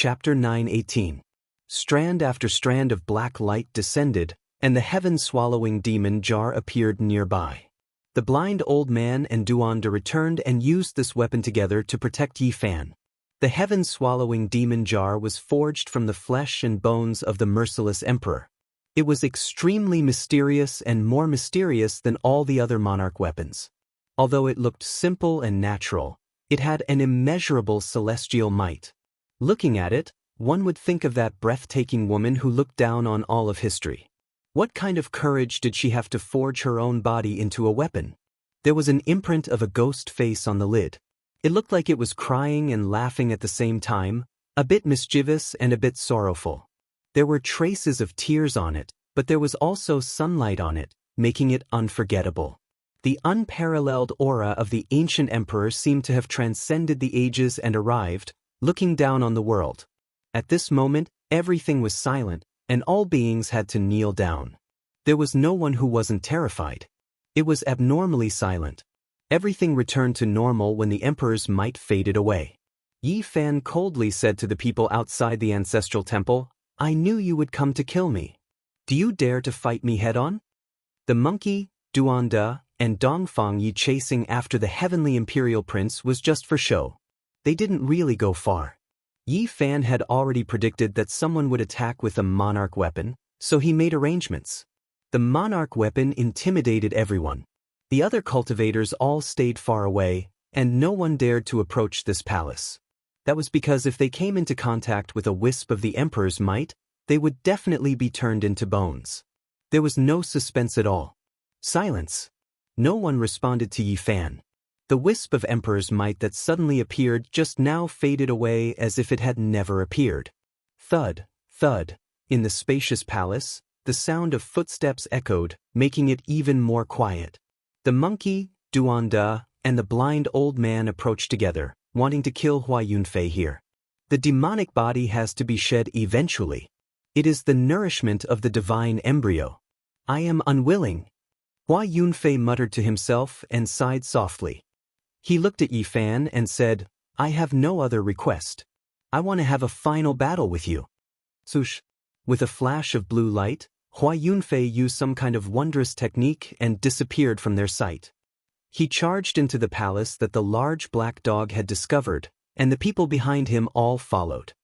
Chapter 9:18. Strand after strand of black light descended, and the heaven-swallowing demon jar appeared nearby. The blind old man and Duanda returned and used this weapon together to protect Yi Fan. The heaven-swallowing demon jar was forged from the flesh and bones of the merciless emperor. It was extremely mysterious and more mysterious than all the other monarch weapons. Although it looked simple and natural, it had an immeasurable celestial might. Looking at it, one would think of that breathtaking woman who looked down on all of history. What kind of courage did she have to forge her own body into a weapon? There was an imprint of a ghost face on the lid. It looked like it was crying and laughing at the same time, a bit mischievous and a bit sorrowful. There were traces of tears on it, but there was also sunlight on it, making it unforgettable. The unparalleled aura of the ancient emperor seemed to have transcended the ages and arrived, looking down on the world. At this moment, everything was silent, and all beings had to kneel down. There was no one who wasn't terrified. It was abnormally silent. Everything returned to normal when the emperor's might faded away. Yi Fan coldly said to the people outside the ancestral temple, "I knew you would come to kill me. Do you dare to fight me head-on?" The monkey, Duanda, and Dongfang Yi chasing after the heavenly imperial prince was just for show. They didn't really go far. Yi Fan had already predicted that someone would attack with a monarch weapon, so he made arrangements. The monarch weapon intimidated everyone. The other cultivators all stayed far away, and no one dared to approach this palace. That was because if they came into contact with a wisp of the emperor's might, they would definitely be turned into bones. There was no suspense at all. Silence. No one responded to Yi Fan. The wisp of emperor's might that suddenly appeared just now faded away as if it had never appeared. Thud, thud. In the spacious palace, the sound of footsteps echoed, making it even more quiet. The monkey, Duanda, and the blind old man approached together, wanting to kill Hua Yunfei here. The demonic body has to be shed eventually. It is the nourishment of the divine embryo. I am unwilling. Hua Yunfei muttered to himself and sighed softly. He looked at Yi Fan and said, "I have no other request. I want to have a final battle with you." Swoosh. With a flash of blue light, Hua Yunfei used some kind of wondrous technique and disappeared from their sight. He charged into the palace that the large black dog had discovered, and the people behind him all followed.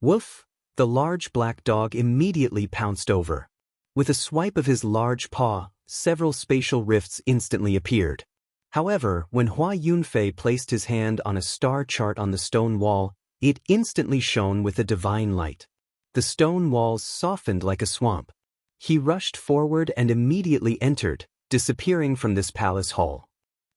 Woof! The large black dog immediately pounced over. With a swipe of his large paw, several spatial rifts instantly appeared. However, when Hua Yunfei placed his hand on a star chart on the stone wall, it instantly shone with a divine light. The stone walls softened like a swamp. He rushed forward and immediately entered, disappearing from this palace hall.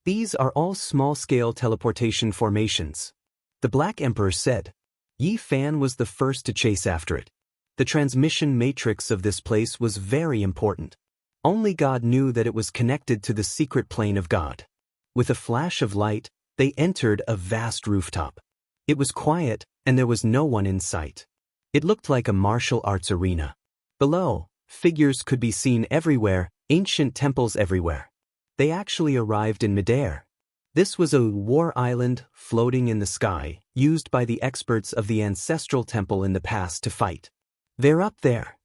These are all small-scale teleportation formations. The Black Emperor said. Yi Fan was the first to chase after it. The transmission matrix of this place was very important. Only God knew that it was connected to the secret plane of God. With a flash of light, they entered a vast rooftop. It was quiet, and there was no one in sight. It looked like a martial arts arena. Below, figures could be seen everywhere, ancient temples everywhere. They actually arrived in midair. This was a war island floating in the sky, used by the experts of the ancestral temple in the past to fight. They're up there.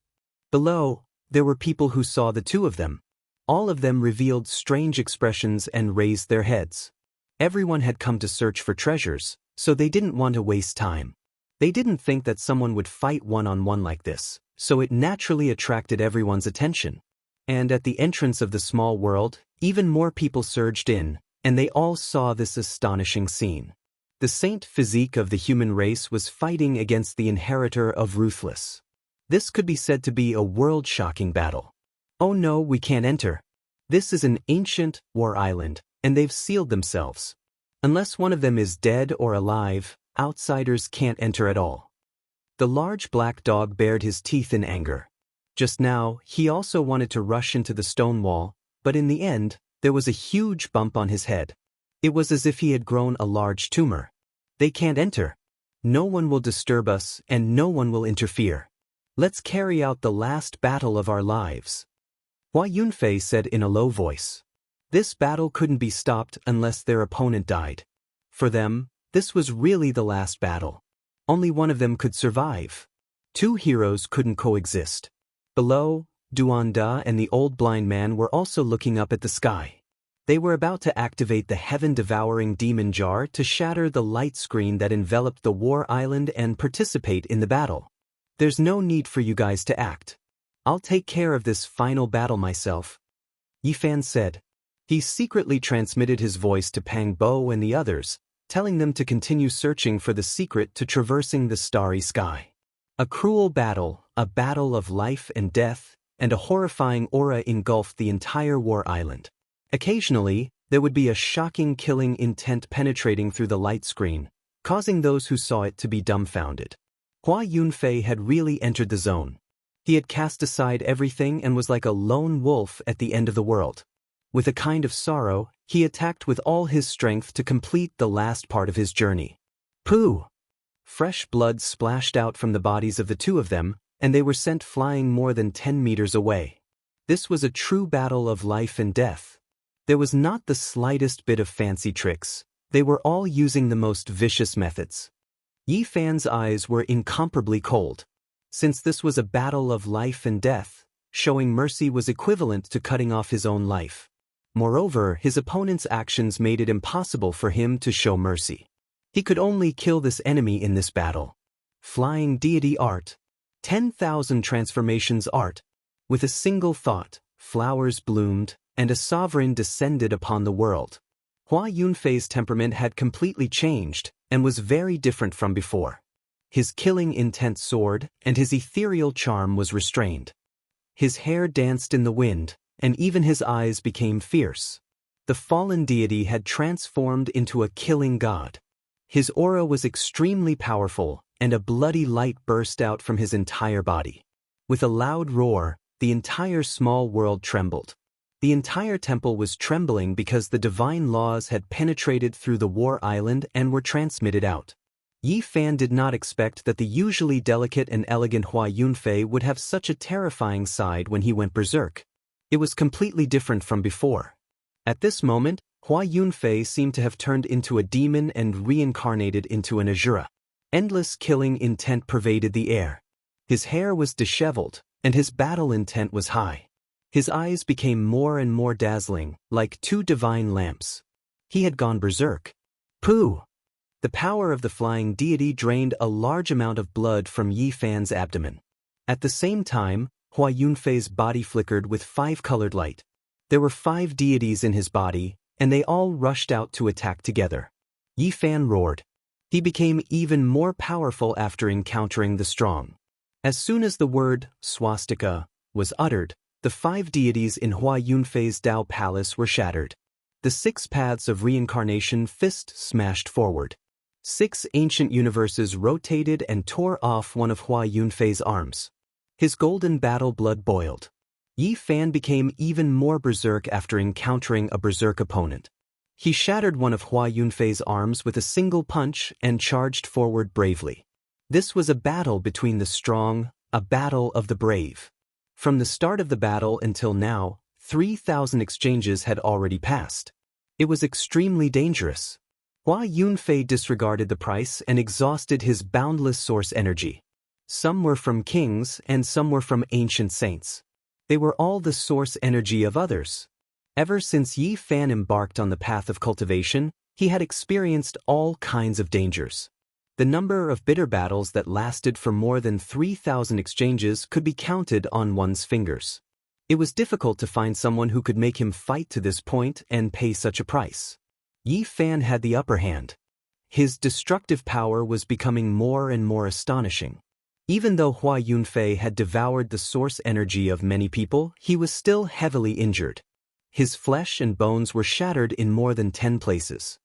Below, there were people who saw the two of them. All of them revealed strange expressions and raised their heads. Everyone had come to search for treasures, so they didn't want to waste time. They didn't think that someone would fight one-on-one like this, so it naturally attracted everyone's attention. And at the entrance of the small world, even more people surged in, and they all saw this astonishing scene. The saint physique of the human race was fighting against the inheritor of Ruthless. This could be said to be a world-shocking battle. Oh no, we can't enter. This is an ancient war island, and they've sealed themselves. Unless one of them is dead or alive, outsiders can't enter at all. The large black dog bared his teeth in anger. Just now, he also wanted to rush into the stone wall, but in the end, there was a huge bump on his head. It was as if he had grown a large tumor. They can't enter. No one will disturb us, and no one will interfere. Let's carry out the last battle of our lives. Hua Yunfei said in a low voice. This battle couldn't be stopped unless their opponent died. For them, this was really the last battle. Only one of them could survive. Two heroes couldn't coexist. Below, Duanda and the old blind man were also looking up at the sky. They were about to activate the heaven-devouring demon jar to shatter the light screen that enveloped the war island and participate in the battle. There's no need for you guys to act. I'll take care of this final battle myself, Yifan said. He secretly transmitted his voice to Pang Bo and the others, telling them to continue searching for the secret to traversing the starry sky. A cruel battle, a battle of life and death, and a horrifying aura engulfed the entire war island. Occasionally, there would be a shocking killing intent penetrating through the light screen, causing those who saw it to be dumbfounded. Hua Yunfei had really entered the zone. He had cast aside everything and was like a lone wolf at the end of the world. With a kind of sorrow, he attacked with all his strength to complete the last part of his journey. Pooh! Fresh blood splashed out from the bodies of the two of them, and they were sent flying more than 10 meters away. This was a true battle of life and death. There was not the slightest bit of fancy tricks. They were all using the most vicious methods. Yifan's eyes were incomparably cold. Since this was a battle of life and death, showing mercy was equivalent to cutting off his own life. Moreover, his opponent's actions made it impossible for him to show mercy. He could only kill this enemy in this battle. Flying deity art. 10,000 transformations art. With a single thought, flowers bloomed, and a sovereign descended upon the world. Hua Yunfei's temperament had completely changed, and was very different from before. His killing intent soared, and his ethereal charm was restrained. His hair danced in the wind, and even his eyes became fierce. The fallen deity had transformed into a killing god. His aura was extremely powerful, and a bloody light burst out from his entire body. With a loud roar, the entire small world trembled. The entire temple was trembling because the divine laws had penetrated through the war island and were transmitted out. Yifan did not expect that the usually delicate and elegant Hua Yunfei would have such a terrifying side when he went berserk. It was completely different from before. At this moment, Hua Yunfei seemed to have turned into a demon and reincarnated into an Asura. Endless killing intent pervaded the air. His hair was disheveled, and his battle intent was high. His eyes became more and more dazzling, like two divine lamps. He had gone berserk. Pooh! The power of the flying deity drained a large amount of blood from Yifan's abdomen. At the same time, Hua Yunfei's body flickered with 5-colored light. There were 5 deities in his body, and they all rushed out to attack together. Yifan roared. He became even more powerful after encountering the strong. As soon as the word swastika was uttered, the 5 deities in Hua Yunfei's Dao Palace were shattered. The 6 paths of reincarnation fist smashed forward. 6 ancient universes rotated and tore off one of Hua Yunfei's arms. His golden battle blood boiled. Yifan became even more berserk after encountering a berserk opponent. He shattered one of Hua Yunfei's arms with a single punch and charged forward bravely. This was a battle between the strong, a battle of the brave. From the start of the battle until now, 3,000 exchanges had already passed. It was extremely dangerous. Hua Yunfei disregarded the price and exhausted his boundless source energy. Some were from kings and some were from ancient saints. They were all the source energy of others. Ever since Yifan embarked on the path of cultivation, he had experienced all kinds of dangers. The number of bitter battles that lasted for more than 3,000 exchanges could be counted on one's fingers. It was difficult to find someone who could make him fight to this point and pay such a price. Yifan had the upper hand. His destructive power was becoming more and more astonishing. Even though Hua Yunfei had devoured the source energy of many people, he was still heavily injured. His flesh and bones were shattered in more than 10 places.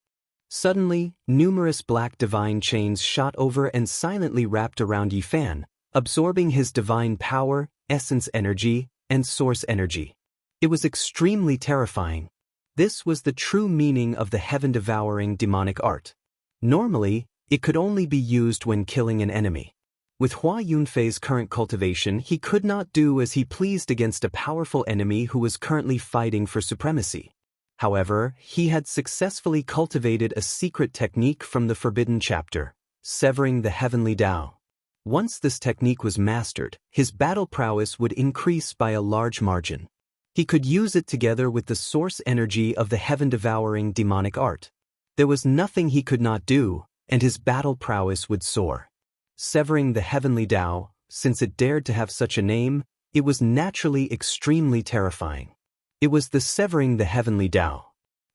Suddenly, numerous black divine chains shot over and silently wrapped around Yifan, absorbing his divine power, essence energy, and source energy. It was extremely terrifying. This was the true meaning of the heaven-devouring demonic art. Normally, it could only be used when killing an enemy. With Hua Yunfei's current cultivation, he could not do as he pleased against a powerful enemy who was currently fighting for supremacy. However, he had successfully cultivated a secret technique from the Forbidden Chapter, severing the heavenly Tao. Once this technique was mastered, his battle prowess would increase by a large margin. He could use it together with the source energy of the heaven-devouring demonic art. There was nothing he could not do, and his battle prowess would soar. Severing the heavenly Tao, since it dared to have such a name, it was naturally extremely terrifying. It was the severing the heavenly Tao.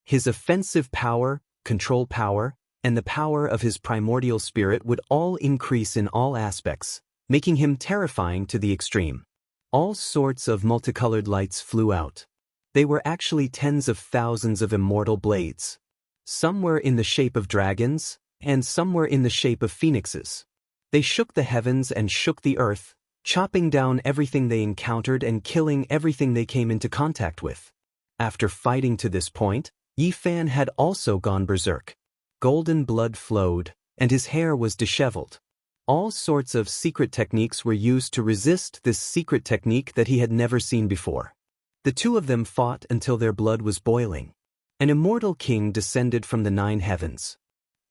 His offensive power, control power, and the power of his primordial spirit would all increase in all aspects, making him terrifying to the extreme. All sorts of multicolored lights flew out. They were actually tens of thousands of immortal blades. Some were in the shape of dragons, and some were in the shape of phoenixes. They shook the heavens and shook the earth, chopping down everything they encountered and killing everything they came into contact with. After fighting to this point, Yi Fan had also gone berserk. Golden blood flowed, and his hair was disheveled. All sorts of secret techniques were used to resist this secret technique that he had never seen before. The two of them fought until their blood was boiling. An immortal king descended from the 9 heavens.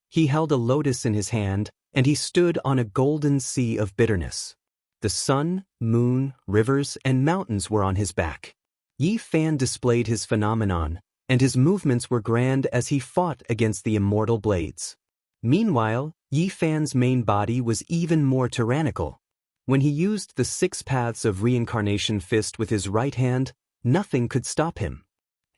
He held a lotus in his hand, and he stood on a golden sea of bitterness. The sun, moon, rivers, and mountains were on his back. Yi Fan displayed his phenomenon, and his movements were grand as he fought against the immortal blades. Meanwhile, Yi Fan's main body was even more tyrannical. When he used the 6 paths of reincarnation fist with his right hand, nothing could stop him.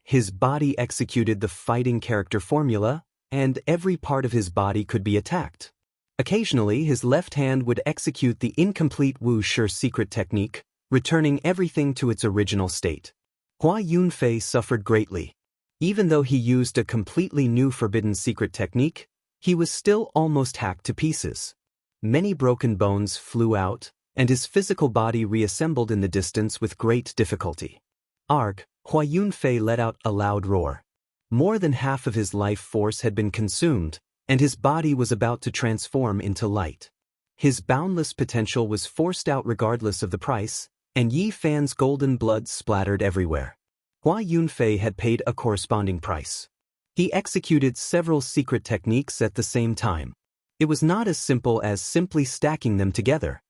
His body executed the fighting character formula, and every part of his body could be attacked. Occasionally, his left hand would execute the incomplete Wuxia secret technique, returning everything to its original state. Hua Yunfei suffered greatly. Even though he used a completely new forbidden secret technique, he was still almost hacked to pieces. Many broken bones flew out, and his physical body reassembled in the distance with great difficulty. Arg, Hua Yunfei let out a loud roar. More than half of his life force had been consumed, and his body was about to transform into light. His boundless potential was forced out regardless of the price, and Yi Fan's golden blood splattered everywhere. Hua Yunfei had paid a corresponding price. He executed several secret techniques at the same time. It was not as simple as simply stacking them together.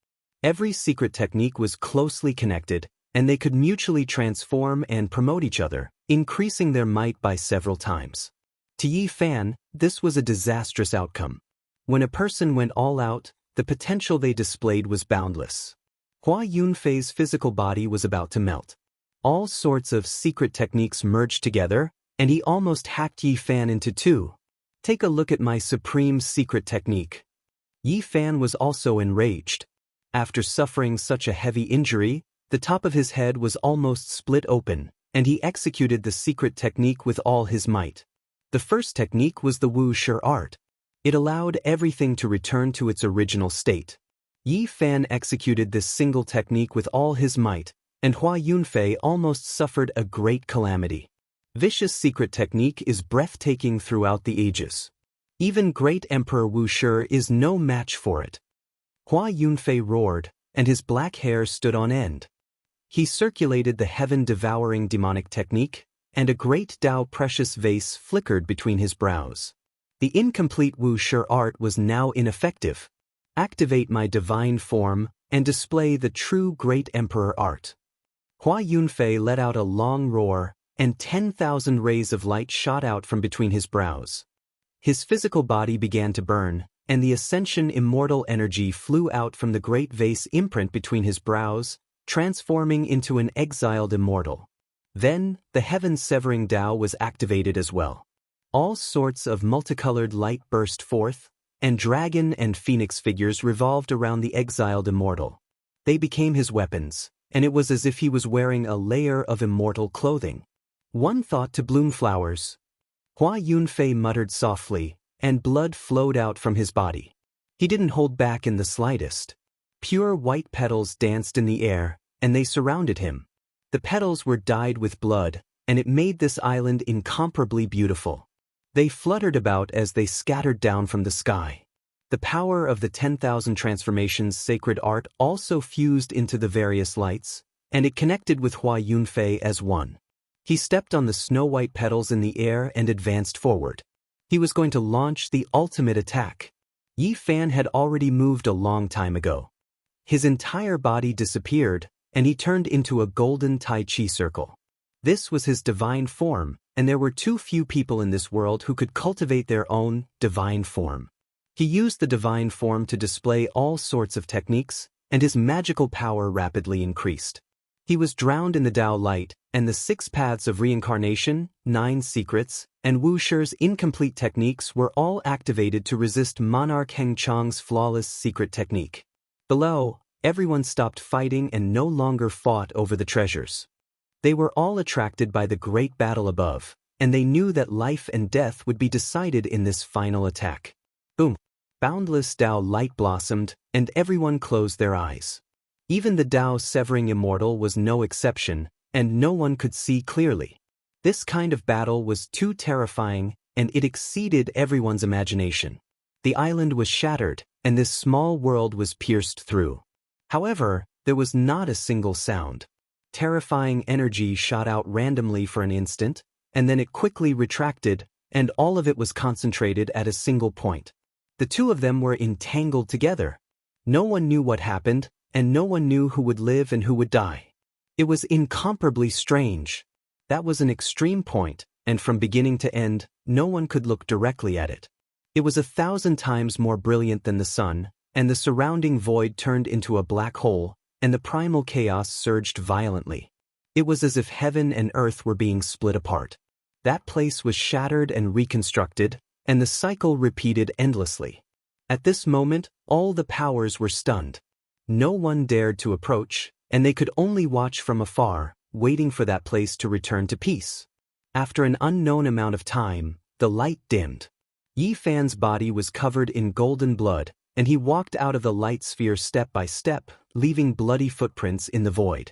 Every secret technique was closely connected, and they could mutually transform and promote each other, increasing their might by several times. To Yi Fan, this was a disastrous outcome. When a person went all out, the potential they displayed was boundless. Hua Yunfei's physical body was about to melt. All sorts of secret techniques merged together, and he almost hacked Yi Fan into 2. Take a look at my supreme secret technique. Yi Fan was also enraged. After suffering such a heavy injury, the top of his head was almost split open, and he executed the secret technique with all his might. The first technique was the Wuxia art. It allowed everything to return to its original state. Yi Fan executed this single technique with all his might, and Hua Yunfei almost suffered a great calamity. Vicious secret technique is breathtaking throughout the ages. Even great Emperor Wuxia is no match for it. Hua Yunfei roared, and his black hair stood on end. He circulated the heaven-devouring demonic technique, and a great Tao precious vase flickered between his brows. The incomplete Wuxia art was now ineffective. Activate my divine form, and display the true great emperor art. Hua Yunfei let out a long roar, and 10,000 rays of light shot out from between his brows. His physical body began to burn, and the ascension immortal energy flew out from the great vase imprint between his brows, transforming into an exiled immortal. Then, the heaven-severing Tao was activated as well. All sorts of multicolored light burst forth, and dragon and phoenix figures revolved around the exiled immortal. They became his weapons, and it was as if he was wearing a layer of immortal clothing. One thought to bloom flowers. Hua Yunfei muttered softly, and blood flowed out from his body. He didn't hold back in the slightest. Pure white petals danced in the air, and they surrounded him. The petals were dyed with blood, and it made this island incomparably beautiful. They fluttered about as they scattered down from the sky. The power of the 10,000 transformations sacred art also fused into the various lights, and it connected with Hua Yunfei as one. He stepped on the snow-white petals in the air and advanced forward. He was going to launch the ultimate attack. Yi Fan had already moved a long time ago. His entire body disappeared, and he turned into a golden Tai Chi circle. This was his divine form, and there were too few people in this world who could cultivate their own divine form. He used the divine form to display all sorts of techniques, and his magical power rapidly increased. He was drowned in the Tao light, and the 6 paths of reincarnation, 9 secrets, and Wuxia's incomplete techniques were all activated to resist Monarch Heng Chang's flawless secret technique. Below, everyone stopped fighting and no longer fought over the treasures. They were all attracted by the great battle above, and they knew that life and death would be decided in this final attack. Boom! Boundless Tao light blossomed, and everyone closed their eyes. Even the Tao severing Immortal was no exception, and no one could see clearly. This kind of battle was too terrifying, and it exceeded everyone's imagination. The island was shattered, and this small world was pierced through. However, there was not a single sound. Terrifying energy shot out randomly for an instant, and then it quickly retracted, and all of it was concentrated at a single point. The two of them were entangled together. No one knew what happened, and no one knew who would live and who would die. It was incomparably strange. That was an extreme point, and from beginning to end, no one could look directly at it. It was 1,000 times more brilliant than the sun, and the surrounding void turned into a black hole, and the primal chaos surged violently. It was as if heaven and earth were being split apart. That place was shattered and reconstructed, and the cycle repeated endlessly. At this moment, all the powers were stunned. No one dared to approach, and they could only watch from afar, waiting for that place to return to peace. After an unknown amount of time, the light dimmed. Yi Fan's body was covered in golden blood, and he walked out of the light sphere step by step, leaving bloody footprints in the void.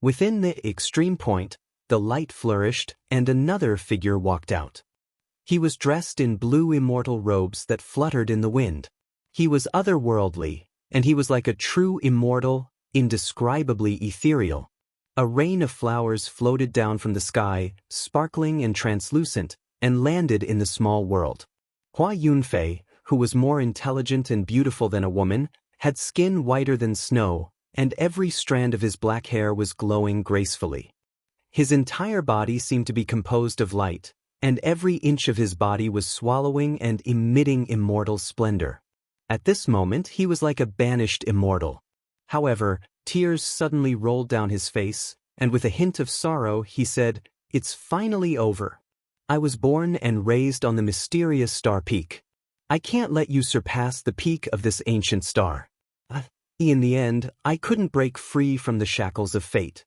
Within the extreme point, the light flourished, and another figure walked out. He was dressed in blue immortal robes that fluttered in the wind. He was otherworldly, and he was like a true immortal, indescribably ethereal. A rain of flowers floated down from the sky, sparkling and translucent, and landed in the small world. Hua Yunfei, who was more intelligent and beautiful than a woman, had skin whiter than snow, and every strand of his black hair was glowing gracefully. His entire body seemed to be composed of light, and every inch of his body was swallowing and emitting immortal splendor. At this moment he was like a banished immortal. However, tears suddenly rolled down his face, and with a hint of sorrow he said, "It's finally over. I was born and raised on the mysterious star peak. I can't let you surpass the peak of this ancient star. In the end, I couldn't break free from the shackles of fate."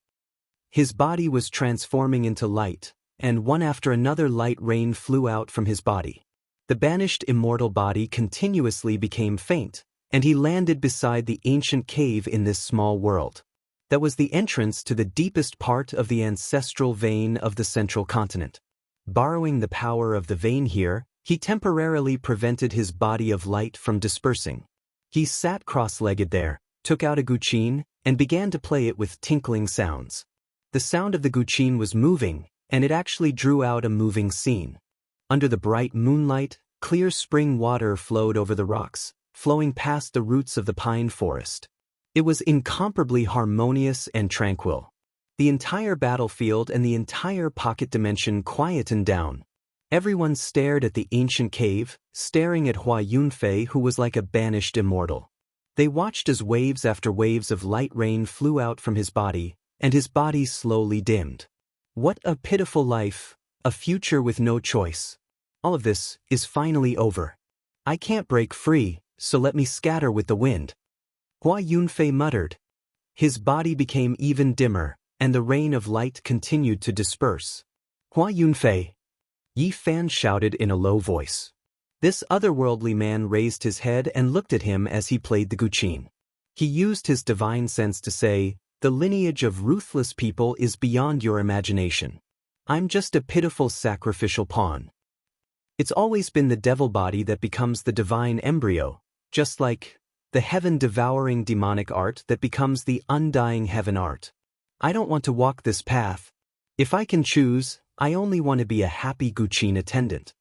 His body was transforming into light, and one after another light rain flew out from his body. The banished immortal body continuously became faint, and he landed beside the ancient cave in this small world. That was the entrance to the deepest part of the ancestral vein of the central continent. Borrowing the power of the vein here, he temporarily prevented his body of light from dispersing. He sat cross-legged there, took out a guqin, and began to play it with tinkling sounds. The sound of the guqin was moving, and it actually drew out a moving scene. Under the bright moonlight, clear spring water flowed over the rocks, flowing past the roots of the pine forest. It was incomparably harmonious and tranquil. The entire battlefield and the entire pocket dimension quietened down. Everyone stared at the ancient cave, staring at Hua Yunfei, who was like a banished immortal. They watched as waves after waves of light rain flew out from his body, and his body slowly dimmed. What a pitiful life, a future with no choice. All of this is finally over. I can't break free, so let me scatter with the wind. Hua Yunfei muttered. His body became even dimmer, and the rain of light continued to disperse. Hua Yunfei, Yi Fan shouted in a low voice. This otherworldly man raised his head and looked at him as he played the guqin. He used his divine sense to say, "The lineage of ruthless people is beyond your imagination. I'm just a pitiful sacrificial pawn." It's always been the devil body that becomes the divine embryo, just like the heaven-devouring demonic art that becomes the undying heaven art. I don't want to walk this path. If I can choose, I only want to be a happy guqin attendant.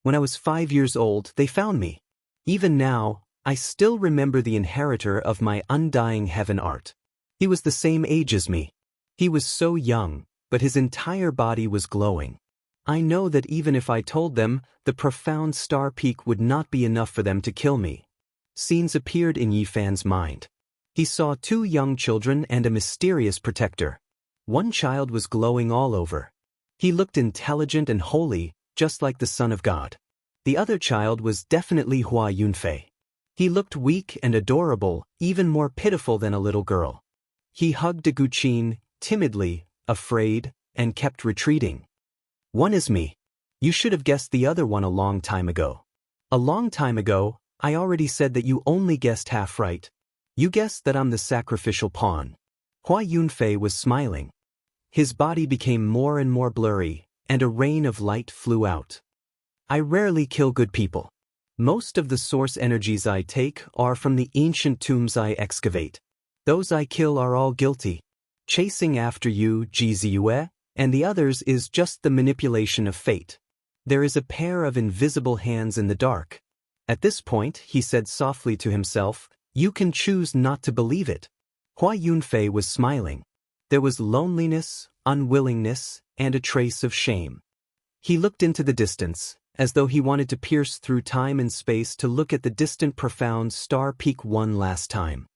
When I was 5 years old, they found me. Even now, I still remember the inheritor of my undying heaven art. He was the same age as me. He was so young, but his entire body was glowing. I know that even if I told them, the profound star peak would not be enough for them to kill me. Scenes appeared in Yi Fan's mind. He saw 2 young children and a mysterious protector. One child was glowing all over. He looked intelligent and holy, just like the Son of God. The other child was definitely Hua Yunfei. He looked weak and adorable, even more pitiful than a little girl. He hugged De Guqin, timidly, afraid, and kept retreating. One is me. You should have guessed the other one a long time ago. A long time ago, I already said that you only guessed half right. You guessed that I'm the sacrificial pawn. Hua Yunfei was smiling. His body became more and more blurry, and a rain of light flew out. I rarely kill good people. Most of the source energies I take are from the ancient tombs I excavate. Those I kill are all guilty. Chasing after you, Jiziyue, and the others is just the manipulation of fate. There is a pair of invisible hands in the dark. At this point, he said softly to himself, you can choose not to believe it. Hua Yunfei was smiling. There was loneliness, unwillingness, and a trace of shame. He looked into the distance, as though he wanted to pierce through time and space to look at the distant profound star peak one last time.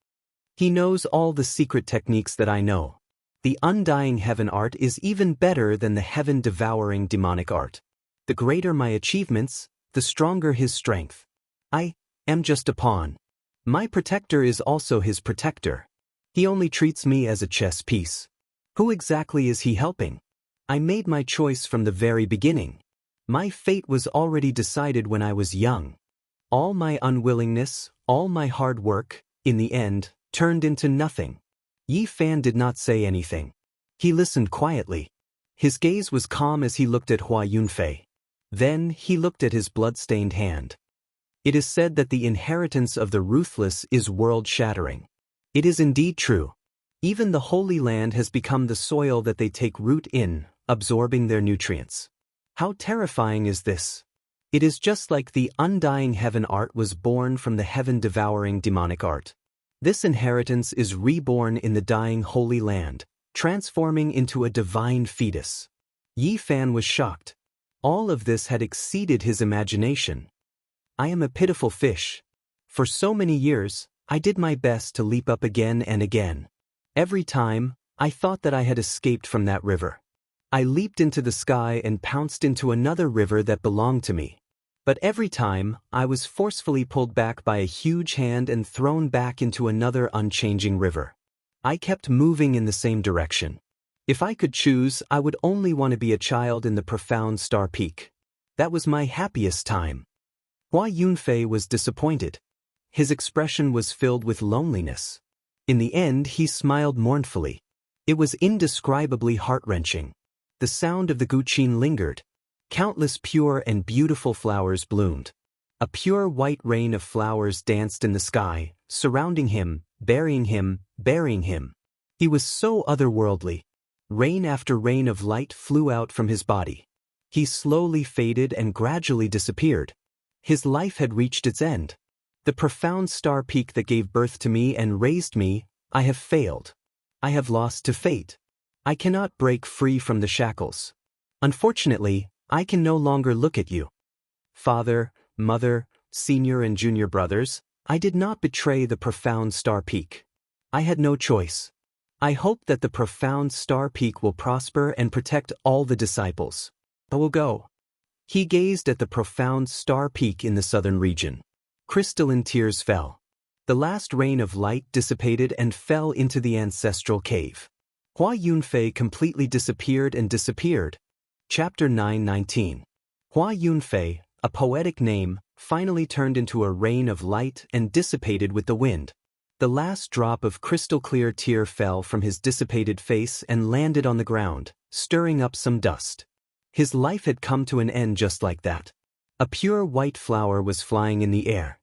He knows all the secret techniques that I know. The undying heaven art is even better than the heaven-devouring demonic art. The greater my achievements, the stronger his strength. I am just a pawn. My protector is also his protector. He only treats me as a chess piece. Who exactly is he helping? I made my choice from the very beginning. My fate was already decided when I was young. All my unwillingness, all my hard work, in the end, turned into nothing. Yi Fan did not say anything. He listened quietly. His gaze was calm as he looked at Hua Yunfei. Then he looked at his blood-stained hand. It is said that the inheritance of the ruthless is world-shattering. It is indeed true. Even the Holy Land has become the soil that they take root in, absorbing their nutrients. How terrifying is this? It is just like the undying heaven art was born from the heaven-devouring demonic art. This inheritance is reborn in the dying Holy Land, transforming into a divine fetus. Yi Fan was shocked. All of this had exceeded his imagination. I am a pitiful fish. For so many years, I did my best to leap up again and again. Every time, I thought that I had escaped from that river. I leaped into the sky and pounced into another river that belonged to me. But every time, I was forcefully pulled back by a huge hand and thrown back into another unchanging river. I kept moving in the same direction. If I could choose, I would only want to be a child in the profound star peak. That was my happiest time. Hua Yunfei was disappointed. His expression was filled with loneliness. In the end, he smiled mournfully. It was indescribably heart-wrenching. The sound of the guqin lingered. Countless pure and beautiful flowers bloomed. A pure white rain of flowers danced in the sky, surrounding him, burying him, burying him. He was so otherworldly. Rain after rain of light flew out from his body. He slowly faded and gradually disappeared. His life had reached its end. The profound star peak that gave birth to me and raised me, I have failed. I have lost to fate. I cannot break free from the shackles. Unfortunately, I can no longer look at you. Father, mother, senior and junior brothers, I did not betray the profound star peak. I had no choice. I hope that the profound star peak will prosper and protect all the disciples. I will go. He gazed at the profound star peak in the southern region. Crystalline tears fell. The last rain of light dissipated and fell into the ancestral cave. Hua Yunfei completely disappeared and disappeared. Chapter 9:19. Hua Yunfei, a poetic name, finally turned into a rain of light and dissipated with the wind. The last drop of crystal-clear tear fell from his dissipated face and landed on the ground, stirring up some dust. His life had come to an end just like that. A pure white flower was flying in the air.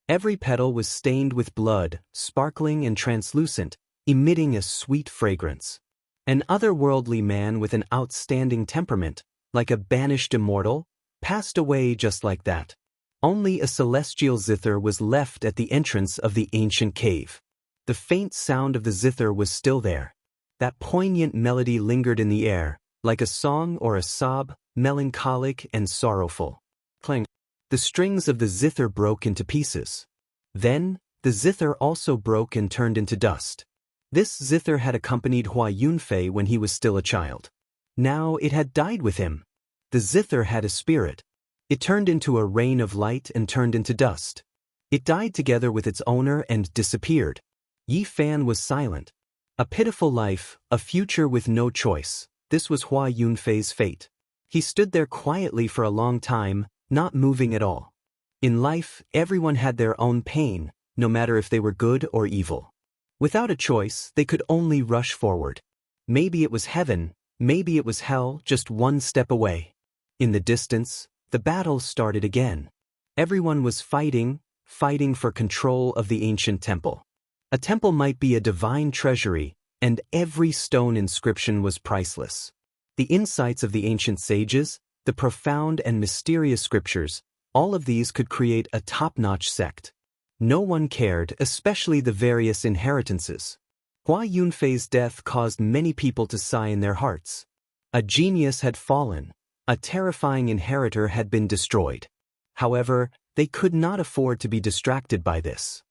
Every petal was stained with blood, sparkling and translucent, emitting a sweet fragrance. An otherworldly man with an outstanding temperament, like a banished immortal, passed away just like that. Only a celestial zither was left at the entrance of the ancient cave. The faint sound of the zither was still there. That poignant melody lingered in the air, like a song or a sob, melancholic and sorrowful. Clang. The strings of the zither broke into pieces. Then, the zither also broke and turned into dust. This zither had accompanied Hua Yunfei when he was still a child. Now it had died with him. The zither had a spirit. It turned into a rain of light and turned into dust. It died together with its owner and disappeared. Yi Fan was silent. A pitiful life, a future with no choice. This was Hua Yunfei's fate. He stood there quietly for a long time, not moving at all. In life, everyone had their own pain, no matter if they were good or evil. Without a choice, they could only rush forward. Maybe it was heaven, maybe it was hell, just one step away. In the distance, the battle started again. Everyone was fighting for control of the ancient temple. A temple might be a divine treasury, and every stone inscription was priceless. The insights of the ancient sages, the profound and mysterious scriptures, all of these could create a top-notch sect. No one cared, especially the various inheritances. Hua Yunfei's death caused many people to sigh in their hearts. A genius had fallen. A terrifying inheritor had been destroyed. However, they could not afford to be distracted by this.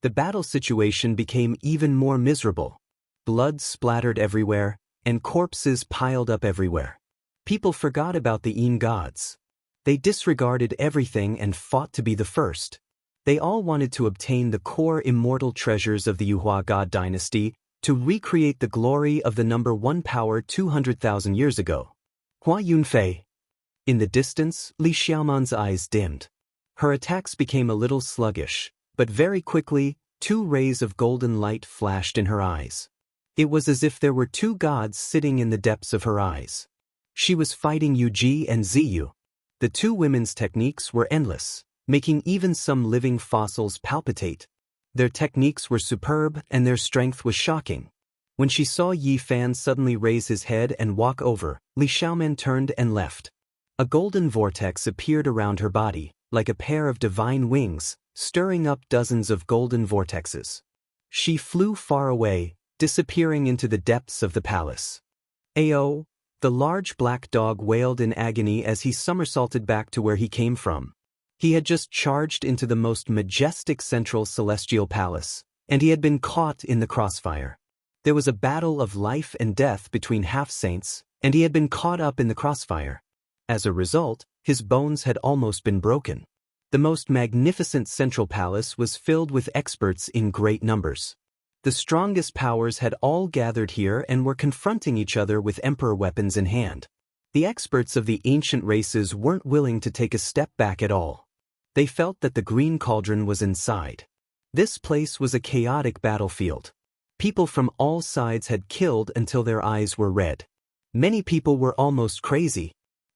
The battle situation became even more miserable. Blood splattered everywhere, and corpses piled up everywhere. People forgot about the Yin gods. They disregarded everything and fought to be the first. They all wanted to obtain the core immortal treasures of the Yuhua god dynasty to recreate the glory of the number 1 power 200,000 years ago. Hua Yunfei. In the distance, Li Xiaoman's eyes dimmed. Her attacks became a little sluggish, but very quickly, 2 rays of golden light flashed in her eyes. It was as if there were 2 gods sitting in the depths of her eyes. She was fighting Yu Ji and Ziyu. The 2 women's techniques were endless, making even some living fossils palpitate. Their techniques were superb and their strength was shocking. When she saw Yi Fan suddenly raise his head and walk over, Li Xiaoman turned and left. A golden vortex appeared around her body, like a pair of divine wings, stirring up dozens of golden vortexes. She flew far away, disappearing into the depths of the palace. Ao! The large black dog wailed in agony as he somersaulted back to where he came from. He had just charged into the most majestic central celestial palace, and he had been caught in the crossfire. There was a battle of life and death between half-saints, and he had been caught up in the crossfire. As a result, his bones had almost been broken. The most magnificent central palace was filled with experts in great numbers. The strongest powers had all gathered here and were confronting each other with emperor weapons in hand. The experts of the ancient races weren't willing to take a step back at all. They felt that the green cauldron was inside. This place was a chaotic battlefield. People from all sides had killed until their eyes were red. Many people were almost crazy.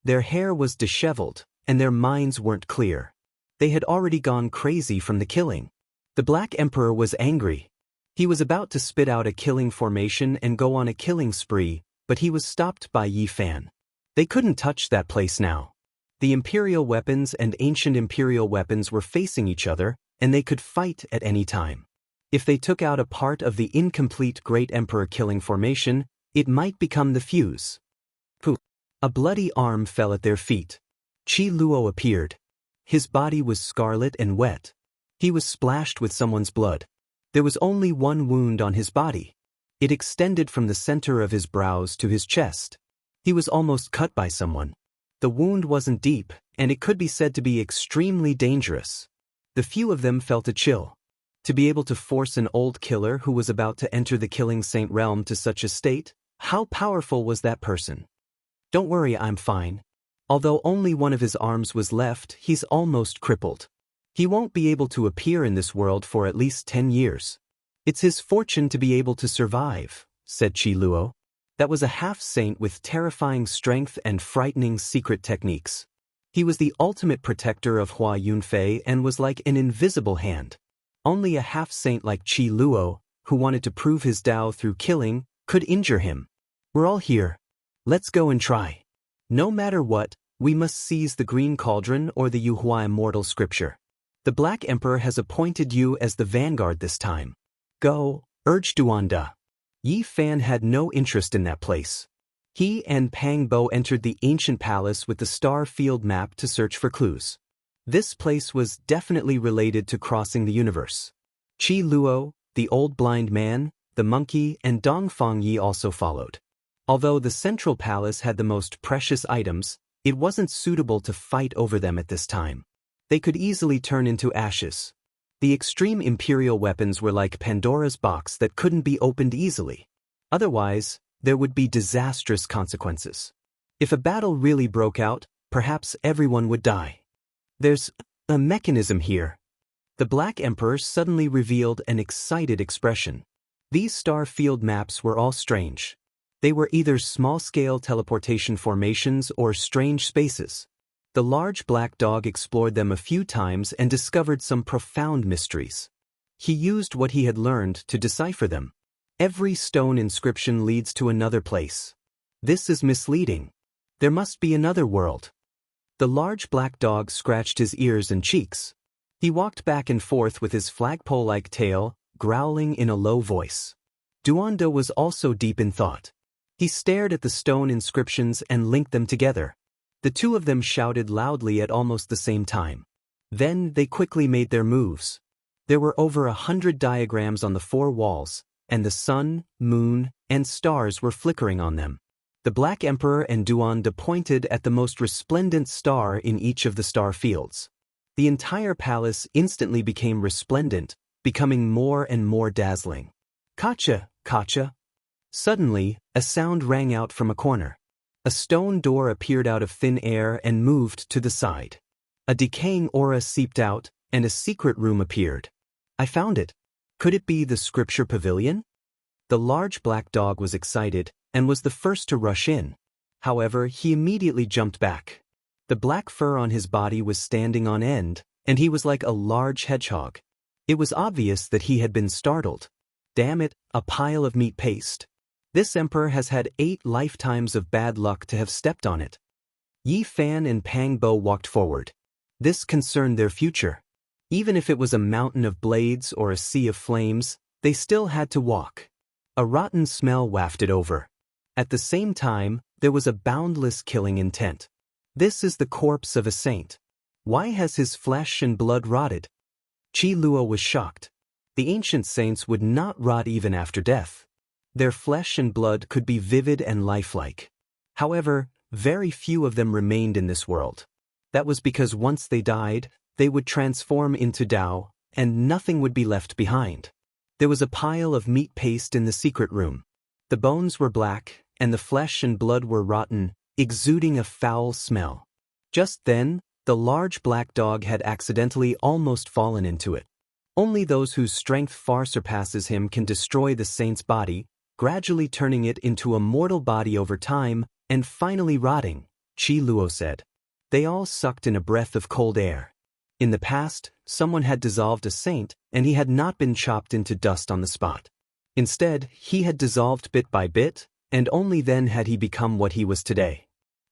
Their hair was disheveled, and their minds weren't clear. They had already gone crazy from the killing. The Black Emperor was angry. He was about to spit out a killing formation and go on a killing spree, but he was stopped by Yi Fan. They couldn't touch that place now. The Imperial weapons and ancient Imperial weapons were facing each other, and they could fight at any time. If they took out a part of the incomplete Great Emperor killing formation, it might become the fuse. Poof! A bloody arm fell at their feet. Qi Luo appeared. His body was scarlet and wet. He was splashed with someone's blood. There was only one wound on his body. It extended from the center of his brows to his chest. He was almost cut by someone. The wound wasn't deep, and it could be said to be extremely dangerous. The few of them felt a chill. To be able to force an old killer who was about to enter the killing saint realm to such a state, how powerful was that person? Don't worry, I'm fine. Although only one of his arms was left, he's almost crippled. He won't be able to appear in this world for at least 10 years. It's his fortune to be able to survive, said Qi Luo. That was a half-saint with terrifying strength and frightening secret techniques. He was the ultimate protector of Hua Yunfei and was like an invisible hand. Only a half-saint like Qi Luo, who wanted to prove his Tao through killing, could injure him. We're all here. Let's go and try. No matter what, We must seize the Green Cauldron or the Yuhua Immortal scripture. The Black Emperor has appointed you as the vanguard this time. Go, urged Duanda. Yi Fan had no interest in that place. He and Pang Bo entered the ancient palace with the star field map to search for clues. This place was definitely related to crossing the universe. Qi Luo, the old blind man, the monkey, and Dongfang Yi also followed. Although the central palace had the most precious items, it wasn't suitable to fight over them at this time. They could easily turn into ashes. The extreme imperial weapons were like Pandora's box that couldn't be opened easily. Otherwise, there would be disastrous consequences. If a battle really broke out, perhaps everyone would die. There's a mechanism here. The Black Emperor suddenly revealed an excited expression. These star field maps were all strange. They were either small-scale teleportation formations or strange spaces. The large black dog explored them a few times and discovered some profound mysteries. He used what he had learned to decipher them. Every stone inscription leads to another place. This is misleading. There must be another world. The large black dog scratched his ears and cheeks. He walked back and forth with his flagpole-like tail, growling in a low voice. Duanda was also deep in thought. He stared at the stone inscriptions and linked them together. The two of them shouted loudly at almost the same time. Then they quickly made their moves. There were over 100 diagrams on the four walls, and the sun, moon, and stars were flickering on them. The Black Emperor and Duanda pointed at the most resplendent star in each of the star fields. The entire palace instantly became resplendent, becoming more and more dazzling. Kacha, Kacha. Suddenly, a sound rang out from a corner. A stone door appeared out of thin air and moved to the side. A decaying aura seeped out, and a secret room appeared. I found it. Could it be the scripture pavilion? The large black dog was excited, and was the first to rush in. However, he immediately jumped back. The black fur on his body was standing on end, and he was like a large hedgehog. It was obvious that he had been startled. Damn it, a pile of meat paste. This emperor has had 8 lifetimes of bad luck to have stepped on it. Yi Fan and Pang Bo walked forward. This concerned their future. Even if it was a mountain of blades or a sea of flames, they still had to walk. A rotten smell wafted over. At the same time, there was a boundless killing intent. This is the corpse of a saint. Why has his flesh and blood rotted? Qi Luo was shocked. The ancient saints would not rot even after death. Their flesh and blood could be vivid and lifelike. However, very few of them remained in this world. That was because once they died, they would transform into Tao, and nothing would be left behind. There was a pile of meat paste in the secret room. The bones were black, and the flesh and blood were rotten, exuding a foul smell. Just then, the large black dog had accidentally almost fallen into it. Only those whose strength far surpasses him can destroy the saint's body, gradually turning it into a mortal body over time, and finally rotting, Qi Luo said. They all sucked in a breath of cold air. In the past, someone had dissolved a saint, and he had not been chopped into dust on the spot. Instead, he had dissolved bit by bit, and only then had he become what he was today.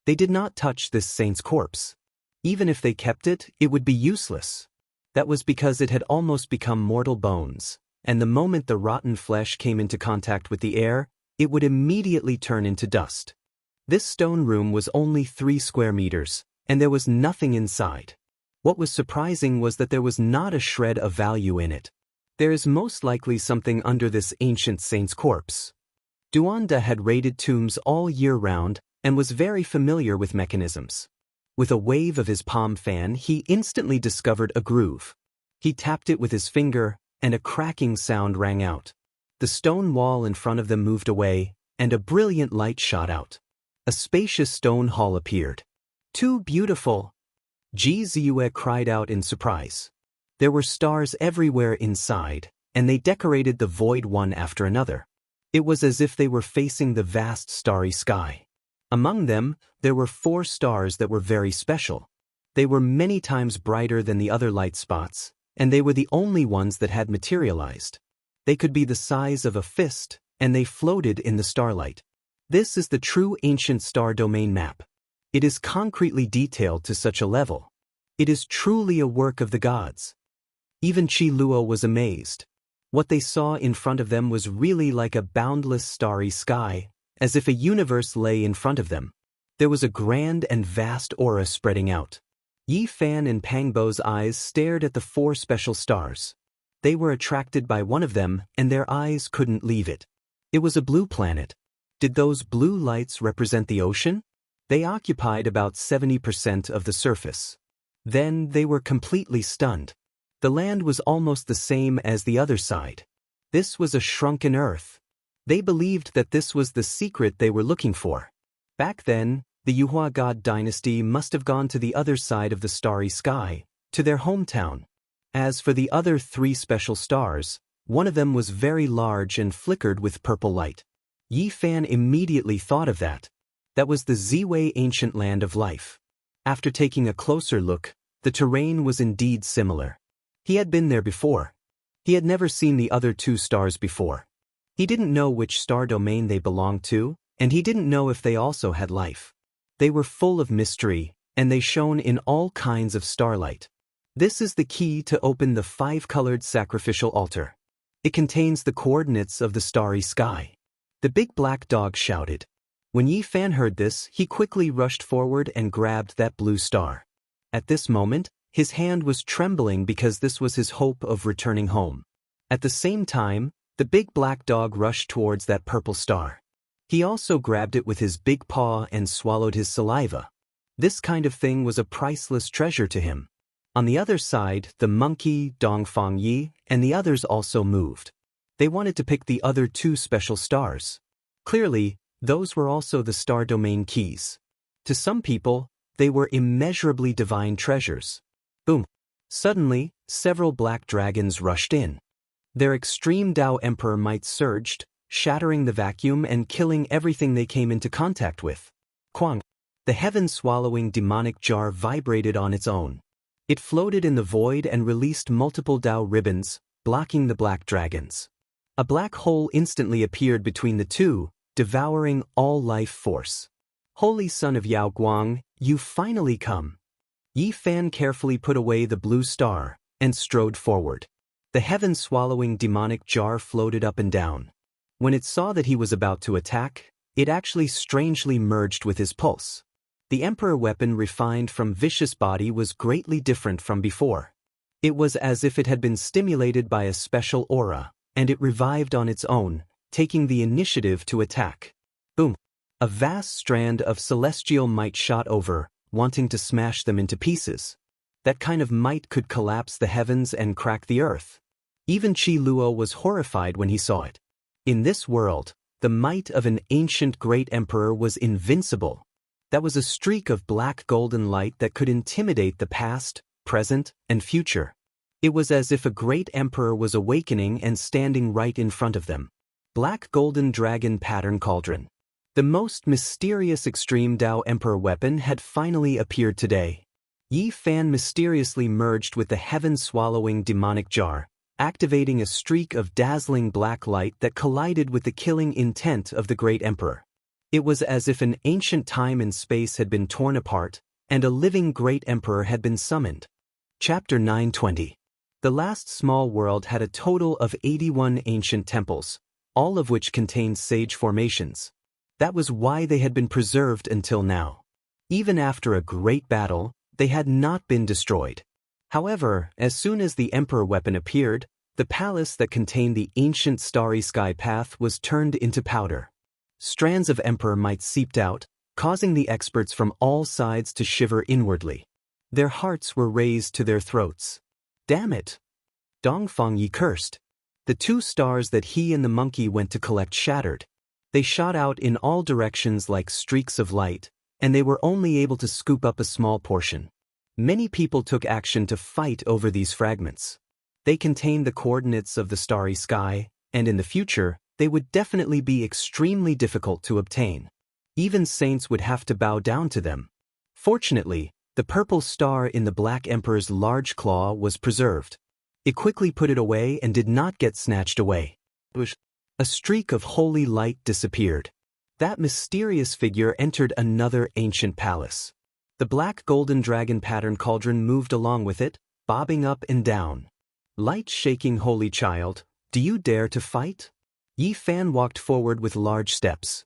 They did not touch this saint's corpse. Even if they kept it, it would be useless. That was because it had almost become mortal bones, and the moment the rotten flesh came into contact with the air, it would immediately turn into dust. This stone room was only 3 square meters, and there was nothing inside. What was surprising was that there was not a shred of value in it. There is most likely something under this ancient saint's corpse. Duanda had raided tombs all year round and was very familiar with mechanisms. With a wave of his palm fan, he instantly discovered a groove. He tapped it with his finger, and a cracking sound rang out. The stone wall in front of them moved away, and a brilliant light shot out. A spacious stone hall appeared. Too beautiful! Ji Ziyue cried out in surprise. There were stars everywhere inside, and they decorated the void one after another. It was as if they were facing the vast starry sky. Among them, there were 4 stars that were very special. They were many times brighter than the other light spots, and they were the only ones that had materialized. They could be the size of a fist, and they floated in the starlight. This is the true ancient star domain map. It is concretely detailed to such a level. It is truly a work of the gods. Even Qi Luo was amazed. What they saw in front of them was really like a boundless starry sky, as if a universe lay in front of them. There was a grand and vast aura spreading out. Yi Fan and Pang Bo's eyes stared at the 4 special stars. They were attracted by one of them, and their eyes couldn't leave it. It was a blue planet. Did those blue lights represent the ocean? They occupied about 70% of the surface. Then they were completely stunned. The land was almost the same as the other side. This was a shrunken Earth. They believed that this was the secret they were looking for. Back then, the Yuhua God dynasty must have gone to the other side of the starry sky, to their hometown. As for the other 3 special stars, one of them was very large and flickered with purple light. Yi Fan immediately thought of that. That was the Ziwei ancient land of life. After taking a closer look, the terrain was indeed similar. He had been there before. He had never seen the other 2 stars before. He didn't know which star domain they belonged to, and he didn't know if they also had life. They were full of mystery, and they shone in all kinds of starlight. This is the key to open the 5-colored sacrificial altar. It contains the coordinates of the starry sky. The big black dog shouted. When Yi Fan heard this, he quickly rushed forward and grabbed that blue star. At this moment, his hand was trembling because this was his hope of returning home. At the same time, the big black dog rushed towards that purple star. He also grabbed it with his big paw and swallowed his saliva. This kind of thing was a priceless treasure to him. On the other side, the monkey, Dongfang Yi, and the others also moved. They wanted to pick the other 2 special stars. Clearly, those were also the star domain keys. To some people, they were immeasurably divine treasures. Boom! Suddenly, several black dragons rushed in. Their extreme Dao Emperor might surged, shattering the vacuum and killing everything they came into contact with. Quang! The heaven-swallowing demonic jar vibrated on its own. It floated in the void and released multiple Dao ribbons, blocking the black dragons. A black hole instantly appeared between the 2, devouring all life force. Holy Son of Yao Guang, you finally come. Yi Fan carefully put away the blue star and strode forward. The heaven-swallowing demonic jar floated up and down. When it saw that he was about to attack, it actually strangely merged with his pulse. The Emperor weapon refined from vicious body was greatly different from before. It was as if it had been stimulated by a special aura, and it revived on its own, taking the initiative to attack. Boom! A vast strand of celestial might shot over, wanting to smash them into pieces. That kind of might could collapse the heavens and crack the earth. Even Qi Luo was horrified when he saw it. In this world, the might of an ancient great emperor was invincible. That was a streak of black golden light that could intimidate the past, present, and future. It was as if a great emperor was awakening and standing right in front of them. Black golden dragon pattern cauldron. The most mysterious extreme Dao Emperor weapon had finally appeared today. Yi Fan mysteriously merged with the heaven-swallowing demonic jar, activating a streak of dazzling black light that collided with the killing intent of the great emperor. It was as if an ancient time and space had been torn apart, and a living great emperor had been summoned. Chapter 920. The last small world had a total of 81 ancient temples, all of which contained sage formations. That was why they had been preserved until now. Even after a great battle, they had not been destroyed. However, as soon as the Emperor weapon appeared, the palace that contained the ancient starry sky path was turned into powder. Strands of Emperor might seeped out, causing the experts from all sides to shiver inwardly. Their hearts were raised to their throats. Damn it! Dongfang Yi cursed. The 2 stars that he and the monkey went to collect shattered. They shot out in all directions like streaks of light, and they were only able to scoop up a small portion. Many people took action to fight over these fragments. They contained the coordinates of the starry sky, and in the future, they would definitely be extremely difficult to obtain. Even saints would have to bow down to them. Fortunately, the purple star in the Black Emperor's large claw was preserved. It quickly put it away and did not get snatched away. A streak of holy light disappeared. That mysterious figure entered another ancient palace. The black golden dragon pattern cauldron moved along with it, bobbing up and down. Light-shaking holy child, do you dare to fight? Yi Fan walked forward with large steps.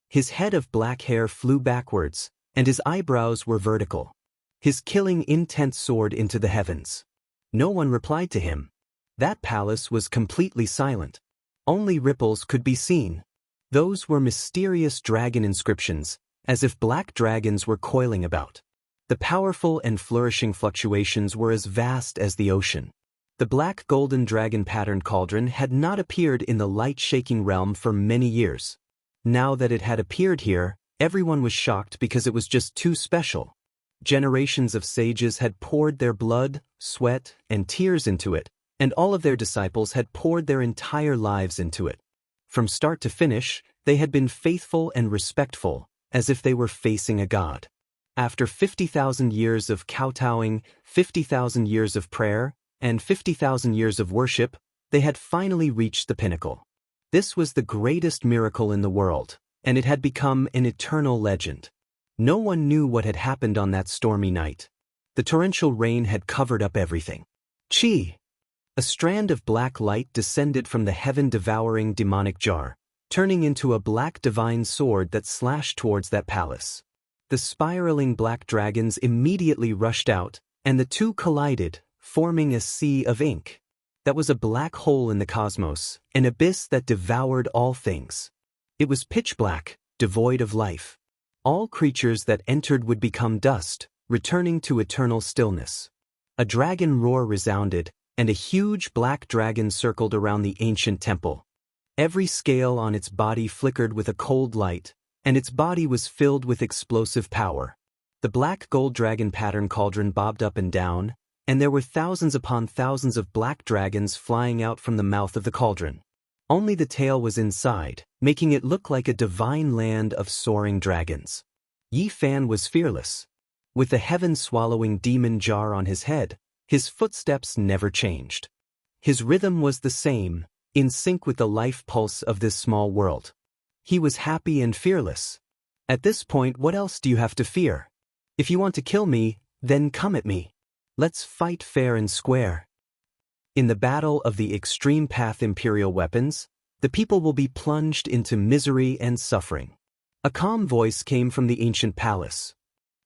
His head of black hair flew backwards, and his eyebrows were vertical. His killing intent soared into the heavens. No one replied to him. That palace was completely silent. Only ripples could be seen. Those were mysterious dragon inscriptions, as if black dragons were coiling about. The powerful and flourishing fluctuations were as vast as the ocean. The black golden dragon patterned cauldron had not appeared in the light-shaking realm for many years. Now that it had appeared here, everyone was shocked because it was just too special. Generations of sages had poured their blood, sweat, and tears into it, and all of their disciples had poured their entire lives into it. From start to finish, they had been faithful and respectful, as if they were facing a god. After 50,000 years of kowtowing, 50,000 years of prayer, and 50,000 years of worship, they had finally reached the pinnacle. This was the greatest miracle in the world, and it had become an eternal legend. No one knew what had happened on that stormy night. The torrential rain had covered up everything. Chi! A strand of black light descended from the heaven-devouring demonic jar, turning into a black divine sword that slashed towards that palace. The spiraling black dragons immediately rushed out, and the two collided, forming a sea of ink. That was a black hole in the cosmos, an abyss that devoured all things. It was pitch black, devoid of life. All creatures that entered would become dust, returning to eternal stillness. A dragon roar resounded, and a huge black dragon circled around the ancient temple. Every scale on its body flickered with a cold light, and its body was filled with explosive power. The black gold dragon pattern cauldron bobbed up and down, and there were thousands upon thousands of black dragons flying out from the mouth of the cauldron. Only the tail was inside, making it look like a divine land of soaring dragons. Yi Fan was fearless. With the heaven-swallowing demon jar on his head, his footsteps never changed. His rhythm was the same, in sync with the life pulse of this small world. He was happy and fearless. At this point, what else do you have to fear? If you want to kill me, then come at me. Let's fight fair and square. In the battle of the extreme path imperial weapons, the people will be plunged into misery and suffering. A calm voice came from the ancient palace.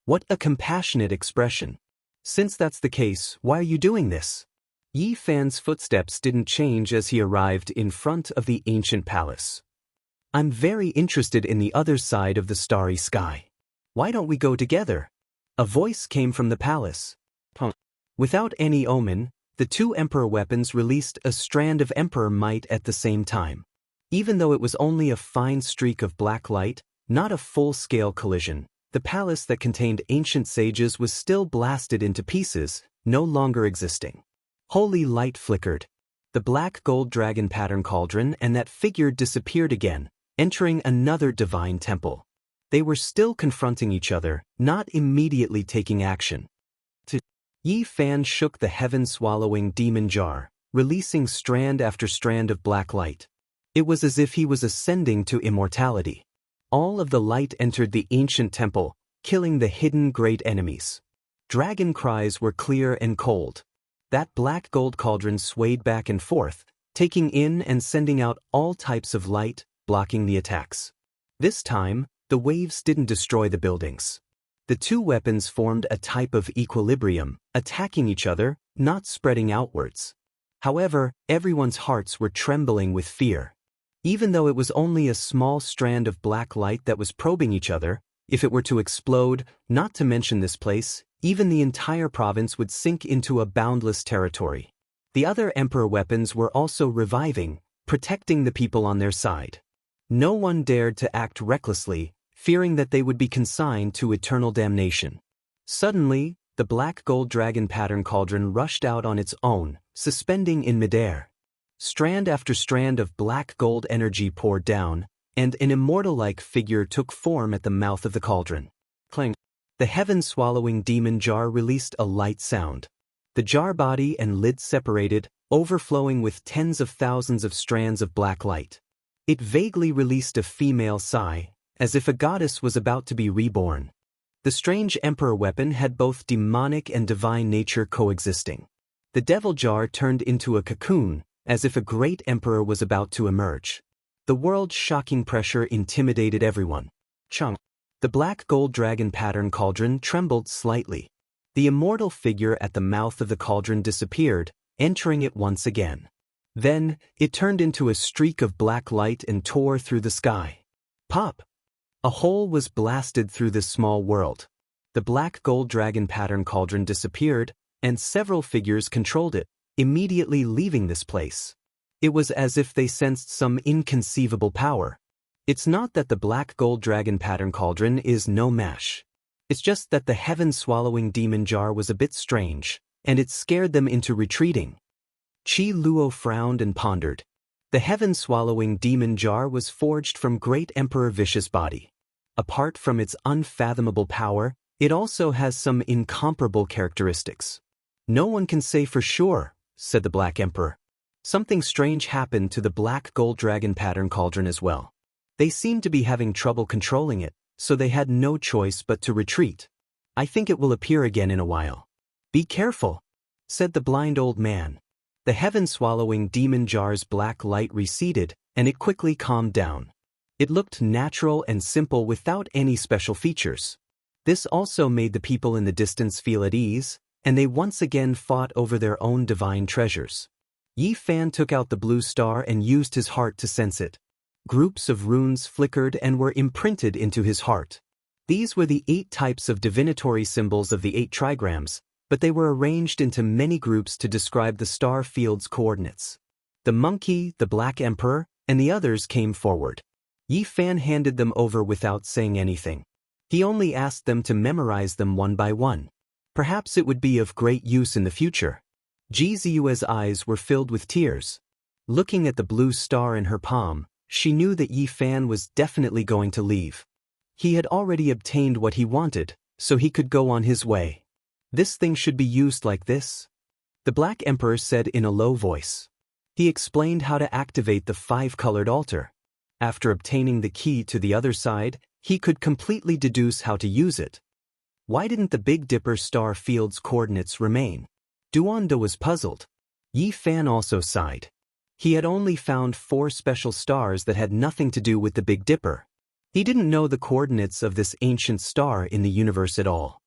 What a compassionate expression. Since that's the case, why are you doing this? Yi Fan's footsteps didn't change as he arrived in front of the ancient palace. I'm very interested in the other side of the starry sky. Why don't we go together? A voice came from the palace. Without any omen, the two emperor weapons released a strand of emperor might at the same time. Even though it was only a fine streak of black light, not a full-scale collision, the palace that contained ancient sages was still blasted into pieces, no longer existing. Holy light flickered. The black gold dragon pattern cauldron and that figure disappeared again, entering another divine temple. They were still confronting each other, not immediately taking action. Yi Fan shook the heaven-swallowing demon jar, releasing strand after strand of black light. It was as if he was ascending to immortality. All of the light entered the ancient temple, killing the hidden great enemies. Dragon cries were clear and cold. That black gold cauldron swayed back and forth, taking in and sending out all types of light, blocking the attacks. This time, the waves didn't destroy the buildings. The two weapons formed a type of equilibrium, attacking each other, not spreading outwards. However, everyone's hearts were trembling with fear. Even though it was only a small strand of black light that was probing each other, if it were to explode, not to mention this place, even the entire province would sink into a boundless territory. The other emperor weapons were also reviving, protecting the people on their side. No one dared to act recklessly, fearing that they would be consigned to eternal damnation. Suddenly, the black gold dragon pattern cauldron rushed out on its own, suspending in midair. Strand after strand of black gold energy poured down, and an immortal-like figure took form at the mouth of the cauldron. Clang! The heaven-swallowing demon jar released a light sound. The jar body and lid separated, overflowing with tens of thousands of strands of black light. It vaguely released a female sigh, as if a goddess was about to be reborn. The strange emperor weapon had both demonic and divine nature coexisting. The devil jar turned into a cocoon, as if a great emperor was about to emerge. The world's shocking pressure intimidated everyone. Chung. The black gold dragon pattern cauldron trembled slightly. The immortal figure at the mouth of the cauldron disappeared, entering it once again. Then, it turned into a streak of black light and tore through the sky. Pop! A hole was blasted through this small world. The black gold dragon pattern cauldron disappeared, and several figures controlled it, immediately leaving this place. It was as if they sensed some inconceivable power. It's not that the black gold dragon pattern cauldron is no match. It's just that the heaven-swallowing demon jar was a bit strange, and it scared them into retreating. Qi Luo frowned and pondered. The heaven-swallowing demon jar was forged from Great Emperor Vicious Body. Apart from its unfathomable power, it also has some incomparable characteristics. No one can say for sure, said the Black Emperor. Something strange happened to the black gold dragon pattern cauldron as well. They seemed to be having trouble controlling it, so they had no choice but to retreat. I think it will appear again in a while. Be careful, said the blind old man. The heaven-swallowing demon jar's black light receded, and it quickly calmed down. It looked natural and simple without any special features. This also made the people in the distance feel at ease, and they once again fought over their own divine treasures. Yi Fan took out the blue star and used his heart to sense it. Groups of runes flickered and were imprinted into his heart. These were the 8 types of divinatory symbols of the 8 trigrams, but they were arranged into many groups to describe the star field's coordinates. The monkey, the Black Emperor, and the others came forward. Yi Fan handed them over without saying anything. He only asked them to memorize them one by one. Perhaps it would be of great use in the future. Ji Ziyue's eyes were filled with tears. Looking at the blue star in her palm, she knew that Yi Fan was definitely going to leave. He had already obtained what he wanted, so he could go on his way. This thing should be used like this, the Black Emperor said in a low voice. He explained how to activate the 5-colored altar. After obtaining the key to the other side, he could completely deduce how to use it. Why didn't the Big Dipper star field's coordinates remain? Duanda was puzzled. Yi Fan also sighed. He had only found 4 special stars that had nothing to do with the Big Dipper. He didn't know the coordinates of this ancient star in the universe at all.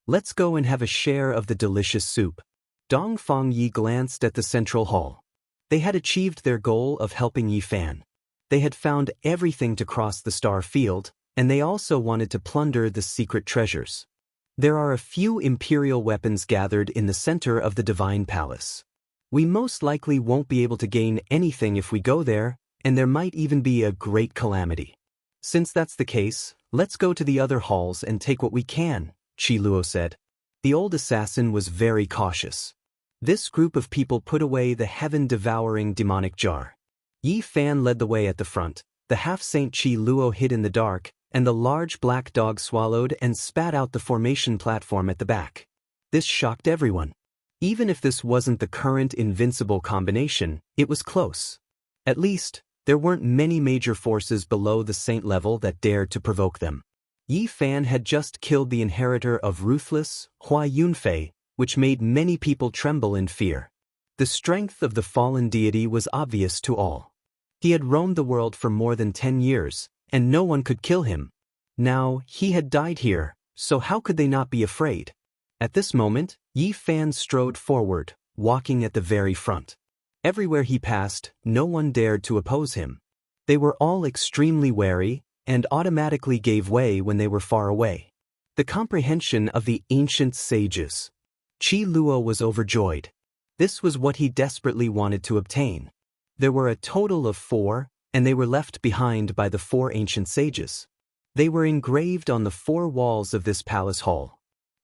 Let's go and have a share of the delicious soup. Dong Feng Yi glanced at the central hall. They had achieved their goal of helping Yi Fan. They had found everything to cross the star field, and they also wanted to plunder the secret treasures. There are a few imperial weapons gathered in the center of the Divine Palace. We most likely won't be able to gain anything if we go there, and there might even be a great calamity. Since that's the case, let's go to the other halls and take what we can, Qi Luo said. The old assassin was very cautious. This group of people put away the heaven-devouring demonic jar. Yi Fan led the way at the front, the half-saint Qi Luo hid in the dark, and the large black dog swallowed and spat out the formation platform at the back. This shocked everyone. Even if this wasn't the current invincible combination, it was close. At least, there weren't many major forces below the saint level that dared to provoke them. Yi Fan had just killed the inheritor of ruthless Hua Yunfei, which made many people tremble in fear. The strength of the fallen deity was obvious to all. He had roamed the world for more than 10 years, and no one could kill him. Now, he had died here, so how could they not be afraid? At this moment, Yi Fan strode forward, walking at the very front. Everywhere he passed, no one dared to oppose him. They were all extremely wary, and automatically gave way when they were far away. The comprehension of the ancient sages. Qi Luo was overjoyed. This was what he desperately wanted to obtain. There were a total of 4, and they were left behind by the 4 ancient sages. They were engraved on the 4 walls of this palace hall.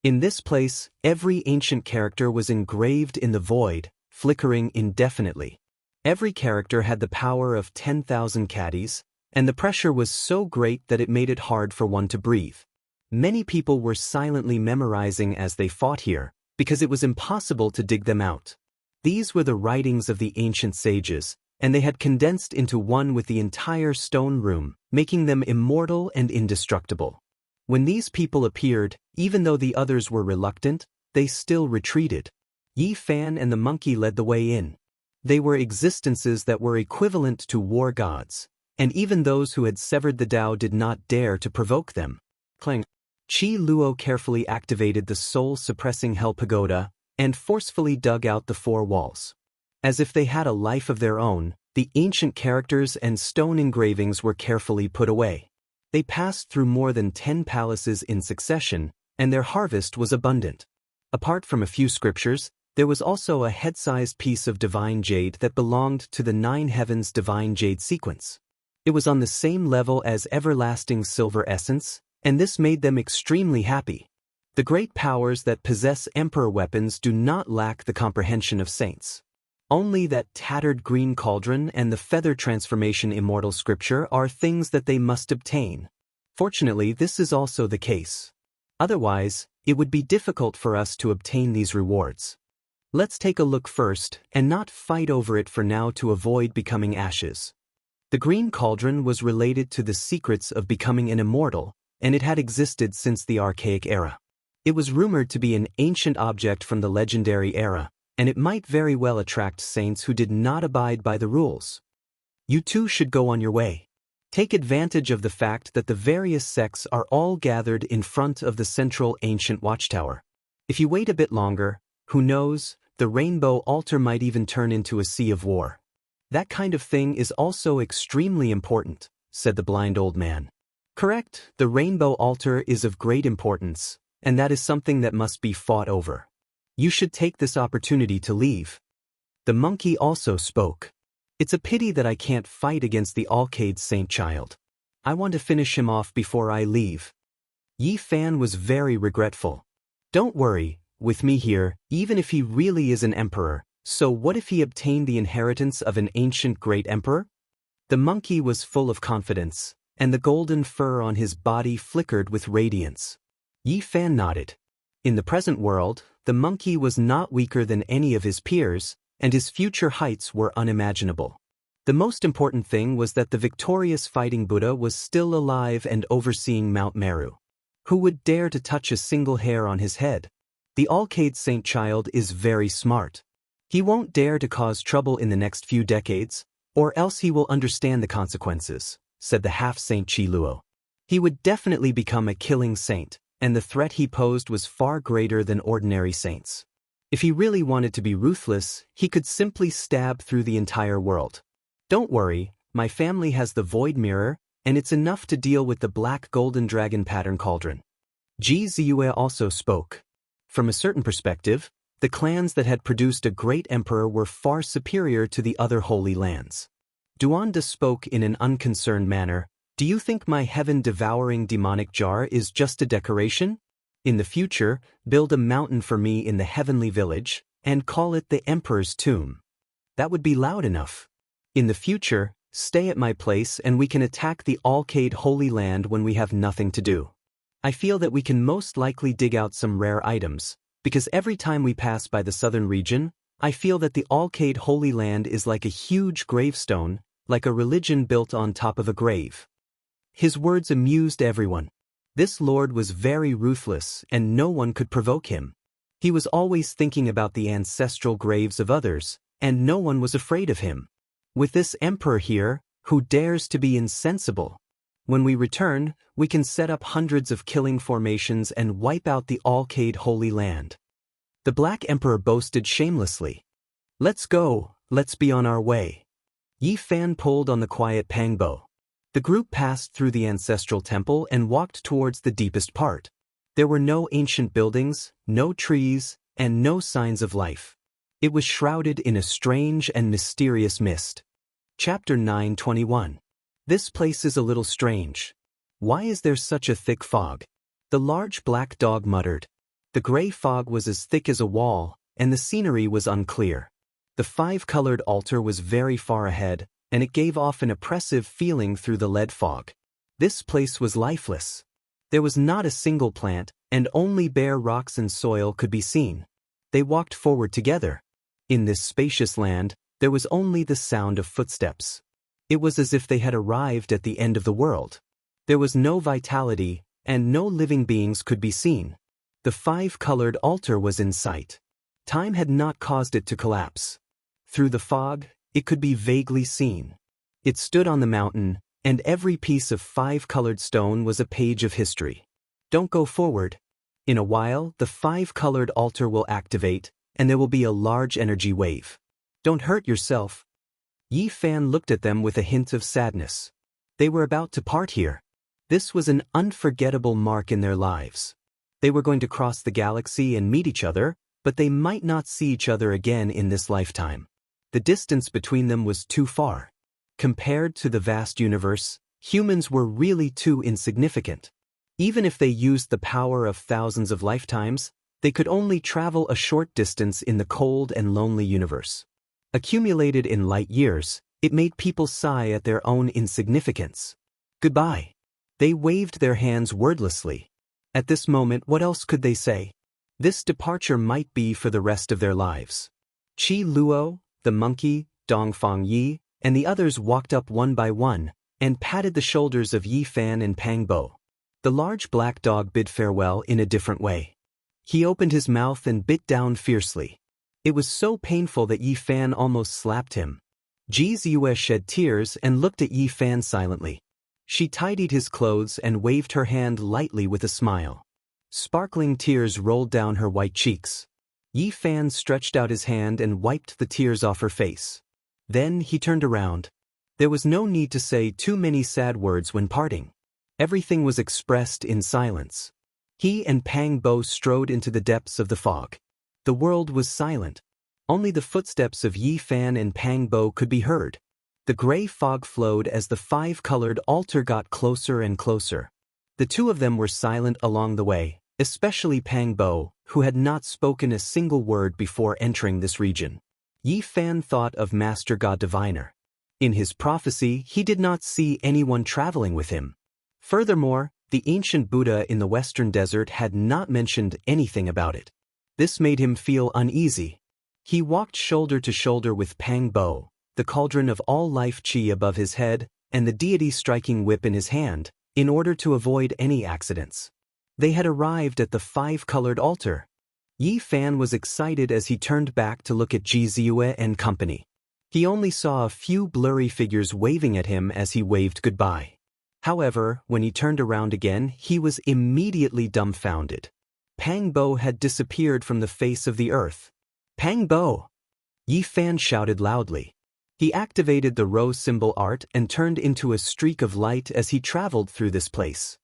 In this place, every ancient character was engraved in the void, flickering indefinitely. Every character had the power of 10,000 caddies, and the pressure was so great that it made it hard for one to breathe. Many people were silently memorizing as they fought here, because it was impossible to dig them out. These were the writings of the ancient sages, and they had condensed into one with the entire stone room, making them immortal and indestructible. When these people appeared, even though the others were reluctant, they still retreated. Yi Fan and the monkey led the way in. They were existences that were equivalent to war gods, and even those who had severed the Tao did not dare to provoke them. Clang. Qi Luo carefully activated the soul-suppressing Hell Pagoda and forcefully dug out the four walls. As if they had a life of their own, the ancient characters and stone engravings were carefully put away. They passed through more than 10 palaces in succession, and their harvest was abundant. Apart from a few scriptures, there was also a head-sized piece of divine jade that belonged to the 9 heavens divine jade sequence. It was on the same level as everlasting silver essence, and this made them extremely happy. The great powers that possess emperor weapons do not lack the comprehension of saints. Only that tattered green cauldron and the feather transformation immortal scripture are things that they must obtain. Fortunately, this is also the case. Otherwise, it would be difficult for us to obtain these rewards. Let's take a look first, and not fight over it for now to avoid becoming ashes. The green cauldron was related to the secrets of becoming an immortal, and it had existed since the archaic era. It was rumored to be an ancient object from the legendary era, and it might very well attract saints who did not abide by the rules. You too should go on your way. Take advantage of the fact that the various sects are all gathered in front of the central ancient watchtower. If you wait a bit longer, who knows, the rainbow altar might even turn into a sea of war. That kind of thing is also extremely important, said the blind old man. Correct, the rainbow altar is of great importance, and that is something that must be fought over. You should take this opportunity to leave. The monkey also spoke. It's a pity that I can't fight against the Alcade Saint Child. I want to finish him off before I leave. Yi Fan was very regretful. Don't worry, with me here, even if he really is an emperor, so what if he obtained the inheritance of an ancient great emperor? The monkey was full of confidence, and the golden fur on his body flickered with radiance. Yi Fan nodded. In the present world, the monkey was not weaker than any of his peers, and his future heights were unimaginable. The most important thing was that the victorious fighting Buddha was still alive and overseeing Mount Meru. Who would dare to touch a single hair on his head? The Alcade Saint Child is very smart. He won't dare to cause trouble in the next few decades, or else he will understand the consequences, said the half-saint Qi Luo. He would definitely become a killing saint, and the threat he posed was far greater than ordinary saints. If he really wanted to be ruthless, he could simply stab through the entire world. Don't worry, my family has the void mirror, and it's enough to deal with the black golden dragon pattern cauldron. Ji Ziyue also spoke. From a certain perspective, the clans that had produced a great emperor were far superior to the other holy lands. Duanda spoke in an unconcerned manner. Do you think my heaven-devouring demonic jar is just a decoration? In the future, build a mountain for me in the heavenly village, and call it the Emperor's Tomb. That would be loud enough. In the future, stay at my place and we can attack the Alcade Holy Land when we have nothing to do. I feel that we can most likely dig out some rare items, because every time we pass by the southern region, I feel that the Alcade Holy Land is like a huge gravestone, like a religion built on top of a grave. His words amused everyone. This lord was very ruthless and no one could provoke him. He was always thinking about the ancestral graves of others, and no one was afraid of him. With this emperor here, who dares to be insensible? When we return, we can set up hundreds of killing formations and wipe out the Alcade Holy Land. The Black Emperor boasted shamelessly. Let's go, let's be on our way. Yi Fan pulled on the quiet pangbo. The group passed through the ancestral temple and walked towards the deepest part. There were no ancient buildings, no trees, and no signs of life. It was shrouded in a strange and mysterious mist. Chapter 9:21. This place is a little strange. Why is there such a thick fog? The large black dog muttered. The gray fog was as thick as a wall, and the scenery was unclear. The five-colored altar was very far ahead, and it gave off an oppressive feeling through the lead fog. This place was lifeless. There was not a single plant, and only bare rocks and soil could be seen. They walked forward together. In this spacious land, There was only the sound of footsteps. It was as if they had arrived at the end of the world. There was no vitality, and no living beings could be seen. The five-colored altar was in sight. Time had not caused it to collapse. Through the fog, it could be vaguely seen. It stood on the mountain, and every piece of five-colored stone was a page of history. Don't go forward. In a while, the five-colored altar will activate, and there will be a large energy wave. Don't hurt yourself. Yi Fan looked at them with a hint of sadness. They were about to part here. This was an unforgettable mark in their lives. They were going to cross the galaxy and meet each other, but they might not see each other again in this lifetime. The distance between them was too far. Compared to the vast universe, humans were really too insignificant. Even if they used the power of thousands of lifetimes, they could only travel a short distance in the cold and lonely universe. Accumulated in light years, it made people sigh at their own insignificance. Goodbye. They waved their hands wordlessly. At this moment, what else could they say? This departure might be for the rest of their lives. Qi Luo, the monkey, Dongfang Yi, and the others walked up one by one, and patted the shoulders of Yi Fan and Pang Bo. The large black dog bid farewell in a different way. He opened his mouth and bit down fiercely. It was so painful that Yi Fan almost slapped him. Ji Ziyue shed tears and looked at Yi Fan silently. She tidied his clothes and waved her hand lightly with a smile. Sparkling tears rolled down her white cheeks. Yi Fan stretched out his hand and wiped the tears off her face. Then he turned around. There was no need to say too many sad words when parting. Everything was expressed in silence. He and Pang Bo strode into the depths of the fog. The world was silent. Only the footsteps of Yi Fan and Pang Bo could be heard. The gray fog flowed as the five-colored altar got closer and closer. The two of them were silent along the way, especially Pang Bo, who had not spoken a single word before entering this region. Yi Fan thought of Master God Diviner. In his prophecy, he did not see anyone traveling with him. Furthermore, the ancient Buddha in the Western Desert had not mentioned anything about it. This made him feel uneasy. He walked shoulder to shoulder with Pang Bo, the cauldron of all life qi above his head, and the deity striking whip in his hand, in order to avoid any accidents. They had arrived at the five-colored altar. Yi Fan was excited as he turned back to look at Ji Ziyue and company. He only saw a few blurry figures waving at him as he waved goodbye. However, when he turned around again, he was immediately dumbfounded. Pang Bo had disappeared from the face of the earth. Pang Bo! Yi Fan shouted loudly. He activated the rho symbol art and turned into a streak of light as he traveled through this place.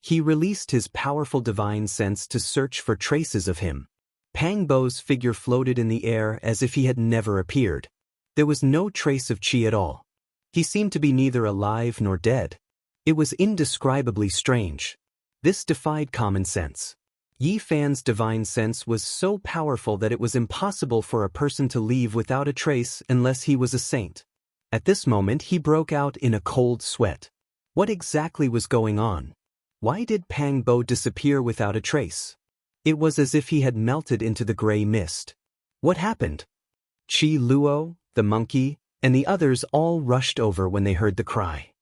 He released his powerful divine sense to search for traces of him. Pang Bo's figure floated in the air as if he had never appeared. There was no trace of qi at all. He seemed to be neither alive nor dead. It was indescribably strange. This defied common sense. Yi Fan's divine sense was so powerful that it was impossible for a person to leave without a trace unless he was a saint. At this moment he broke out in a cold sweat. What exactly was going on? Why did Pang Bo disappear without a trace? It was as if he had melted into the gray mist. What happened? Qi Luo, the monkey, and the others all rushed over when they heard the cry.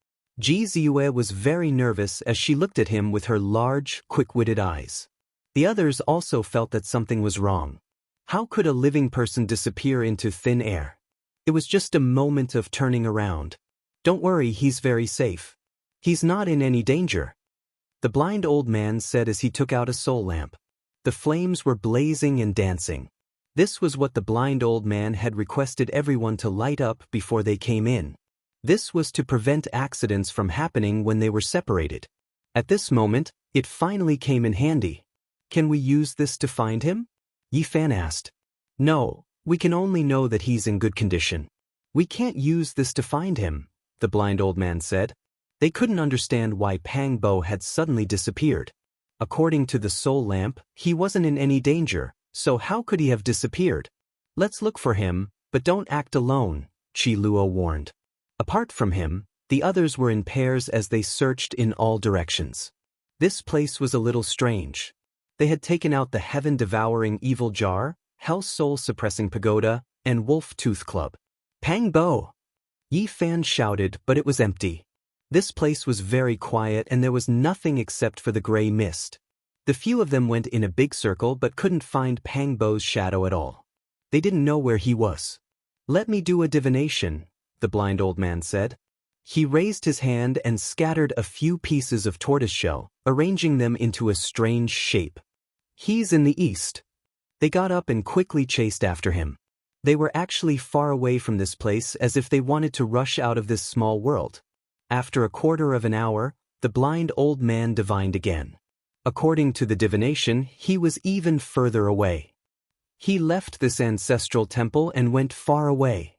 Ji Ziyue was very nervous as she looked at him with her large, quick-witted eyes. The others also felt that something was wrong. How could a living person disappear into thin air? It was just a moment of turning around. Don't worry, he's very safe. He's not in any danger. The blind old man said as he took out a soul lamp. The flames were blazing and dancing. This was what the blind old man had requested everyone to light up before they came in. This was to prevent accidents from happening when they were separated. At this moment, it finally came in handy. Can we use this to find him? Yi Fan asked. No, we can only know that he's in good condition. We can't use this to find him, the blind old man said. They couldn't understand why Pang Bo had suddenly disappeared. According to the soul lamp, he wasn't in any danger, so how could he have disappeared? Let's look for him, but don't act alone, Qi Luo warned. Apart from him, the others were in pairs as they searched in all directions. This place was a little strange. They had taken out the heaven-devouring evil jar, hell soul-suppressing pagoda, and wolf-tooth club. Pang Bo! Yi Fan shouted, but it was empty. This place was very quiet and there was nothing except for the gray mist. The few of them went in a big circle but couldn't find Pang Bo's shadow at all. They didn't know where he was. "Let me do a divination," the blind old man said. He raised his hand and scattered a few pieces of tortoiseshell, arranging them into a strange shape. "He's in the east." They got up and quickly chased after him. They were actually far away from this place, as if they wanted to rush out of this small world. After a quarter of an hour, the blind old man divined again. According to the divination, he was even further away. He left this ancestral temple and went far away.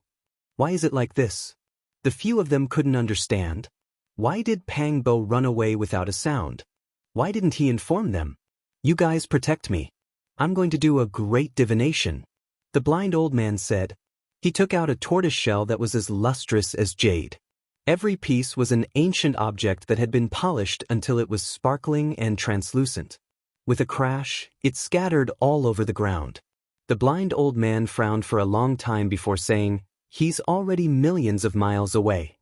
Why is it like this? The few of them couldn't understand. Why did Pang Bo run away without a sound? Why didn't he inform them? "You guys protect me. I'm going to do a great divination," the blind old man said. He took out a tortoiseshell that was as lustrous as jade. Every piece was an ancient object that had been polished until it was sparkling and translucent. With a crash, it scattered all over the ground. The blind old man frowned for a long time before saying, "He's already millions of miles away."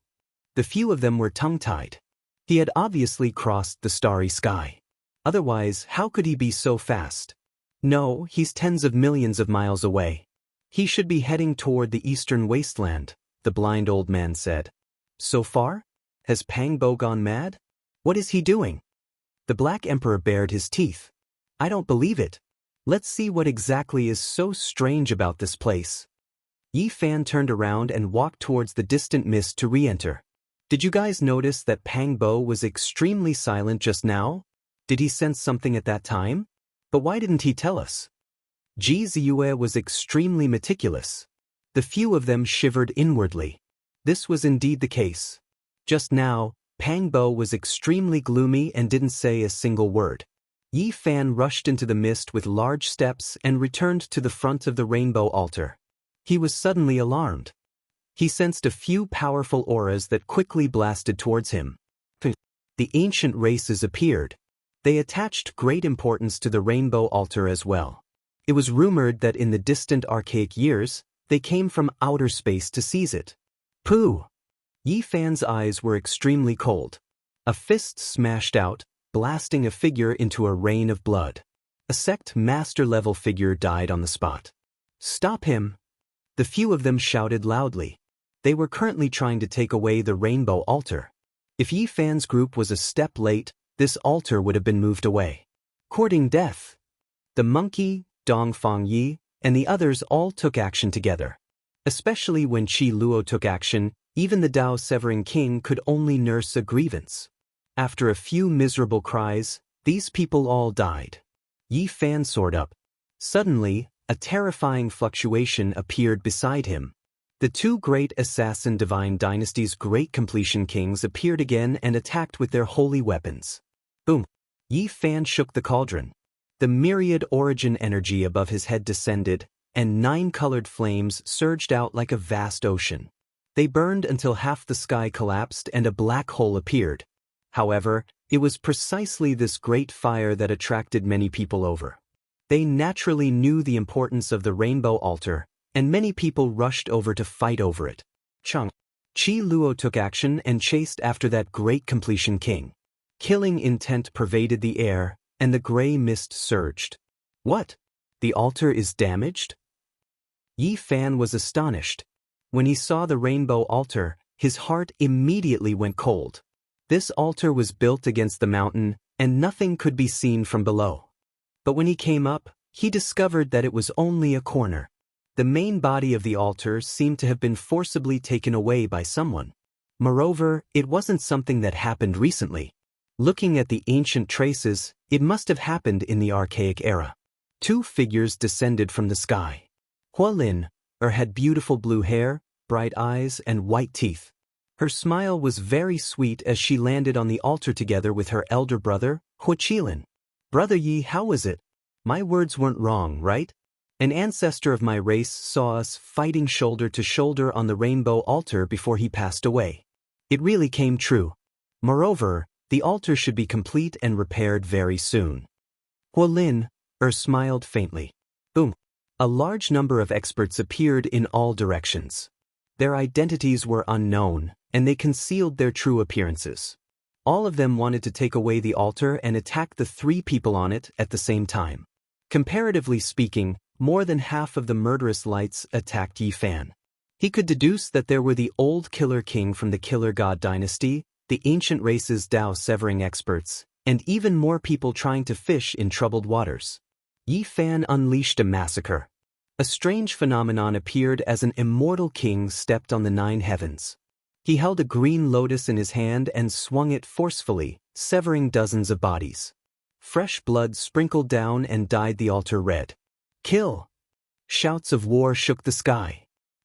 The few of them were tongue-tied. He had obviously crossed the starry sky. Otherwise, how could he be so fast? "No, he's tens of millions of miles away. He should be heading toward the eastern wasteland," the blind old man said. "So far? Has Pang Bo gone mad? What is he doing?" The Black Emperor bared his teeth. "I don't believe it. Let's see what exactly is so strange about this place." Yi Fan turned around and walked towards the distant mist to re-enter. "Did you guys notice that Pang Bo was extremely silent just now? Did he sense something at that time? But why didn't he tell us?" Ji Ziyue was extremely meticulous. The few of them shivered inwardly. This was indeed the case. Just now, Pang Bo was extremely gloomy and didn't say a single word. Yi Fan rushed into the mist with large steps and returned to the front of the rainbow altar. He was suddenly alarmed. He sensed a few powerful auras that quickly blasted towards him. The ancient races appeared. They attached great importance to the rainbow altar as well. It was rumored that in the distant archaic years, they came from outer space to seize it. Pooh! Yi Fan's eyes were extremely cold. A fist smashed out, blasting a figure into a rain of blood. A sect master-level figure died on the spot. "Stop him!" The few of them shouted loudly. They were currently trying to take away the rainbow altar. If Yi Fan's group was a step late, this altar would have been moved away. Courting death. The monkey, Dongfang Yi, and the others all took action together. Especially when Qi Luo took action, even the Dao Severing King could only nurse a grievance. After a few miserable cries, these people all died. Yi Fan soared up. Suddenly, a terrifying fluctuation appeared beside him. The two great assassin divine dynasty's great completion kings appeared again and attacked with their holy weapons. Boom! Yi Fan shook the cauldron. The myriad origin energy above his head descended, and 9 colored flames surged out like a vast ocean. They burned until half the sky collapsed and a black hole appeared. However, it was precisely this great fire that attracted many people over. They naturally knew the importance of the rainbow altar, and many people rushed over to fight over it. Qi Luo took action and chased after that great completion king. Killing intent pervaded the air, and the gray mist surged. "What? The altar is damaged?" Yi Fan was astonished. When he saw the rainbow altar, his heart immediately went cold. This altar was built against the mountain, and nothing could be seen from below. But when he came up, he discovered that it was only a corner. The main body of the altar seemed to have been forcibly taken away by someone. Moreover, it wasn't something that happened recently. Looking at the ancient traces, it must have happened in the archaic era. 2 figures descended from the sky. Hualin, had beautiful blue hair, bright eyes, and white teeth. Her smile was very sweet as she landed on the altar together with her elder brother, Huaqilin. "Brother Yi, how was it? My words weren't wrong, right? An ancestor of my race saw us fighting shoulder to shoulder on the rainbow altar before he passed away. It really came true. Moreover, the altar should be complete and repaired very soon." Hualin, smiled faintly. Boom. A large number of experts appeared in all directions. Their identities were unknown, and they concealed their true appearances. All of them wanted to take away the altar and attack the 3 people on it at the same time. Comparatively speaking, more than half of the murderous lights attacked Yi Fan. He could deduce that there were the old Killer King from the Killer God dynasty, the ancient race's Dao-severing experts, and even more people trying to fish in troubled waters. Yi Fan unleashed a massacre. A strange phenomenon appeared as an immortal king stepped on the 9 heavens. He held a green lotus in his hand and swung it forcefully, severing dozens of bodies. Fresh blood sprinkled down and dyed the altar red. Kill! Shouts of war shook the sky.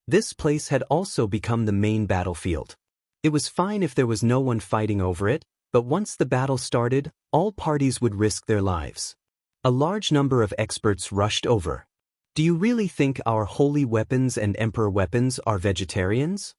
This place had also become the main battlefield. It was fine if there was no one fighting over it, but once the battle started, all parties would risk their lives. A large number of experts rushed over. Do you really think our holy weapons and emperor weapons are vegetarians?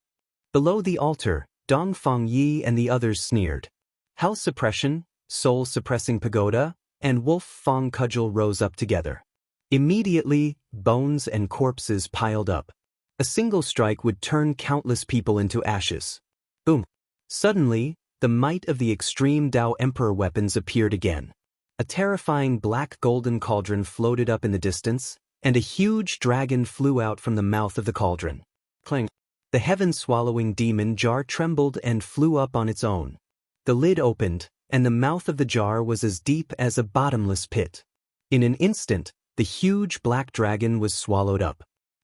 Below the altar, Dong Feng Yi and the others sneered. Hell Suppression, Soul Suppressing Pagoda, and Wolf Fong Cudgel rose up together. Immediately, bones and corpses piled up. A single strike would turn countless people into ashes. Boom! Suddenly, the might of the extreme Dao Emperor weapons appeared again. A terrifying black golden cauldron floated up in the distance, and a huge dragon flew out from the mouth of the cauldron. Clang! The heaven-swallowing demon jar trembled and flew up on its own. The lid opened, and the mouth of the jar was as deep as a bottomless pit. In an instant, the huge black dragon was swallowed up.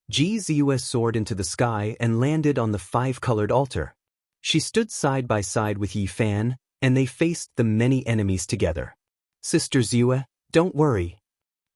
Ji Ziyue soared into the sky and landed on the 5-colored altar. She stood side by side with Yi Fan, and they faced the many enemies together. Sister Ziyue, don't worry.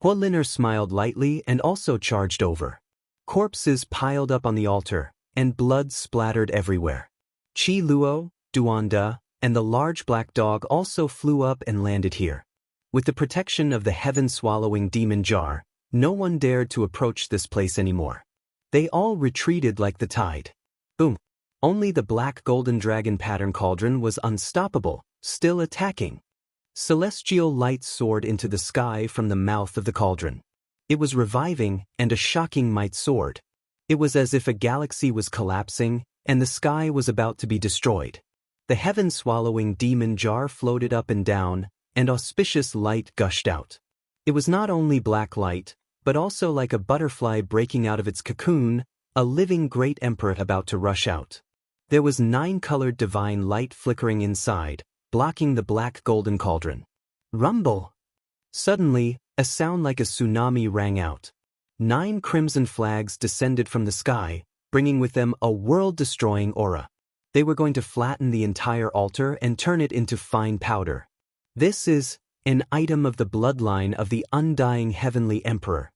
Hua Liner smiled lightly and also charged over. Corpses piled up on the altar, and blood splattered everywhere. Qi Luo, Duanda, and the large black dog also flew up and landed here. With the protection of the heaven-swallowing demon jar, no one dared to approach this place anymore. They all retreated like the tide. Boom! Only the black golden dragon pattern cauldron was unstoppable, still attacking. Celestial light soared into the sky from the mouth of the cauldron. It was reviving, and a shocking might soared. It was as if a galaxy was collapsing, and the sky was about to be destroyed. The heaven-swallowing demon jar floated up and down, and auspicious light gushed out. It was not only black light, but also like a butterfly breaking out of its cocoon, a living great emperor about to rush out. There was 9-colored divine light flickering inside, blocking the black golden cauldron. Rumble! Suddenly, a sound like a tsunami rang out. 9 crimson flags descended from the sky, bringing with them a world-destroying aura. They were going to flatten the entire altar and turn it into fine powder. This is an item of the bloodline of the undying heavenly emperor.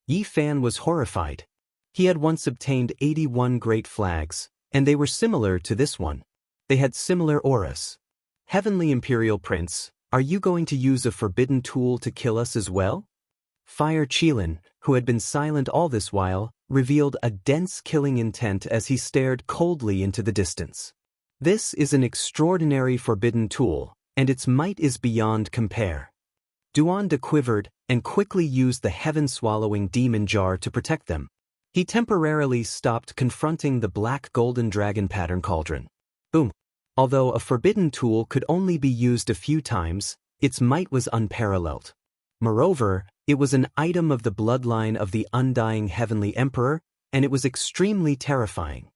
Yi Fan was horrified. He had once obtained 81 great flags, and they were similar to this one. They had similar auras. Heavenly Imperial Prince, are you going to use a forbidden tool to kill us as well? Fire Qilin, who had been silent all this while, revealed a dense killing intent as he stared coldly into the distance. This is an extraordinary forbidden tool, and its might is beyond compare. Duanda quivered and quickly used the heaven-swallowing demon jar to protect them. He temporarily stopped confronting the black golden dragon pattern cauldron. Boom! Although a forbidden tool could only be used a few times, its might was unparalleled. Moreover, it was an item of the bloodline of the undying heavenly emperor, and it was extremely terrifying.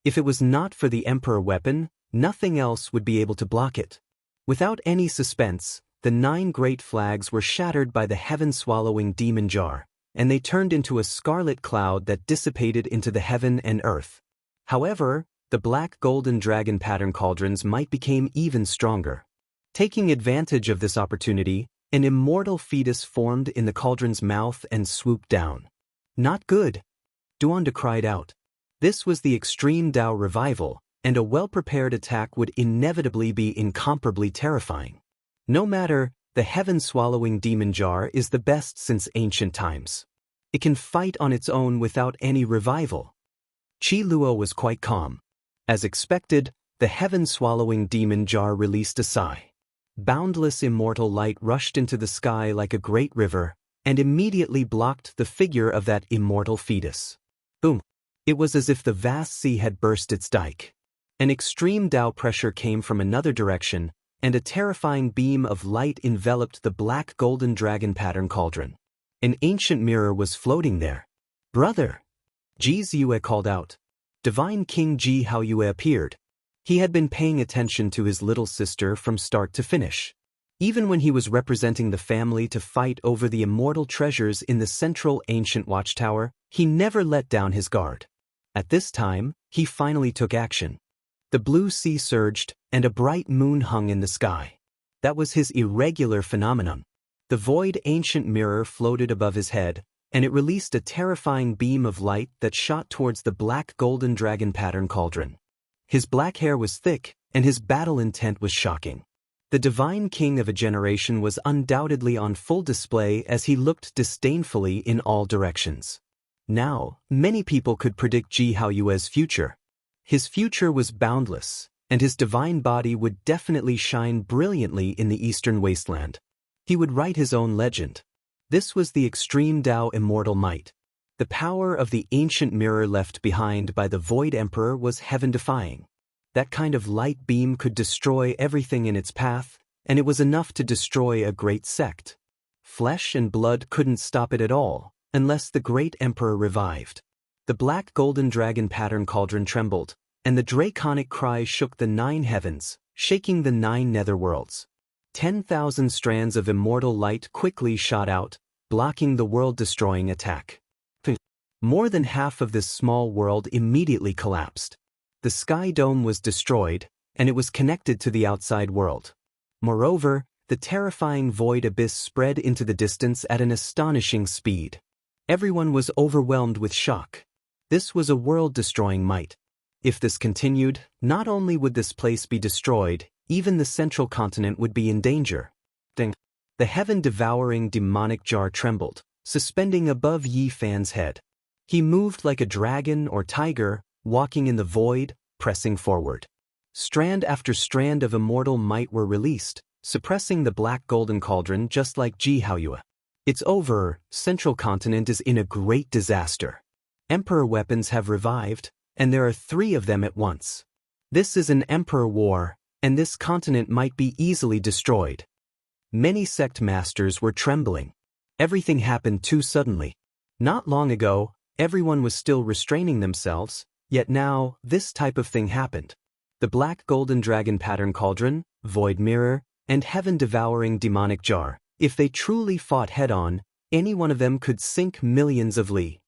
If it was not for the emperor weapon, nothing else would be able to block it. Without any suspense, the 9 great flags were shattered by the heaven-swallowing demon jar, and they turned into a scarlet cloud that dissipated into the heaven and earth. However, the black golden dragon pattern cauldron's might became even stronger. Taking advantage of this opportunity, an immortal fetus formed in the cauldron's mouth and swooped down. Not good! Duanda cried out. This was the extreme Dao revival, and a well-prepared attack would inevitably be incomparably terrifying. No matter, the heaven-swallowing demon jar is the best since ancient times. It can fight on its own without any revival. Qi Luo was quite calm. As expected, the heaven-swallowing demon jar released a sigh. Boundless immortal light rushed into the sky like a great river, and immediately blocked the figure of that immortal fetus. Boom! It was as if the vast sea had burst its dike. An extreme Tao pressure came from another direction, and a terrifying beam of light enveloped the black golden dragon pattern cauldron. An ancient mirror was floating there. "Brother!" Ji Ziyue called out. Divine King Ji Haoyue appeared. He had been paying attention to his little sister from start to finish. Even when he was representing the family to fight over the immortal treasures in the central ancient watchtower, he never let down his guard. At this time, he finally took action. The blue sea surged, and a bright moon hung in the sky. That was his irregular phenomenon. The void ancient mirror floated above his head, and it released a terrifying beam of light that shot towards the black golden dragon pattern cauldron. His black hair was thick, and his battle intent was shocking. The divine king of a generation was undoubtedly on full display as he looked disdainfully in all directions. Now, many people could predict Ji Haoyue's future. His future was boundless, and his divine body would definitely shine brilliantly in the eastern wasteland. He would write his own legend. This was the extreme Tao immortal might. The power of the ancient mirror left behind by the Void Emperor was heaven-defying. That kind of light beam could destroy everything in its path, and it was enough to destroy a great sect. Flesh and blood couldn't stop it at all, unless the great emperor revived. The black golden dragon pattern cauldron trembled, and the draconic cry shook the 9 heavens, shaking the 9 netherworlds. 10,000 strands of immortal light quickly shot out, blocking the world-destroying attack. More than half of this small world immediately collapsed. The sky dome was destroyed, and it was connected to the outside world. Moreover, the terrifying void abyss spread into the distance at an astonishing speed. Everyone was overwhelmed with shock. This was a world-destroying might. If this continued, not only would this place be destroyed, even the central continent would be in danger. The heaven-devouring demonic jar trembled, suspending above Yi Fan's head. He moved like a dragon or tiger, walking in the void, pressing forward. Strand after strand of immortal might were released, suppressing the black golden cauldron just like Ji Haoyue. It's over, central continent is in a great disaster. Emperor weapons have revived, and there are 3 of them at once. This is an emperor war, and this continent might be easily destroyed. Many sect masters were trembling. Everything happened too suddenly. Not long ago, everyone was still restraining themselves, yet now, this type of thing happened. The black golden dragon pattern cauldron, void mirror, and heaven-devouring demonic jar. If they truly fought head-on, any one of them could sink millions of li.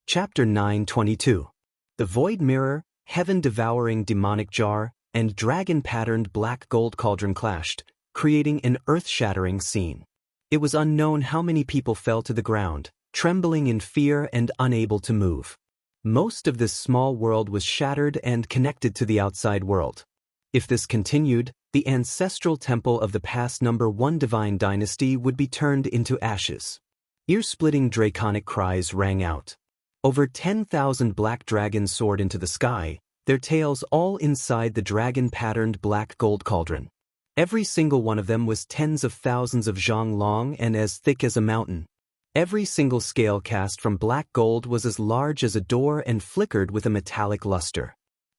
Chapter 922. The void mirror, heaven-devouring demonic jar, and dragon-patterned black gold cauldron clashed, creating an earth-shattering scene. It was unknown how many people fell to the ground, trembling in fear and unable to move. Most of this small world was shattered and connected to the outside world. If this continued, the ancestral temple of the past number 1 divine dynasty would be turned into ashes. Ear-splitting draconic cries rang out. Over 10,000 black dragons soared into the sky, their tails all inside the dragon-patterned black gold cauldron. Every single one of them was tens of thousands of zhang long and as thick as a mountain. Every single scale cast from black gold was as large as a door and flickered with a metallic luster.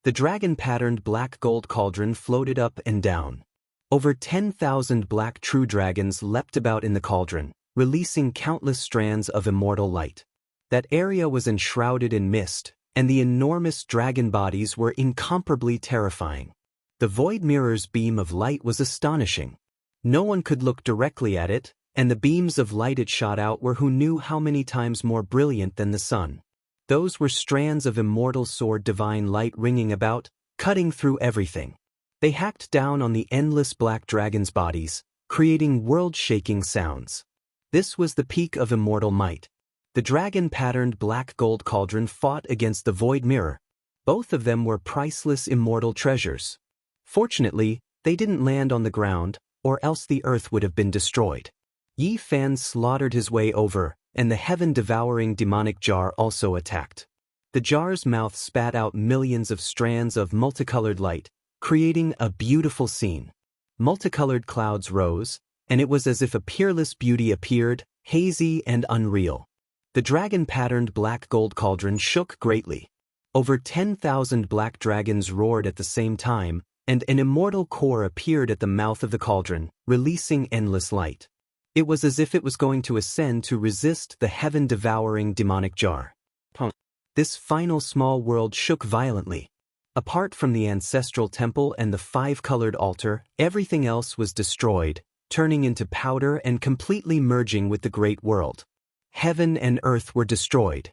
The dragon-patterned black gold cauldron floated up and down. Over 10,000 black true dragons leapt about in the cauldron, releasing countless strands of immortal light. That area was enshrouded in mist, and the enormous dragon bodies were incomparably terrifying. The void mirror's beam of light was astonishing. No one could look directly at it, and the beams of light it shot out were who knew how many times more brilliant than the sun. Those were strands of immortal sword divine light ringing about, cutting through everything. They hacked down on the endless black dragon's bodies, creating world-shaking sounds. This was the peak of immortal might. The dragon-patterned black gold cauldron fought against the void mirror. Both of them were priceless immortal treasures. Fortunately, they didn't land on the ground, or else the earth would have been destroyed. Yi Fan slaughtered his way over, and the heaven-devouring demonic jar also attacked. The jar's mouth spat out millions of strands of multicolored light, creating a beautiful scene. Multicolored clouds rose, and it was as if a peerless beauty appeared, hazy and unreal. The dragon-patterned black gold cauldron shook greatly. Over 10,000 black dragons roared at the same time, and an immortal core appeared at the mouth of the cauldron, releasing endless light. It was as if it was going to ascend to resist the heaven-devouring demonic jar. This final small world shook violently. Apart from the ancestral temple and the five-colored altar, everything else was destroyed, turning into powder and completely merging with the great world. Heaven and earth were destroyed.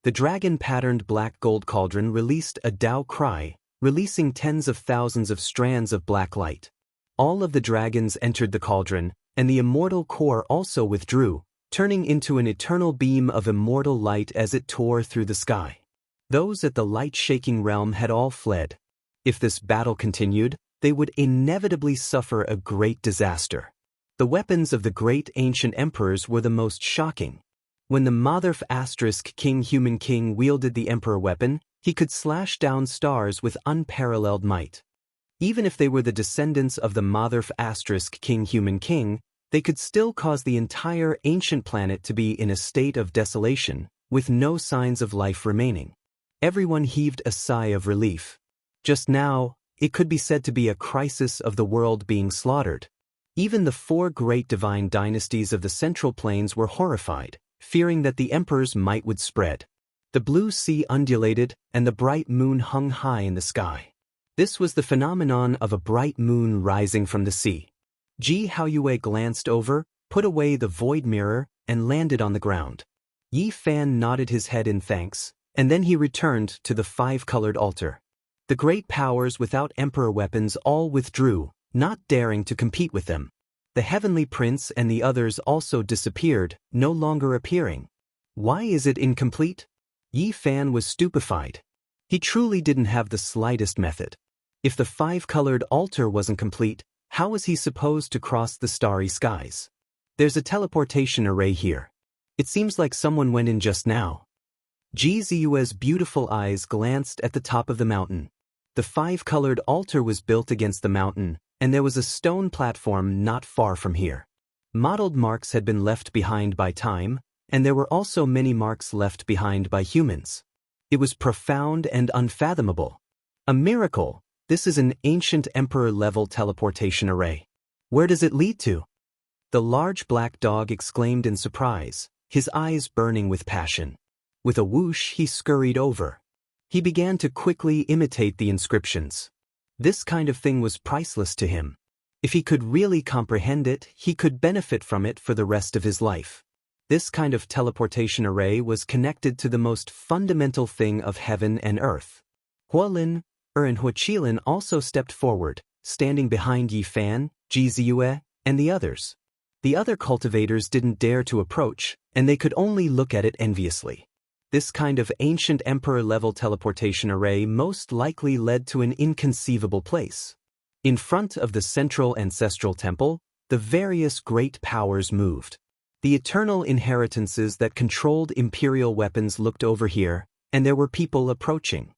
The dragon-patterned black gold cauldron released a Tao cry, releasing tens of thousands of strands of black light. All of the dragons entered the cauldron, and the immortal core also withdrew, turning into an eternal beam of immortal light as it tore through the sky. Those at the light-shaking realm had all fled. If this battle continued, they would inevitably suffer a great disaster. The weapons of the great ancient emperors were the most shocking. When the Matherf * King Human King wielded the emperor weapon, he could slash down stars with unparalleled might. Even if they were the descendants of the Matherf * King Human King, they could still cause the entire ancient planet to be in a state of desolation, with no signs of life remaining. Everyone heaved a sigh of relief. Just now, it could be said to be a crisis of the world being slaughtered. Even the four great divine dynasties of the Central Plains were horrified, fearing that the emperors' might would spread. The blue sea undulated, and the bright moon hung high in the sky. This was the phenomenon of a bright moon rising from the sea. Ji Haoyue glanced over, put away the void mirror, and landed on the ground. Yi Fan nodded his head in thanks, and then he returned to the five-colored altar. The great powers without emperor weapons all withdrew, not daring to compete with them. The heavenly prince and the others also disappeared, no longer appearing. Why is it incomplete? Yi Fan was stupefied. He truly didn't have the slightest method. If the five-colored altar wasn't complete, how was he supposed to cross the starry skies? There's a teleportation array here. It seems like someone went in just now. Ji Ziyue's beautiful eyes glanced at the top of the mountain. The five-colored altar was built against the mountain, and there was a stone platform not far from here. Mottled marks had been left behind by time, and there were also many marks left behind by humans. It was profound and unfathomable. A miracle. This is an ancient emperor-level teleportation array. Where does it lead to? The large black dog exclaimed in surprise, his eyes burning with passion. With a whoosh, he scurried over. He began to quickly imitate the inscriptions. This kind of thing was priceless to him. If he could really comprehend it, he could benefit from it for the rest of his life. This kind of teleportation array was connected to the most fundamental thing of heaven and earth. Huolin, and Huoqilin also stepped forward, standing behind Yi Fan, Ji Ziyue, and the others. The other cultivators didn't dare to approach, and they could only look at it enviously. This kind of ancient emperor-level teleportation array most likely led to an inconceivable place. In front of the central ancestral temple, the various great powers moved. The eternal inheritances that controlled imperial weapons looked over here, and there were people approaching.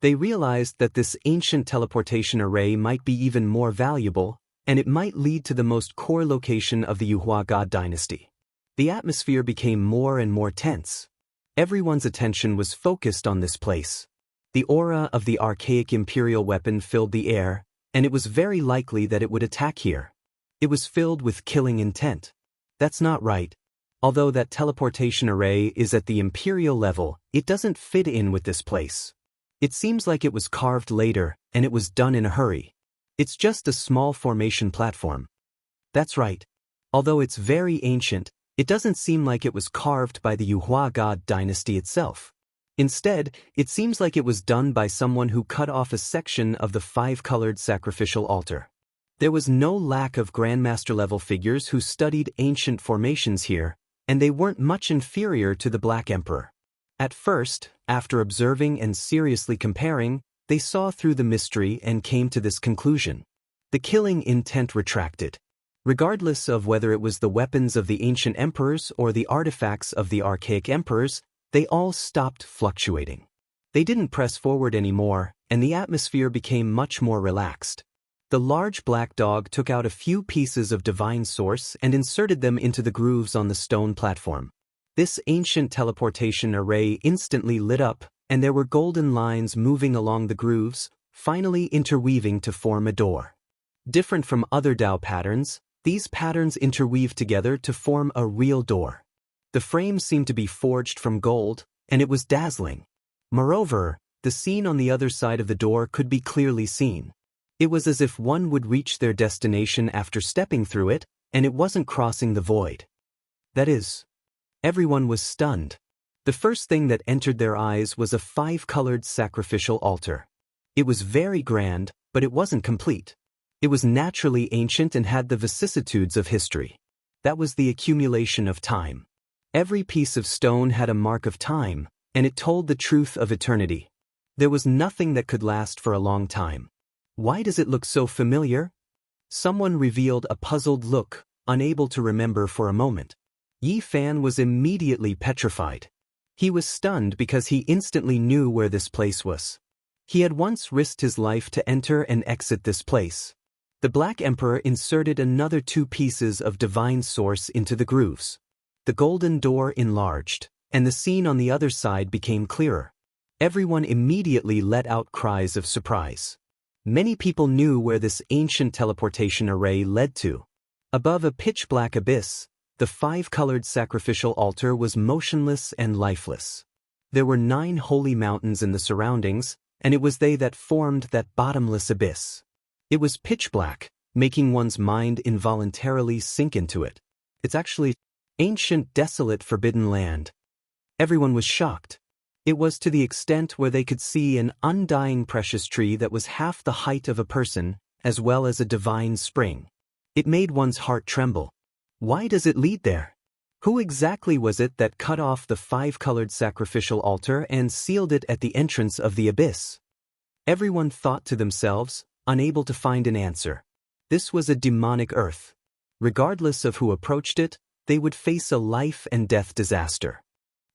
They realized that this ancient teleportation array might be even more valuable, and it might lead to the most core location of the Yuhua God dynasty. The atmosphere became more and more tense. Everyone's attention was focused on this place. The aura of the archaic imperial weapon filled the air, and it was very likely that it would attack here. It was filled with killing intent. That's not right. Although that teleportation array is at the imperial level, it doesn't fit in with this place. It seems like it was carved later, and it was done in a hurry. It's just a small formation platform. That's right. Although it's very ancient, it doesn't seem like it was carved by the Yuhua God dynasty itself. Instead, it seems like it was done by someone who cut off a section of the five-colored sacrificial altar. There was no lack of Grandmaster-level figures who studied ancient formations here, and they weren't much inferior to the Black Emperor. At first, after observing and seriously comparing, they saw through the mystery and came to this conclusion. The killing intent retracted. Regardless of whether it was the weapons of the ancient emperors or the artifacts of the archaic emperors, they all stopped fluctuating. They didn't press forward anymore, and the atmosphere became much more relaxed. The large black dog took out a few pieces of divine source and inserted them into the grooves on the stone platform. This ancient teleportation array instantly lit up, and there were golden lines moving along the grooves, finally interweaving to form a door. Different from other Dao patterns, these patterns interweave together to form a real door. The frame seemed to be forged from gold, and it was dazzling. Moreover, the scene on the other side of the door could be clearly seen. It was as if one would reach their destination after stepping through it, and it wasn't crossing the void. That is, everyone was stunned. The first thing that entered their eyes was a 5-colored sacrificial altar. It was very grand, but it wasn't complete. It was naturally ancient and had the vicissitudes of history. That was the accumulation of time. Every piece of stone had a mark of time, and it told the truth of eternity. There was nothing that could last for a long time. Why does it look so familiar? Someone revealed a puzzled look, unable to remember for a moment. Yi Fan was immediately petrified. He was stunned because he instantly knew where this place was. He had once risked his life to enter and exit this place. The Black Emperor inserted another 2 pieces of divine source into the grooves. The golden door enlarged, and the scene on the other side became clearer. Everyone immediately let out cries of surprise. Many people knew where this ancient teleportation array led to. Above a pitch-black abyss, the 5-colored sacrificial altar was motionless and lifeless. There were 9 holy mountains in the surroundings, and it was they that formed that bottomless abyss. It was pitch black, making one's mind involuntarily sink into it. It's actually ancient, desolate, forbidden land. Everyone was shocked. It was to the extent where they could see an undying precious tree that was half the height of a person, as well as a divine spring. It made one's heart tremble. Why does it lead there? Who exactly was it that cut off the 5-colored sacrificial altar and sealed it at the entrance of the abyss? Everyone thought to themselves, unable to find an answer. This was a demonic earth. Regardless of who approached it, they would face a life and death disaster.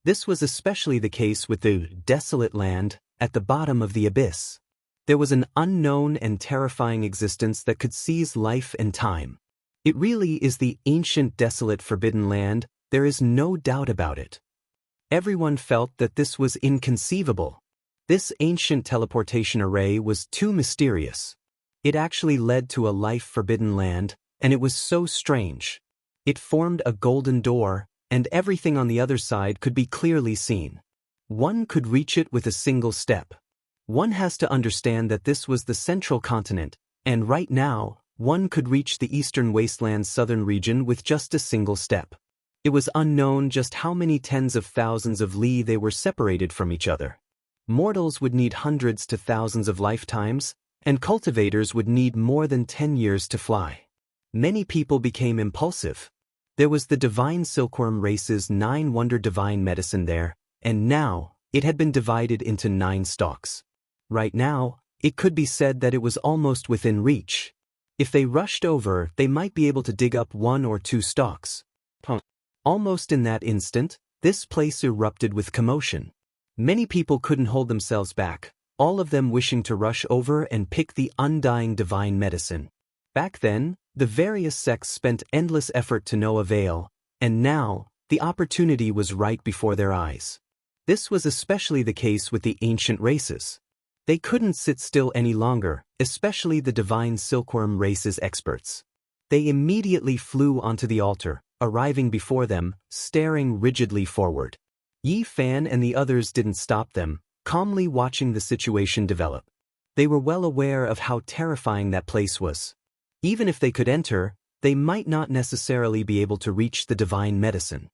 This was especially the case with the desolate land at the bottom of the abyss. There was an unknown and terrifying existence that could seize life and time. It really is the ancient, desolate, forbidden land, there is no doubt about it. Everyone felt that this was inconceivable. This ancient teleportation array was too mysterious. It actually led to a life-forbidden land, and it was so strange. It formed a golden door, and everything on the other side could be clearly seen. One could reach it with a single step. One has to understand that this was the central continent, and right now, one could reach the eastern wasteland's southern region with just a single step. It was unknown just how many tens of thousands of li they were separated from each other. Mortals would need hundreds to thousands of lifetimes, and cultivators would need more than 10 years to fly. Many people became impulsive. There was the divine silkworm race's 9-wonder divine medicine there, and now, it had been divided into 9 stalks. Right now, it could be said that it was almost within reach. If they rushed over, they might be able to dig up 1 or 2 stalks. Almost in that instant, this place erupted with commotion. Many people couldn't hold themselves back, all of them wishing to rush over and pick the undying divine medicine. Back then, the various sects spent endless effort to no avail, and now, the opportunity was right before their eyes. This was especially the case with the ancient races. They couldn't sit still any longer, especially the divine silkworm race's experts. They immediately flew onto the altar, arriving before them, staring rigidly forward. Yi Fan and the others didn't stop them, calmly watching the situation develop. They were well aware of how terrifying that place was. Even if they could enter, they might not necessarily be able to reach the divine medicine.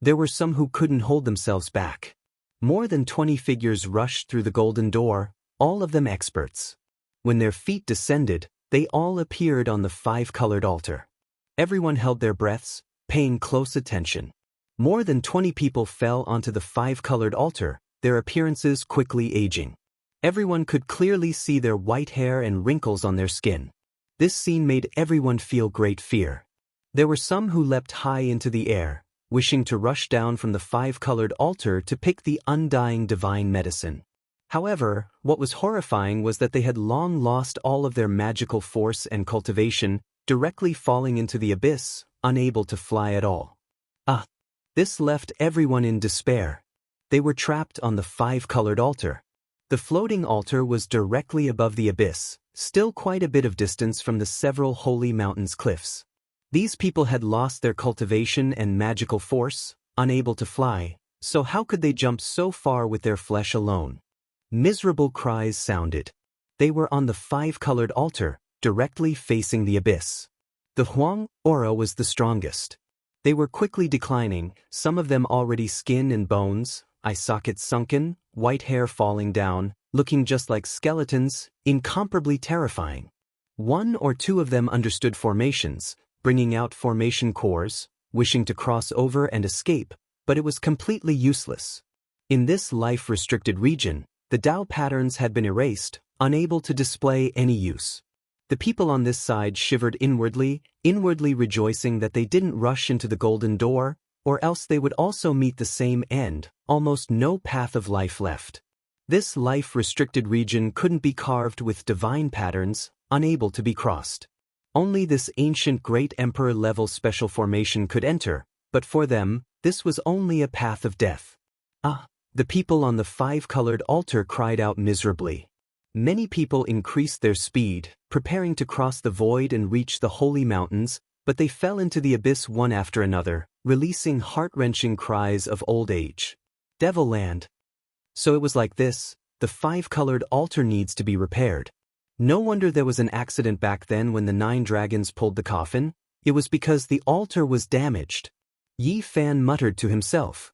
There were some who couldn't hold themselves back. More than 20 figures rushed through the golden door, all of them experts. When their feet descended, they all appeared on the 5-colored altar. Everyone held their breaths, paying close attention. More than 20 people fell onto the 5-colored altar, their appearances quickly aging. Everyone could clearly see their white hair and wrinkles on their skin. This scene made everyone feel great fear. There were some who leapt high into the air, wishing to rush down from the 5-colored altar to pick the undying divine medicine. However, what was horrifying was that they had long lost all of their magical force and cultivation, directly falling into the abyss, unable to fly at all. This left everyone in despair. They were trapped on the five-colored altar. The floating altar was directly above the abyss, still quite a bit of distance from the several holy mountains cliffs. These people had lost their cultivation and magical force, unable to fly, so how could they jump so far with their flesh alone? Miserable cries sounded. They were on the five-colored altar, directly facing the abyss. The Huang aura was the strongest. They were quickly declining, some of them already skin and bones, eye sockets sunken, white hair falling down, looking just like skeletons, incomparably terrifying. One or two of them understood formations, bringing out formation cores, wishing to cross over and escape, but it was completely useless. In this life-restricted region, the Tao patterns had been erased, unable to display any use. The people on this side shivered inwardly rejoicing that they didn't rush into the golden door, or else they would also meet the same end, almost no path of life left. This life-restricted region couldn't be carved with divine patterns, unable to be crossed. Only this ancient great emperor-level special formation could enter, but for them, this was only a path of death. The people on the five-colored altar cried out miserably. Many people increased their speed, preparing to cross the void and reach the holy mountains, but they fell into the abyss one after another, releasing heart-wrenching cries of old age. Devil land. So it was like this, the five-colored altar needs to be repaired. No wonder there was an accident back then when the 9 dragons pulled the coffin. It was because the altar was damaged. Yi Fan muttered to himself.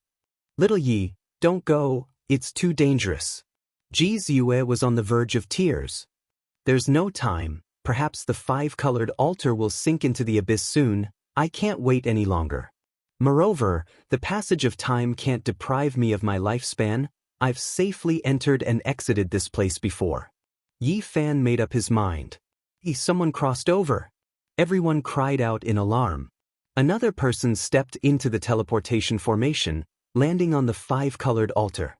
Little Yi, don't go, it's too dangerous. Ji Ziyue was on the verge of tears. There's no time, perhaps the five-colored altar will sink into the abyss soon, I can't wait any longer. Moreover, the passage of time can't deprive me of my lifespan, I've safely entered and exited this place before. Yi Fan made up his mind. Someone crossed over. Everyone cried out in alarm. Another person stepped into the teleportation formation, landing on the five-colored altar.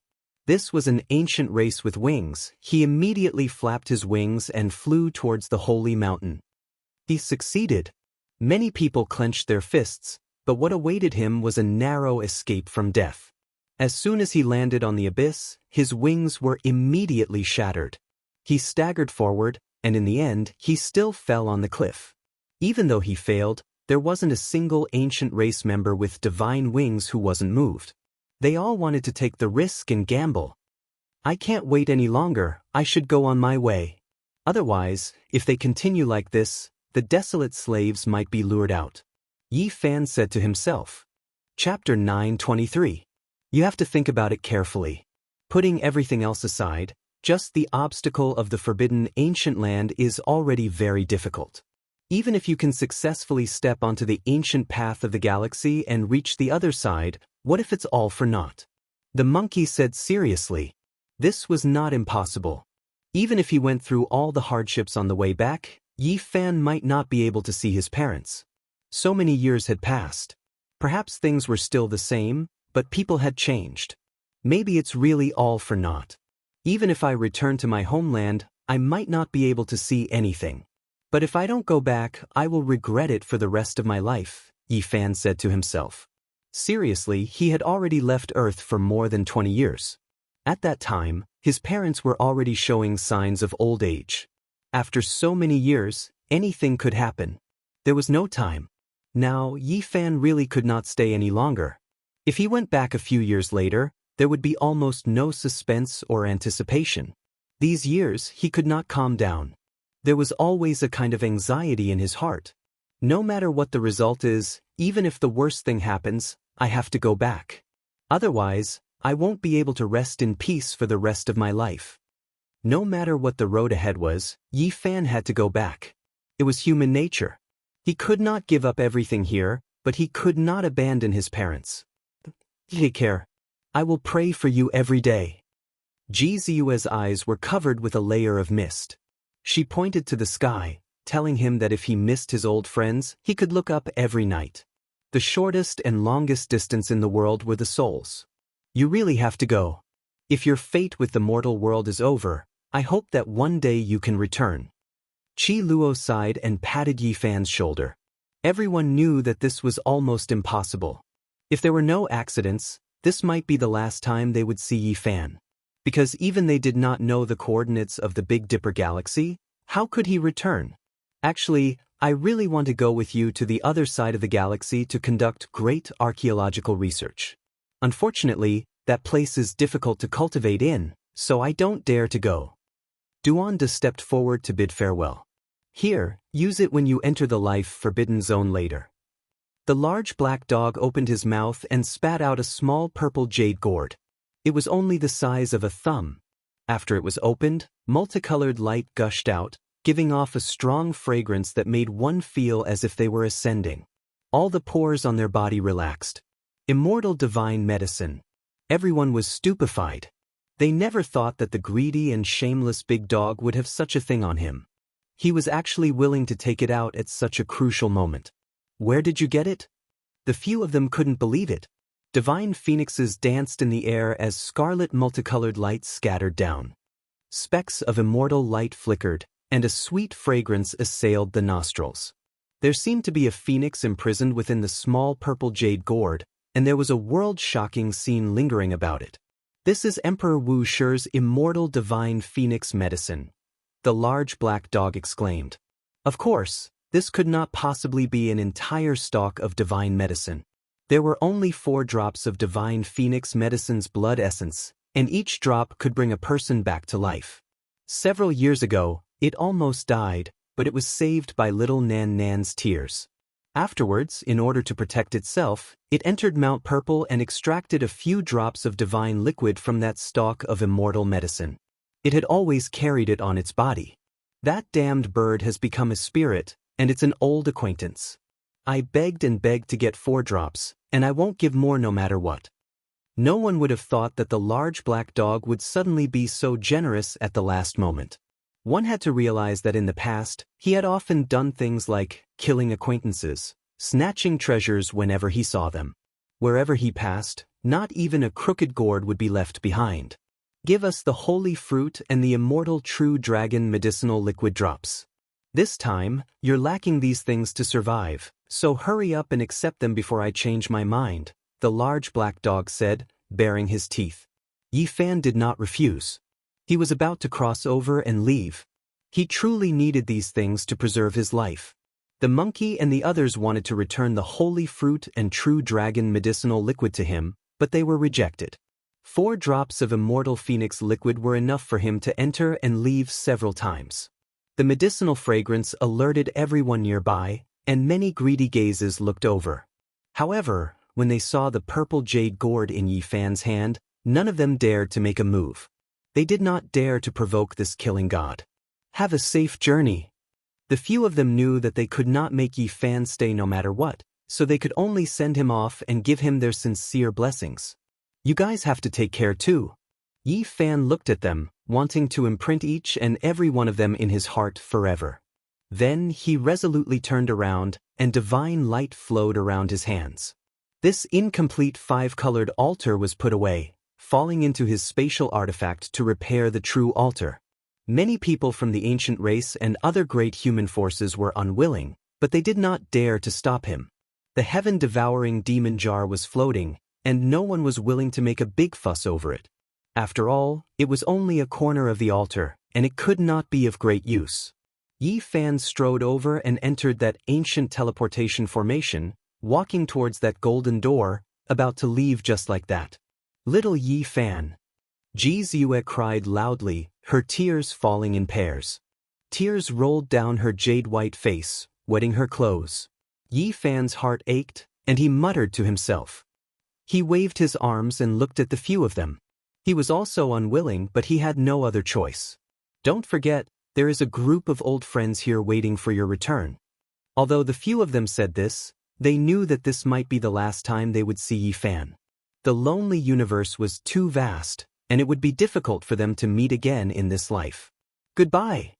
This was an ancient race with wings. He immediately flapped his wings and flew towards the holy mountain. He succeeded. Many people clenched their fists, but what awaited him was a narrow escape from death. As soon as he landed on the abyss, his wings were immediately shattered. He staggered forward, and in the end, he still fell on the cliff. Even though he failed, there wasn't a single ancient race member with divine wings who wasn't moved. They all wanted to take the risk and gamble. I can't wait any longer, I should go on my way. Otherwise, if they continue like this, the desolate slaves might be lured out. Yi Fan said to himself. Chapter 9:23. You have to think about it carefully. Putting everything else aside, just the obstacle of the forbidden ancient land is already very difficult. Even if you can successfully step onto the ancient path of the galaxy and reach the other side, what if it's all for naught? The monkey said seriously. This was not impossible. Even if he went through all the hardships on the way back, Yi Fan might not be able to see his parents. So many years had passed. Perhaps things were still the same, but people had changed. Maybe it's really all for naught. Even if I return to my homeland, I might not be able to see anything. But if I don't go back, I will regret it for the rest of my life, Yi Fan said to himself. Seriously, he had already left Earth for more than 20 years. At that time, his parents were already showing signs of old age. After so many years, anything could happen. There was no time. Now, Yi Fan really could not stay any longer. If he went back a few years later, there would be almost no suspense or anticipation. These years, he could not calm down. There was always a kind of anxiety in his heart. No matter what the result is, even if the worst thing happens, I have to go back. Otherwise, I won't be able to rest in peace for the rest of my life. No matter what the road ahead was, Yi Fan had to go back. It was human nature. He could not give up everything here, but he could not abandon his parents. Take care. I will pray for you every day. Ji Ziyue's eyes were covered with a layer of mist. She pointed to the sky, telling him that if he missed his old friends, he could look up every night. The shortest and longest distance in the world were the souls. You really have to go. If your fate with the mortal world is over, I hope that one day you can return. Qi Luo sighed and patted Yi Fan's shoulder. Everyone knew that this was almost impossible. If there were no accidents, this might be the last time they would see Yi Fan. Because even they did not know the coordinates of the Big Dipper galaxy, how could he return? Actually, I really want to go with you to the other side of the galaxy to conduct great archaeological research. Unfortunately, that place is difficult to cultivate in, so I don't dare to go. Duanda stepped forward to bid farewell. Here, use it when you enter the life-forbidden zone later. The large black dog opened his mouth and spat out a small purple jade gourd. It was only the size of a thumb. After it was opened, multicolored light gushed out, giving off a strong fragrance that made one feel as if they were ascending. All the pores on their body relaxed. Immortal divine medicine. Everyone was stupefied. They never thought that the greedy and shameless big dog would have such a thing on him. He was actually willing to take it out at such a crucial moment. Where did you get it? The few of them couldn't believe it. Divine phoenixes danced in the air as scarlet multicolored lights scattered down. Specks of immortal light flickered, and a sweet fragrance assailed the nostrils. There seemed to be a phoenix imprisoned within the small purple jade gourd, and there was a world-shocking scene lingering about it. This is Emperor Wu Shi's immortal divine phoenix medicine, the large black dog exclaimed. Of course, this could not possibly be an entire stalk of divine medicine. There were only 4 drops of divine phoenix medicine's blood essence, and each drop could bring a person back to life. Several years ago, it almost died, but it was saved by little Nan Nan's tears. Afterwards, in order to protect itself, it entered Mount Purple and extracted a few drops of divine liquid from that stalk of immortal medicine. It had always carried it on its body. That damned bird has become a spirit, and it's an old acquaintance. I begged and begged to get 4 drops, and I won't give more no matter what. No one would have thought that the large black dog would suddenly be so generous at the last moment. One had to realize that in the past, he had often done things like killing acquaintances, snatching treasures whenever he saw them. Wherever he passed, not even a crooked gourd would be left behind. Give us the holy fruit and the immortal true dragon medicinal liquid drops. This time, you're lacking these things to survive, so hurry up and accept them before I change my mind, the large black dog said, baring his teeth. Yi Fan did not refuse. He was about to cross over and leave. He truly needed these things to preserve his life. The monkey and the others wanted to return the holy fruit and true dragon medicinal liquid to him, but they were rejected. 4 drops of immortal phoenix liquid were enough for him to enter and leave several times. The medicinal fragrance alerted everyone nearby, and many greedy gazes looked over. However, when they saw the purple jade gourd in Yi Fan's hand, none of them dared to make a move. They did not dare to provoke this killing god. Have a safe journey. The few of them knew that they could not make Yi Fan stay no matter what, so they could only send him off and give him their sincere blessings. You guys have to take care too. Yi Fan looked at them, wanting to imprint each and every one of them in his heart forever. Then he resolutely turned around, and divine light flowed around his hands. This incomplete 5-colored altar was put away, falling into his spatial artifact to repair the true altar. Many people from the ancient race and other great human forces were unwilling, but they did not dare to stop him. The heaven-devouring demon jar was floating, and no one was willing to make a big fuss over it. After all, it was only a corner of the altar, and it could not be of great use. Yi Fan strode over and entered that ancient teleportation formation, walking towards that golden door, about to leave just like that. Little Yi Fan. Ji Ziyue cried loudly, her tears falling in pairs. Tears rolled down her jade-white face, wetting her clothes. Yi Fan's heart ached, and he muttered to himself. He waved his arms and looked at the few of them. He was also unwilling, but he had no other choice. Don't forget, there is a group of old friends here waiting for your return. Although the few of them said this, they knew that this might be the last time they would see Yi Fan. The lonely universe was too vast, and it would be difficult for them to meet again in this life. Goodbye.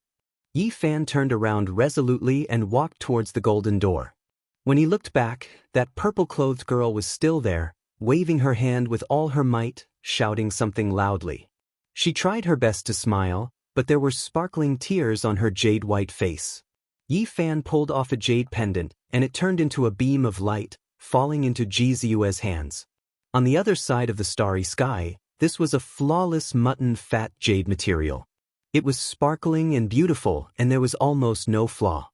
Yi Fan turned around resolutely and walked towards the golden door. When he looked back, that purple-clothed girl was still there, waving her hand with all her might, shouting something loudly. She tried her best to smile, but there were sparkling tears on her jade-white face. Yi Fan pulled off a jade pendant, and it turned into a beam of light, falling into Ji Ziyue's hands. On the other side of the starry sky, this was a flawless mutton fat jade material. It was sparkling and beautiful, and there was almost no flaw.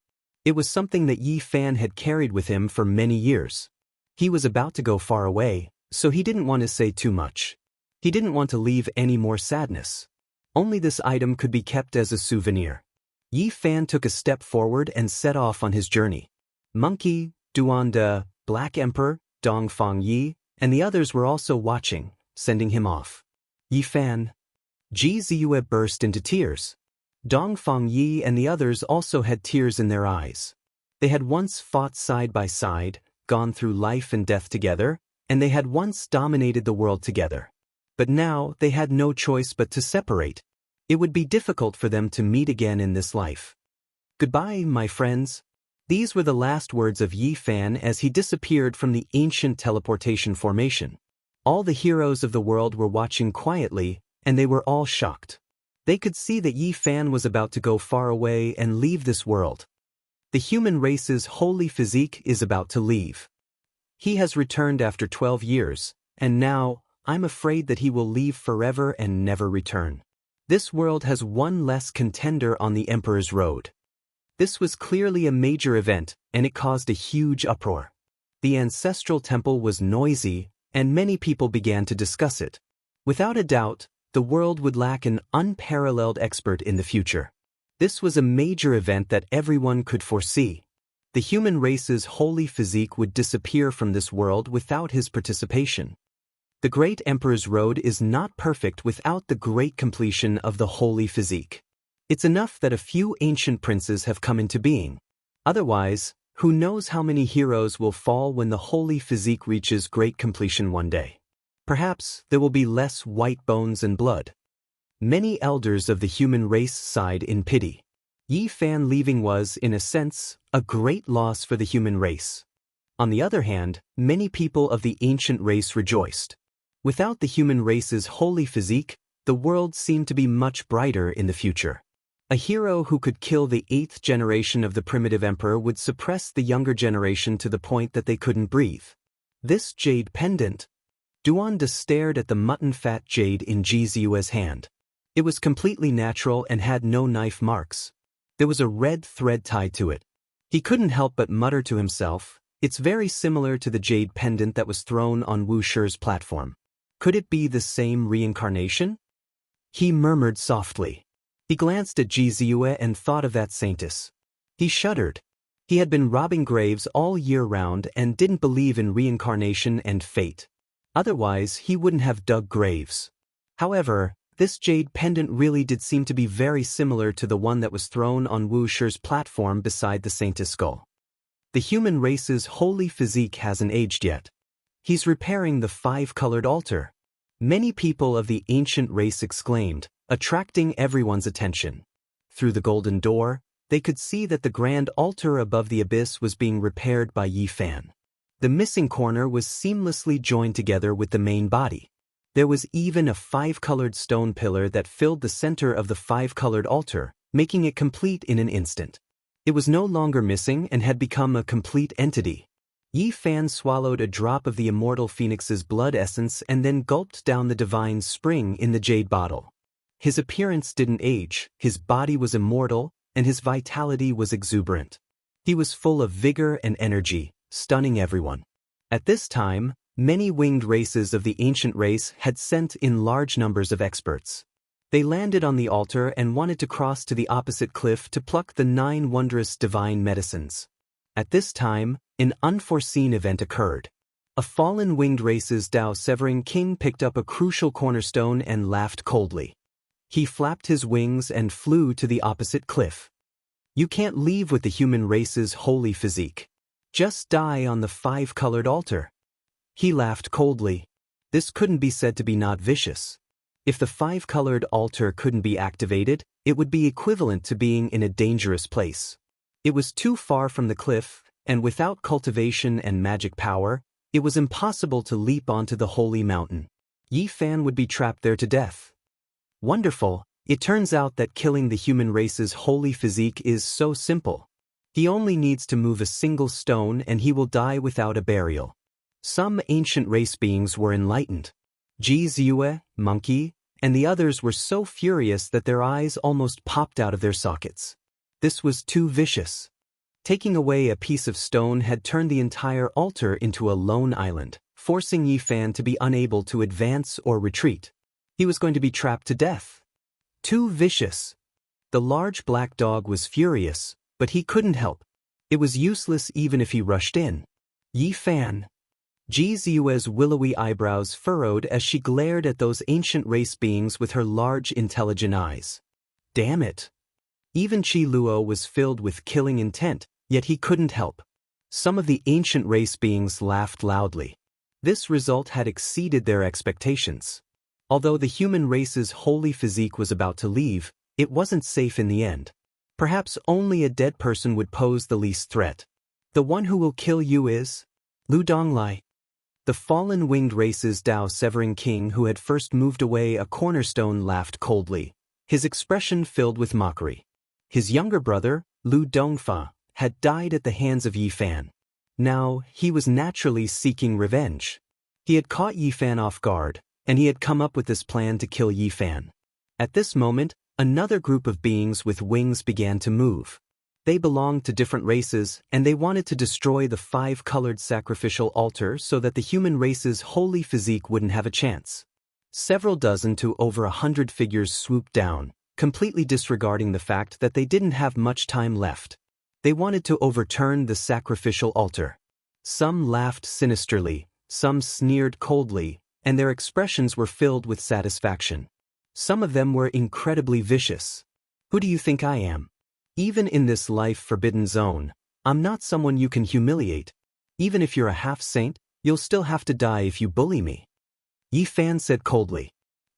It was something that Yi Fan had carried with him for many years. He was about to go far away, so he didn't want to say too much. He didn't want to leave any more sadness. Only this item could be kept as a souvenir. Yi Fan took a step forward and set off on his journey. Monkey, Duanda, Black Emperor, Dongfang Yi, and the others were also watching, sending him off. Yi Fan. Ji Ziyue burst into tears. Dongfang Yi and the others also had tears in their eyes. They had once fought side by side, gone through life and death together, and they had once dominated the world together. But now they had no choice but to separate. It would be difficult for them to meet again in this life. Goodbye, my friends. These were the last words of Yi Fan as he disappeared from the ancient teleportation formation. All the heroes of the world were watching quietly, and they were all shocked. They could see that Yi Fan was about to go far away and leave this world. The human race's holy physique is about to leave. He has returned after 12 years, and now, I'm afraid that he will leave forever and never return. This world has one less contender on the Emperor's road. This was clearly a major event, and it caused a huge uproar. The ancestral temple was noisy, and many people began to discuss it. Without a doubt, the world would lack an unparalleled expert in the future. This was a major event that everyone could foresee. The human race's holy physique would disappear from this world without his participation. The great Emperor's road is not perfect without the great completion of the holy physique. It's enough that a few ancient princes have come into being. Otherwise, who knows how many heroes will fall when the holy physique reaches great completion one day. Perhaps there will be less white bones and blood. Many elders of the human race sighed in pity. Yi Fan leaving was, in a sense, a great loss for the human race. On the other hand, many people of the ancient race rejoiced. Without the human race's holy physique, the world seemed to be much brighter in the future. A hero who could kill the 8th generation of the primitive emperor would suppress the younger generation to the point that they couldn't breathe. This jade pendant. Duanda stared at the mutton-fat jade in Ji Ziyue's hand. It was completely natural and had no knife marks. There was a red thread tied to it. He couldn't help but mutter to himself, "It's very similar to the jade pendant that was thrown on Wuxia's platform. Could it be the same reincarnation?" He murmured softly. He glanced at Ji Ziyue and thought of that saintess. He shuddered. He had been robbing graves all year round and didn't believe in reincarnation and fate. Otherwise, he wouldn't have dug graves. However, this jade pendant really did seem to be very similar to the one that was thrown on Wuxia's platform beside the saintess skull. The human race's holy physique hasn't aged yet. He's repairing the 5-colored altar. Many people of the ancient race exclaimed, attracting everyone's attention. Through the golden door, they could see that the grand altar above the abyss was being repaired by Yi Fan. The missing corner was seamlessly joined together with the main body. There was even a 5-colored stone pillar that filled the center of the 5-colored altar, making it complete in an instant. It was no longer missing and had become a complete entity. Yi Fan swallowed a drop of the immortal phoenix's blood essence and then gulped down the divine spring in the jade bottle. His appearance didn't age, his body was immortal, and his vitality was exuberant. He was full of vigor and energy, stunning everyone. At this time, many winged races of the ancient race had sent in large numbers of experts. They landed on the altar and wanted to cross to the opposite cliff to pluck the 9 wondrous divine medicines. At this time, an unforeseen event occurred. A fallen winged race's Dao-severing king picked up a crucial cornerstone and laughed coldly. He flapped his wings and flew to the opposite cliff. You can't leave with the human race's holy physique. Just die on the 5-colored altar. He laughed coldly. This couldn't be said to be not vicious. If the 5-colored altar couldn't be activated, it would be equivalent to being in a dangerous place. It was too far from the cliff, and without cultivation and magic power, it was impossible to leap onto the holy mountain. Yi Fan would be trapped there to death. Wonderful, it turns out that killing the human race's holy physique is so simple. He only needs to move a single stone and he will die without a burial. Some ancient race beings were enlightened. Jianghu, monkey, and the others were so furious that their eyes almost popped out of their sockets. This was too vicious. Taking away a piece of stone had turned the entire altar into a lone island, forcing Yi Fan to be unable to advance or retreat. He was going to be trapped to death. Too vicious. The large black dog was furious, but he couldn't help. It was useless even if he rushed in. Yi Fan. Jianghu's willowy eyebrows furrowed as she glared at those ancient race beings with her large intelligent eyes. Damn it. Even Qi Luo was filled with killing intent, yet he couldn't help. Some of the ancient race beings laughed loudly. This result had exceeded their expectations. Although the human race's holy physique was about to leave, it wasn't safe in the end. Perhaps only a dead person would pose the least threat. The one who will kill you is Lu Donglai. The fallen winged race's Tao-severing king who had first moved away a cornerstone laughed coldly, his expression filled with mockery. His younger brother, Lu Dongfa, had died at the hands of Yi Fan. Now, he was naturally seeking revenge. He had caught Yi Fan off guard, and he had come up with this plan to kill Yi Fan. At this moment, another group of beings with wings began to move. They belonged to different races, and they wanted to destroy the five-colored sacrificial altar so that the human race's holy physique wouldn't have a chance. Several dozen to over 100 figures swooped down, completely disregarding the fact that they didn't have much time left. They wanted to overturn the sacrificial altar. Some laughed sinisterly, some sneered coldly, and their expressions were filled with satisfaction. Some of them were incredibly vicious. Who do you think I am? Even in this life-forbidden zone, I'm not someone you can humiliate. Even if you're a half-saint, you'll still have to die if you bully me. Yi Fan said coldly.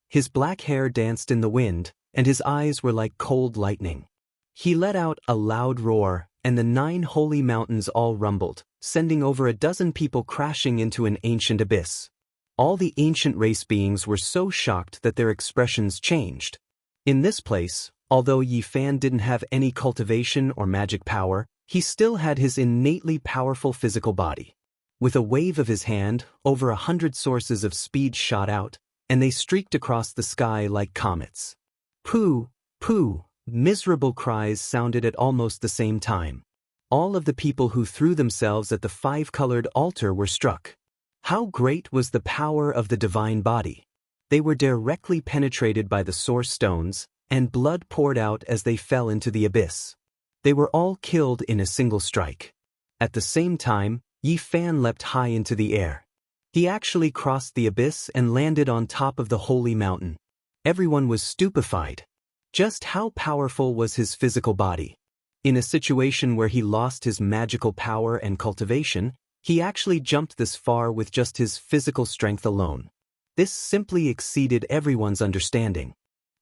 His black hair danced in the wind, and his eyes were like cold lightning. He let out a loud roar, and the 9 holy mountains all rumbled, sending over a dozen people crashing into an ancient abyss. All the ancient race beings were so shocked that their expressions changed. In this place, although Yi Fan didn't have any cultivation or magic power, he still had his innately powerful physical body. With a wave of his hand, over 100 sources of speed shot out, and they streaked across the sky like comets. Pooh, pooh, miserable cries sounded at almost the same time. All of the people who threw themselves at the 5-colored altar were struck. How great was the power of the divine body! They were directly penetrated by the source stones, and blood poured out as they fell into the abyss. They were all killed in a single strike. At the same time, Yi Fan leapt high into the air. He actually crossed the abyss and landed on top of the holy mountain. Everyone was stupefied. Just how powerful was his physical body? In a situation where he lost his magical power and cultivation, he actually jumped this far with just his physical strength alone. This simply exceeded everyone's understanding.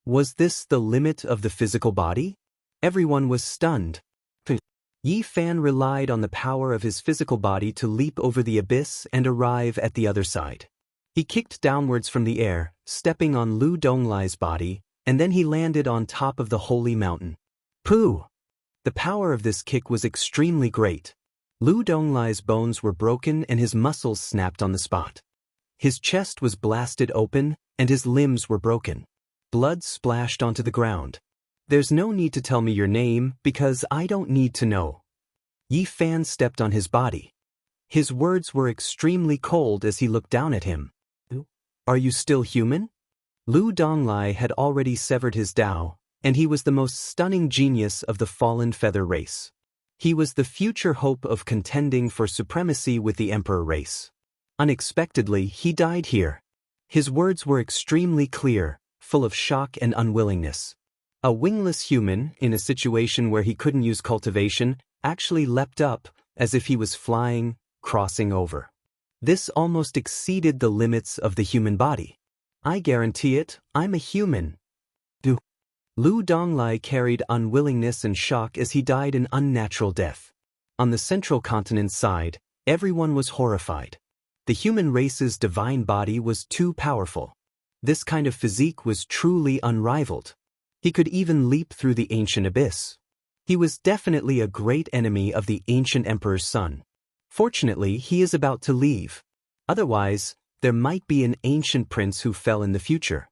Was this the limit of the physical body? Everyone was stunned. Yi Fan relied on the power of his physical body to leap over the abyss and arrive at the other side. He kicked downwards from the air, stepping on Lu Donglai's body, and then he landed on top of the holy mountain. Pooh! The power of this kick was extremely great. Lu Donglai's bones were broken and his muscles snapped on the spot. His chest was blasted open, and his limbs were broken. Blood splashed onto the ground. There's no need to tell me your name, because I don't need to know. Yi Fan stepped on his body. His words were extremely cold as he looked down at him. Are you still human? Lu Donglai had already severed his Tao, and he was the most stunning genius of the fallen feather race. He was the future hope of contending for supremacy with the emperor race. Unexpectedly, he died here. His words were extremely clear, full of shock and unwillingness. A wingless human, in a situation where he couldn't use cultivation, actually leapt up, as if he was flying, crossing over. This almost exceeded the limits of the human body. I guarantee it, I'm a human. Lu Donglai carried unwillingness and shock as he died an unnatural death. On the central continent's side, everyone was horrified. The human race's divine body was too powerful. This kind of physique was truly unrivaled. He could even leap through the ancient abyss. He was definitely a great enemy of the ancient emperor's son. Fortunately, he is about to leave. Otherwise, there might be an ancient prince who fell in the future.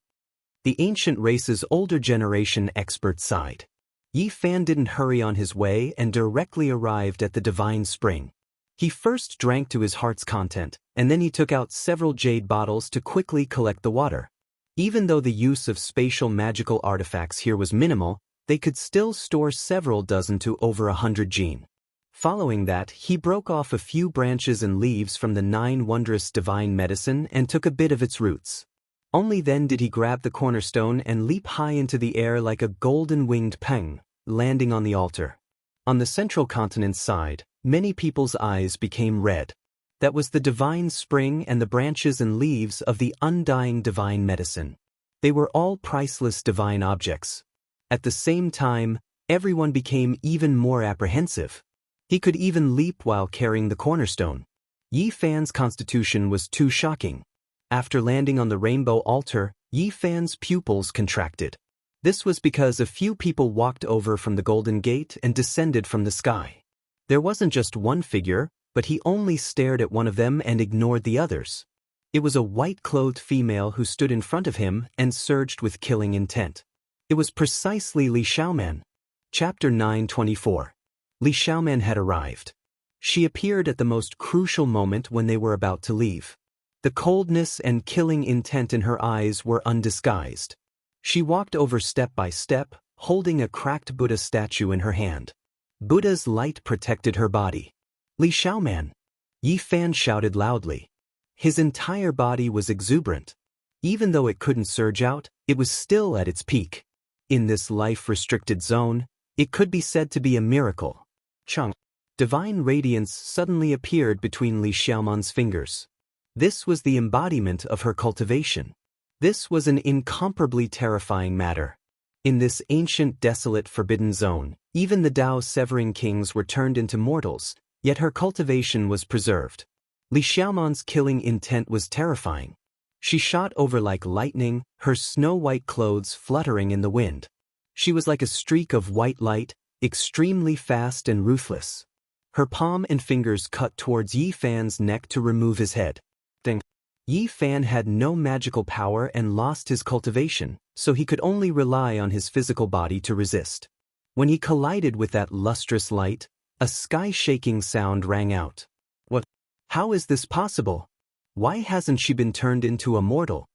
The ancient race's older generation expert sighed. Yi Fan didn't hurry on his way and directly arrived at the divine spring. He first drank to his heart's content, and then he took out several jade bottles to quickly collect the water. Even though the use of spatial magical artifacts here was minimal, they could still store several dozen to over 100 jin. Following that, he broke off a few branches and leaves from the 9 wondrous divine medicine and took a bit of its roots. Only then did he grab the cornerstone and leap high into the air like a golden-winged peng, landing on the altar. On the central continent's side, many people's eyes became red. That was the divine spring and the branches and leaves of the undying divine medicine. They were all priceless divine objects. At the same time, everyone became even more apprehensive. He could even leap while carrying the cornerstone. Yi Fan's constitution was too shocking. After landing on the rainbow altar, Yi Fan's pupils contracted. This was because a few people walked over from the Golden Gate and descended from the sky. There wasn't just one figure, but he only stared at one of them and ignored the others. It was a white-clothed female who stood in front of him and surged with killing intent. It was precisely Li Xiaoman. Chapter 924. Li Xiaoman had arrived. She appeared at the most crucial moment when they were about to leave. The coldness and killing intent in her eyes were undisguised. She walked over step by step, holding a cracked Buddha statue in her hand. Buddha's light protected her body. Li Xiaoman! Yi Fan shouted loudly. His entire body was exuberant. Even though it couldn't surge out, it was still at its peak. In this life-restricted zone, it could be said to be a miracle. Chung. Divine radiance suddenly appeared between Li Xiaoman's fingers. This was the embodiment of her cultivation. This was an incomparably terrifying matter. In this ancient, desolate, forbidden zone, even the Tao-severing kings were turned into mortals, yet her cultivation was preserved. Li Xiaoman's killing intent was terrifying. She shot over like lightning, her snow-white clothes fluttering in the wind. She was like a streak of white light, extremely fast and ruthless. Her palm and fingers cut towards Yi Fan's neck to remove his head. Ding. Yi Fan had no magical power and lost his cultivation, so he could only rely on his physical body to resist. When he collided with that lustrous light, a sky-shaking sound rang out. What? How is this possible? Why hasn't she been turned into a mortal?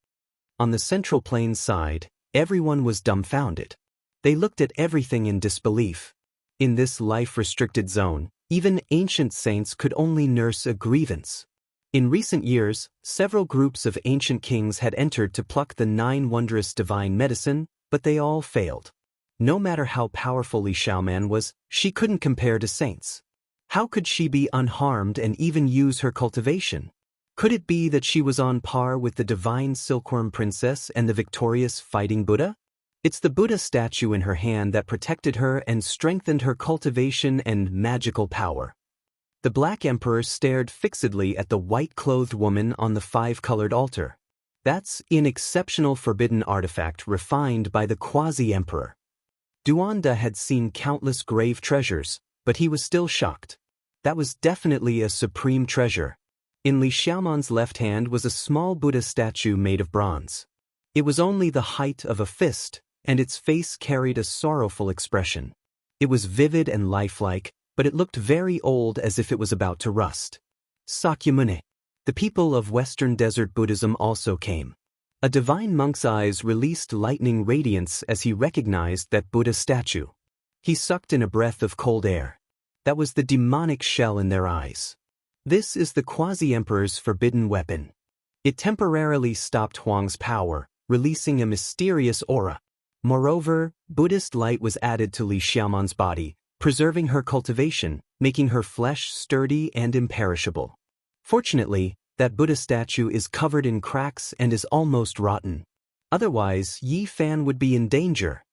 On the Central Plains side, everyone was dumbfounded. They looked at everything in disbelief. In this life-restricted zone, even ancient saints could only nurse a grievance. In recent years, several groups of ancient kings had entered to pluck the 9 wondrous divine medicine, but they all failed. No matter how powerful Li Xiaoman was, she couldn't compare to saints. How could she be unharmed and even use her cultivation? Could it be that she was on par with the divine silkworm princess and the victorious fighting Buddha? It's the Buddha statue in her hand that protected her and strengthened her cultivation and magical power. The Black Emperor stared fixedly at the white-clothed woman on the 5-colored altar. That's an exceptional forbidden artifact refined by the quasi-emperor. Duanda had seen countless grave treasures, but he was still shocked. That was definitely a supreme treasure. In Li Xiaoman's left hand was a small Buddha statue made of bronze. It was only the height of a fist, and its face carried a sorrowful expression. It was vivid and lifelike, but it looked very old, as if it was about to rust. Sakyamuni. The people of Western Desert Buddhism also came. A divine monk's eyes released lightning radiance as he recognized that Buddha statue. He sucked in a breath of cold air. That was the demonic shell in their eyes. This is the quasi-emperor's forbidden weapon. It temporarily stopped Huang's power, releasing a mysterious aura. Moreover, Buddhist light was added to Li Xiaoman's body, preserving her cultivation, making her flesh sturdy and imperishable. Fortunately, that Buddha statue is covered in cracks and is almost rotten. Otherwise, Yi Fan would be in danger.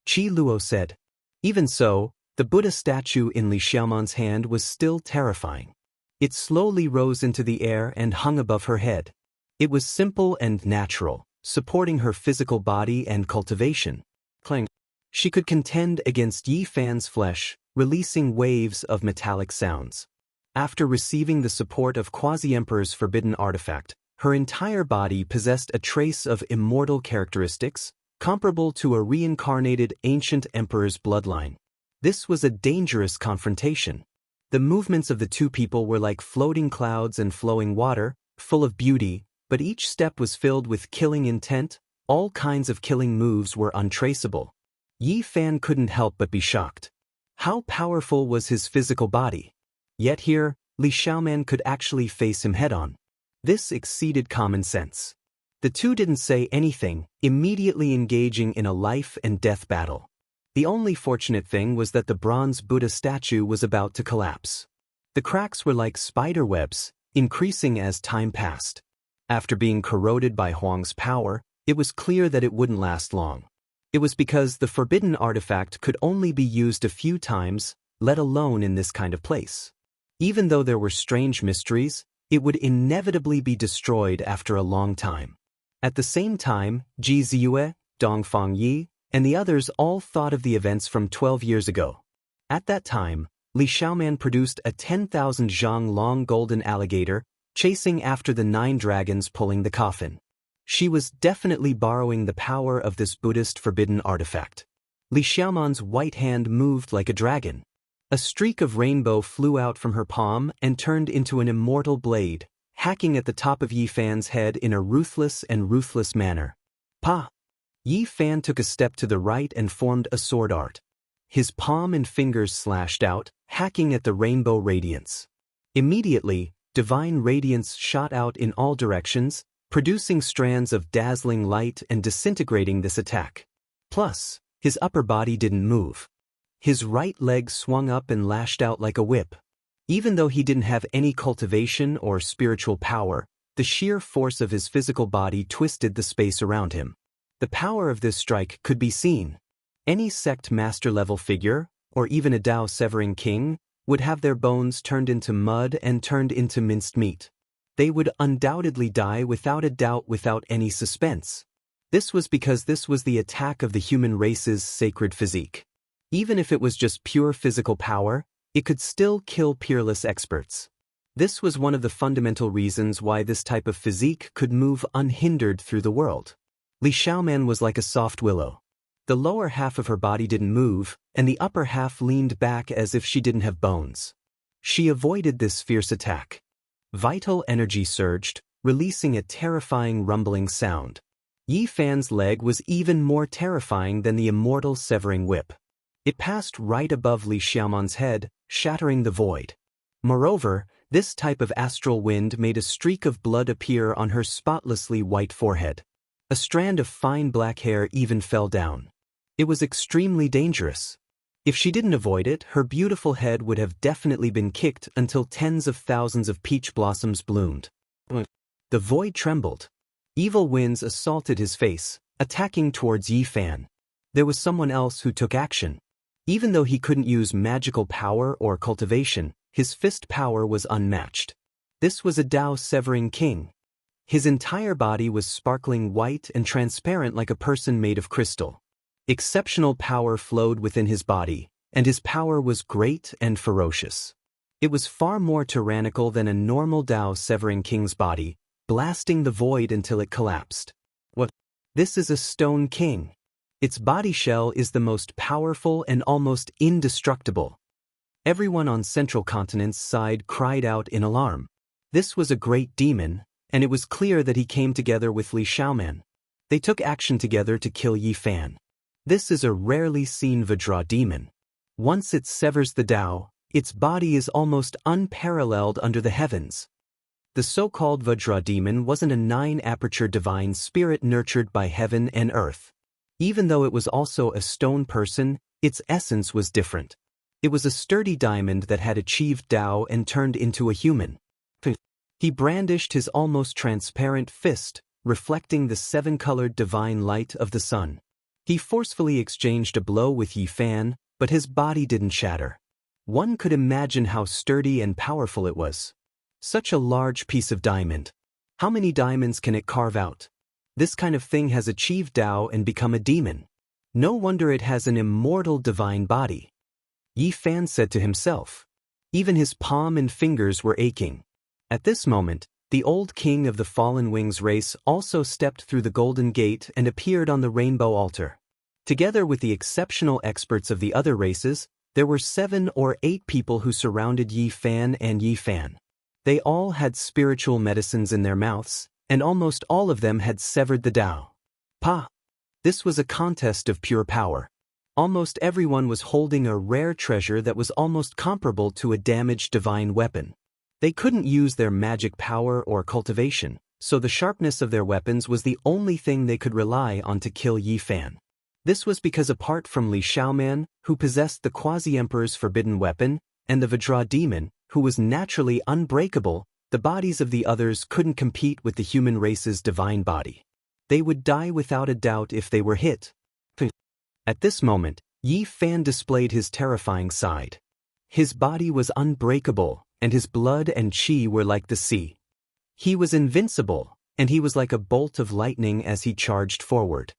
Qi Luo said. Even so, the Buddha statue in Li Xiaoman's hand was still terrifying. It slowly rose into the air and hung above her head. It was simple and natural, supporting her physical body and cultivation. Clang. She could contend against Yi Fan's flesh, releasing waves of metallic sounds. After receiving the support of Quasi-Emperor's forbidden artifact, her entire body possessed a trace of immortal characteristics, comparable to a reincarnated ancient emperor's bloodline. This was a dangerous confrontation. The movements of the two people were like floating clouds and flowing water, full of beauty, but each step was filled with killing intent. All kinds of killing moves were untraceable. Yi Fan couldn't help but be shocked. How powerful was his physical body? Yet here, Li Xiaoman could actually face him head-on. This exceeded common sense. The two didn't say anything, immediately engaging in a life-and-death battle. The only fortunate thing was that the bronze Buddha statue was about to collapse. The cracks were like spider webs, increasing as time passed. After being corroded by Huang's power, it was clear that it wouldn't last long. It was because the forbidden artifact could only be used a few times, let alone in this kind of place. Even though there were strange mysteries, it would inevitably be destroyed after a long time. At the same time, Ji Ziyue, Dongfang Yi, and the others all thought of the events from 12 years ago. At that time, Li Xiaoman produced a 10,000 zhang long golden alligator, chasing after the 9 dragons pulling the coffin. She was definitely borrowing the power of this Buddhist forbidden artifact. Li Xiaoman's white hand moved like a dragon. A streak of rainbow flew out from her palm and turned into an immortal blade, hacking at the top of Yi Fan's head in a ruthless manner. Pa! Yi Fan took a step to the right and formed a sword art. His palm and fingers slashed out, hacking at the rainbow radiance. Immediately, divine radiance shot out in all directions, producing strands of dazzling light and disintegrating this attack. Plus, his upper body didn't move. His right leg swung up and lashed out like a whip. Even though he didn't have any cultivation or spiritual power, the sheer force of his physical body twisted the space around him. The power of this strike could be seen. Any sect master-level figure, or even a Dao-severing king, would have their bones turned into mud and turned into minced meat. They would undoubtedly die without a doubt, without any suspense. This was because this was the attack of the human race's sacred physique. Even if it was just pure physical power, it could still kill peerless experts. This was one of the fundamental reasons why this type of physique could move unhindered through the world. Li Xiaoman was like a soft willow. The lower half of her body didn't move, and the upper half leaned back as if she didn't have bones. She avoided this fierce attack. Vital energy surged, releasing a terrifying rumbling sound. Yi Fan's leg was even more terrifying than the immortal severing whip. It passed right above Li Xiaoman's head, shattering the void. Moreover, this type of astral wind made a streak of blood appear on her spotlessly white forehead. A strand of fine black hair even fell down. It was extremely dangerous. If she didn't avoid it, her beautiful head would have definitely been kicked until tens of thousands of peach blossoms bloomed. The void trembled. Evil winds assaulted his face, attacking towards Yi Fan. There was someone else who took action. Even though he couldn't use magical power or cultivation, his fist power was unmatched. This was a Dao-severing king. His entire body was sparkling white and transparent like a person made of crystal. Exceptional power flowed within his body, and his power was great and ferocious. It was far more tyrannical than a normal Dao-severing king's body, blasting the void until it collapsed. What? This is a stone king. Its body shell is the most powerful and almost indestructible. Everyone on Central Continent's side cried out in alarm. This was a great demon, and it was clear that he came together with Li Xiaoman. They took action together to kill Yi Fan. This is a rarely seen Vajra demon. Once it severs the Tao, its body is almost unparalleled under the heavens. The so-called Vajra demon wasn't a 9-aperture divine spirit nurtured by heaven and earth. Even though it was also a stone person, its essence was different. It was a sturdy diamond that had achieved Tao and turned into a human. He brandished his almost transparent fist, reflecting the 7-colored divine light of the sun. He forcefully exchanged a blow with Yi Fan, but his body didn't shatter. One could imagine how sturdy and powerful it was. Such a large piece of diamond. How many diamonds can it carve out? This kind of thing has achieved Tao and become a demon. No wonder it has an immortal divine body. Yi Fan said to himself. Even his palm and fingers were aching. At this moment, the old king of the Fallen Wings race also stepped through the Golden Gate and appeared on the Rainbow Altar. Together with the exceptional experts of the other races, there were 7 or 8 people who surrounded Yi Fan and Yi Fan. They all had spiritual medicines in their mouths, and almost all of them had severed the Tao. This was a contest of pure power. Almost everyone was holding a rare treasure that was almost comparable to a damaged divine weapon. They couldn't use their magic power or cultivation, so the sharpness of their weapons was the only thing they could rely on to kill Yi Fan. This was because apart from Li Xiaoman, who possessed the Quasi-Emperor's forbidden weapon, and the Vajra demon, who was naturally unbreakable, the bodies of the others couldn't compete with the human race's divine body. They would die without a doubt if they were hit. At this moment, Yi Fan displayed his terrifying side. His body was unbreakable, and his blood and qi were like the sea. He was invincible, and he was like a bolt of lightning as he charged forward.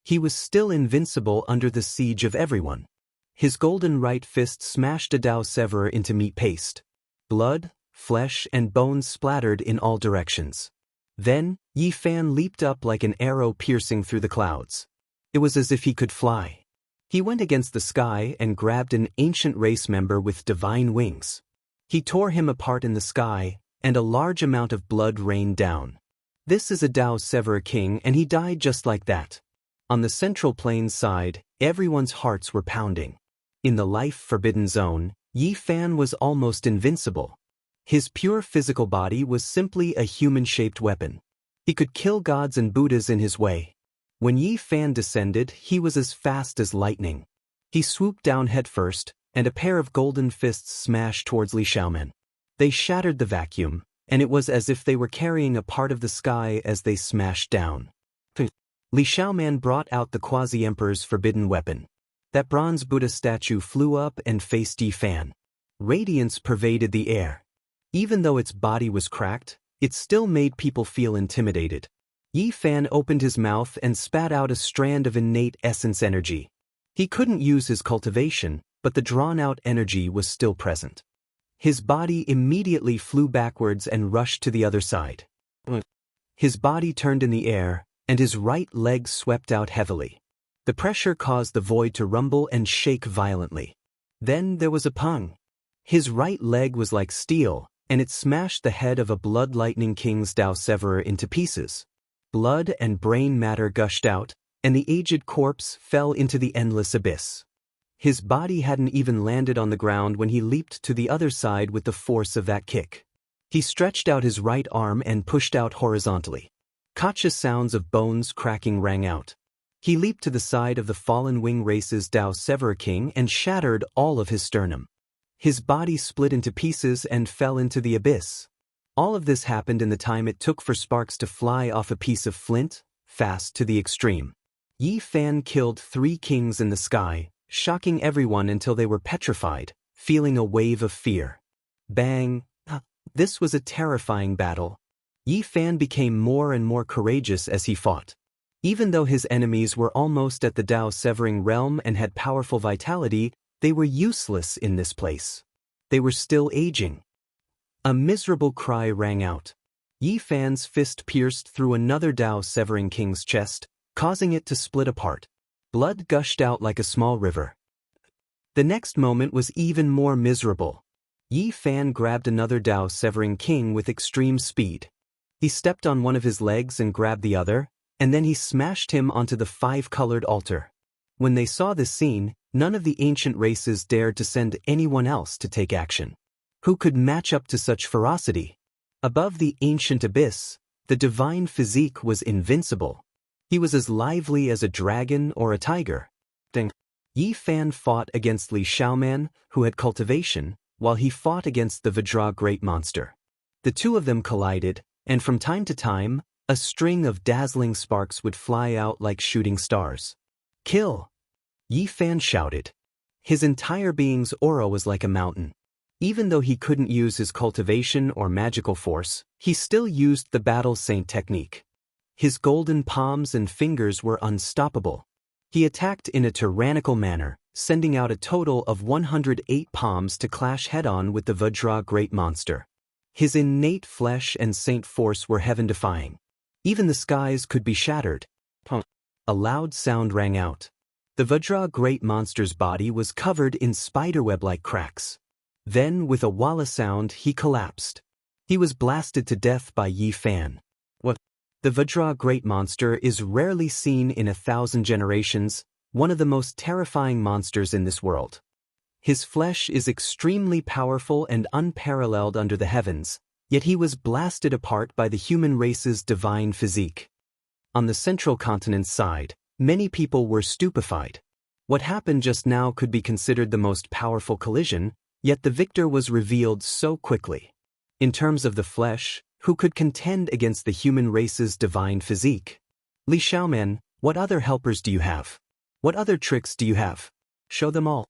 He was still invincible under the siege of everyone. His golden right fist smashed a Dao Severer into meat paste. Blood, flesh, and bones splattered in all directions. Then, Yi Fan leaped up like an arrow piercing through the clouds. It was as if he could fly. He went against the sky and grabbed an ancient race member with divine wings. He tore him apart in the sky, and a large amount of blood rained down. This is a Dao Severer king, and he died just like that. On the Central Plains side, everyone's hearts were pounding. In the life-forbidden zone, Yi Fan was almost invincible. His pure physical body was simply a human-shaped weapon. He could kill gods and Buddhas in his way. When Yi Fan descended, he was as fast as lightning. He swooped down headfirst, and a pair of golden fists smashed towards Li Xiaoman. They shattered the vacuum, and it was as if they were carrying a part of the sky as they smashed down. Li Xiaoman brought out the Quasi-Emperor's forbidden weapon. That bronze Buddha statue flew up and faced Yi Fan. Radiance pervaded the air. Even though its body was cracked, it still made people feel intimidated. Yi Fan opened his mouth and spat out a strand of innate essence energy. He couldn't use his cultivation, but the drawn-out energy was still present. His body immediately flew backwards and rushed to the other side. His body turned in the air, and his right leg swept out heavily. The pressure caused the void to rumble and shake violently. Then there was a pung. His right leg was like steel, and it smashed the head of a Blood Lightning King's Dao Severer into pieces. Blood and brain matter gushed out, and the aged corpse fell into the endless abyss. His body hadn't even landed on the ground when he leaped to the other side with the force of that kick. He stretched out his right arm and pushed out horizontally. Cautious sounds of bones cracking rang out. He leaped to the side of the Fallen Wing race's Dao Severer King and shattered all of his sternum. His body split into pieces and fell into the abyss. All of this happened in the time it took for sparks to fly off a piece of flint, fast to the extreme. Yi Fan killed 3 kings in the sky, shocking everyone until they were petrified, feeling a wave of fear. Bang! This was a terrifying battle. Yi Fan became more and more courageous as he fought. Even though his enemies were almost at the Dao Severing realm and had powerful vitality, they were useless in this place. They were still aging. A miserable cry rang out. Yi Fan's fist pierced through another Dao Severing King's chest, causing it to split apart. Blood gushed out like a small river. The next moment was even more miserable. Yi Fan grabbed another Dao Severing King with extreme speed. He stepped on one of his legs and grabbed the other, and then he smashed him onto the 5-colored altar. When they saw this scene, none of the ancient races dared to send anyone else to take action. Who could match up to such ferocity? Above the ancient abyss, the divine physique was invincible. He was as lively as a dragon or a tiger. Yi Fan fought against Li Xiaoman, who had cultivation, while he fought against the Vajra great monster. The two of them collided, and from time to time, a string of dazzling sparks would fly out like shooting stars. Kill! Yi Fan shouted. His entire being's aura was like a mountain. Even though he couldn't use his cultivation or magical force, he still used the battle saint technique. His golden palms and fingers were unstoppable. He attacked in a tyrannical manner, sending out a total of 108 palms to clash head-on with the Vajra great monster. His innate flesh and saint force were heaven-defying. Even the skies could be shattered. A loud sound rang out. The Vajra great monster's body was covered in spiderweb-like cracks. Then, with a walla sound, he collapsed. He was blasted to death by Yi Fan. What? The Vajra great monster is rarely seen in 1,000 generations, one of the most terrifying monsters in this world. His flesh is extremely powerful and unparalleled under the heavens, yet he was blasted apart by the human race's divine physique. On the central continent's side, many people were stupefied. What happened just now could be considered the most powerful collision, yet the victor was revealed so quickly. In terms of the flesh, who could contend against the human race's divine physique? Li Xiaoman, what other helpers do you have? What other tricks do you have? Show them all.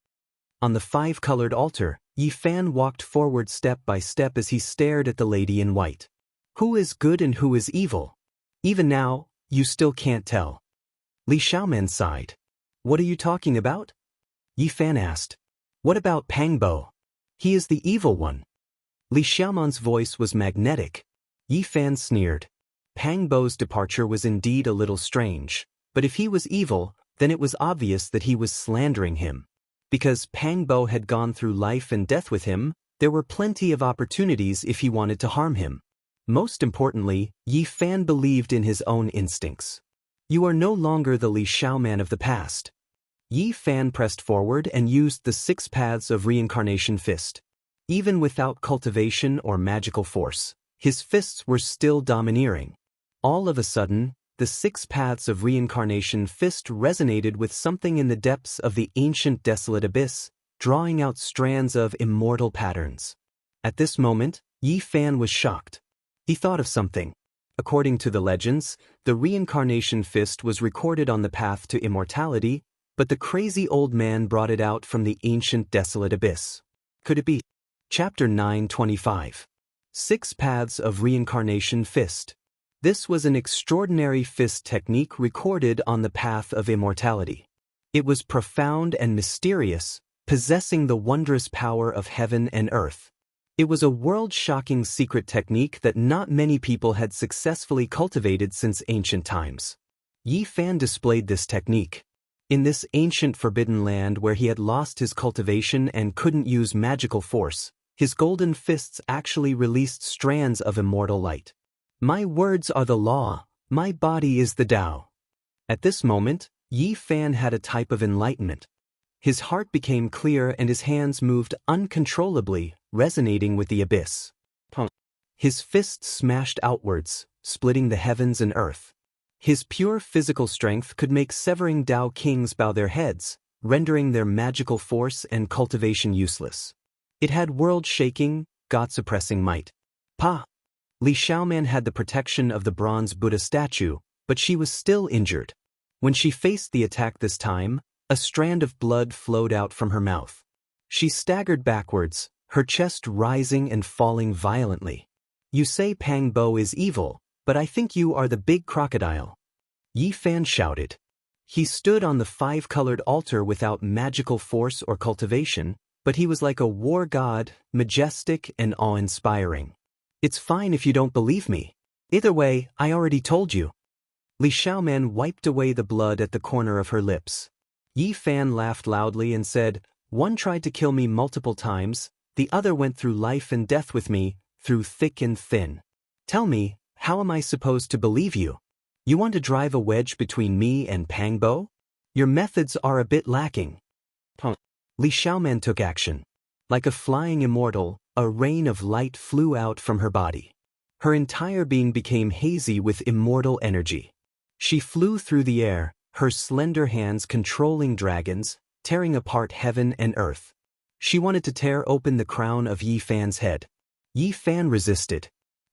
On the five-colored altar, Yi Fan walked forward step by step as he stared at the lady in white. Who is good and who is evil? Even now, you still can't tell. Li Xiaoman sighed. What are you talking about? Yi Fan asked. What about Pangbo? He is the evil one. Li Xiaoman's voice was magnetic. Yi Fan sneered. Pangbo's departure was indeed a little strange, but if he was evil, then it was obvious that he was slandering him. Because Pangbo had gone through life and death with him, there were plenty of opportunities if he wanted to harm him. Most importantly, Yi Fan believed in his own instincts. You are no longer the Li Xiaoman of the past. Yi Fan pressed forward and used the 6 paths of reincarnation fist. Even without cultivation or magical force, his fists were still domineering. All of a sudden, the 6 paths of reincarnation fist resonated with something in the depths of the ancient desolate abyss, drawing out strands of immortal patterns. At this moment, Yi Fan was shocked. He thought of something. According to the legends, the reincarnation fist was recorded on the path to immortality, but the crazy old man brought it out from the ancient desolate abyss. Could it be? Chapter 925. 6 Paths of Reincarnation Fist. This was an extraordinary fist technique recorded on the path of immortality. It was profound and mysterious, possessing the wondrous power of heaven and earth. It was a world-shocking secret technique that not many people had successfully cultivated since ancient times. Yi Fan displayed this technique. In this ancient forbidden land where he had lost his cultivation and couldn't use magical force, his golden fists actually released strands of immortal light. My words are the law, my body is the Tao. At this moment, Yi Fan had a type of enlightenment. His heart became clear and his hands moved uncontrollably, resonating with the abyss. His fists smashed outwards, splitting the heavens and earth. His pure physical strength could make severing Tao kings bow their heads, rendering their magical force and cultivation useless. It had world-shaking, God-suppressing might. Li Xiaoman had the protection of the bronze Buddha statue, but she was still injured. When she faced the attack this time, a strand of blood flowed out from her mouth. She staggered backwards, her chest rising and falling violently. You say Pangbo is evil, but I think you are the big crocodile. Yi Fan shouted. He stood on the 5-colored altar without magical force or cultivation, but he was like a war god, majestic and awe-inspiring. It's fine if you don't believe me. Either way, I already told you. Li Xiaoman wiped away the blood at the corner of her lips. Yi Fan laughed loudly and said, One tried to kill me multiple times, the other went through life and death with me, through thick and thin. Tell me, how am I supposed to believe you? You want to drive a wedge between me and Pangbo? Your methods are a bit lacking. Li Xiaoman took action. Like a flying immortal, a rain of light flew out from her body. Her entire being became hazy with immortal energy. She flew through the air, her slender hands controlling dragons, tearing apart heaven and earth. She wanted to tear open the crown of Yi Fan's head. Yi Fan resisted.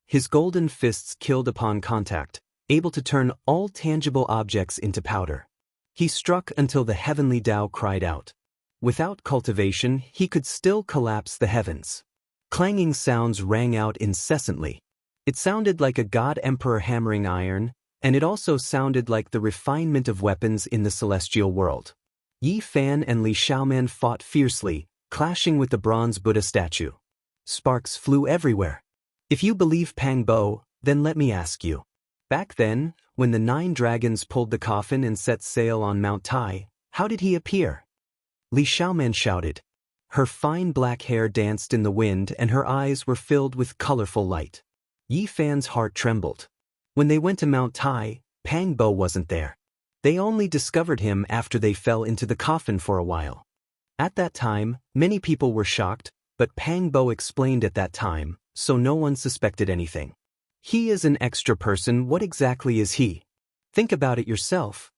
His golden fists killed upon contact, able to turn all tangible objects into powder. He struck until the heavenly Tao cried out. Without cultivation, he could still collapse the heavens. Clanging sounds rang out incessantly. It sounded like a god-emperor hammering iron, and it also sounded like the refinement of weapons in the celestial world. Yi Fan and Li Xiaoman fought fiercely, clashing with the bronze Buddha statue. Sparks flew everywhere. If you believe Pang Bo, then let me ask you. Back then, when the 9 dragons pulled the coffin and set sail on Mount Tai, how did he appear? Li Xiaoman shouted. Her fine black hair danced in the wind and her eyes were filled with colorful light. Yi Fan's heart trembled. When they went to Mount Tai, Pang Bo wasn't there. They only discovered him after they fell into the coffin for a while. At that time, many people were shocked, but Pang Bo explained at that time, so no one suspected anything. He is an extra person. What exactly is he? Think about it yourself.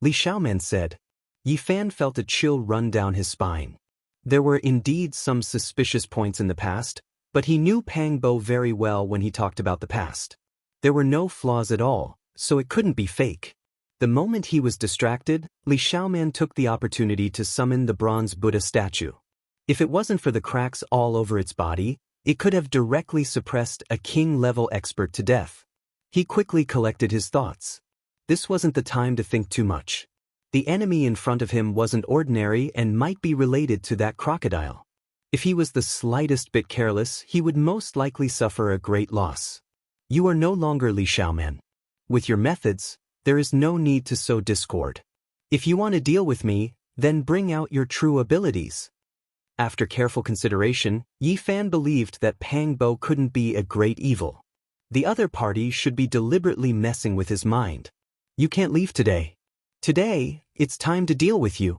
Li Xiaoman said. Yi Fan felt a chill run down his spine. There were indeed some suspicious points in the past, but he knew Pang Bo very well when he talked about the past. There were no flaws at all, so it couldn't be fake. The moment he was distracted, Li Xiaoman took the opportunity to summon the bronze Buddha statue. If it wasn't for the cracks all over its body, it could have directly suppressed a king-level expert to death. He quickly collected his thoughts. This wasn't the time to think too much. The enemy in front of him wasn't ordinary and might be related to that crocodile. If he was the slightest bit careless, he would most likely suffer a great loss. You are no longer Li Xiaoman. With your methods, there is no need to sow discord. If you want to deal with me, then bring out your true abilities. After careful consideration, Yi Fan believed that Pang Bo couldn't be a great evil. The other party should be deliberately messing with his mind. You can't leave today. Today, it's time to deal with you.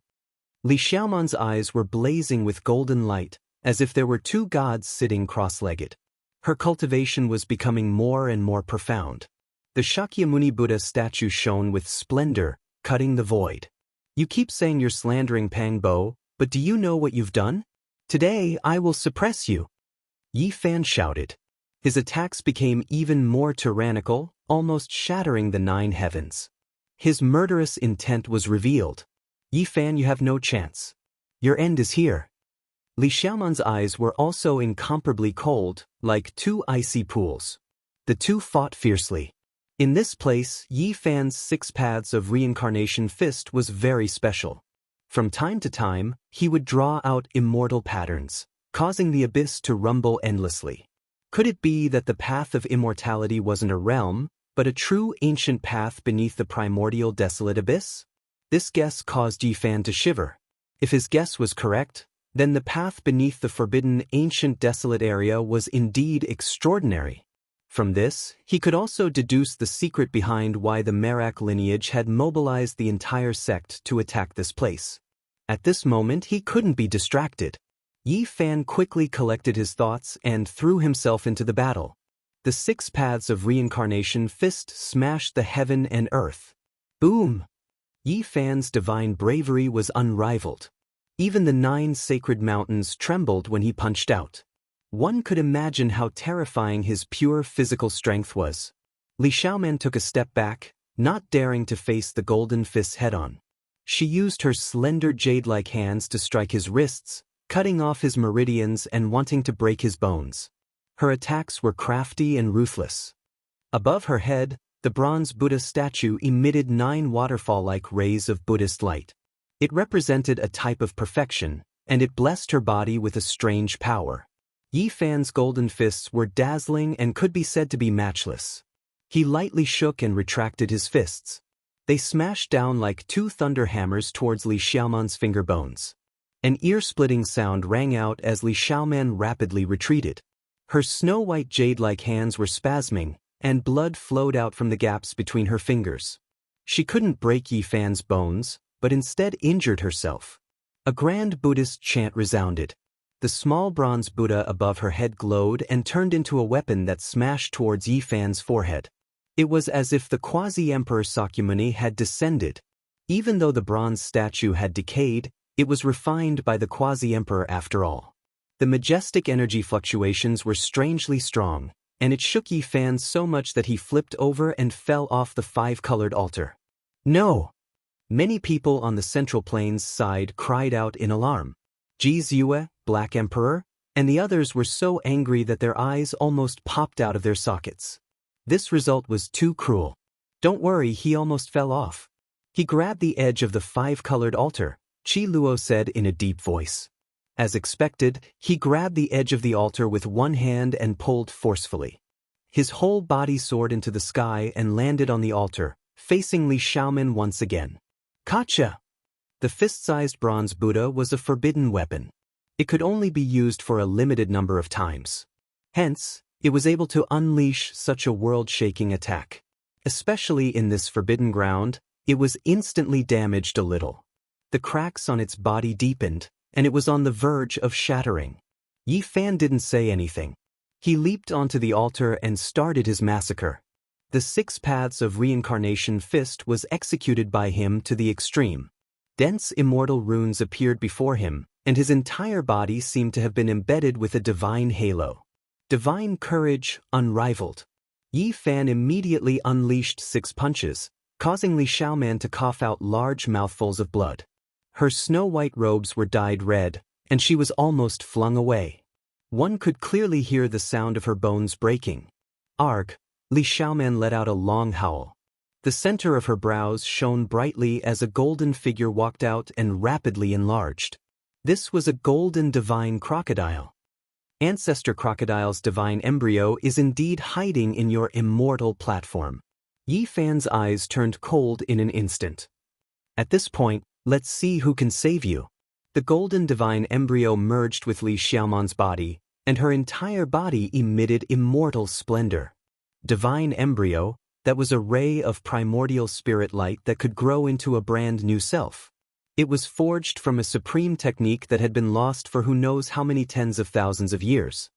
Li Xiaoman's eyes were blazing with golden light, as if there were 2 gods sitting cross-legged. Her cultivation was becoming more and more profound. The Shakyamuni Buddha statue shone with splendor, cutting the void. You keep saying you're slandering Pang Bo, but do you know what you've done? Today I will suppress you. Yi Fan shouted. His attacks became even more tyrannical, almost shattering the 9 heavens. His murderous intent was revealed. Yi Fan, you have no chance. Your end is here. Li Xiaoman's eyes were also incomparably cold, like 2 icy pools. The 2 fought fiercely. In this place, Yi Fan's 6 paths of reincarnation fist was very special. From time to time, he would draw out immortal patterns, causing the abyss to rumble endlessly. Could it be that the path of immortality wasn't a realm, but a true ancient path beneath the primordial desolate abyss? This guess caused Yi Fan to shiver. If his guess was correct, then the path beneath the forbidden ancient desolate area was indeed extraordinary. From this, he could also deduce the secret behind why the Merak lineage had mobilized the entire sect to attack this place. At this moment he couldn't be distracted. Yi Fan quickly collected his thoughts and threw himself into the battle. The 6 paths of reincarnation fist smashed the heaven and earth. Boom! Yi Fan's divine bravery was unrivaled. Even the 9 sacred mountains trembled when he punched out. One could imagine how terrifying his pure physical strength was. Li Xiaoman took a step back, not daring to face the golden fist head-on. She used her slender jade-like hands to strike his wrists, cutting off his meridians and wanting to break his bones. Her attacks were crafty and ruthless. Above her head, the bronze Buddha statue emitted 9 waterfall-like rays of Buddhist light. It represented a type of perfection, and it blessed her body with a strange power. Yi Fan's golden fists were dazzling and could be said to be matchless. He lightly shook and retracted his fists. They smashed down like 2 thunder hammers towards Li Xiaoman's finger bones. An ear-splitting sound rang out as Li Xiaoman rapidly retreated. Her snow-white jade-like hands were spasming, and blood flowed out from the gaps between her fingers. She couldn't break Yi Fan's bones, but instead injured herself. A grand Buddhist chant resounded. The small bronze Buddha above her head glowed and turned into a weapon that smashed towards Yi Fan's forehead. It was as if the quasi-emperor Sakyamuni had descended. Even though the bronze statue had decayed, it was refined by the quasi-emperor after all. The majestic energy fluctuations were strangely strong, and it shook Yi Fan so much that he flipped over and fell off the 5-colored altar. No! Many people on the Central Plains side cried out in alarm. Ji Ziyue, Black Emperor, and the others were so angry that their eyes almost popped out of their sockets. This result was too cruel. Don't worry, he almost fell off. He grabbed the edge of the 5-colored altar, Qi Luo said in a deep voice. As expected, he grabbed the edge of the altar with one hand and pulled forcefully. His whole body soared into the sky and landed on the altar, facing Li Xiaomen once again. Gotcha! The fist-sized bronze Buddha was a forbidden weapon. It could only be used for a limited number of times. Hence, it was able to unleash such a world-shaking attack. Especially in this forbidden ground, it was instantly damaged a little. The cracks on its body deepened, and it was on the verge of shattering. Yi Fan didn't say anything. He leaped onto the altar and started his massacre. The 6 paths of reincarnation fist was executed by him to the extreme. Dense immortal runes appeared before him, and his entire body seemed to have been embedded with a divine halo. Divine courage unrivaled. Yi Fan immediately unleashed 6 punches, causing Li Xiaomen to cough out large mouthfuls of blood. Her snow-white robes were dyed red, and she was almost flung away. One could clearly hear the sound of her bones breaking. Arg! Li Xiaomen let out a long howl. The center of her brows shone brightly as a golden figure walked out and rapidly enlarged. This was a golden divine crocodile. Ancestor Crocodile's divine embryo is indeed hiding in your immortal platform. Yi Fan's eyes turned cold in an instant. At this point, let's see who can save you. The golden divine embryo merged with Li Xiaomen's body, and her entire body emitted immortal splendor. Divine embryo, that was a ray of primordial spirit light that could grow into a brand new self. It was forged from a supreme technique that had been lost for who knows how many tens of thousands of years.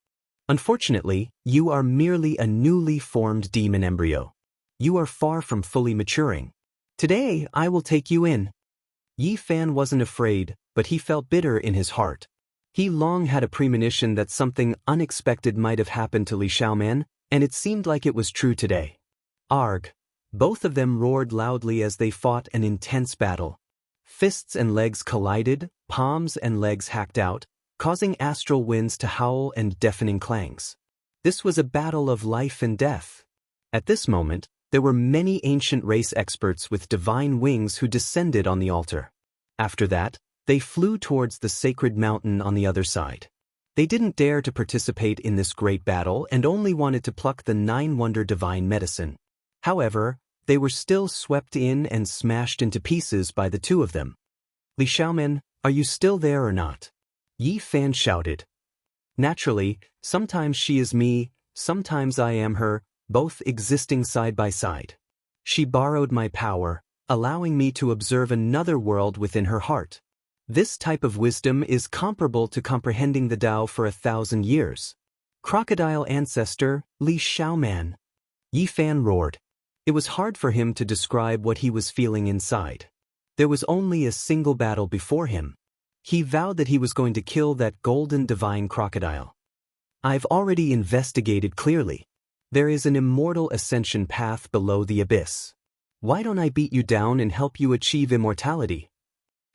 Unfortunately, you are merely a newly formed demon embryo. You are far from fully maturing. Today, I will take you in. Yi Fan wasn't afraid, but he felt bitter in his heart. He long had a premonition that something unexpected might have happened to Li Xiaomen, and it seemed like it was true today. Arg! Both of them roared loudly as they fought an intense battle. Fists and legs collided, palms and legs hacked out, causing astral winds to howl and deafening clangs. This was a battle of life and death. At this moment, there were many ancient race experts with divine wings who descended on the altar. After that, they flew towards the sacred mountain on the other side. They didn't dare to participate in this great battle and only wanted to pluck the 9-wonder divine medicine. However, they were still swept in and smashed into pieces by the 2 of them. Li Xiaomen, are you still there or not? Yi Fan shouted. Naturally, sometimes she is me, sometimes I am her, both existing side by side. She borrowed my power, allowing me to observe another world within her heart. This type of wisdom is comparable to comprehending the Tao for 1,000 years. Crocodile ancestor, Li Xiaomen. Yi Fan roared. It was hard for him to describe what he was feeling inside. There was only a single battle before him. He vowed that he was going to kill that golden divine crocodile. I've already investigated clearly. There is an immortal ascension path below the abyss. Why don't I beat you down and help you achieve immortality?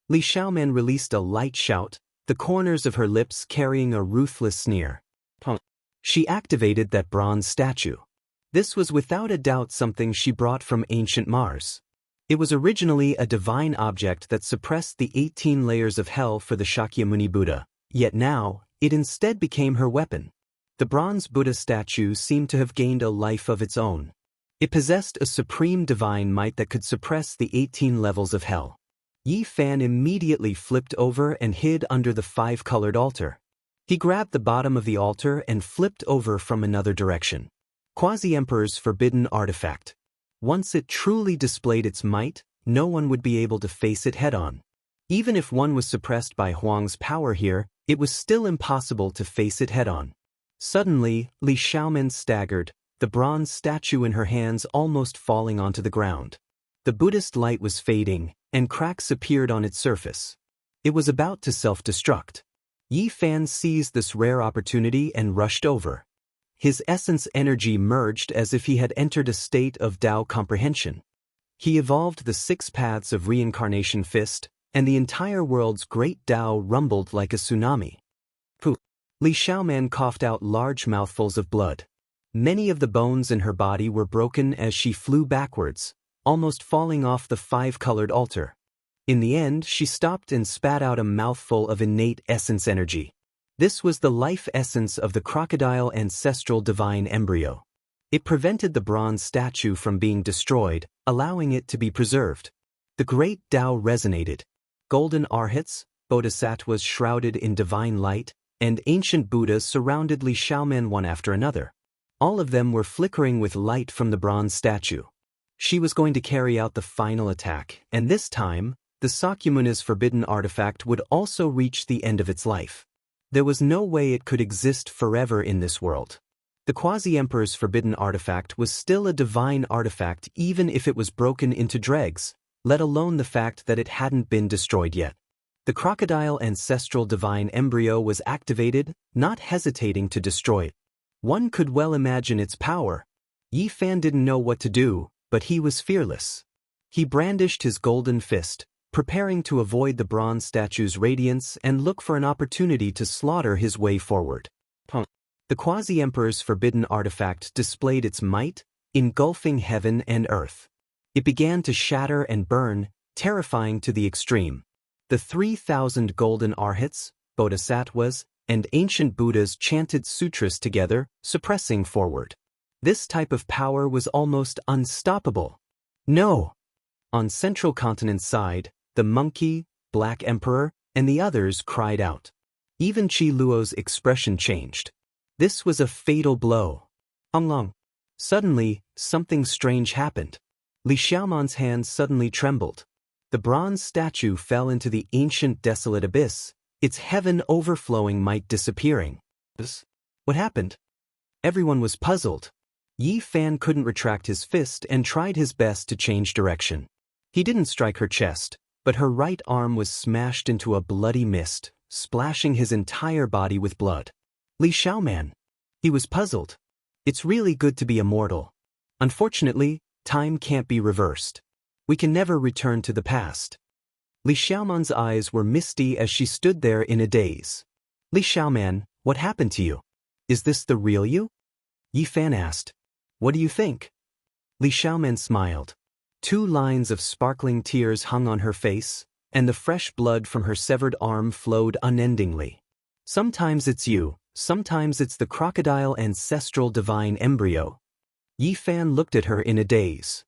Li Xiaomen released a light shout, the corners of her lips carrying a ruthless sneer. She activated that bronze statue. This was without a doubt something she brought from ancient Mars. It was originally a divine object that suppressed the 18 layers of hell for the Shakyamuni Buddha, yet now, it instead became her weapon. The bronze Buddha statue seemed to have gained a life of its own. It possessed a supreme divine might that could suppress the 18 levels of hell. Yi Fan immediately flipped over and hid under the 5-colored altar. He grabbed the bottom of the altar and flipped over from another direction. Quasi-Emperor's forbidden artifact. Once it truly displayed its might, no one would be able to face it head-on. Even if one was suppressed by Huang's power here, it was still impossible to face it head-on. Suddenly, Li Xiaomen staggered, the bronze statue in her hands almost falling onto the ground. The Buddhist light was fading, and cracks appeared on its surface. It was about to self-destruct. Yi Fan seized this rare opportunity and rushed over. His essence energy merged as if he had entered a state of Tao comprehension. He evolved the 6 paths of reincarnation fist, and the entire world's great Tao rumbled like a tsunami. Pooh! Li Xiaomen coughed out large mouthfuls of blood. Many of the bones in her body were broken as she flew backwards, almost falling off the 5-colored altar. In the end, she stopped and spat out a mouthful of innate essence energy. This was the life essence of the crocodile ancestral divine embryo. It prevented the bronze statue from being destroyed, allowing it to be preserved. The great Tao resonated. Golden arhats, bodhisattvas shrouded in divine light, and ancient Buddhas surrounded Li Xiaoman one after another. All of them were flickering with light from the bronze statue. She was going to carry out the final attack, and this time, the Sakyamuni's forbidden artifact would also reach the end of its life. There was no way it could exist forever in this world. The Quasi-Emperor's forbidden artifact was still a divine artifact even if it was broken into dregs, let alone the fact that it hadn't been destroyed yet. The crocodile ancestral divine embryo was activated, not hesitating to destroy it. One could well imagine its power. Yi Fan didn't know what to do, but he was fearless. He brandished his golden fist, preparing to avoid the bronze statue's radiance and look for an opportunity to slaughter his way forward. The Quasi-Emperor's forbidden artifact displayed its might, engulfing heaven and earth. It began to shatter and burn, terrifying to the extreme. The 3,000 golden arhats, bodhisattvas, and ancient Buddhas chanted sutras together, suppressing forward. This type of power was almost unstoppable. No! On Central Continent's side, the monkey, Black Emperor, and the others cried out. Even Qi Luo's expression changed. This was a fatal blow. Long. Suddenly, something strange happened. Li Xiaoman's hands suddenly trembled. The bronze statue fell into the ancient desolate abyss, its heaven overflowing might disappearing. What happened? Everyone was puzzled. Yi Fan couldn't retract his fist and tried his best to change direction. He didn't strike her chest, but her right arm was smashed into a bloody mist, splashing his entire body with blood. Li Xiaoman. He was puzzled. It's really good to be immortal. Unfortunately, time can't be reversed. We can never return to the past. Li Xiaoman's eyes were misty as she stood there in a daze. Li Xiaoman, what happened to you? Is this the real you? Yi Fan asked. What do you think? Li Xiaoman smiled. 2 lines of sparkling tears hung on her face, and the fresh blood from her severed arm flowed unendingly. Sometimes it's you, sometimes it's the crocodile ancestral divine embryo. Yi Fan looked at her in a daze.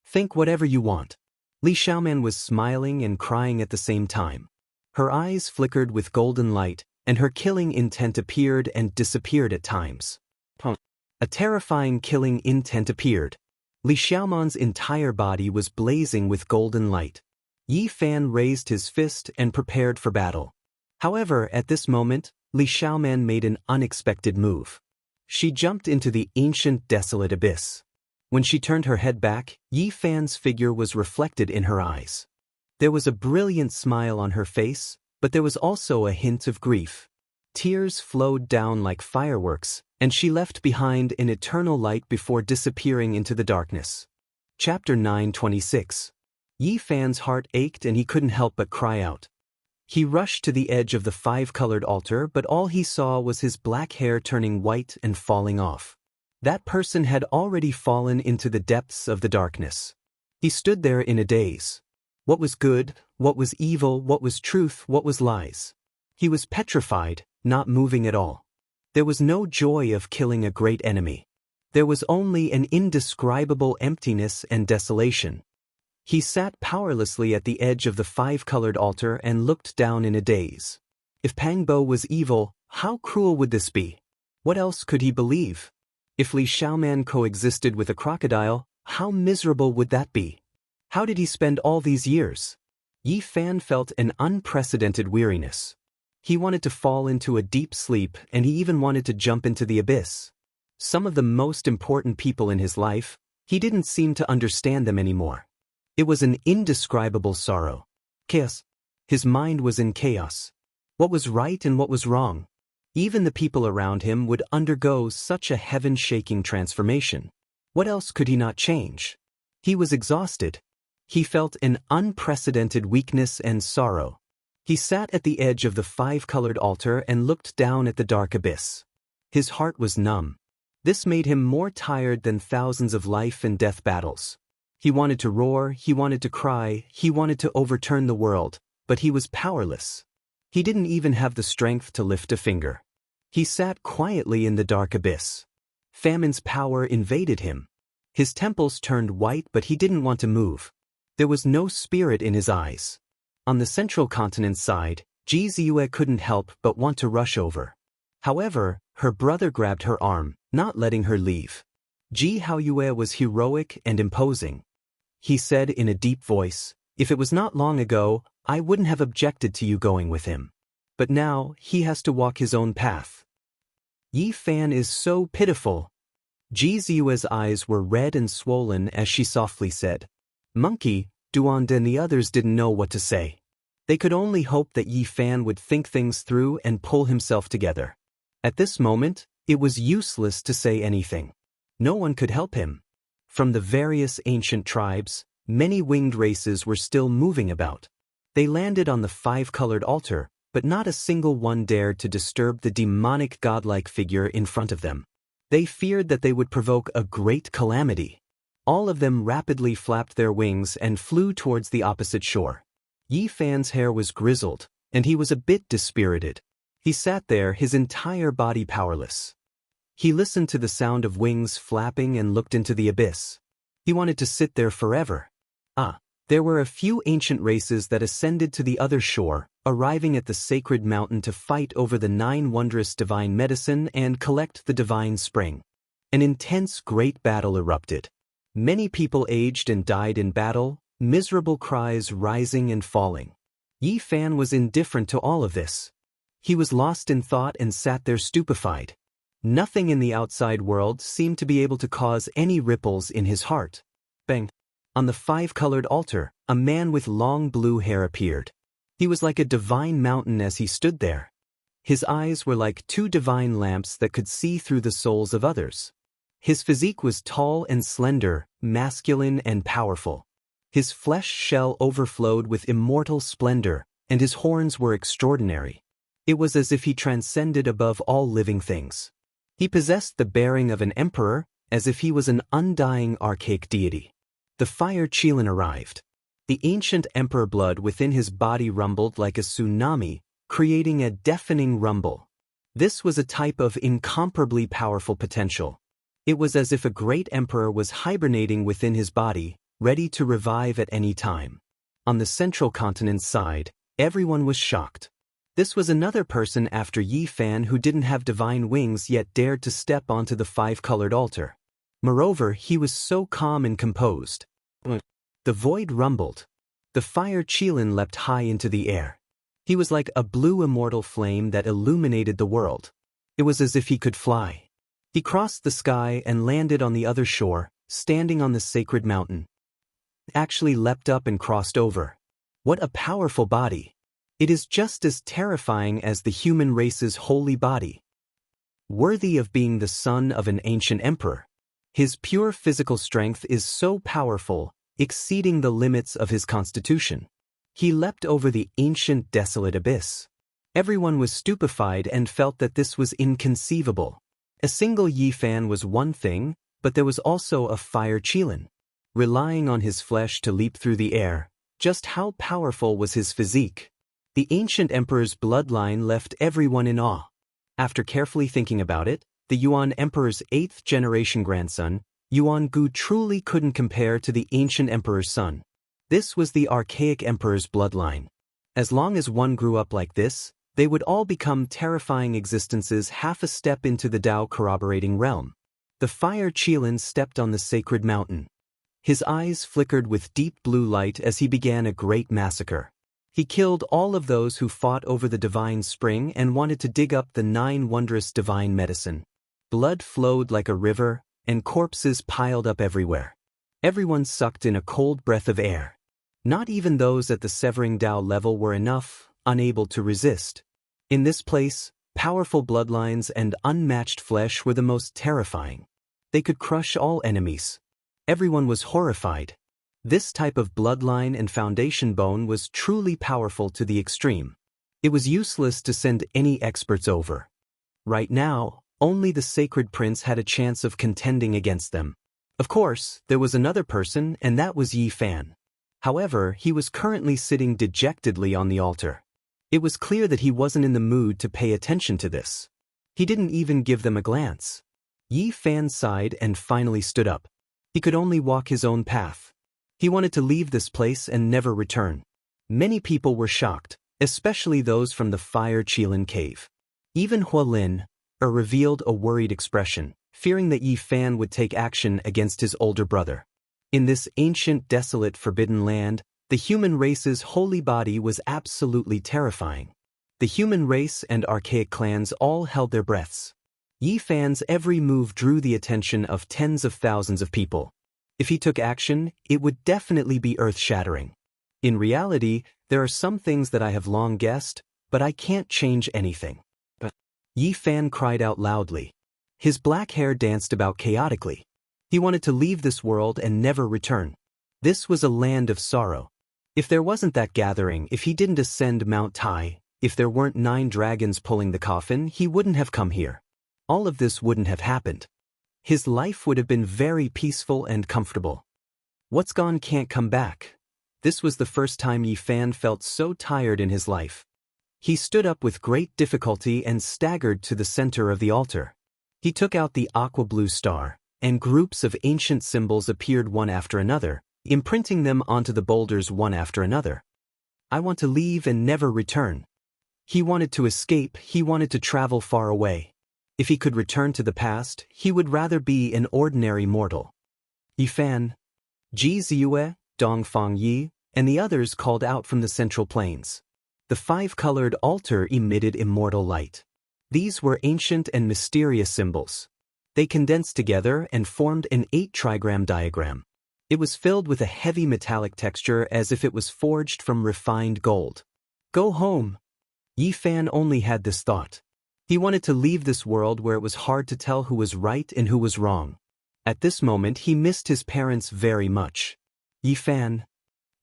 Think whatever you want. Li Xiaoman was smiling and crying at the same time. Her eyes flickered with golden light, and her killing intent appeared and disappeared at times. A terrifying killing intent appeared. Li Xiaoman's entire body was blazing with golden light. Yi Fan raised his fist and prepared for battle. However, at this moment, Li Xiaoman made an unexpected move. She jumped into the ancient desolate abyss. When she turned her head back, Yi Fan's figure was reflected in her eyes. There was a brilliant smile on her face, but there was also a hint of grief. Tears flowed down like fireworks, and she left behind an eternal light before disappearing into the darkness. Chapter 9:26. Yi Fan's heart ached and he couldn't help but cry out. He rushed to the edge of the 5-colored altar, but all he saw was his black hair turning white and falling off. That person had already fallen into the depths of the darkness. He stood there in a daze. What was good, what was evil, what was truth, what was lies? He was petrified, not moving at all. There was no joy of killing a great enemy. There was only an indescribable emptiness and desolation. He sat powerlessly at the edge of the 5-colored altar and looked down in a daze. If Pangbo was evil, how cruel would this be? What else could he believe? If Li Xiaoman coexisted with a crocodile, how miserable would that be? How did he spend all these years? Yi Fan felt an unprecedented weariness. He wanted to fall into a deep sleep, and he even wanted to jump into the abyss. Some of the most important people in his life, he didn't seem to understand them anymore. It was an indescribable sorrow. Chaos. His mind was in chaos. What was right and what was wrong? Even the people around him would undergo such a heaven-shaking transformation. What else could he not change? He was exhausted. He felt an unprecedented weakness and sorrow. He sat at the edge of the 5-colored altar and looked down at the dark abyss. His heart was numb. This made him more tired than thousands of life and death battles. He wanted to roar, he wanted to cry, he wanted to overturn the world, but he was powerless. He didn't even have the strength to lift a finger. He sat quietly in the dark abyss. Famine's power invaded him. His temples turned white, but he didn't want to move. There was no spirit in his eyes. On the central continent's side, Ji Ziyue couldn't help but want to rush over. However, her brother grabbed her arm, not letting her leave. Ji Haoyue was heroic and imposing. He said in a deep voice, "If it was not long ago, I wouldn't have objected to you going with him. But now, he has to walk his own path." Yi Fan is so pitiful. Ji Ziyue's eyes were red and swollen as she softly said. Monkey, Duan and the others didn't know what to say. They could only hope that Yi Fan would think things through and pull himself together. At this moment, it was useless to say anything. No one could help him. From the various ancient tribes, many winged races were still moving about. They landed on the five-colored altar, but not a single one dared to disturb the demonic godlike figure in front of them. They feared that they would provoke a great calamity. All of them rapidly flapped their wings and flew towards the opposite shore. Yi Fan's hair was grizzled, and he was a bit dispirited. He sat there, his entire body powerless. He listened to the sound of wings flapping and looked into the abyss. He wanted to sit there forever. There were a few ancient races that ascended to the other shore, arriving at the sacred mountain to fight over the 9 wondrous divine medicine and collect the divine spring. An intense great battle erupted. Many people aged and died in battle, miserable cries rising and falling. Yi Fan was indifferent to all of this. He was lost in thought and sat there stupefied. Nothing in the outside world seemed to be able to cause any ripples in his heart. Bang! On the five-colored altar, a man with long blue hair appeared. He was like a divine mountain as he stood there. His eyes were like 2 divine lamps that could see through the souls of others. His physique was tall and slender, masculine and powerful. His flesh shell overflowed with immortal splendor, and his horns were extraordinary. It was as if he transcended above all living things. He possessed the bearing of an emperor, as if he was an undying archaic deity. The fire Qilin arrived. The ancient emperor blood within his body rumbled like a tsunami, creating a deafening rumble. This was a type of incomparably powerful potential. It was as if a great emperor was hibernating within his body, ready to revive at any time. On the central continent's side, everyone was shocked. This was another person after Yi Fan who didn't have divine wings yet dared to step onto the five-colored altar. Moreover, he was so calm and composed. The void rumbled. The fire Qilin leapt high into the air. He was like a blue immortal flame that illuminated the world. It was as if he could fly. He crossed the sky and landed on the other shore, standing on the sacred mountain. Actually leapt up and crossed over. What a powerful body! It is just as terrifying as the human race's holy body. Worthy of being the son of an ancient emperor. His pure physical strength is so powerful, exceeding the limits of his constitution. He leapt over the ancient desolate abyss. Everyone was stupefied and felt that this was inconceivable. A single Yi Fan was one thing, but there was also a fire Qilin. Relying on his flesh to leap through the air, just how powerful was his physique? The ancient emperor's bloodline left everyone in awe. After carefully thinking about it, the Yuan emperor's 8th-generation grandson, Yuan Gu, truly couldn't compare to the ancient emperor's son. This was the archaic emperor's bloodline. As long as one grew up like this, they would all become terrifying existences half a step into the Tao corroborating realm. The fire Qilin stepped on the sacred mountain. His eyes flickered with deep blue light as he began a great massacre. He killed all of those who fought over the divine spring and wanted to dig up the 9 wondrous divine medicine. Blood flowed like a river, and corpses piled up everywhere. Everyone sucked in a cold breath of air. Not even those at the severing Tao level were unable to resist. In this place, powerful bloodlines and unmatched flesh were the most terrifying. They could crush all enemies. Everyone was horrified. This type of bloodline and foundation bone was truly powerful to the extreme. It was useless to send any experts over. Right now, only the sacred prince had a chance of contending against them. Of course, there was another person, and that was Yi Fan. However, he was currently sitting dejectedly on the altar. It was clear that he wasn't in the mood to pay attention to this. He didn't even give them a glance. Yi Fan sighed and finally stood up. He could only walk his own path. He wanted to leave this place and never return. Many people were shocked, especially those from the Fire Qilin cave. Even Hualin revealed a worried expression, fearing that Yi Fan would take action against his older brother. In this ancient, desolate, forbidden land, the human race's holy body was absolutely terrifying. The human race and archaic clans all held their breaths. Yi Fan's every move drew the attention of tens of thousands of people. If he took action, it would definitely be earth-shattering. In reality, there are some things that I have long guessed, but I can't change anything. Yi Fan cried out loudly. His black hair danced about chaotically. He wanted to leave this world and never return. This was a land of sorrow. If there wasn't that gathering, if he didn't ascend Mount Tai, if there weren't 9 dragons pulling the coffin, he wouldn't have come here. All of this wouldn't have happened. His life would have been very peaceful and comfortable. What's gone can't come back. This was the first time Yi Fan felt so tired in his life. He stood up with great difficulty and staggered to the center of the altar. He took out the aqua blue star, and groups of ancient symbols appeared one after another, imprinting them onto the boulders one after another. I want to leave and never return. He wanted to escape, he wanted to travel far away. If he could return to the past, he would rather be an ordinary mortal. Yi Fan, Ji Ziyue, Dongfang Yi, and the others called out from the central plains. The 5-colored altar emitted immortal light. These were ancient and mysterious symbols. They condensed together and formed an 8-trigram diagram. It was filled with a heavy metallic texture as if it was forged from refined gold. Go home. Yi Fan only had this thought. He wanted to leave this world where it was hard to tell who was right and who was wrong. At this moment he missed his parents very much. Yi Fan,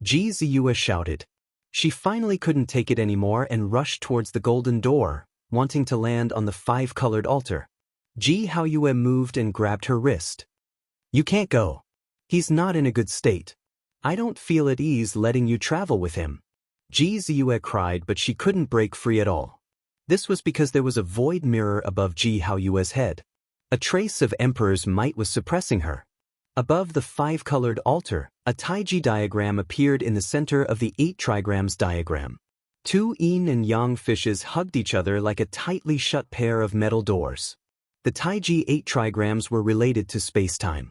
Ji Ziyue shouted. She finally couldn't take it anymore and rushed towards the golden door, wanting to land on the 5-colored altar. Ji Haoyue moved and grabbed her wrist. You can't go. He's not in a good state. I don't feel at ease letting you travel with him. Ji Ziyue cried, but she couldn't break free at all. This was because there was a void mirror above Ji Haoyue's head. A trace of Emperor's might was suppressing her. Above the 5-colored altar, a Taiji diagram appeared in the center of the 8 trigrams diagram. 2 yin and yang fishes hugged each other like a tightly shut pair of metal doors. The Taiji 8 trigrams were related to space-time.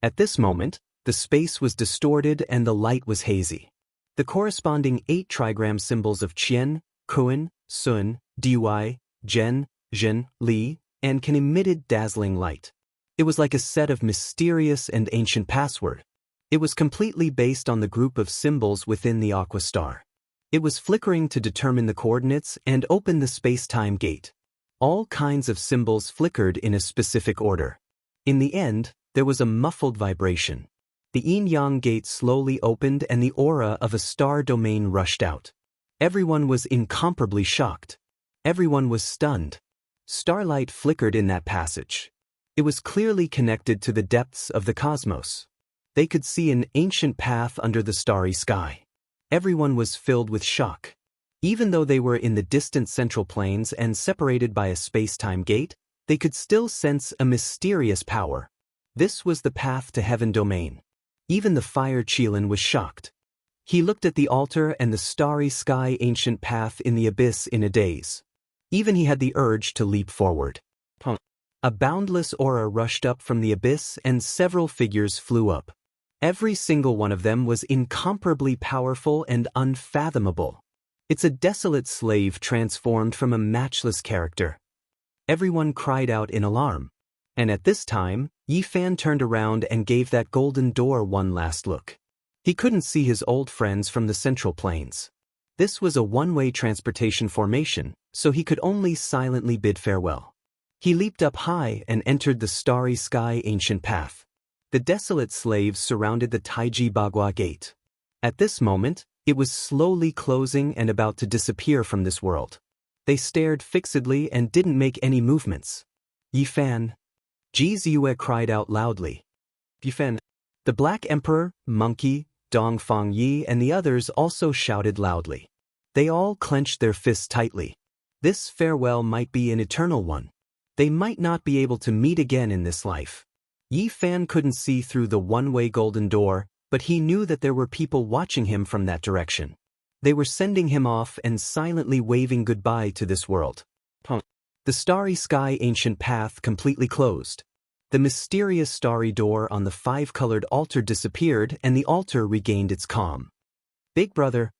At this moment, the space was distorted and the light was hazy. The corresponding 8 trigram symbols of Qian, Kun, Sun, Dui, Zhen, Zhen, Li, and Can emitted dazzling light. It was like a set of mysterious and ancient password. It was completely based on the group of symbols within the aqua star. It was flickering to determine the coordinates and open the space-time gate. All kinds of symbols flickered in a specific order. In the end, there was a muffled vibration. The yin-yang gate slowly opened and the aura of a star domain rushed out. Everyone was incomparably shocked. Everyone was stunned. Starlight flickered in that passage. It was clearly connected to the depths of the cosmos. They could see an ancient path under the starry sky. Everyone was filled with shock. Even though they were in the distant central plains and separated by a space-time gate, they could still sense a mysterious power. This was the path to heaven domain. Even the Fire Qilin was shocked. He looked at the altar and the starry sky ancient path in the abyss in a daze. Even he had the urge to leap forward. A boundless aura rushed up from the abyss and several figures flew up. Every single one of them was incomparably powerful and unfathomable. It's a desolate slave transformed from a matchless character. Everyone cried out in alarm. And at this time, Yi Fan turned around and gave that golden door one last look. He couldn't see his old friends from the central plains. This was a one-way transportation formation, so he could only silently bid farewell. He leaped up high and entered the starry sky ancient path. The desolate slaves surrounded the Taiji Bagua gate. At this moment, it was slowly closing and about to disappear from this world. They stared fixedly and didn't make any movements. Yi Fan, Ji Ziyue cried out loudly. Yifen. The Black Emperor, Monkey, Dongfang Yi and the others also shouted loudly. They all clenched their fists tightly. This farewell might be an eternal one. They might not be able to meet again in this life. Yi Fan couldn't see through the one-way golden door, but he knew that there were people watching him from that direction. They were sending him off and silently waving goodbye to this world. The starry sky ancient path completely closed. The mysterious starry door on the five-colored altar disappeared and the altar regained its calm. Big brother,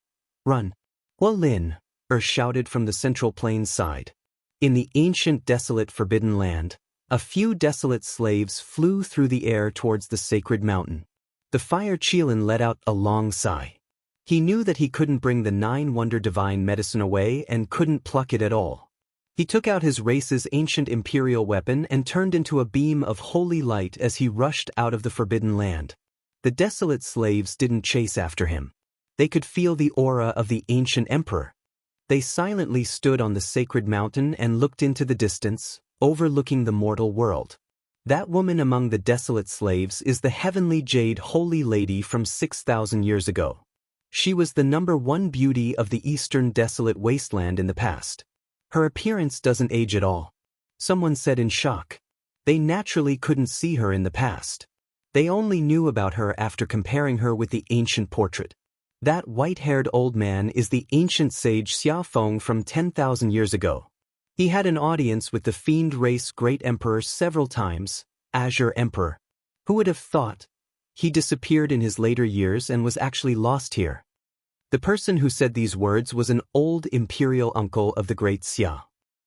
run. Hua Lin, shouted from the central plains side. In the ancient desolate forbidden land, a few desolate slaves flew through the air towards the sacred mountain. The Fire Qilin let out a long sigh. He knew that he couldn't bring the 9-wonder divine medicine away and couldn't pluck it at all. He took out his race's ancient imperial weapon and turned into a beam of holy light as he rushed out of the forbidden land. The desolate slaves didn't chase after him. They could feel the aura of the ancient emperor. They silently stood on the sacred mountain and looked into the distance, overlooking the mortal world. That woman among the desolate slaves is the heavenly jade holy lady from 6,000 years ago. She was the #1 beauty of the eastern desolate wasteland in the past. Her appearance doesn't age at all. Someone said in shock. They naturally couldn't see her in the past. They only knew about her after comparing her with the ancient portrait. That white-haired old man is the ancient sage Xiaofeng from 10,000 years ago. He had an audience with the fiend race great emperor several times, Azure Emperor. Who would have thought? He disappeared in his later years and was actually lost here. The person who said these words was an old imperial uncle of the great Xia.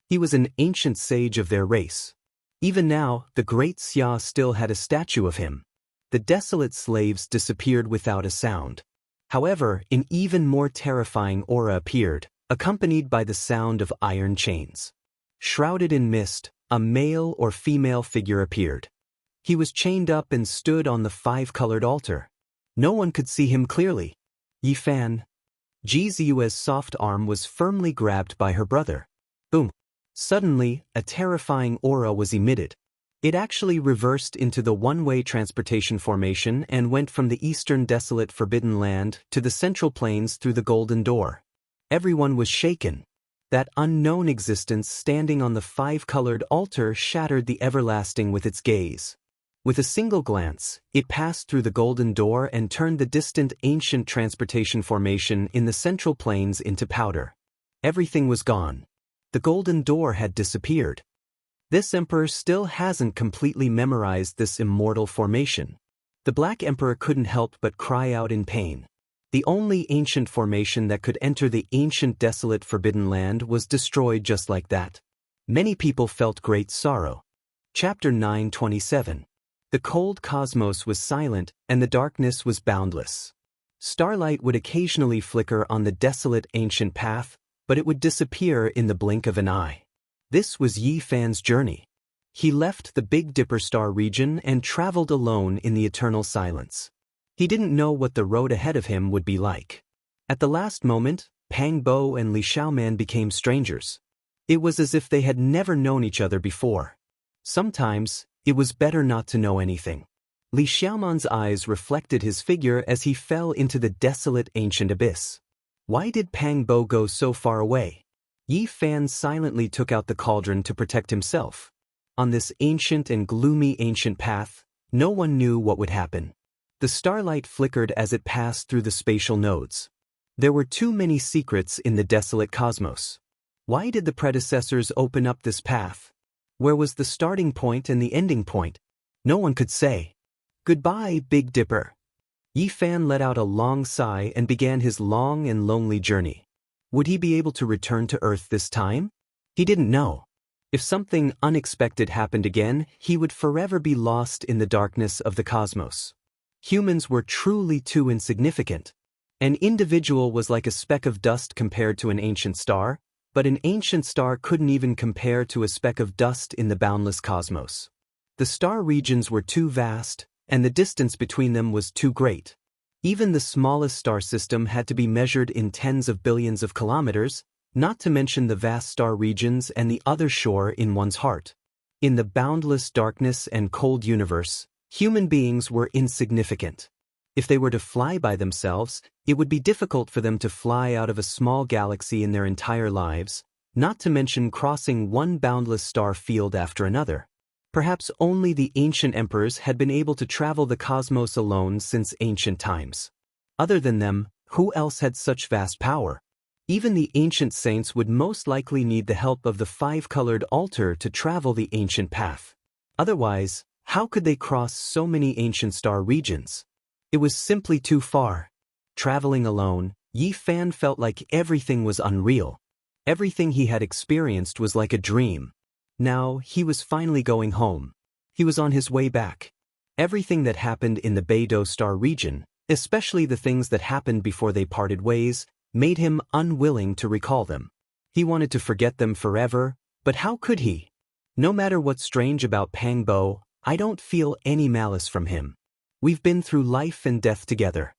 He was an ancient sage of their race. Even now, the great Xia still had a statue of him. The desolate slaves disappeared without a sound. However, an even more terrifying aura appeared, accompanied by the sound of iron chains. Shrouded in mist, a male or female figure appeared. He was chained up and stood on the five-colored altar. No one could see him clearly. Yi Fan. Ji Ziyue's soft arm was firmly grabbed by her brother. Boom. Suddenly, a terrifying aura was emitted. It actually reversed into the one-way transportation formation and went from the eastern desolate forbidden land to the central plains through the golden door. Everyone was shaken. That unknown existence standing on the five-colored altar shattered the everlasting with its gaze. With a single glance, it passed through the golden door and turned the distant ancient transportation formation in the central plains into powder. Everything was gone. The golden door had disappeared. This emperor still hasn't completely memorized this immortal formation. The Black Emperor couldn't help but cry out in pain. The only ancient formation that could enter the ancient desolate forbidden land was destroyed just like that. Many people felt great sorrow. Chapter 927. The cold cosmos was silent and the darkness was boundless. Starlight would occasionally flicker on the desolate ancient path, but it would disappear in the blink of an eye. This was Yi Fan's journey. He left the Big Dipper star region and traveled alone in the eternal silence. He didn't know what the road ahead of him would be like. At the last moment, Pang Bo and Li Xiaoman became strangers. It was as if they had never known each other before. Sometimes, it was better not to know anything. Li Xiaoman's eyes reflected his figure as he fell into the desolate ancient abyss. Why did Pang Bo go so far away? Yi Fan silently took out the cauldron to protect himself. On this ancient and gloomy ancient path, no one knew what would happen. The starlight flickered as it passed through the spatial nodes. There were too many secrets in the desolate cosmos. Why did the predecessors open up this path? Where was the starting point and the ending point? No one could say. Goodbye, Big Dipper. Yi Fan let out a long sigh and began his long and lonely journey. Would he be able to return to Earth this time? He didn't know. If something unexpected happened again, he would forever be lost in the darkness of the cosmos. Humans were truly too insignificant. An individual was like a speck of dust compared to an ancient star, but an ancient star couldn't even compare to a speck of dust in the boundless cosmos. The star regions were too vast, and the distance between them was too great. Even the smallest star system had to be measured in tens of billions of kilometers, not to mention the vast star regions and the other shore in one's heart. In the boundless darkness and cold universe, Human beings were insignificant. If they were to fly by themselves, it would be difficult for them to fly out of a small galaxy in their entire lives, not to mention crossing one boundless star field after another. Perhaps only the ancient emperors had been able to travel the cosmos alone since ancient times. Other than them, who else had such vast power? Even the ancient saints would most likely need the help of the five-colored altar to travel the ancient path. Otherwise, how could they cross so many ancient star regions? It was simply too far. Traveling alone, Yi Fan felt like everything was unreal. Everything he had experienced was like a dream. Now, he was finally going home. He was on his way back. Everything that happened in the Beidou star region, especially the things that happened before they parted ways, made him unwilling to recall them. He wanted to forget them forever, but how could he? No matter what's strange about Pang Bo, I don't feel any malice from him. We've been through life and death together.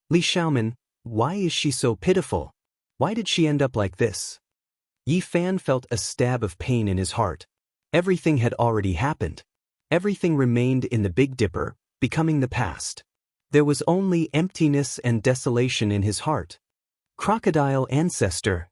Li Xiaoman, why is she so pitiful? Why did she end up like this? Yi Fan felt a stab of pain in his heart. Everything had already happened. Everything remained in the Big Dipper, becoming the past. There was only emptiness and desolation in his heart. Crocodile ancestor.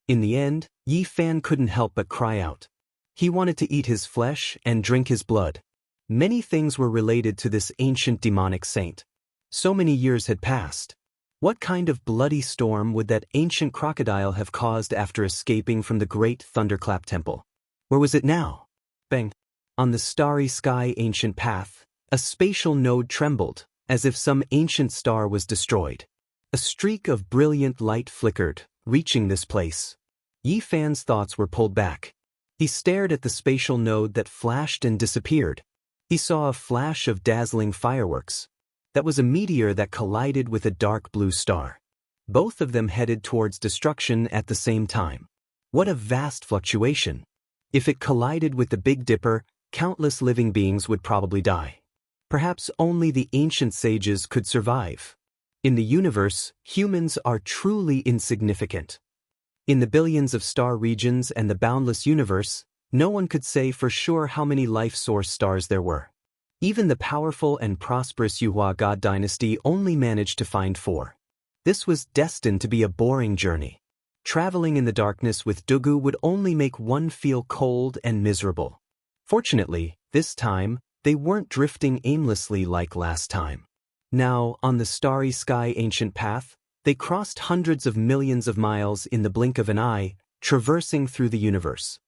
In the end, Yi Fan couldn't help but cry out. He wanted to eat his flesh and drink his blood. Many things were related to this ancient demonic saint. So many years had passed. What kind of bloody storm would that ancient crocodile have caused after escaping from the great Thunderclap Temple? Where was it now? Bang! On the starry sky ancient path, a spatial node trembled, as if some ancient star was destroyed. A streak of brilliant light flickered, reaching this place. Yi Fan's thoughts were pulled back. He stared at the spatial node that flashed and disappeared. He saw a flash of dazzling fireworks. That was a meteor that collided with a dark blue star. Both of them headed towards destruction at the same time. What a vast fluctuation! If it collided with the Big Dipper, countless living beings would probably die. Perhaps only the ancient sages could survive. In the universe, humans are truly insignificant. In the billions of star regions and the boundless universe, no one could say for sure how many life source stars there were. Even the powerful and prosperous Yuhua God dynasty only managed to find 4. This was destined to be a boring journey. Traveling in the darkness with Dugu would only make one feel cold and miserable. Fortunately, this time, they weren't drifting aimlessly like last time. Now, on the starry sky ancient path, they crossed hundreds of millions of miles in the blink of an eye, traversing through the universe.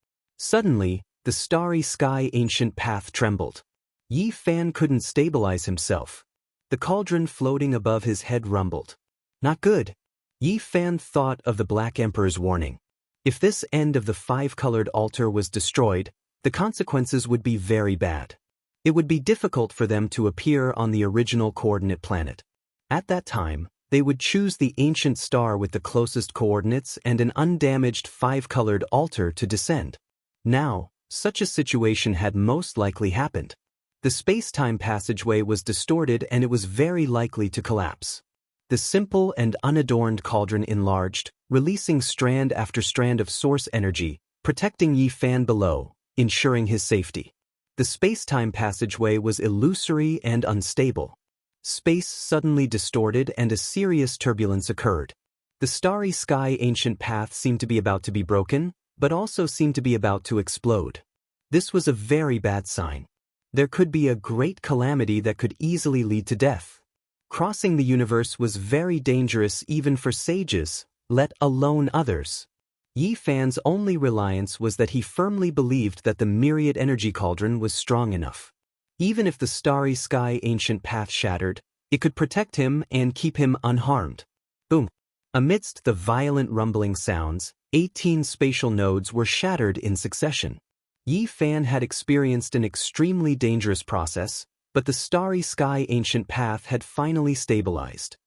Suddenly, the starry sky ancient path trembled. Yi Fan couldn't stabilize himself. The cauldron floating above his head rumbled. Not good. Yi Fan thought of the Black Emperor's warning. If this end of the five-colored altar was destroyed, the consequences would be very bad. It would be difficult for them to appear on the original coordinate planet. At that time, they would choose the ancient star with the closest coordinates and an undamaged five-colored altar to descend. Now, such a situation had most likely happened. The space-time passageway was distorted and it was very likely to collapse. The simple and unadorned cauldron enlarged, releasing strand after strand of source energy, protecting Yi Fan below, ensuring his safety. The space-time passageway was illusory and unstable. Space suddenly distorted and a serious turbulence occurred. The starry sky ancient path seemed to be about to be broken, but also seemed to be about to explode. This was a very bad sign. There could be a great calamity that could easily lead to death. Crossing the universe was very dangerous even for sages, let alone others. Yi Fan's only reliance was that he firmly believed that the myriad energy cauldron was strong enough. Even if the starry sky ancient path shattered, it could protect him and keep him unharmed. Boom! Amidst the violent rumbling sounds, 18 spatial nodes were shattered in succession. Yi Fan had experienced an extremely dangerous process, but the starry sky ancient path had finally stabilized.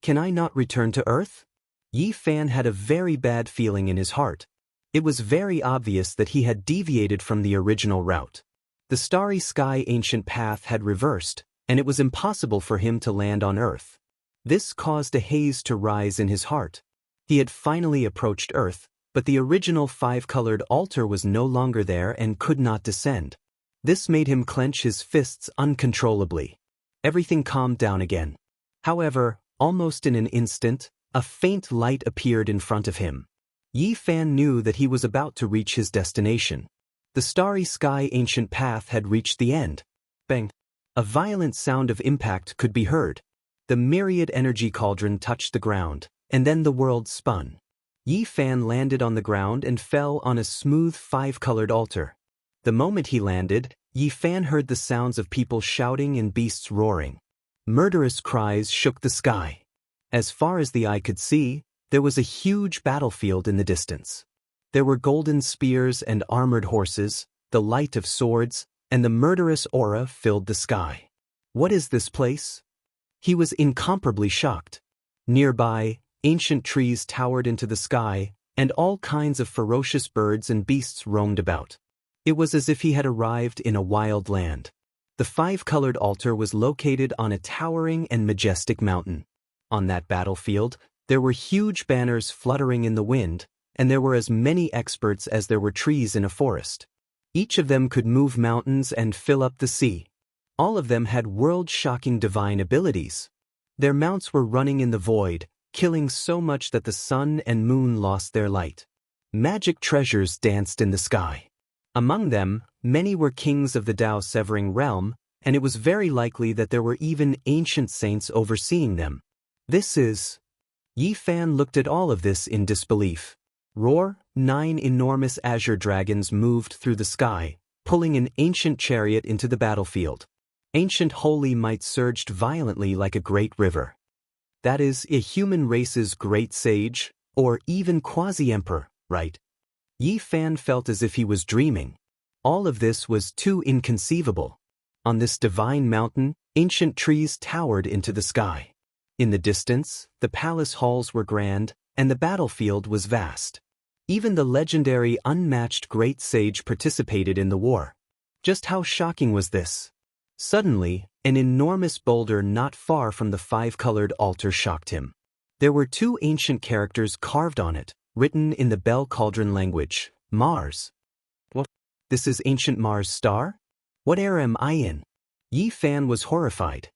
Can I not return to Earth? Yi Fan had a very bad feeling in his heart. It was very obvious that he had deviated from the original route. The starry sky ancient path had reversed, and it was impossible for him to land on Earth. This caused a haze to rise in his heart. He had finally approached Earth, but the original five-colored altar was no longer there and could not descend. This made him clench his fists uncontrollably. Everything calmed down again. However, almost in an instant, a faint light appeared in front of him. Yi Fan knew that he was about to reach his destination. The starry sky ancient path had reached the end. Bang! A violent sound of impact could be heard. The myriad energy cauldron touched the ground, and then the world spun. Yi Fan landed on the ground and fell on a smooth five-colored altar. The moment he landed, Yi Fan heard the sounds of people shouting and beasts roaring. Murderous cries shook the sky. As far as the eye could see, there was a huge battlefield in the distance. There were golden spears and armored horses, the light of swords, and the murderous aura filled the sky. What is this place? He was incomparably shocked. Nearby, ancient trees towered into the sky, and all kinds of ferocious birds and beasts roamed about. It was as if he had arrived in a wild land. The five-colored altar was located on a towering and majestic mountain. On that battlefield, there were huge banners fluttering in the wind, and there were as many experts as there were trees in a forest. Each of them could move mountains and fill up the sea. All of them had world-shocking divine abilities. Their mounts were running in the void, killing so much that the sun and moon lost their light. Magic treasures danced in the sky. Among them, many were kings of the Tao-severing realm, and it was very likely that there were even ancient saints overseeing them. This is... Yi Fan looked at all of this in disbelief. Roar! 9 enormous azure dragons moved through the sky, pulling an ancient chariot into the battlefield. Ancient holy might surged violently like a great river. That is, a human race's great sage, or even quasi-emperor, right? Yi Fan felt as if he was dreaming. All of this was too inconceivable. On this divine mountain, ancient trees towered into the sky. In the distance, the palace halls were grand, and the battlefield was vast. Even the legendary unmatched great sage participated in the war. Just how shocking was this? Suddenly, an enormous boulder not far from the five-colored altar shocked him. There were 2 ancient characters carved on it, written in the Bell Cauldron language, Mars. What? This is ancient Mars' star? What era am I in? Yi Fan was horrified.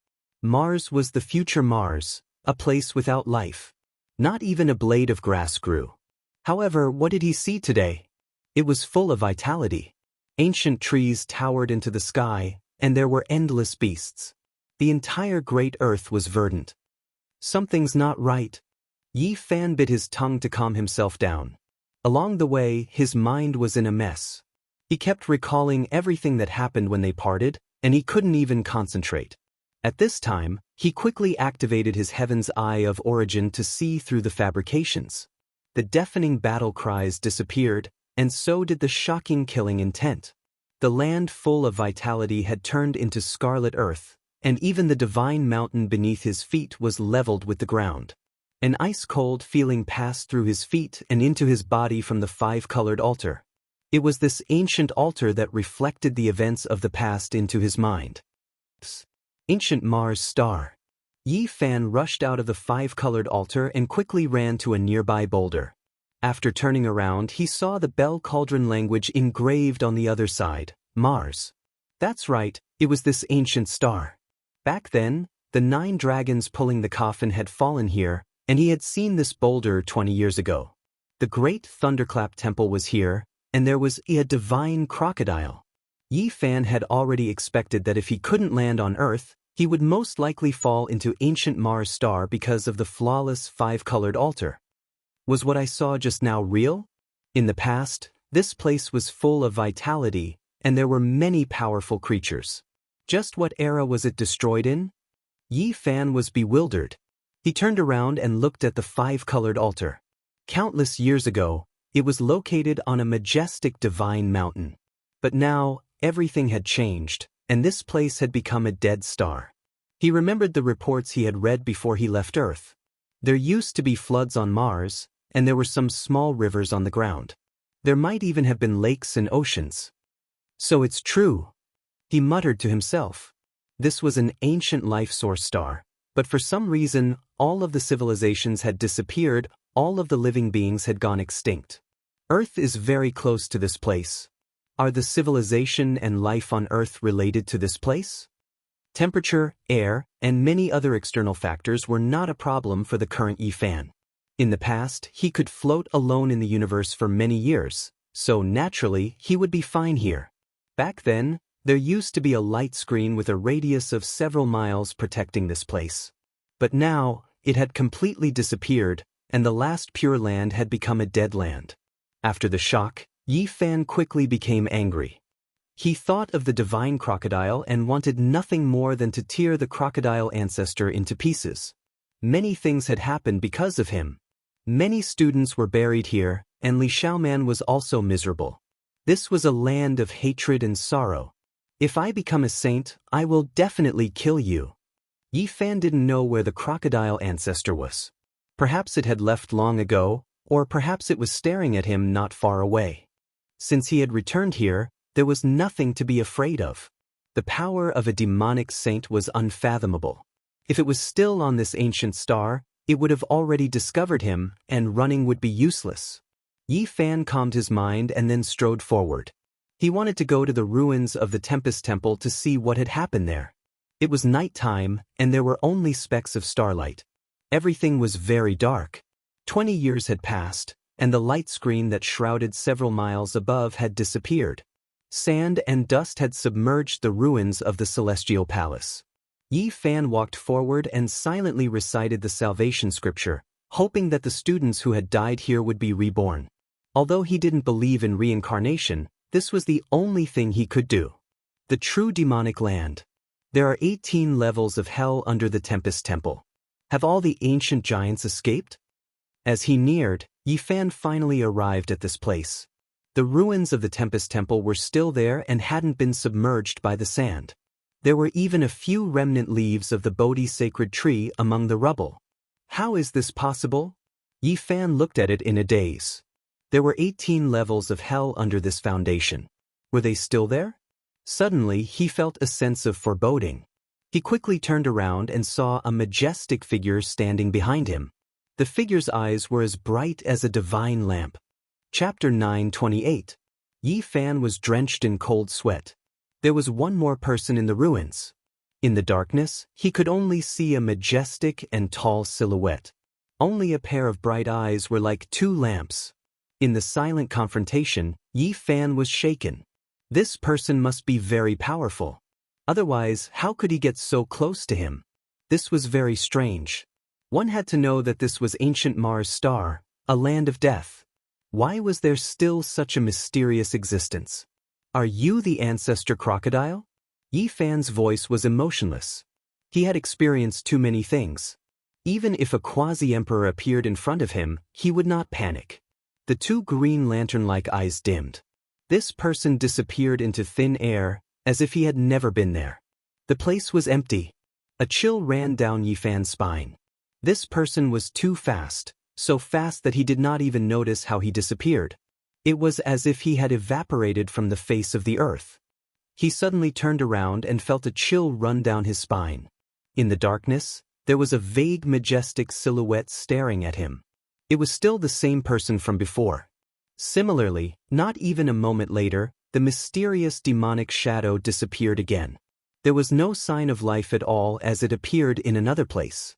Mars was the future Mars, a place without life. Not even a blade of grass grew. However, what did he see today? It was full of vitality. Ancient trees towered into the sky, and there were endless beasts. The entire great earth was verdant. Something's not right. Yi Fan bit his tongue to calm himself down. Along the way, his mind was in a mess. He kept recalling everything that happened when they parted, and he couldn't even concentrate. At this time, he quickly activated his Heaven's Eye of Origin to see through the fabrications. The deafening battle cries disappeared, and so did the shocking killing intent. The land full of vitality had turned into scarlet earth, and even the divine mountain beneath his feet was leveled with the ground. An ice-cold feeling passed through his feet and into his body from the five-colored altar. It was this ancient altar that reflected the events of the past into his mind. Ancient Mars star. Yi Fan rushed out of the five-colored altar and quickly ran to a nearby boulder. After turning around, he saw the Bell Cauldron language engraved on the other side, Mars. That's right, it was this ancient star. Back then, the 9 dragons pulling the coffin had fallen here, and he had seen this boulder 20 years ago. The great Thunderclap Temple was here, and there was a divine crocodile. Yi Fan had already expected that if he couldn't land on Earth, he would most likely fall into ancient Mars star because of the flawless five-colored altar. Was what I saw just now real? In the past, this place was full of vitality, and there were many powerful creatures. Just what era was it destroyed in? Yi Fan was bewildered. He turned around and looked at the five-colored altar. Countless years ago, it was located on a majestic divine mountain. But now, everything had changed, and this place had become a dead star. He remembered the reports he had read before he left Earth. There used to be floods on Mars, and there were some small rivers on the ground. There might even have been lakes and oceans. So it's true. He muttered to himself. This was an ancient life source star, but for some reason, all of the civilizations had disappeared, all of the living beings had gone extinct. Earth is very close to this place. Are the civilization and life on Earth related to this place? Temperature, air, and many other external factors were not a problem for the current Yifan. In the past, he could float alone in the universe for many years, so naturally, he would be fine here. Back then, there used to be a light screen with a radius of several miles protecting this place. But now, it had completely disappeared, and the last pure land had become a dead land. After the shock, Yifan quickly became angry. He thought of the divine crocodile and wanted nothing more than to tear the crocodile ancestor into pieces. Many things had happened because of him. Many students were buried here, and Li Xiaoman was also miserable. This was a land of hatred and sorrow. If I become a saint, I will definitely kill you. Yifan didn't know where the crocodile ancestor was. Perhaps it had left long ago, or perhaps it was staring at him not far away. Since he had returned here, there was nothing to be afraid of. The power of a demonic saint was unfathomable. If it was still on this ancient star, it would have already discovered him, and running would be useless. Yifan calmed his mind and then strode forward. He wanted to go to the ruins of the Tempest Temple to see what had happened there. It was nighttime, and there were only specks of starlight. Everything was very dark. 20 years had passed, and the light screen that shrouded several miles above had disappeared. Sand and dust had submerged the ruins of the Celestial Palace. Yifan walked forward and silently recited the salvation scripture, hoping that the students who had died here would be reborn. Although he didn't believe in reincarnation, this was the only thing he could do. The true demonic land. There are 18 levels of hell under the Tempest Temple. Have all the ancient giants escaped? As he neared, Yifan finally arrived at this place. The ruins of the Tempest Temple were still there and hadn't been submerged by the sand. There were even a few remnant leaves of the Bodhi sacred tree among the rubble. How is this possible? Yifan looked at it in a daze. There were 18 levels of hell under this foundation. Were they still there? Suddenly, he felt a sense of foreboding. He quickly turned around and saw a majestic figure standing behind him. The figure's eyes were as bright as a divine lamp. Chapter 9:28. Yifan was drenched in cold sweat. There was one more person in the ruins. In the darkness, he could only see a majestic and tall silhouette. Only a pair of bright eyes were like two lamps. In the silent confrontation, Yifan was shaken. This person must be very powerful. Otherwise, how could he get so close to him? This was very strange. One had to know that this was ancient Mars star, a land of death. Why was there still such a mysterious existence? Are you the ancestor crocodile? Yifan's voice was emotionless. He had experienced too many things. Even if a quasi-emperor appeared in front of him, he would not panic. The two green lantern-like eyes dimmed. This person disappeared into thin air, as if he had never been there. The place was empty. A chill ran down Yifan's spine. This person was too fast, so fast that he did not even notice how he disappeared. It was as if he had evaporated from the face of the earth. He suddenly turned around and felt a chill run down his spine. In the darkness, there was a vague, majestic silhouette staring at him. It was still the same person from before. Similarly, not even a moment later, the mysterious demonic shadow disappeared again. There was no sign of life at all as it appeared in another place.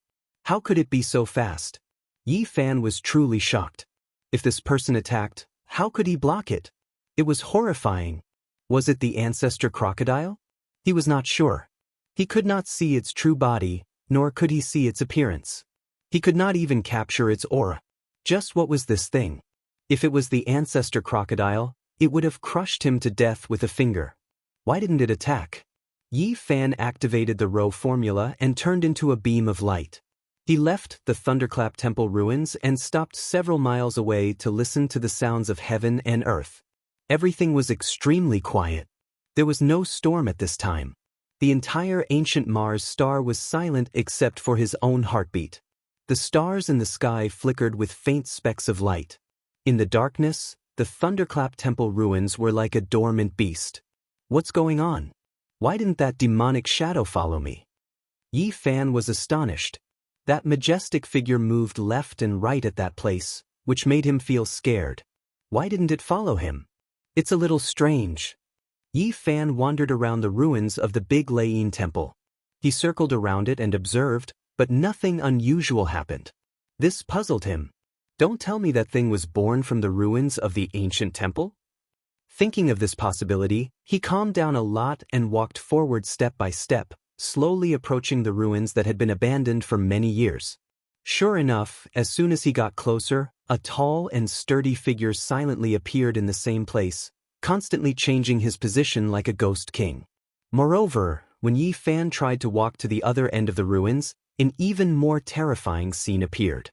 How could it be so fast? Yifan was truly shocked. If this person attacked, how could he block it? It was horrifying. Was it the ancestor crocodile? He was not sure. He could not see its true body, nor could he see its appearance. He could not even capture its aura. Just what was this thing? If it was the ancestor crocodile, it would have crushed him to death with a finger. Why didn't it attack? Yifan activated the Rho formula and turned into a beam of light. He left the Thunderclap Temple ruins and stopped several miles away to listen to the sounds of heaven and earth. Everything was extremely quiet. There was no storm at this time. The entire ancient Mars star was silent except for his own heartbeat. The stars in the sky flickered with faint specks of light. In the darkness, the Thunderclap Temple ruins were like a dormant beast. What's going on? Why didn't that demonic shadow follow me? Yifan was astonished. That majestic figure moved left and right at that place, which made him feel scared. Why didn't it follow him? It's a little strange. Yi Fan wandered around the ruins of the Big Layin Temple. He circled around it and observed, but nothing unusual happened. This puzzled him. Don't tell me that thing was born from the ruins of the ancient temple? Thinking of this possibility, he calmed down a lot and walked forward step by step, slowly approaching the ruins that had been abandoned for many years. Sure enough, as soon as he got closer, a tall and sturdy figure silently appeared in the same place, constantly changing his position like a ghost king. Moreover, when Yi Fan tried to walk to the other end of the ruins, an even more terrifying scene appeared.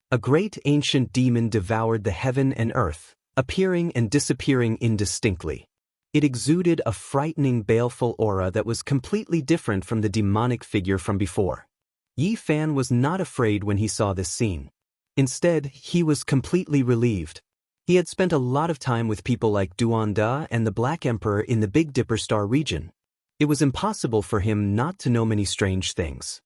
A great ancient demon devoured the heaven and earth, appearing and disappearing indistinctly. It exuded a frightening, baleful aura that was completely different from the demonic figure from before. Yi Fan was not afraid when he saw this scene. Instead, he was completely relieved. He had spent a lot of time with people like Duan Da and the Black Emperor in the Big Dipper Star region. It was impossible for him not to know many strange things.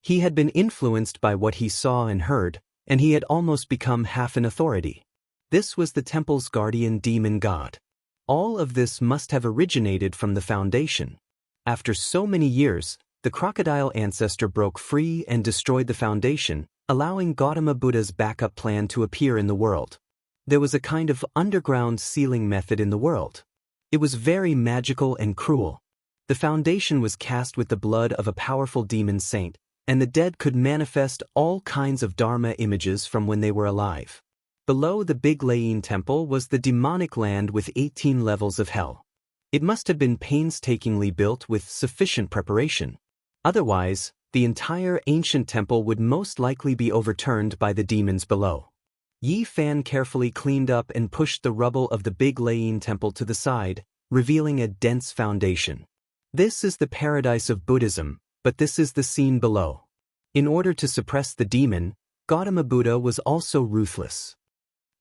He had been influenced by what he saw and heard, and he had almost become half an authority. This was the temple's guardian demon god. All of this must have originated from the foundation. After so many years, the crocodile ancestor broke free and destroyed the foundation, allowing Gautama Buddha's backup plan to appear in the world. There was a kind of underground sealing method in the world. It was very magical and cruel. The foundation was cast with the blood of a powerful demon saint, and the dead could manifest all kinds of Dharma images from when they were alive. Below the Big Layin Temple was the demonic land with 18 levels of hell. It must have been painstakingly built with sufficient preparation. Otherwise, the entire ancient temple would most likely be overturned by the demons below. Yi Fan carefully cleaned up and pushed the rubble of the Big Layin Temple to the side, revealing a dense foundation. This is the paradise of Buddhism, but this is the scene below. In order to suppress the demon, Gautama Buddha was also ruthless.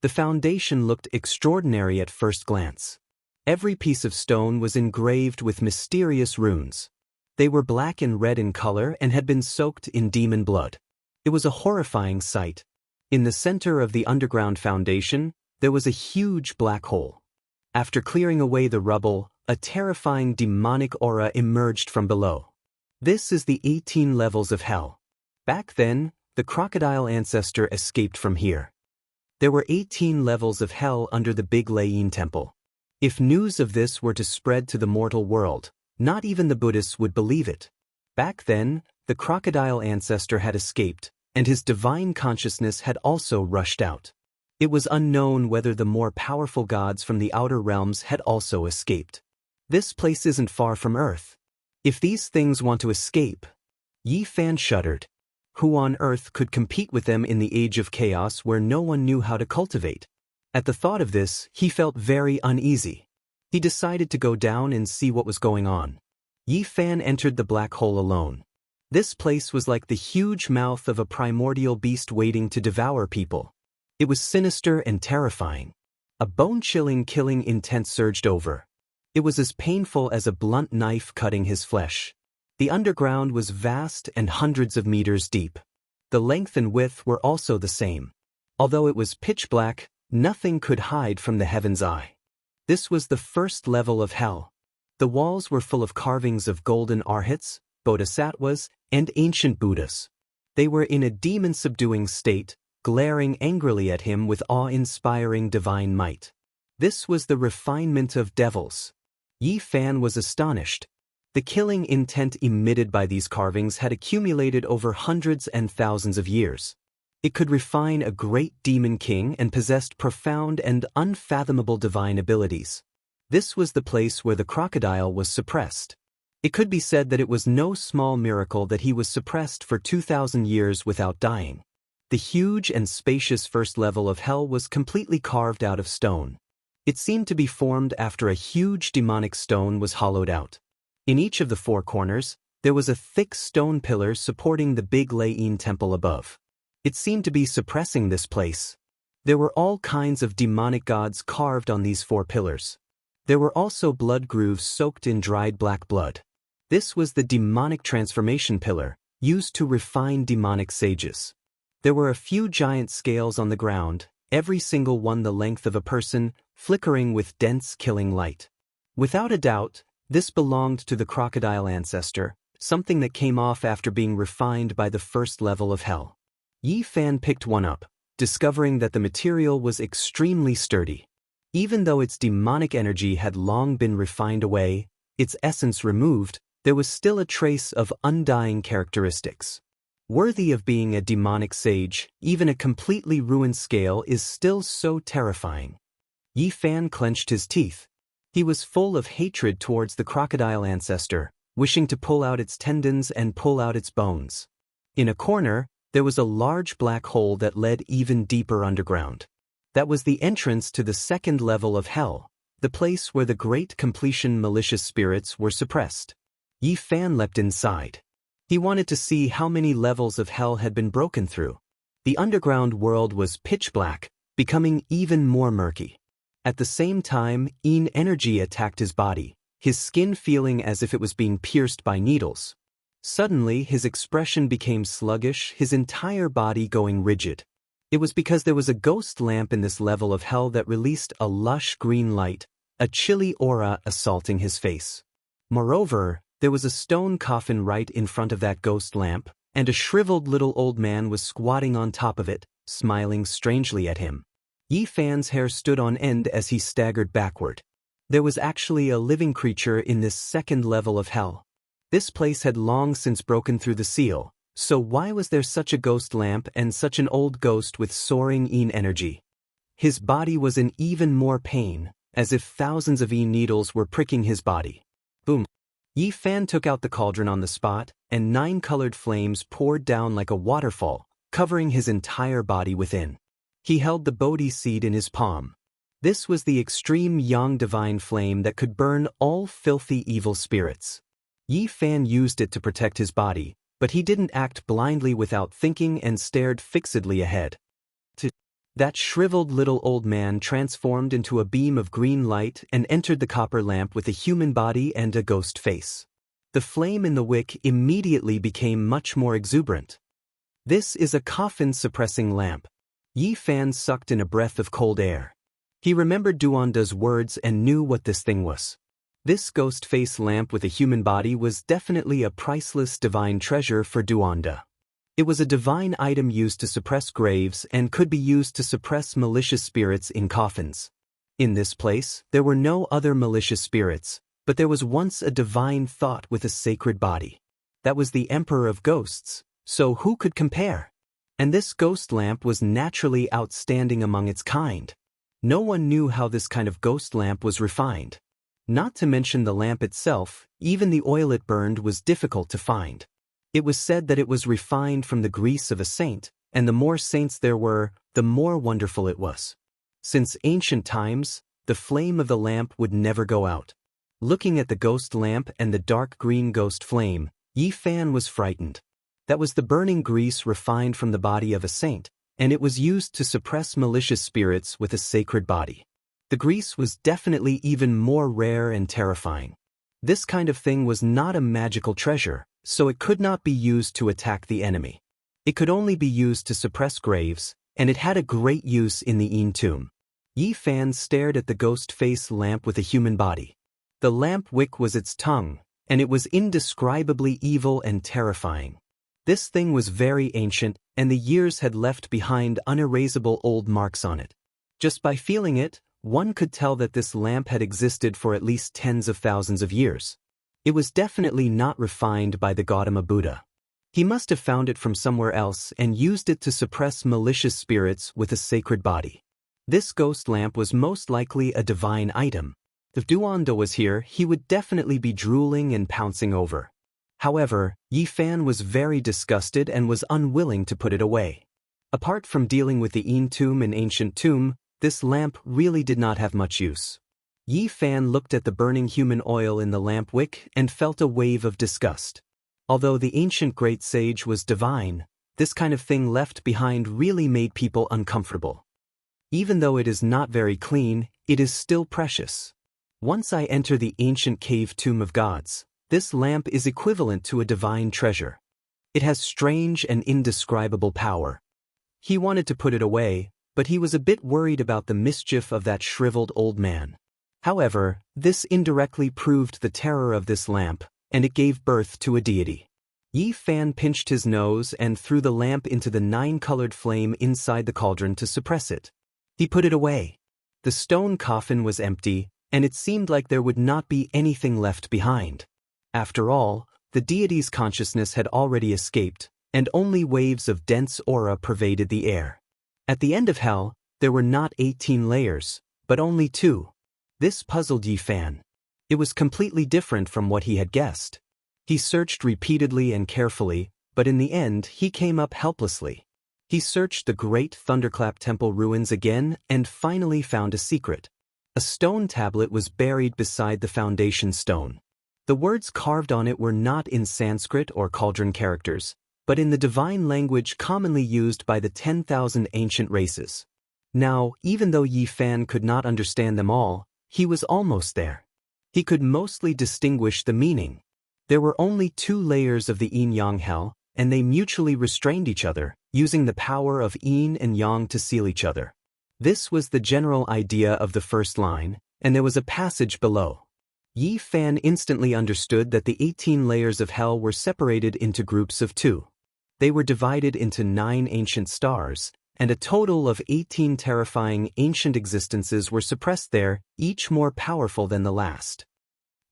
The foundation looked extraordinary at first glance. Every piece of stone was engraved with mysterious runes. They were black and red in color and had been soaked in demon blood. It was a horrifying sight. In the center of the underground foundation, there was a huge black hole. After clearing away the rubble, a terrifying demonic aura emerged from below. This is the 18 levels of hell. Back then, the crocodile ancestor escaped from here. There were 18 levels of hell under the Big Layin Temple. If news of this were to spread to the mortal world, not even the Buddhists would believe it. Back then, the crocodile ancestor had escaped, and his divine consciousness had also rushed out. It was unknown whether the more powerful gods from the outer realms had also escaped. This place isn't far from Earth. If these things want to escape, Yi Fan shuddered. Who on earth could compete with them in the age of chaos where no one knew how to cultivate? At the thought of this, he felt very uneasy. He decided to go down and see what was going on. Yi Fan entered the black hole alone. This place was like the huge mouth of a primordial beast waiting to devour people. It was sinister and terrifying. A bone-chilling killing intent surged over. It was as painful as a blunt knife cutting his flesh. The underground was vast and hundreds of meters deep. The length and width were also the same. Although it was pitch black, nothing could hide from the heaven's eye. This was the first level of hell. The walls were full of carvings of golden arhats, bodhisattvas, and ancient Buddhas. They were in a demon-subduing state, glaring angrily at him with awe-inspiring divine might. This was the refinement of devils. Yi Fan was astonished. The killing intent emitted by these carvings had accumulated over hundreds and thousands of years. It could refine a great demon king and possessed profound and unfathomable divine abilities. This was the place where the crocodile was suppressed. It could be said that it was no small miracle that he was suppressed for 2,000 years without dying. The huge and spacious first level of hell was completely carved out of stone. It seemed to be formed after a huge demonic stone was hollowed out. In each of the four corners, there was a thick stone pillar supporting the Big Layin Temple above. It seemed to be suppressing this place. There were all kinds of demonic gods carved on these four pillars. There were also blood grooves soaked in dried black blood. This was the demonic transformation pillar, used to refine demonic sages. There were a few giant scales on the ground, every single one the length of a person, flickering with dense killing light. Without a doubt, this belonged to the crocodile ancestor, something that came off after being refined by the first level of hell. Yi Fan picked one up, discovering that the material was extremely sturdy. Even though its demonic energy had long been refined away, its essence removed, there was still a trace of undying characteristics. Worthy of being a demonic sage, even a completely ruined scale is still so terrifying. Yi Fan clenched his teeth. He was full of hatred towards the crocodile ancestor, wishing to pull out its tendons and pull out its bones. In a corner, there was a large black hole that led even deeper underground. That was the entrance to the second level of hell, the place where the great completion malicious spirits were suppressed. Yi Fan leapt inside. He wanted to see how many levels of hell had been broken through. The underground world was pitch black, becoming even more murky. At the same time, Yin energy attacked his body, his skin feeling as if it was being pierced by needles. Suddenly, his expression became sluggish, his entire body going rigid. It was because there was a ghost lamp in this level of hell that released a lush green light, a chilly aura assaulting his face. Moreover, there was a stone coffin right in front of that ghost lamp, and a shriveled little old man was squatting on top of it, smiling strangely at him. Yi Fan's hair stood on end as he staggered backward. There was actually a living creature in this second level of hell. This place had long since broken through the seal, so why was there such a ghost lamp and such an old ghost with soaring Yin energy? His body was in even more pain, as if thousands of Yin needles were pricking his body. Boom! Yi Fan took out the cauldron on the spot, and 9 colored flames poured down like a waterfall, covering his entire body within. He held the Bodhi seed in his palm. This was the extreme Yang divine flame that could burn all filthy evil spirits. Yi Fan used it to protect his body, but he didn't act blindly without thinking and stared fixedly ahead. That shriveled little old man transformed into a beam of green light and entered the copper lamp with a human body and a ghost face. The flame in the wick immediately became much more exuberant. This is a coffin-suppressing lamp. Yi Fan sucked in a breath of cold air. He remembered Duanda's words and knew what this thing was. This ghost face lamp with a human body was definitely a priceless divine treasure for Duanda. It was a divine item used to suppress graves and could be used to suppress malicious spirits in coffins. In this place, there were no other malicious spirits, but there was once a divine thought with a sacred body. That was the Emperor of Ghosts, so who could compare? And this ghost lamp was naturally outstanding among its kind. No one knew how this kind of ghost lamp was refined. Not to mention the lamp itself, even the oil it burned was difficult to find. It was said that it was refined from the grease of a saint, and the more saints there were, the more wonderful it was. Since ancient times, the flame of the lamp would never go out. Looking at the ghost lamp and the dark green ghost flame, Yi Fan was frightened. That was the burning grease refined from the body of a saint, and it was used to suppress malicious spirits with a sacred body. The grease was definitely even more rare and terrifying. This kind of thing was not a magical treasure, so it could not be used to attack the enemy. It could only be used to suppress graves, and it had a great use in the Yin tomb. Yi Fan stared at the ghost face lamp with a human body. The lamp wick was its tongue, and it was indescribably evil and terrifying. This thing was very ancient, and the years had left behind unerasable old marks on it. Just by feeling it, one could tell that this lamp had existed for at least tens of thousands of years. It was definitely not refined by the Gautama Buddha. He must have found it from somewhere else and used it to suppress malicious spirits with a sacred body. This ghost lamp was most likely a divine item. If Duanda was here, he would definitely be drooling and pouncing over. However, Yi Fan was very disgusted and was unwilling to put it away. Apart from dealing with the Yin tomb and ancient tomb, this lamp really did not have much use. Yi Fan looked at the burning human oil in the lamp wick and felt a wave of disgust. Although the ancient great sage was divine, this kind of thing left behind really made people uncomfortable. Even though it is not very clean, it is still precious. Once I enter the ancient cave tomb of gods, this lamp is equivalent to a divine treasure. It has strange and indescribable power. He wanted to put it away, but he was a bit worried about the mischief of that shriveled old man. However, this indirectly proved the terror of this lamp, and it gave birth to a deity. Yi Fan pinched his nose and threw the lamp into the 9-colored flame inside the cauldron to suppress it. He put it away. The stone coffin was empty, and it seemed like there would not be anything left behind. After all, the deity's consciousness had already escaped, and only waves of dense aura pervaded the air. At the end of hell, there were not 18 layers, but only 2. This puzzled Yi Fan. It was completely different from what he had guessed. He searched repeatedly and carefully, but in the end he came up helplessly. He searched the great Thunderclap Temple ruins again and finally found a secret. A stone tablet was buried beside the foundation stone. The words carved on it were not in Sanskrit or cauldron characters, but in the divine language commonly used by the 10,000 ancient races. Now, even though Yi Fan could not understand them all, he was almost there. He could mostly distinguish the meaning. There were only 2 layers of the yin-yang hell, and they mutually restrained each other, using the power of yin and yang to seal each other. This was the general idea of the first line, and there was a passage below. Yi Fan instantly understood that the 18 layers of hell were separated into groups of 2. They were divided into 9 ancient stars, and a total of 18 terrifying ancient existences were suppressed there, each more powerful than the last.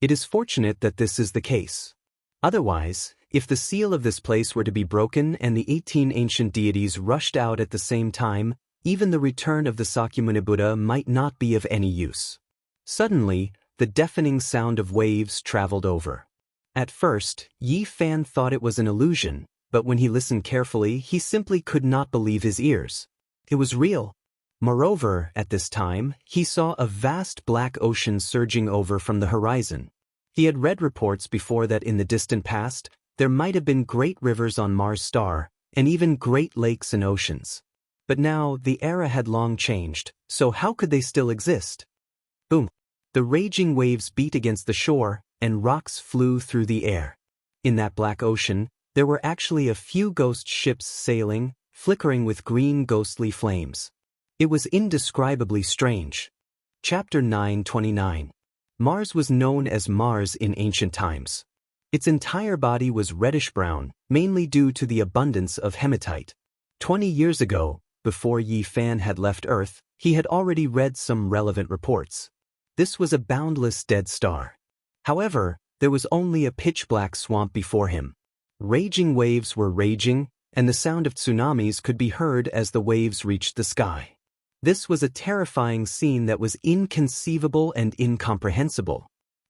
It is fortunate that this is the case. Otherwise, if the seal of this place were to be broken and the 18 ancient deities rushed out at the same time, even the return of the Sakyamuni Buddha might not be of any use. Suddenly, the deafening sound of waves traveled over. At first, Yi Fan thought it was an illusion, but when he listened carefully, he simply could not believe his ears. It was real. Moreover, at this time, he saw a vast black ocean surging over from the horizon. He had read reports before that in the distant past, there might have been great rivers on Mars' star, and even great lakes and oceans. But now, the era had long changed, so how could they still exist? Boom! The raging waves beat against the shore, and rocks flew through the air. In that black ocean, there were actually a few ghost ships sailing, flickering with green ghostly flames. It was indescribably strange. Chapter 929. Mars was known as Mars in ancient times. Its entire body was reddish-brown, mainly due to the abundance of hematite. 20 years ago, before Yi Fan had left Earth, he had already read some relevant reports. This was a boundless dead star. However, there was only a pitch-black swamp before him. Raging waves were raging, and the sound of tsunamis could be heard as the waves reached the sky. This was a terrifying scene that was inconceivable and incomprehensible.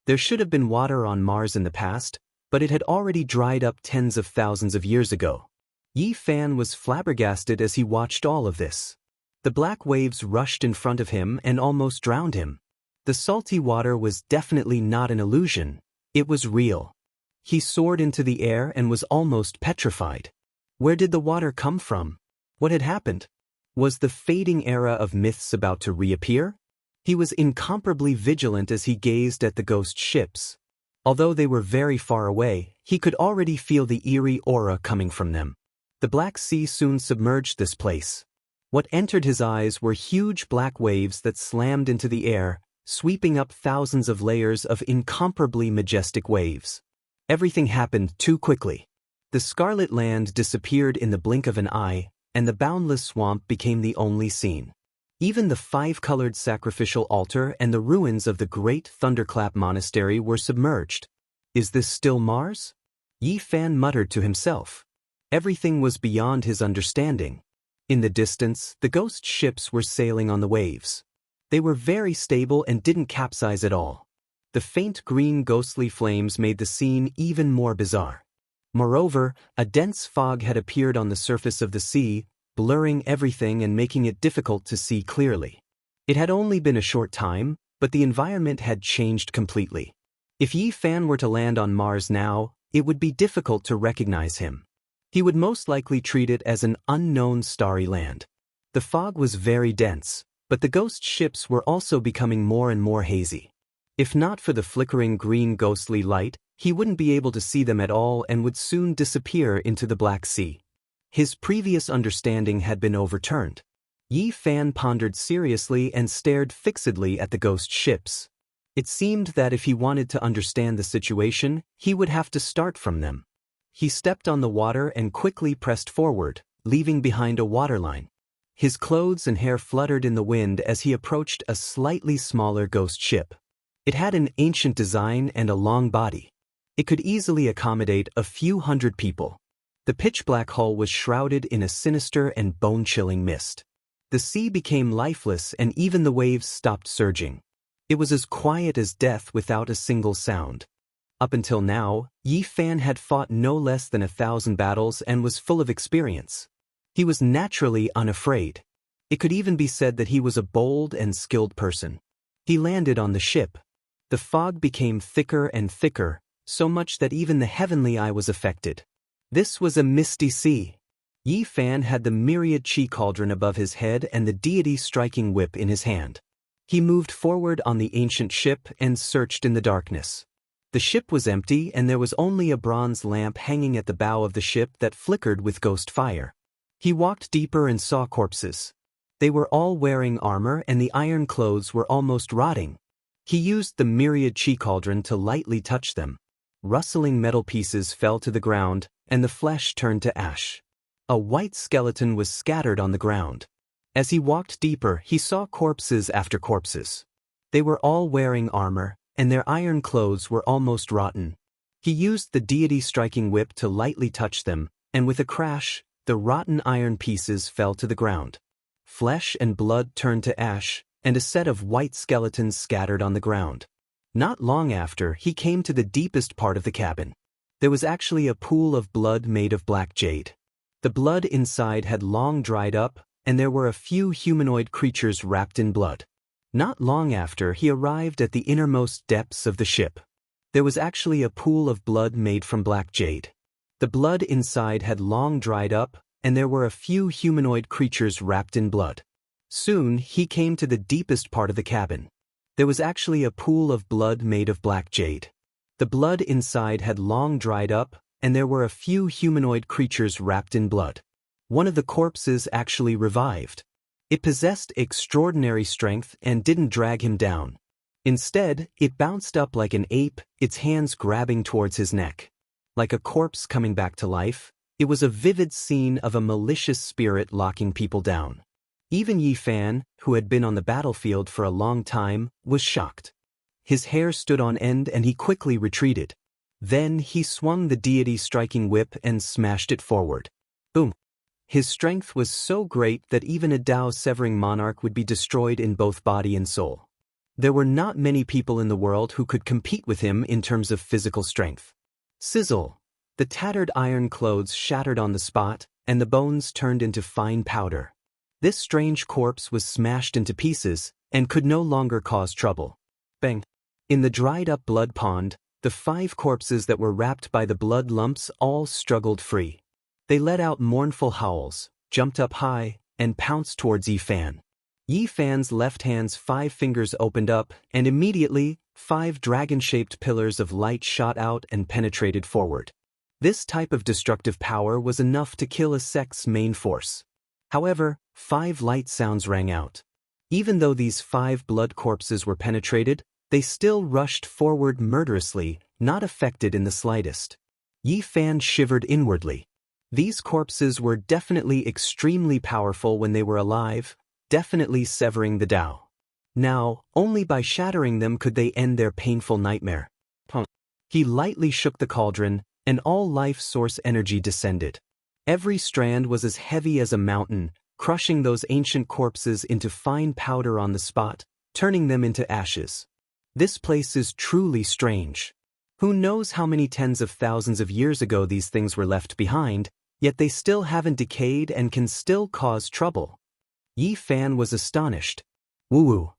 There should have been water on Mars in the past, but it had already dried up tens of thousands of years ago. Yi Fan was flabbergasted as he watched all of this. The black waves rushed in front of him and almost drowned him. The salty water was definitely not an illusion, it was real. He soared into the air and was almost petrified. Where did the water come from? What had happened? Was the fading era of myths about to reappear? He was incomparably vigilant as he gazed at the ghost ships. Although they were very far away, he could already feel the eerie aura coming from them. The Black Sea soon submerged this place. What entered his eyes were huge black waves that slammed into the air, sweeping up thousands of layers of incomparably majestic waves. Everything happened too quickly. The Scarlet Land disappeared in the blink of an eye, and the boundless swamp became the only scene. Even the 5-colored sacrificial altar and the ruins of the great Thunderclap Monastery were submerged. Is this still Mars? Yi Fan muttered to himself. Everything was beyond his understanding. In the distance, the ghost ships were sailing on the waves. They were very stable and didn't capsize at all. The faint green ghostly flames made the scene even more bizarre. Moreover, a dense fog had appeared on the surface of the sea, blurring everything and making it difficult to see clearly. It had only been a short time, but the environment had changed completely. If Yi Fan were to land on Mars now, it would be difficult to recognize him. He would most likely treat it as an unknown starry land. The fog was very dense, but the ghost ships were also becoming more and more hazy. If not for the flickering green ghostly light, he wouldn't be able to see them at all and would soon disappear into the Black Sea. His previous understanding had been overturned. Yi Fan pondered seriously and stared fixedly at the ghost ships. It seemed that if he wanted to understand the situation, he would have to start from them. He stepped on the water and quickly pressed forward, leaving behind a waterline. His clothes and hair fluttered in the wind as he approached a slightly smaller ghost ship. It had an ancient design and a long body. It could easily accommodate a few hundred people. The pitch-black hull was shrouded in a sinister and bone-chilling mist. The sea became lifeless and even the waves stopped surging. It was as quiet as death without a single sound. Up until now, Yi Fan had fought no less than 1,000 battles and was full of experience. He was naturally unafraid. It could even be said that he was a bold and skilled person. He landed on the ship. The fog became thicker and thicker, so much that even the heavenly eye was affected. This was a misty sea. Yi Fan had the myriad chi cauldron above his head and the deity striking whip in his hand. He moved forward on the ancient ship and searched in the darkness. The ship was empty and there was only a bronze lamp hanging at the bow of the ship that flickered with ghost fire. He walked deeper and saw corpses. They were all wearing armor and the iron clothes were almost rotting. He used the myriad chi cauldron to lightly touch them. Rustling metal pieces fell to the ground, and the flesh turned to ash. A white skeleton was scattered on the ground. As he walked deeper, he saw corpses after corpses. They were all wearing armor, and their iron clothes were almost rotten. He used the deity striking whip to lightly touch them, and with a crash, the rotten iron pieces fell to the ground. Flesh and blood turned to ash, and a set of white skeletons scattered on the ground. Not long after, he came to the deepest part of the cabin. There was actually a pool of blood made of black jade. The blood inside had long dried up, and there were a few humanoid creatures wrapped in blood. Not long after, he arrived at the innermost depths of the ship. There was actually a pool of blood made from black jade. The blood inside had long dried up, and there were a few humanoid creatures wrapped in blood. Soon, he came to the deepest part of the cabin. There was actually a pool of blood made of black jade. The blood inside had long dried up, and there were a few humanoid creatures wrapped in blood. One of the corpses actually revived. It possessed extraordinary strength and didn't drag him down. Instead, it bounced up like an ape, its hands grabbing towards his neck. Like a corpse coming back to life, it was a vivid scene of a malicious spirit locking people down. Even Yi Fan, who had been on the battlefield for a long time, was shocked. His hair stood on end and he quickly retreated. Then he swung the deity striking whip and smashed it forward. Boom! His strength was so great that even a Tao-severing monarch would be destroyed in both body and soul. There were not many people in the world who could compete with him in terms of physical strength. Sizzle! The tattered iron clothes shattered on the spot, and the bones turned into fine powder. This strange corpse was smashed into pieces, and could no longer cause trouble. Bang! In the dried-up blood pond, the 5 corpses that were wrapped by the blood lumps all struggled free. They let out mournful howls, jumped up high, and pounced towards Yi Fan. Yi Fan's left hand's 5 fingers opened up, and immediately, 5 dragon-shaped pillars of light shot out and penetrated forward. This type of destructive power was enough to kill a sect's main force. However, 5 light sounds rang out. Even though these 5 blood corpses were penetrated, they still rushed forward murderously, not affected in the slightest. Yi Fan shivered inwardly. These corpses were definitely extremely powerful when they were alive, definitely severing the Tao. Now, only by shattering them could they end their painful nightmare. He lightly shook the cauldron, and all life source energy descended. Every strand was as heavy as a mountain, crushing those ancient corpses into fine powder on the spot, turning them into ashes. This place is truly strange. Who knows how many tens of thousands of years ago these things were left behind, yet they still haven't decayed and can still cause trouble. Yi Fan was astonished. Woo-woo.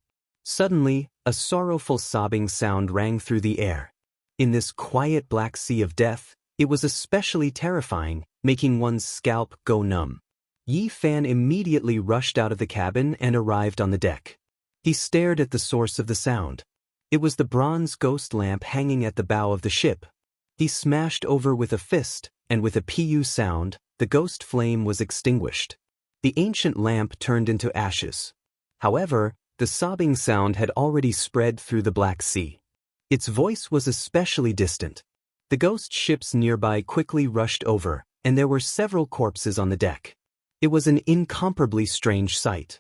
Suddenly, a sorrowful sobbing sound rang through the air. In this quiet black sea of death, it was especially terrifying, making one's scalp go numb. Yi Fan immediately rushed out of the cabin and arrived on the deck. He stared at the source of the sound. It was the bronze ghost lamp hanging at the bow of the ship. He smashed over with a fist, and with a pu sound, the ghost flame was extinguished. The ancient lamp turned into ashes. However, the sobbing sound had already spread through the Black Sea. Its voice was especially distant. The ghost ships nearby quickly rushed over, and there were several corpses on the deck. It was an incomparably strange sight.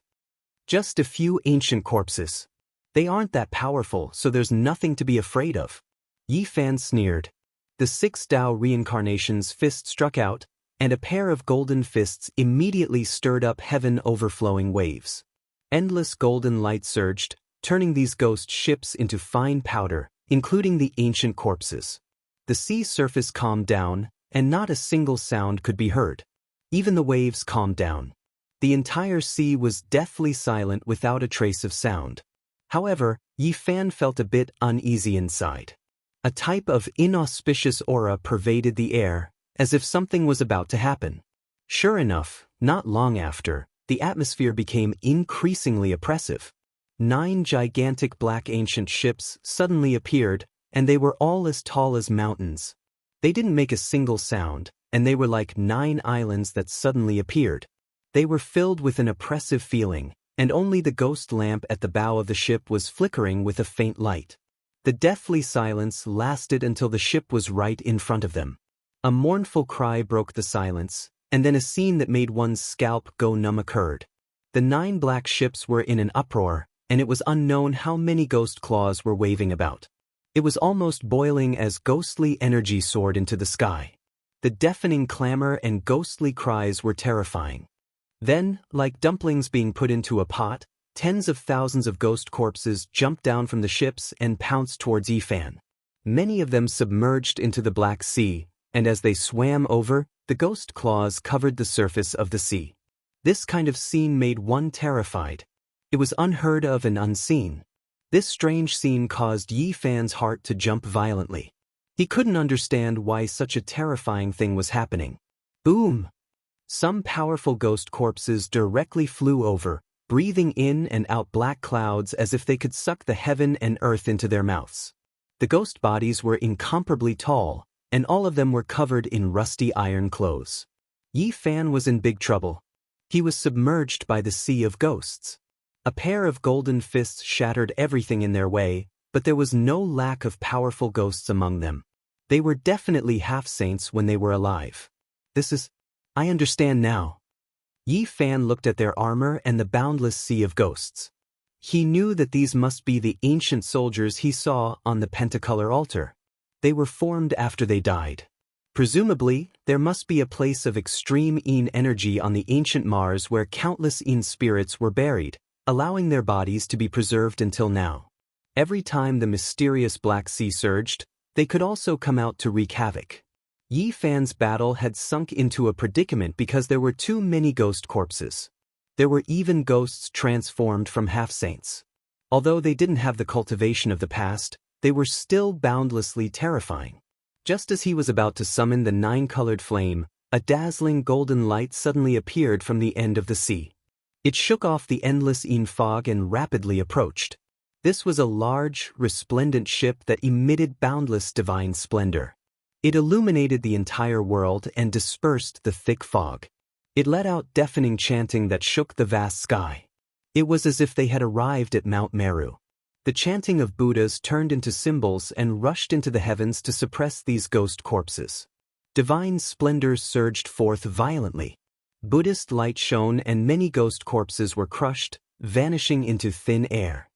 Just a few ancient corpses. They aren't that powerful, so there's nothing to be afraid of. Yi Fan sneered. The 6 Dao reincarnation's fist struck out, and a pair of golden fists immediately stirred up heaven overflowing waves. Endless golden light surged, turning these ghost ships into fine powder, including the ancient corpses. The sea surface calmed down, and not a single sound could be heard. Even the waves calmed down. The entire sea was deathly silent without a trace of sound. However, Yi Fan felt a bit uneasy inside. A type of inauspicious aura pervaded the air, as if something was about to happen. Sure enough, not long after, the atmosphere became increasingly oppressive. 9 gigantic black ancient ships suddenly appeared, and they were all as tall as mountains. They didn't make a single sound, and they were like 9 islands that suddenly appeared. They were filled with an oppressive feeling, and only the ghost lamp at the bow of the ship was flickering with a faint light. The deathly silence lasted until the ship was right in front of them. A mournful cry broke the silence, and then a scene that made one's scalp go numb occurred. The 9 black ships were in an uproar, and it was unknown how many ghost claws were waving about. It was almost boiling as ghostly energy soared into the sky. The deafening clamor and ghostly cries were terrifying. Then, like dumplings being put into a pot, tens of thousands of ghost corpses jumped down from the ships and pounced towards Yi Fan. Many of them submerged into the Black Sea, and as they swam over, the ghost claws covered the surface of the sea. This kind of scene made one terrified. It was unheard of and unseen. This strange scene caused Yi Fan's heart to jump violently. He couldn't understand why such a terrifying thing was happening. Boom! Some powerful ghost corpses directly flew over, breathing in and out black clouds as if they could suck the heaven and earth into their mouths. The ghost bodies were incomparably tall, and all of them were covered in rusty iron clothes. Yi Fan was in big trouble. He was submerged by the sea of ghosts. A pair of golden fists shattered everything in their way, but there was no lack of powerful ghosts among them. They were definitely half-saints when they were alive. I understand now. Yi Fan looked at their armor and the boundless sea of ghosts. He knew that these must be the ancient soldiers he saw on the pentacolor altar. They were formed after they died. Presumably, there must be a place of extreme Yin energy on the ancient Mars where countless Yin spirits were buried, allowing their bodies to be preserved until now. Every time the mysterious Black Sea surged, they could also come out to wreak havoc. Yi Fan's battle had sunk into a predicament because there were too many ghost corpses. There were even ghosts transformed from half-saints. Although they didn't have the cultivation of the past, they were still boundlessly terrifying. Just as he was about to summon the 9-colored flame, a dazzling golden light suddenly appeared from the end of the sea. It shook off the endless Yin fog and rapidly approached. This was a large, resplendent ship that emitted boundless divine splendor. It illuminated the entire world and dispersed the thick fog. It let out deafening chanting that shook the vast sky. It was as if they had arrived at Mount Meru. The chanting of Buddhas turned into symbols and rushed into the heavens to suppress these ghost corpses. Divine splendors surged forth violently. Buddhist light shone and many ghost corpses were crushed, vanishing into thin air.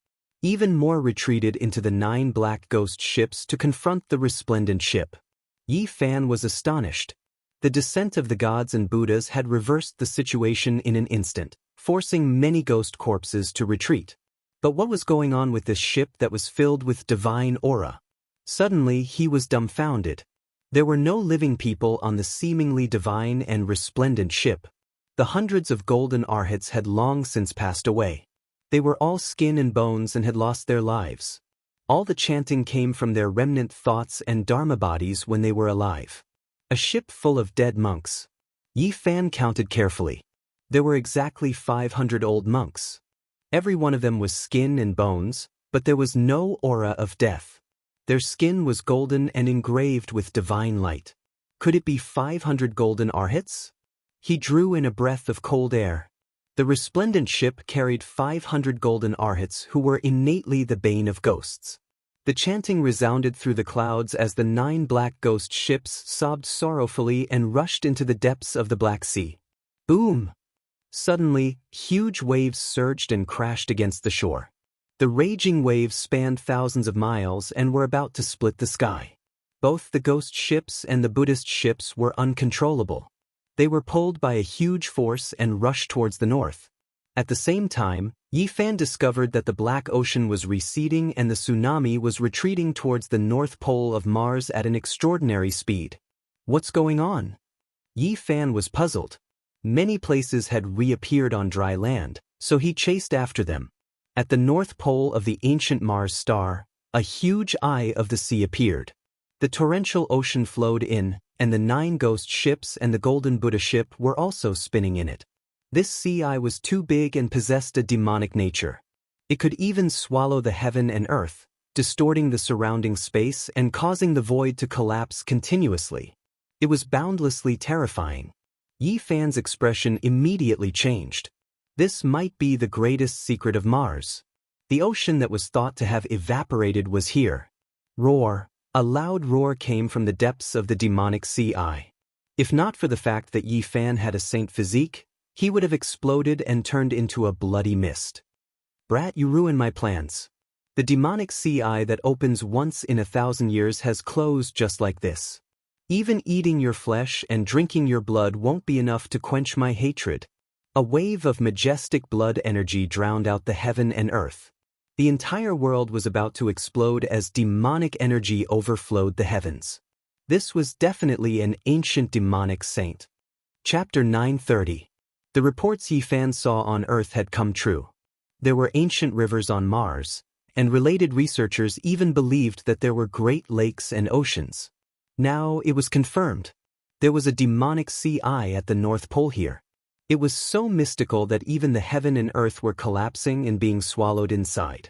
Even more retreated into the 9 black ghost ships to confront the resplendent ship. Yi Fan was astonished. The descent of the gods and Buddhas had reversed the situation in an instant, forcing many ghost corpses to retreat. But what was going on with this ship that was filled with divine aura? Suddenly he was dumbfounded. There were no living people on the seemingly divine and resplendent ship. The hundreds of golden arhats had long since passed away. They were all skin and bones and had lost their lives. All the chanting came from their remnant thoughts and dharma bodies when they were alive. A ship full of dead monks. Yi Fan counted carefully. There were exactly 500 old monks. Every one of them was skin and bones, but there was no aura of death. Their skin was golden and engraved with divine light. Could it be 500 golden arhats? He drew in a breath of cold air. The resplendent ship carried 500 golden arhats who were innately the bane of ghosts. The chanting resounded through the clouds as the 9 black ghost ships sobbed sorrowfully and rushed into the depths of the Black Sea. Boom! Suddenly, huge waves surged and crashed against the shore. The raging waves spanned thousands of miles and were about to split the sky. Both the ghost ships and the Buddhist ships were uncontrollable. They were pulled by a huge force and rushed towards the north. At the same time, Yi Fan discovered that the Black Ocean was receding and the tsunami was retreating towards the North Pole of Mars at an extraordinary speed. What's going on? Yi Fan was puzzled. Many places had reappeared on dry land, so he chased after them. At the North Pole of the ancient Mars star, a huge eye of the sea appeared. The torrential ocean flowed in, and the 9 ghost ships and the golden Buddha ship were also spinning in it. This sea eye was too big and possessed a demonic nature. It could even swallow the heaven and earth, distorting the surrounding space and causing the void to collapse continuously. It was boundlessly terrifying. Yi Fan's expression immediately changed. This might be the greatest secret of Mars. The ocean that was thought to have evaporated was here. Roar! A loud roar came from the depths of the demonic sea eye. If not for the fact that Yi Fan had a saint physique, he would have exploded and turned into a bloody mist. Brat, you ruin my plans. The demonic sea eye that opens once in 1,000 years has closed just like this. Even eating your flesh and drinking your blood won't be enough to quench my hatred. A wave of majestic blood energy drowned out the heaven and earth. The entire world was about to explode as demonic energy overflowed the heavens. This was definitely an ancient demonic saint. Chapter 930. The reports Yi Fan saw on Earth had come true. There were ancient rivers on Mars, and related researchers even believed that there were great lakes and oceans. Now it was confirmed. There was a demonic sea eye at the North Pole here. It was so mystical that even the heaven and earth were collapsing and being swallowed inside.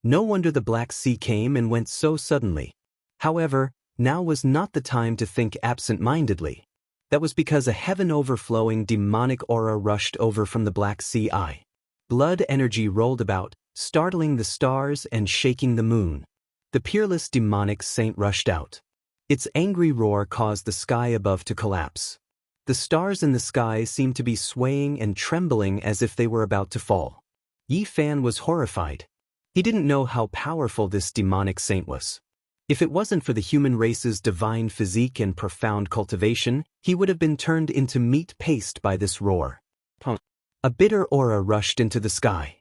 No wonder the Black Sea came and went so suddenly. However, now was not the time to think absent-mindedly. That was because a heaven-overflowing demonic aura rushed over from the Black Sea eye. Blood energy rolled about, startling the stars and shaking the moon. The peerless demonic saint rushed out. Its angry roar caused the sky above to collapse. The stars in the sky seemed to be swaying and trembling as if they were about to fall. Yi Fan was horrified. He didn't know how powerful this demonic saint was. If it wasn't for the human race's divine physique and profound cultivation, he would have been turned into meat paste by this roar. A bitter aura rushed into the sky.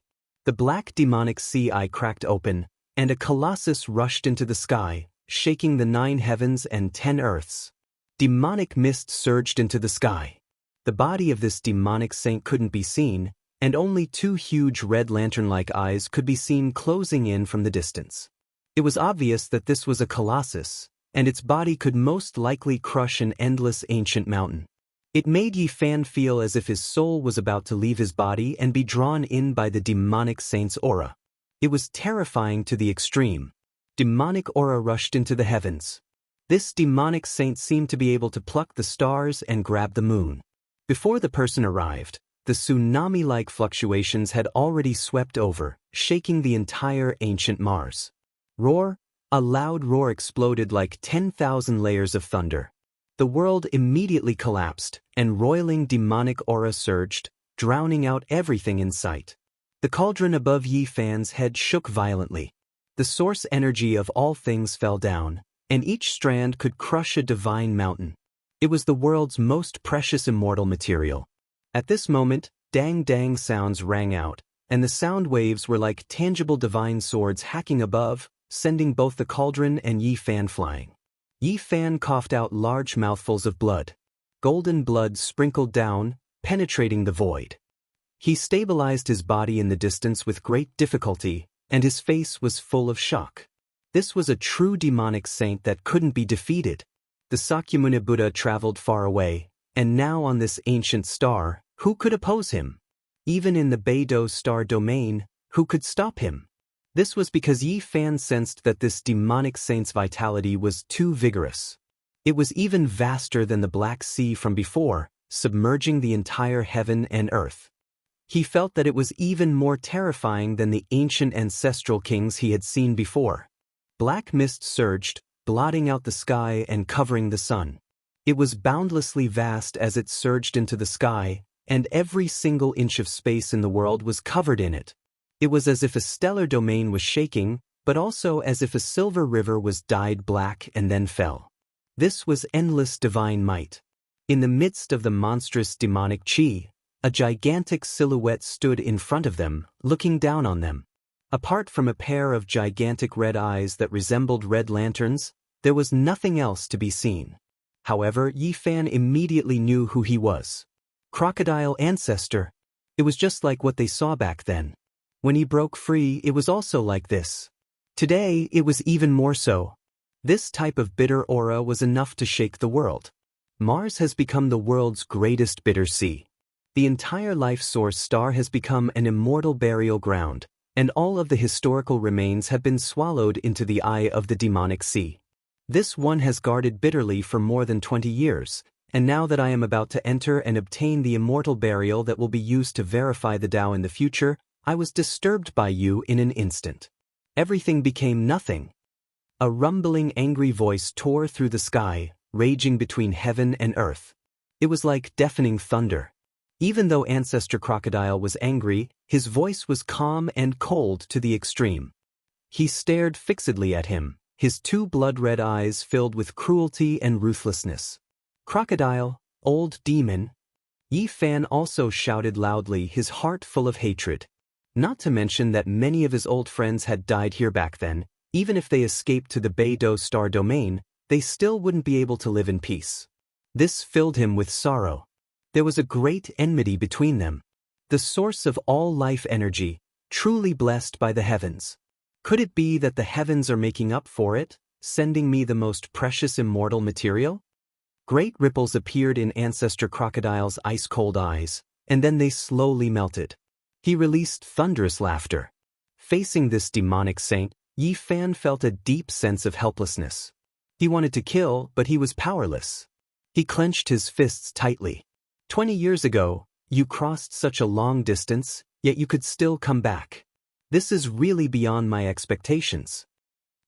The black demonic sea eye cracked open, and a colossus rushed into the sky, shaking the 9 heavens and 10 earths. Demonic mist surged into the sky. The body of this demonic saint couldn't be seen, and only 2 huge red lantern-like eyes could be seen closing in from the distance. It was obvious that this was a colossus, and its body could most likely crush an endless ancient mountain. It made Yi Fan feel as if his soul was about to leave his body and be drawn in by the demonic saint's aura. It was terrifying to the extreme. Demonic aura rushed into the heavens. This demonic saint seemed to be able to pluck the stars and grab the moon. Before the person arrived, the tsunami-like fluctuations had already swept over, shaking the entire ancient Mars. Roar! A loud roar exploded like 10,000 layers of thunder. The world immediately collapsed, and roiling demonic aura surged, drowning out everything in sight. The cauldron above Yi Fan's head shook violently. The source energy of all things fell down, and each strand could crush a divine mountain. It was the world's most precious immortal material. At this moment, dang-dang sounds rang out, and the sound waves were like tangible divine swords hacking above, sending both the cauldron and Yi Fan flying. Yi Fan coughed out large mouthfuls of blood. Golden blood sprinkled down, penetrating the void. He stabilized his body in the distance with great difficulty, and his face was full of shock. This was a true demonic saint that couldn't be defeated. The Sakyamuni Buddha traveled far away, and now on this ancient star, who could oppose him? Even in the Beidou star domain, who could stop him? This was because Yi Fan sensed that this demonic saint's vitality was too vigorous. It was even vaster than the Black Sea from before, submerging the entire heaven and earth. He felt that it was even more terrifying than the ancient ancestral kings he had seen before. Black mist surged, blotting out the sky and covering the sun. It was boundlessly vast as it surged into the sky, and every single inch of space in the world was covered in it. It was as if a stellar domain was shaking, but also as if a silver river was dyed black and then fell. This was endless divine might. In the midst of the monstrous demonic chi, a gigantic silhouette stood in front of them, looking down on them. Apart from a pair of gigantic red eyes that resembled red lanterns, there was nothing else to be seen. However, Yi Fan immediately knew who he was. Crocodile Ancestor. It was just like what they saw back then. When he broke free, it was also like this. Today, it was even more so. This type of bitter aura was enough to shake the world. Mars has become the world's greatest bitter sea. The entire life source star has become an immortal burial ground, and all of the historical remains have been swallowed into the eye of the demonic sea. This one has guarded bitterly for more than 20 years, and now that I am about to enter and obtain the immortal burial that will be used to verify the Tao in the future, I was disturbed by you in an instant. Everything became nothing. A rumbling, angry voice tore through the sky, raging between heaven and earth. It was like deafening thunder. Even though Ancestor Crocodile was angry, his voice was calm and cold to the extreme. He stared fixedly at him, his two blood-red eyes filled with cruelty and ruthlessness. Crocodile, old demon. Yi Fan also shouted loudly, his heart full of hatred. Not to mention that many of his old friends had died here back then. Even if they escaped to the Beidou star domain, they still wouldn't be able to live in peace. This filled him with sorrow. There was a great enmity between them. The source of all life energy, truly blessed by the heavens. Could it be that the heavens are making up for it, sending me the most precious immortal material? Great ripples appeared in Ancestor Crocodile's ice-cold eyes, and then they slowly melted. He released thunderous laughter. Facing this demonic saint, Yi Fan felt a deep sense of helplessness. He wanted to kill, but he was powerless. He clenched his fists tightly. 20 years ago, you crossed such a long distance, yet you could still come back. This is really beyond my expectations.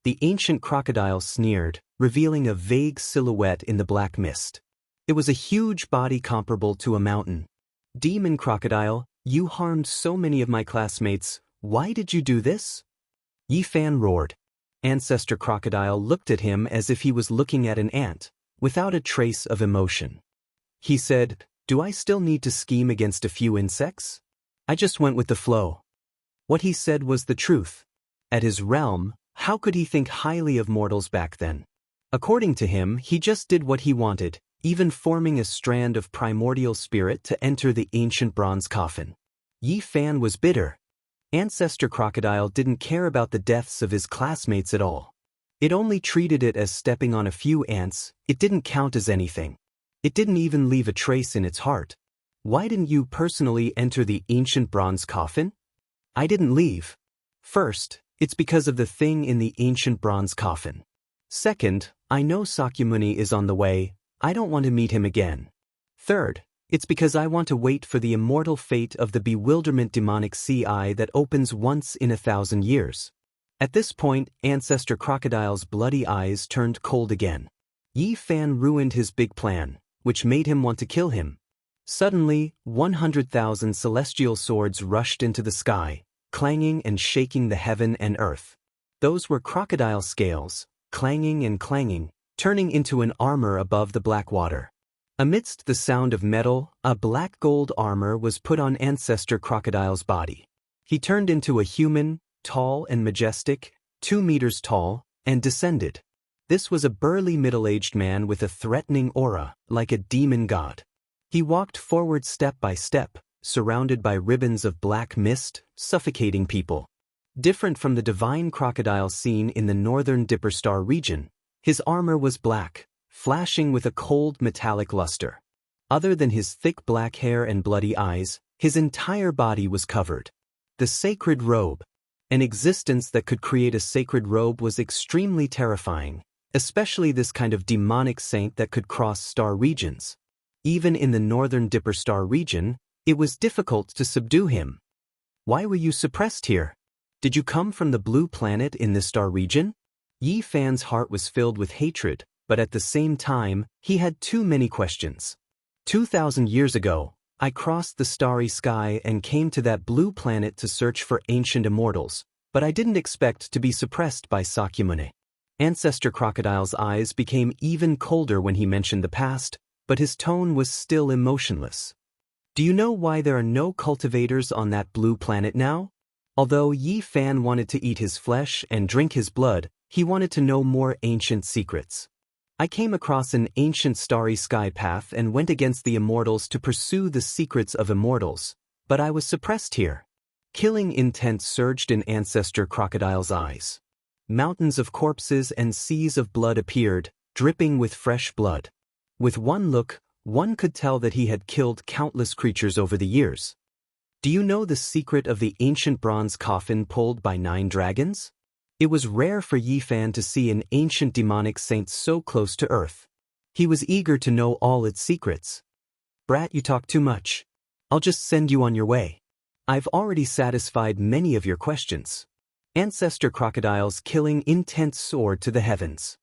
The ancient crocodile sneered, revealing a vague silhouette in the black mist. It was a huge body comparable to a mountain. Demon Crocodile, you harmed so many of my classmates. Why did you do this? Yi Fan roared. Ancestor Crocodile looked at him as if he was looking at an ant, without a trace of emotion. He said, "Do I still need to scheme against a few insects? I just went with the flow." What he said was the truth. At his realm, how could he think highly of mortals back then? According to him, he just did what he wanted, even forming a strand of primordial spirit to enter the ancient bronze coffin. Yi Fan was bitter. Ancestor Crocodile didn't care about the deaths of his classmates at all. It only treated it as stepping on a few ants. It didn't count as anything. It didn't even leave a trace in its heart. Why didn't you personally enter the ancient bronze coffin? I didn't leave. First, it's because of the thing in the ancient bronze coffin. Second, I know Sakyamuni is on the way. I don't want to meet him again. Third, it's because I want to wait for the immortal fate of the bewilderment demonic sea eye that opens once in 1,000 years. At this point, Ancestor Crocodile's bloody eyes turned cold again. Yi Fan ruined his big plan, which made him want to kill him. Suddenly, 100,000 celestial swords rushed into the sky, clanging and shaking the heaven and earth. Those were crocodile scales, clanging and clanging, turning into an armor above the black water. Amidst the sound of metal, a black gold armor was put on Ancestor Crocodile's body. He turned into a human, tall and majestic, 2 meters tall, and descended. This was a burly middle-aged man with a threatening aura, like a demon god. He walked forward step by step, surrounded by ribbons of black mist, suffocating people. Different from the divine crocodile seen in the northern Dipper Star region, his armor was black, flashing with a cold metallic luster. Other than his thick black hair and bloody eyes, his entire body was covered. The sacred robe. An existence that could create a sacred robe was extremely terrifying, especially this kind of demonic saint that could cross star regions. Even in the northern Dipper Star region, It was difficult to subdue him. Why were you suppressed here? Did you come from the blue planet in this star region? Yi Fan's heart was filled with hatred, but at the same time, he had too many questions. 2,000 years ago, I crossed the starry sky and came to that blue planet to search for ancient immortals, but I didn't expect to be suppressed by Sakyamuni. Ancestor Crocodile's eyes became even colder when he mentioned the past, but his tone was still emotionless. Do you know why there are no cultivators on that blue planet now? Although Yi Fan wanted to eat his flesh and drink his blood, he wanted to know more ancient secrets. I came across an ancient starry sky path and went against the immortals to pursue the secrets of immortals, but I was suppressed here. Killing intent surged in Ancestor Crocodile's eyes. Mountains of corpses and seas of blood appeared, dripping with fresh blood. With one look, one could tell that he had killed countless creatures over the years. Do you know the secret of the ancient bronze coffin pulled by 9 dragons? It was rare for Yi Fan to see an ancient demonic saint so close to Earth. He was eager to know all its secrets. Brat, you talk too much. I'll just send you on your way. I've already satisfied many of your questions. Ancestor Crocodile's killing intent soared to the heavens.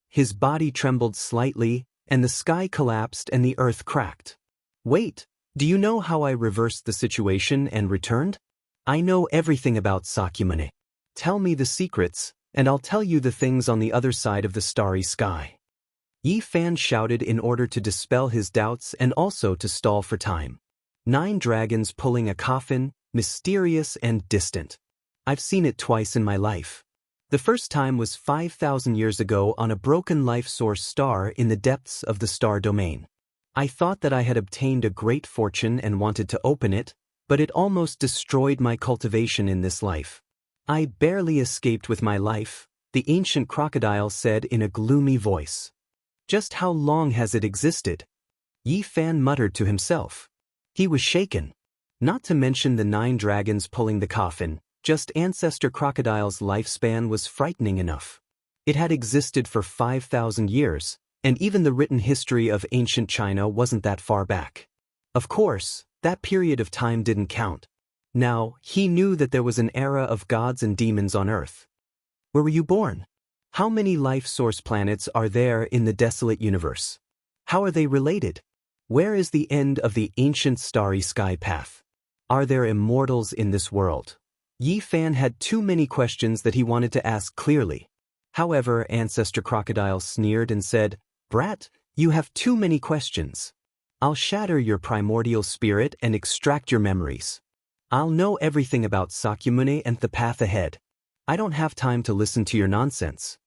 His body trembled slightly, and the sky collapsed and the earth cracked. Wait, do you know how I reversed the situation and returned? I know everything about Sakyamuni. Tell me the secrets, and I'll tell you the things on the other side of the starry sky. Yi Fan shouted in order to dispel his doubts and also to stall for time. 9 dragons pulling a coffin, mysterious and distant. I've seen it twice in my life. The first time was 5,000 years ago on a broken life source star in the depths of the star domain. I thought that I had obtained a great fortune and wanted to open it, but it almost destroyed my cultivation in this life. I barely escaped with my life, the ancient crocodile said in a gloomy voice. Just how long has it existed? Yi Fan muttered to himself. He was shaken. Not to mention the 9 dragons pulling the coffin, just Ancestor Crocodile's lifespan was frightening enough. It had existed for 5,000 years, and even the written history of ancient China wasn't that far back. Of course, that period of time didn't count. Now, he knew that there was an era of gods and demons on Earth. Where were you born? How many life source planets are there in the desolate universe? How are they related? Where is the end of the ancient starry sky path? Are there immortals in this world? Yi Fan had too many questions that he wanted to ask clearly. However, Ancestor Crocodile sneered and said, Brat, you have too many questions. I'll shatter your primordial spirit and extract your memories. I'll know everything about Sakyamuni and the path ahead. I don't have time to listen to your nonsense.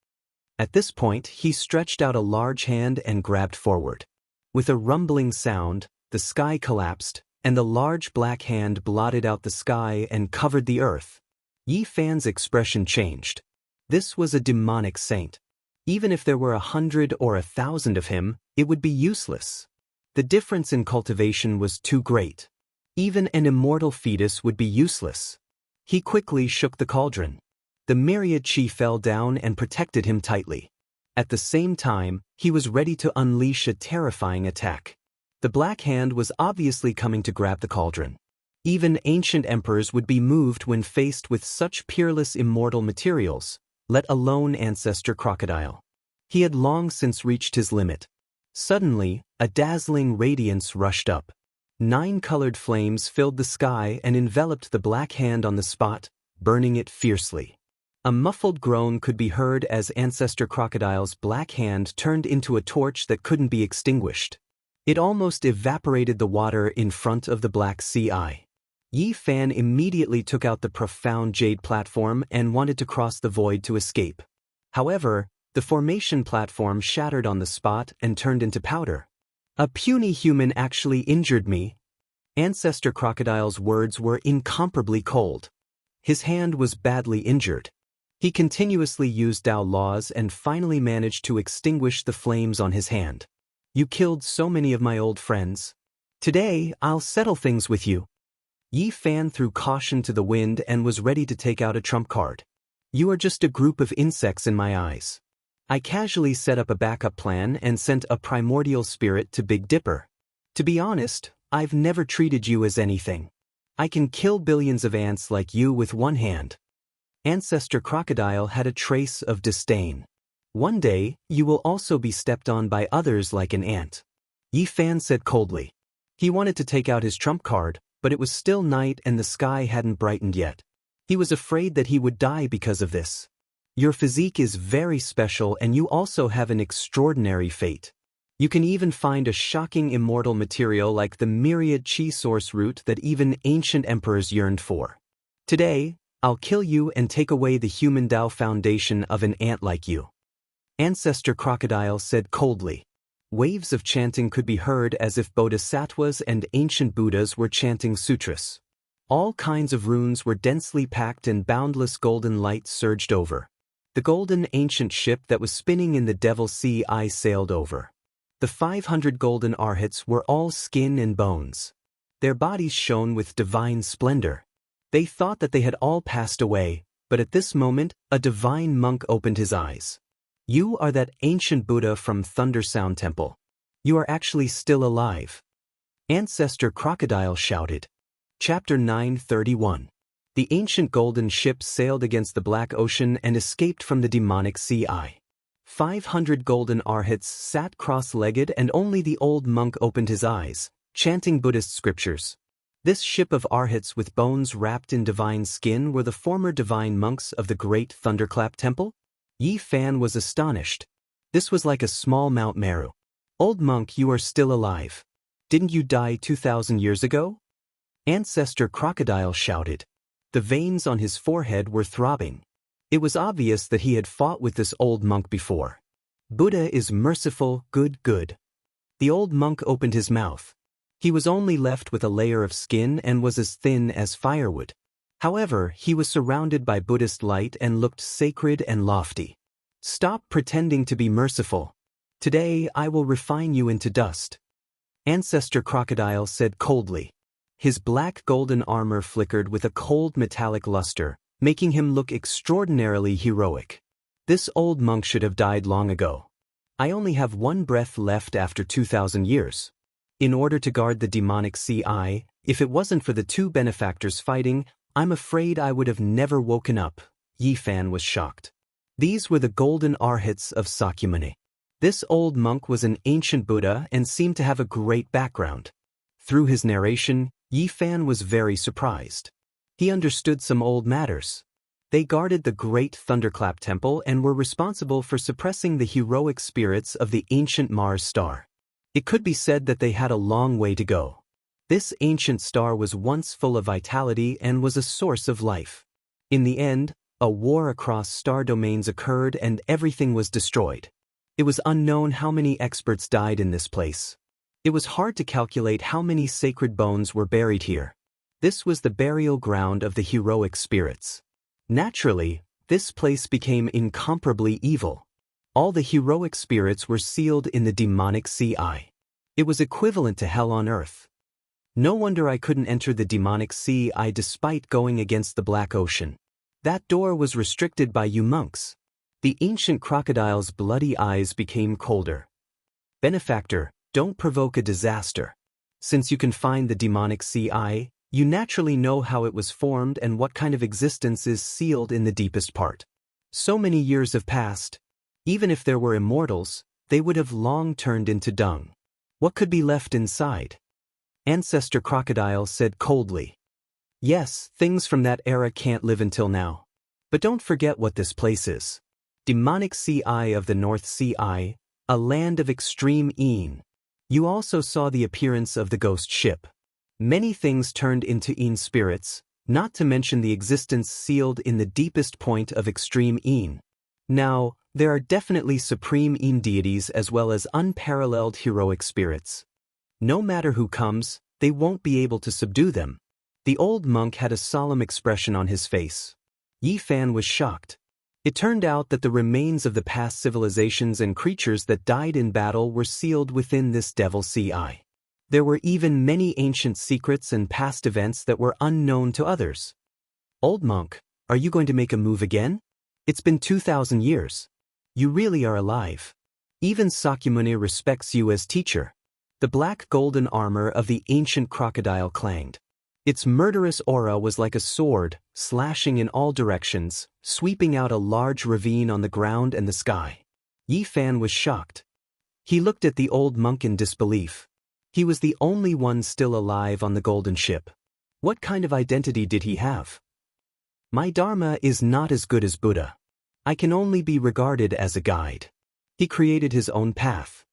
At this point, he stretched out a large hand and grabbed forward. With a rumbling sound, the sky collapsed, and the large black hand blotted out the sky and covered the earth. Yi Fan's expression changed. This was a demonic saint. Even if there were 100 or 1,000 of him, it would be useless. The difference in cultivation was too great. Even an immortal fetus would be useless. He quickly shook the cauldron. The myriad chi fell down and protected him tightly. At the same time, he was ready to unleash a terrifying attack. The black hand was obviously coming to grab the cauldron. Even ancient emperors would be moved when faced with such peerless immortal materials, let alone Ancestor Crocodile. He had long since reached his limit. Suddenly, a dazzling radiance rushed up. 9 colored flames filled the sky and enveloped the black hand on the spot, burning it fiercely. A muffled groan could be heard as Ancestor Crocodile's black hand turned into a torch that couldn't be extinguished. It almost evaporated the water in front of the black sea eye. Yi Fan immediately took out the profound jade platform and wanted to cross the void to escape. However, the formation platform shattered on the spot and turned into powder. A puny human actually injured me. Ancestor Crocodile's words were incomparably cold. His hand was badly injured. He continuously used Tao laws and finally managed to extinguish the flames on his hand. You killed so many of my old friends. Today, I'll settle things with you. Yi Fan threw caution to the wind and was ready to take out a trump card. You are just a group of insects in my eyes. I casually set up a backup plan and sent a primordial spirit to Big Dipper. To be honest, I've never treated you as anything. I can kill billions of ants like you with one hand. Ancestor Crocodile had a trace of disdain. One day, you will also be stepped on by others like an ant. Yi Fan said coldly. He wanted to take out his trump card, but it was still night and the sky hadn't brightened yet. He was afraid that he would die because of this. Your physique is very special and you also have an extraordinary fate. You can even find a shocking immortal material like the myriad chi source root that even ancient emperors yearned for. Today, I'll kill you and take away the human Tao foundation of an ant like you. Ancestor Crocodile said coldly. Waves of chanting could be heard as if bodhisattvas and ancient Buddhas were chanting sutras. All kinds of runes were densely packed and boundless golden light surged over. The golden ancient ship that was spinning in the Devil Sea I sailed over. The 500 golden arhats were all skin and bones. Their bodies shone with divine splendor. They thought that they had all passed away, but at this moment, a divine monk opened his eyes. You are that ancient Buddha from Thunder Sound Temple. You are actually still alive. Ancestor Crocodile shouted. Chapter 931. The ancient golden ship sailed against the Black Ocean and escaped from the demonic sea eye. 500 golden arhats sat cross-legged and only the old monk opened his eyes, chanting Buddhist scriptures. This ship of arhats with bones wrapped in divine skin were the former divine monks of the great Thunderclap Temple? Yi Fan was astonished. This was like a small Mount Meru. Old monk, you are still alive. Didn't you die 2,000 years ago? Ancestor Crocodile shouted. The veins on his forehead were throbbing. It was obvious that he had fought with this old monk before. Buddha is merciful, good. The old monk opened his mouth. He was only left with a layer of skin and was as thin as firewood. However, he was surrounded by Buddhist light and looked sacred and lofty. Stop pretending to be merciful. Today I will refine you into dust. Ancestor Crocodile said coldly. His black golden armor flickered with a cold metallic luster, making him look extraordinarily heroic. This old monk should have died long ago. I only have one breath left after 2,000 years. In order to guard the demonic sea eye, if it wasn't for the two benefactors fighting, I'm afraid I would have never woken up. Yi Fan was shocked. These were the golden arhats of Sakyamuni. This old monk was an ancient Buddha and seemed to have a great background. Through his narration, Yi Fan was very surprised. He understood some old matters. They guarded the great Thunderclap Temple and were responsible for suppressing the heroic spirits of the ancient Mars star. It could be said that they had a long way to go. This ancient star was once full of vitality and was a source of life. In the end, a war across star domains occurred and everything was destroyed. It was unknown how many experts died in this place. It was hard to calculate how many sacred bones were buried here. This was the burial ground of the heroic spirits. Naturally, this place became incomparably evil. All the heroic spirits were sealed in the demonic sea eye. It was equivalent to hell on earth. No wonder I couldn't enter the demonic sea eye despite going against the Black Ocean. That door was restricted by you monks. The ancient crocodile's bloody eyes became colder. Benefactor, don't provoke a disaster. Since you can find the demonic sea eye, you naturally know how it was formed and what kind of existence is sealed in the deepest part. So many years have passed. Even if there were immortals, they would have long turned into dung. What could be left inside? Ancestor Crocodile said coldly. Yes, things from that era can't live until now. But don't forget what this place is. Demonic Sea Eye of the North Sea Eye, a land of extreme een. You also saw the appearance of the ghost ship. Many things turned into een spirits, not to mention the existence sealed in the deepest point of extreme een. Now, there are definitely supreme een deities as well as unparalleled heroic spirits. No matter who comes, they won't be able to subdue them. The old monk had a solemn expression on his face. Yi Fan was shocked. It turned out that the remains of the past civilizations and creatures that died in battle were sealed within this Devil Sea Eye. There were even many ancient secrets and past events that were unknown to others. Old monk, are you going to make a move again? It's been 2,000 years. You really are alive. Even Sakyamuni respects you as teacher. The black golden armor of the ancient crocodile clanged. Its murderous aura was like a sword, slashing in all directions, sweeping out a large ravine on the ground and the sky. Yi Fan was shocked. He looked at the old monk in disbelief. He was the only one still alive on the golden ship. What kind of identity did he have? My Dharma is not as good as Buddha. I can only be regarded as a guide. He created his own path.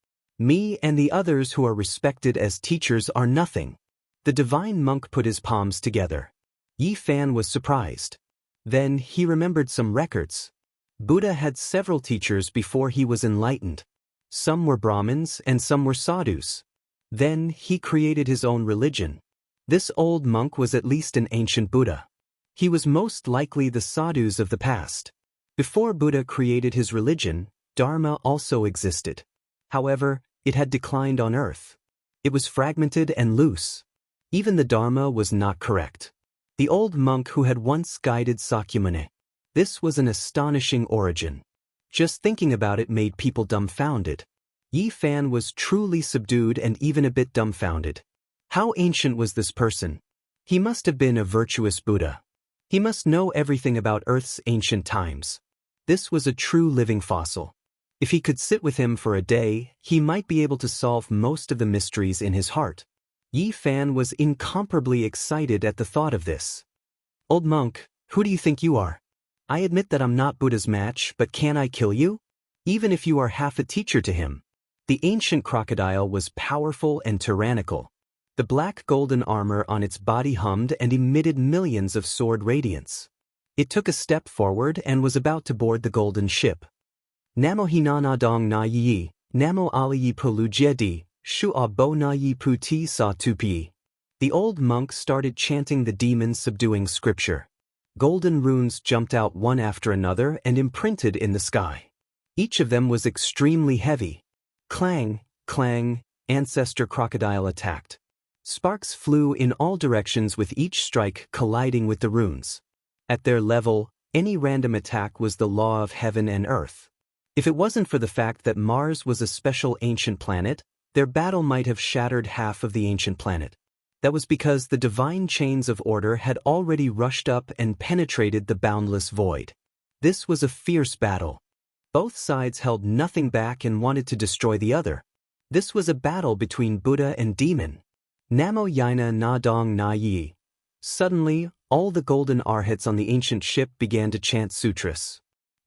Me and the others who are respected as teachers are nothing. The divine monk put his palms together. Yi Fan was surprised. Then he remembered some records. Buddha had several teachers before he was enlightened. Some were Brahmins and some were sadhus. Then he created his own religion. This old monk was at least an ancient Buddha. He was most likely the sadhus of the past. Before Buddha created his religion, Dharma also existed. However, it had declined on earth. It was fragmented and loose. Even the Dharma was not correct. The old monk who had once guided Sakyamuni. This was an astonishing origin. Just thinking about it made people dumbfounded. Yi Fan was truly subdued and even a bit dumbfounded. How ancient was this person? He must have been a virtuous Buddha. He must know everything about Earth's ancient times. This was a true living fossil. If he could sit with him for a day, he might be able to solve most of the mysteries in his heart. Yi Fan was incomparably excited at the thought of this. Old monk, who do you think you are? I admit that I'm not Buddha's match, but can I kill you? Even if you are half a teacher to him. The ancient crocodile was powerful and tyrannical. The black golden armor on its body hummed and emitted millions of sword radiance. It took a step forward and was about to board the golden ship. Namo hinana dong na yi, namo ali pulu jedi, shu a bo na yi puti sa tupi. The old monk started chanting the demon-subduing scripture. Golden runes jumped out one after another and imprinted in the sky. Each of them was extremely heavy. Clang, clang, ancestor crocodile attacked. Sparks flew in all directions with each strike colliding with the runes. At their level, any random attack was the law of heaven and earth. If it wasn't for the fact that Mars was a special ancient planet, their battle might have shattered half of the ancient planet. That was because the divine chains of order had already rushed up and penetrated the boundless void. This was a fierce battle. Both sides held nothing back and wanted to destroy the other. This was a battle between Buddha and demon. Namo Yaina Na Dong Na Yi. Suddenly, all the golden arhats on the ancient ship began to chant sutras.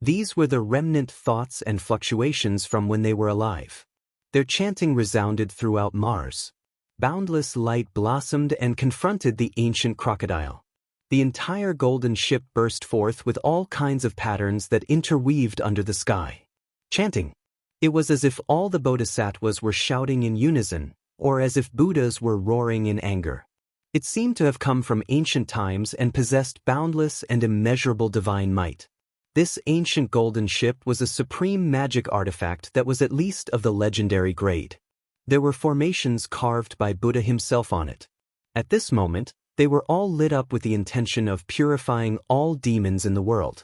These were the remnant thoughts and fluctuations from when they were alive. Their chanting resounded throughout Mars. Boundless light blossomed and confronted the ancient crocodile. The entire golden ship burst forth with all kinds of patterns that interweaved under the sky. Chanting. It was as if all the bodhisattvas were shouting in unison, or as if Buddhas were roaring in anger. It seemed to have come from ancient times and possessed boundless and immeasurable divine might. This ancient golden ship was a supreme magic artifact that was at least of the legendary grade. There were formations carved by Buddha himself on it. At this moment, they were all lit up with the intention of purifying all demons in the world.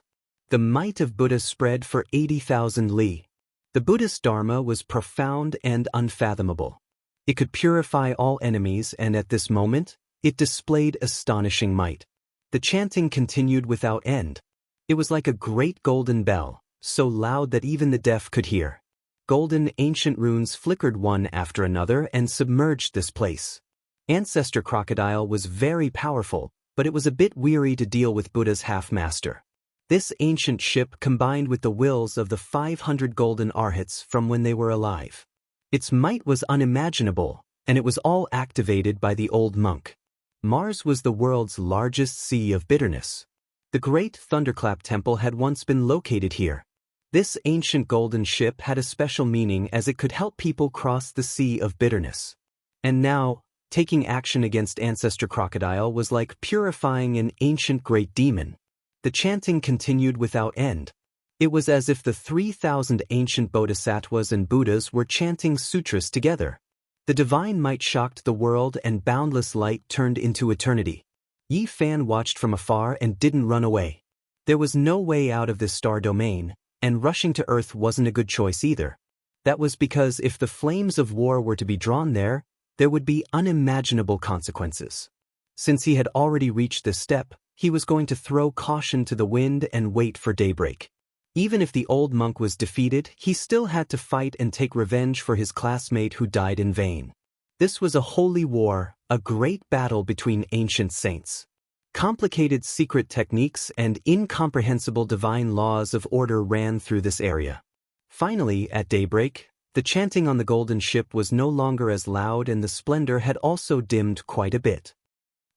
The might of Buddha spread for 80,000 li. The Buddhist Dharma was profound and unfathomable. It could purify all enemies, and at this moment, it displayed astonishing might. The chanting continued without end. It was like a great golden bell, so loud that even the deaf could hear. Golden ancient runes flickered one after another and submerged this place. Ancestor Crocodile was very powerful, but it was a bit weary to deal with Buddha's half-master. This ancient ship combined with the wills of the 500 golden arhats from when they were alive. Its might was unimaginable, and it was all activated by the old monk. Mars was the world's largest sea of bitterness. The great Thunderclap Temple had once been located here. This ancient golden ship had a special meaning as it could help people cross the sea of bitterness. And now, taking action against Ancestor Crocodile was like purifying an ancient great demon. The chanting continued without end. It was as if the 3,000 ancient bodhisattvas and Buddhas were chanting sutras together. The divine might shocked the world and boundless light turned into eternity. Yi Fan watched from afar and didn't run away. There was no way out of this star domain, and rushing to Earth wasn't a good choice either. That was because if the flames of war were to be drawn there would be unimaginable consequences. Since he had already reached this step, he was going to throw caution to the wind and wait for daybreak. Even if the old monk was defeated, he still had to fight and take revenge for his classmate who died in vain. This was a holy war, a great battle between ancient saints. Complicated secret techniques and incomprehensible divine laws of order ran through this area. Finally, at daybreak, the chanting on the golden ship was no longer as loud and the splendor had also dimmed quite a bit.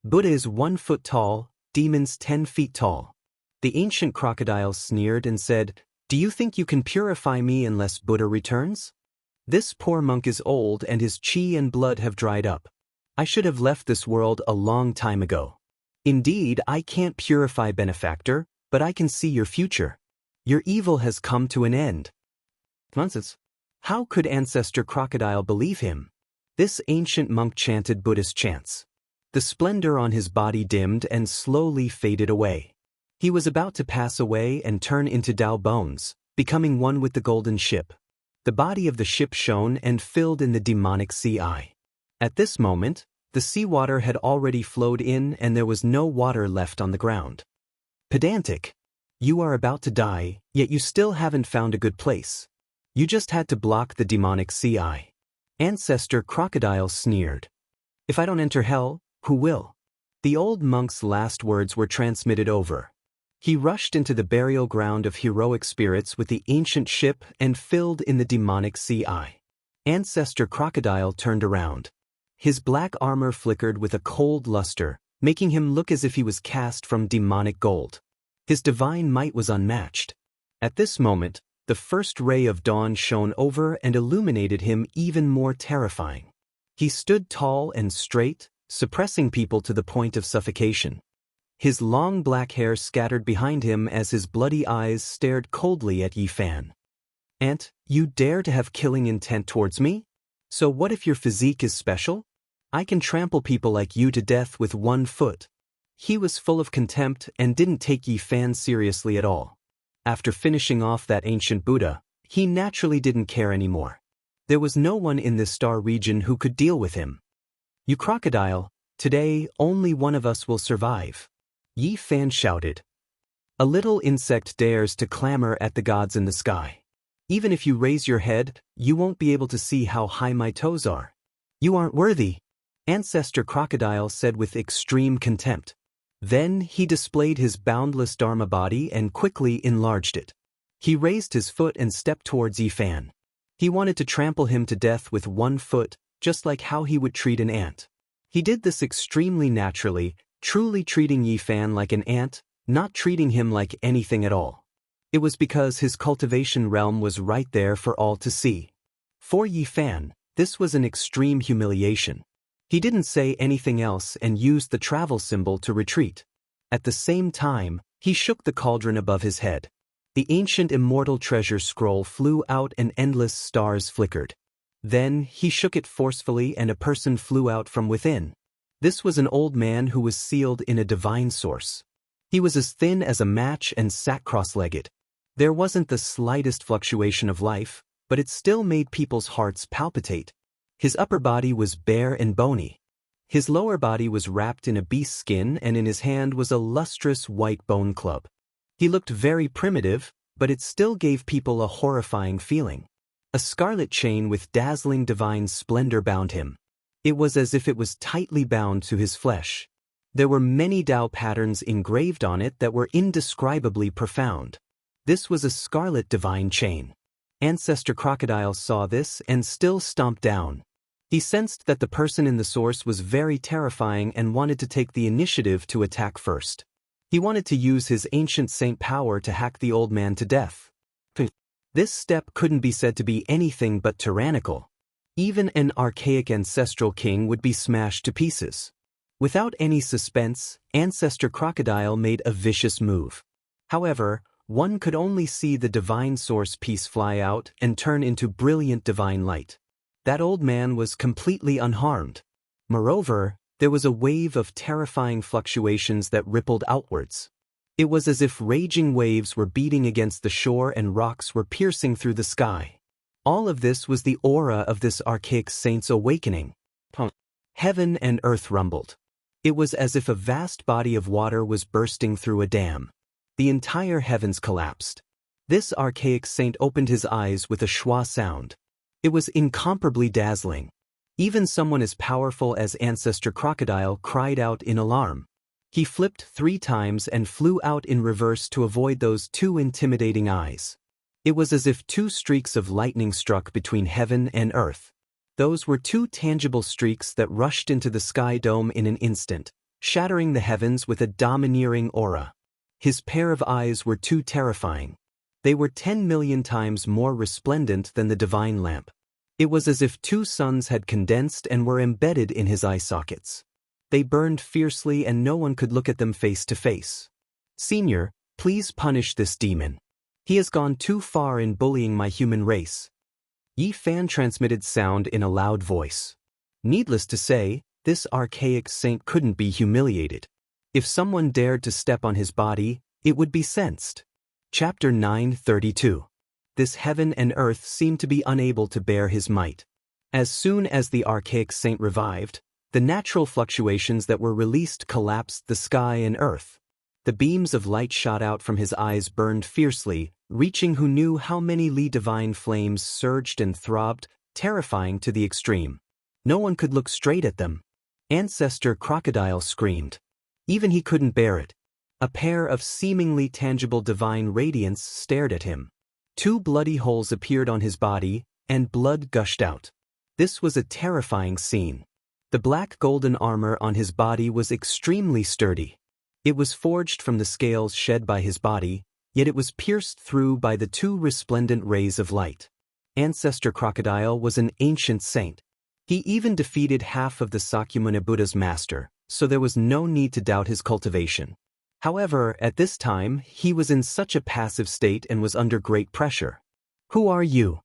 Buddha is 1 foot tall, demons 10 feet tall. The ancient crocodile sneered and said, "Do you think you can purify me unless Buddha returns? This poor monk is old and his chi and blood have dried up. I should have left this world a long time ago. Indeed, I can't purify benefactor, but I can see your future. Your evil has come to an end." Nonsense. How could Ancestor Crocodile believe him? This ancient monk chanted Buddhist chants. The splendor on his body dimmed and slowly faded away. He was about to pass away and turn into Dao bones, becoming one with the golden ship. The body of the ship shone and filled in the demonic sea eye. At this moment, the seawater had already flowed in and there was no water left on the ground. Pedantic. You are about to die, yet you still haven't found a good place. You just had to block the demonic sea eye. Ancestor Crocodile sneered. If I don't enter hell, who will? The old monk's last words were transmitted over. He rushed into the burial ground of heroic spirits with the ancient ship and filled in the demonic sea eye. Ancestor Crocodile turned around. His black armor flickered with a cold luster, making him look as if he was cast from demonic gold. His divine might was unmatched. At this moment, the first ray of dawn shone over and illuminated him even more terrifying. He stood tall and straight, suppressing people to the point of suffocation. His long black hair scattered behind him as his bloody eyes stared coldly at Yi Fan. "Ant, you dare to have killing intent towards me? So what if your physique is special? I can trample people like you to death with 1 foot." He was full of contempt and didn't take Yi Fan seriously at all. After finishing off that ancient Buddha, he naturally didn't care anymore. There was no one in this star region who could deal with him. "You crocodile, today only one of us will survive," Yi Fan shouted. "A little insect dares to clamor at the gods in the sky. Even if you raise your head, you won't be able to see how high my toes are. You aren't worthy," Ancestor Crocodile said with extreme contempt. Then he displayed his boundless Dharma body and quickly enlarged it. He raised his foot and stepped towards Yi Fan. He wanted to trample him to death with 1 foot, just like how he would treat an ant. He did this extremely naturally, truly treating Yi Fan like an ant, not treating him like anything at all. It was because his cultivation realm was right there for all to see. For Yi Fan, this was an extreme humiliation. He didn't say anything else and used the travel symbol to retreat. At the same time, he shook the cauldron above his head. The ancient immortal treasure scroll flew out and endless stars flickered. Then he shook it forcefully and a person flew out from within. This was an old man who was sealed in a divine source. He was as thin as a match and sat cross-legged. There wasn't the slightest fluctuation of life, but it still made people's hearts palpitate. His upper body was bare and bony. His lower body was wrapped in a beast's skin and in his hand was a lustrous white bone club. He looked very primitive, but it still gave people a horrifying feeling. A scarlet chain with dazzling divine splendor bound him. It was as if it was tightly bound to his flesh. There were many Tao patterns engraved on it that were indescribably profound. This was a scarlet divine chain. Ancestor Crocodile saw this and still stomped down. He sensed that the person in the source was very terrifying and wanted to take the initiative to attack first. He wanted to use his ancient saint power to hack the old man to death. This step couldn't be said to be anything but tyrannical. Even an archaic ancestral king would be smashed to pieces. Without any suspense, Ancestor Crocodile made a vicious move. However, one could only see the divine source piece fly out and turn into brilliant divine light. That old man was completely unharmed. Moreover, there was a wave of terrifying fluctuations that rippled outwards. It was as if raging waves were beating against the shore and rocks were piercing through the sky. All of this was the aura of this archaic saint's awakening. Heaven and earth rumbled. It was as if a vast body of water was bursting through a dam. The entire heavens collapsed. This archaic saint opened his eyes with a schwa sound. It was incomparably dazzling. Even someone as powerful as Ancestor Crocodile cried out in alarm. He flipped 3 times and flew out in reverse to avoid those 2 intimidating eyes. It was as if 2 streaks of lightning struck between heaven and earth. Those were 2 tangible streaks that rushed into the sky dome in an instant, shattering the heavens with a domineering aura. His pair of eyes were too terrifying. They were 10 million times more resplendent than the divine lamp. It was as if 2 suns had condensed and were embedded in his eye sockets. They burned fiercely and no one could look at them face to face. "Senior, please punish this demon. He has gone too far in bullying my human race." Yi Fan transmitted sound in a loud voice. Needless to say, this archaic saint couldn't be humiliated. If someone dared to step on his body, it would be sensed. Chapter 932. This heaven and earth seemed to be unable to bear his might. As soon as the archaic saint revived, the natural fluctuations that were released collapsed the sky and earth. The beams of light shot out from his eyes burned fiercely, reaching who knew how many li divine flames surged and throbbed, terrifying to the extreme. No one could look straight at them. Ancestor Crocodile screamed. Even he couldn't bear it. A pair of seemingly tangible divine radiance stared at him. 2 bloody holes appeared on his body, and blood gushed out. This was a terrifying scene. The black golden armor on his body was extremely sturdy. It was forged from the scales shed by his body, yet it was pierced through by the 2 resplendent rays of light. Ancestor Crocodile was an ancient saint. He even defeated half of the Sakyamuni Buddha's master, so there was no need to doubt his cultivation. However, at this time, he was in such a passive state and was under great pressure. "Who are you?"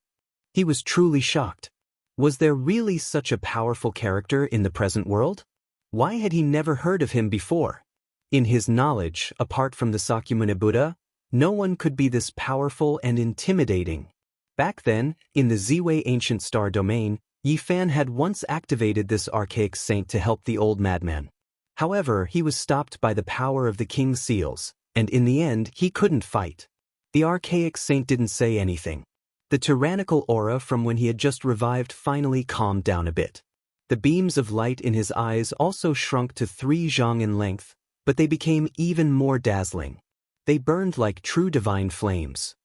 He was truly shocked. Was there really such a powerful character in the present world? Why had he never heard of him before? In his knowledge, apart from the Sakyamuni Buddha, no one could be this powerful and intimidating. Back then, in the Ziwei ancient star domain, Yi Fan had once activated this archaic saint to help the old madman. However, he was stopped by the power of the king's seals, and in the end he couldn't fight. The archaic saint didn't say anything. The tyrannical aura from when he had just revived finally calmed down a bit. The beams of light in his eyes also shrunk to 3 zhang in length, but they became even more dazzling. They burned like true divine flames.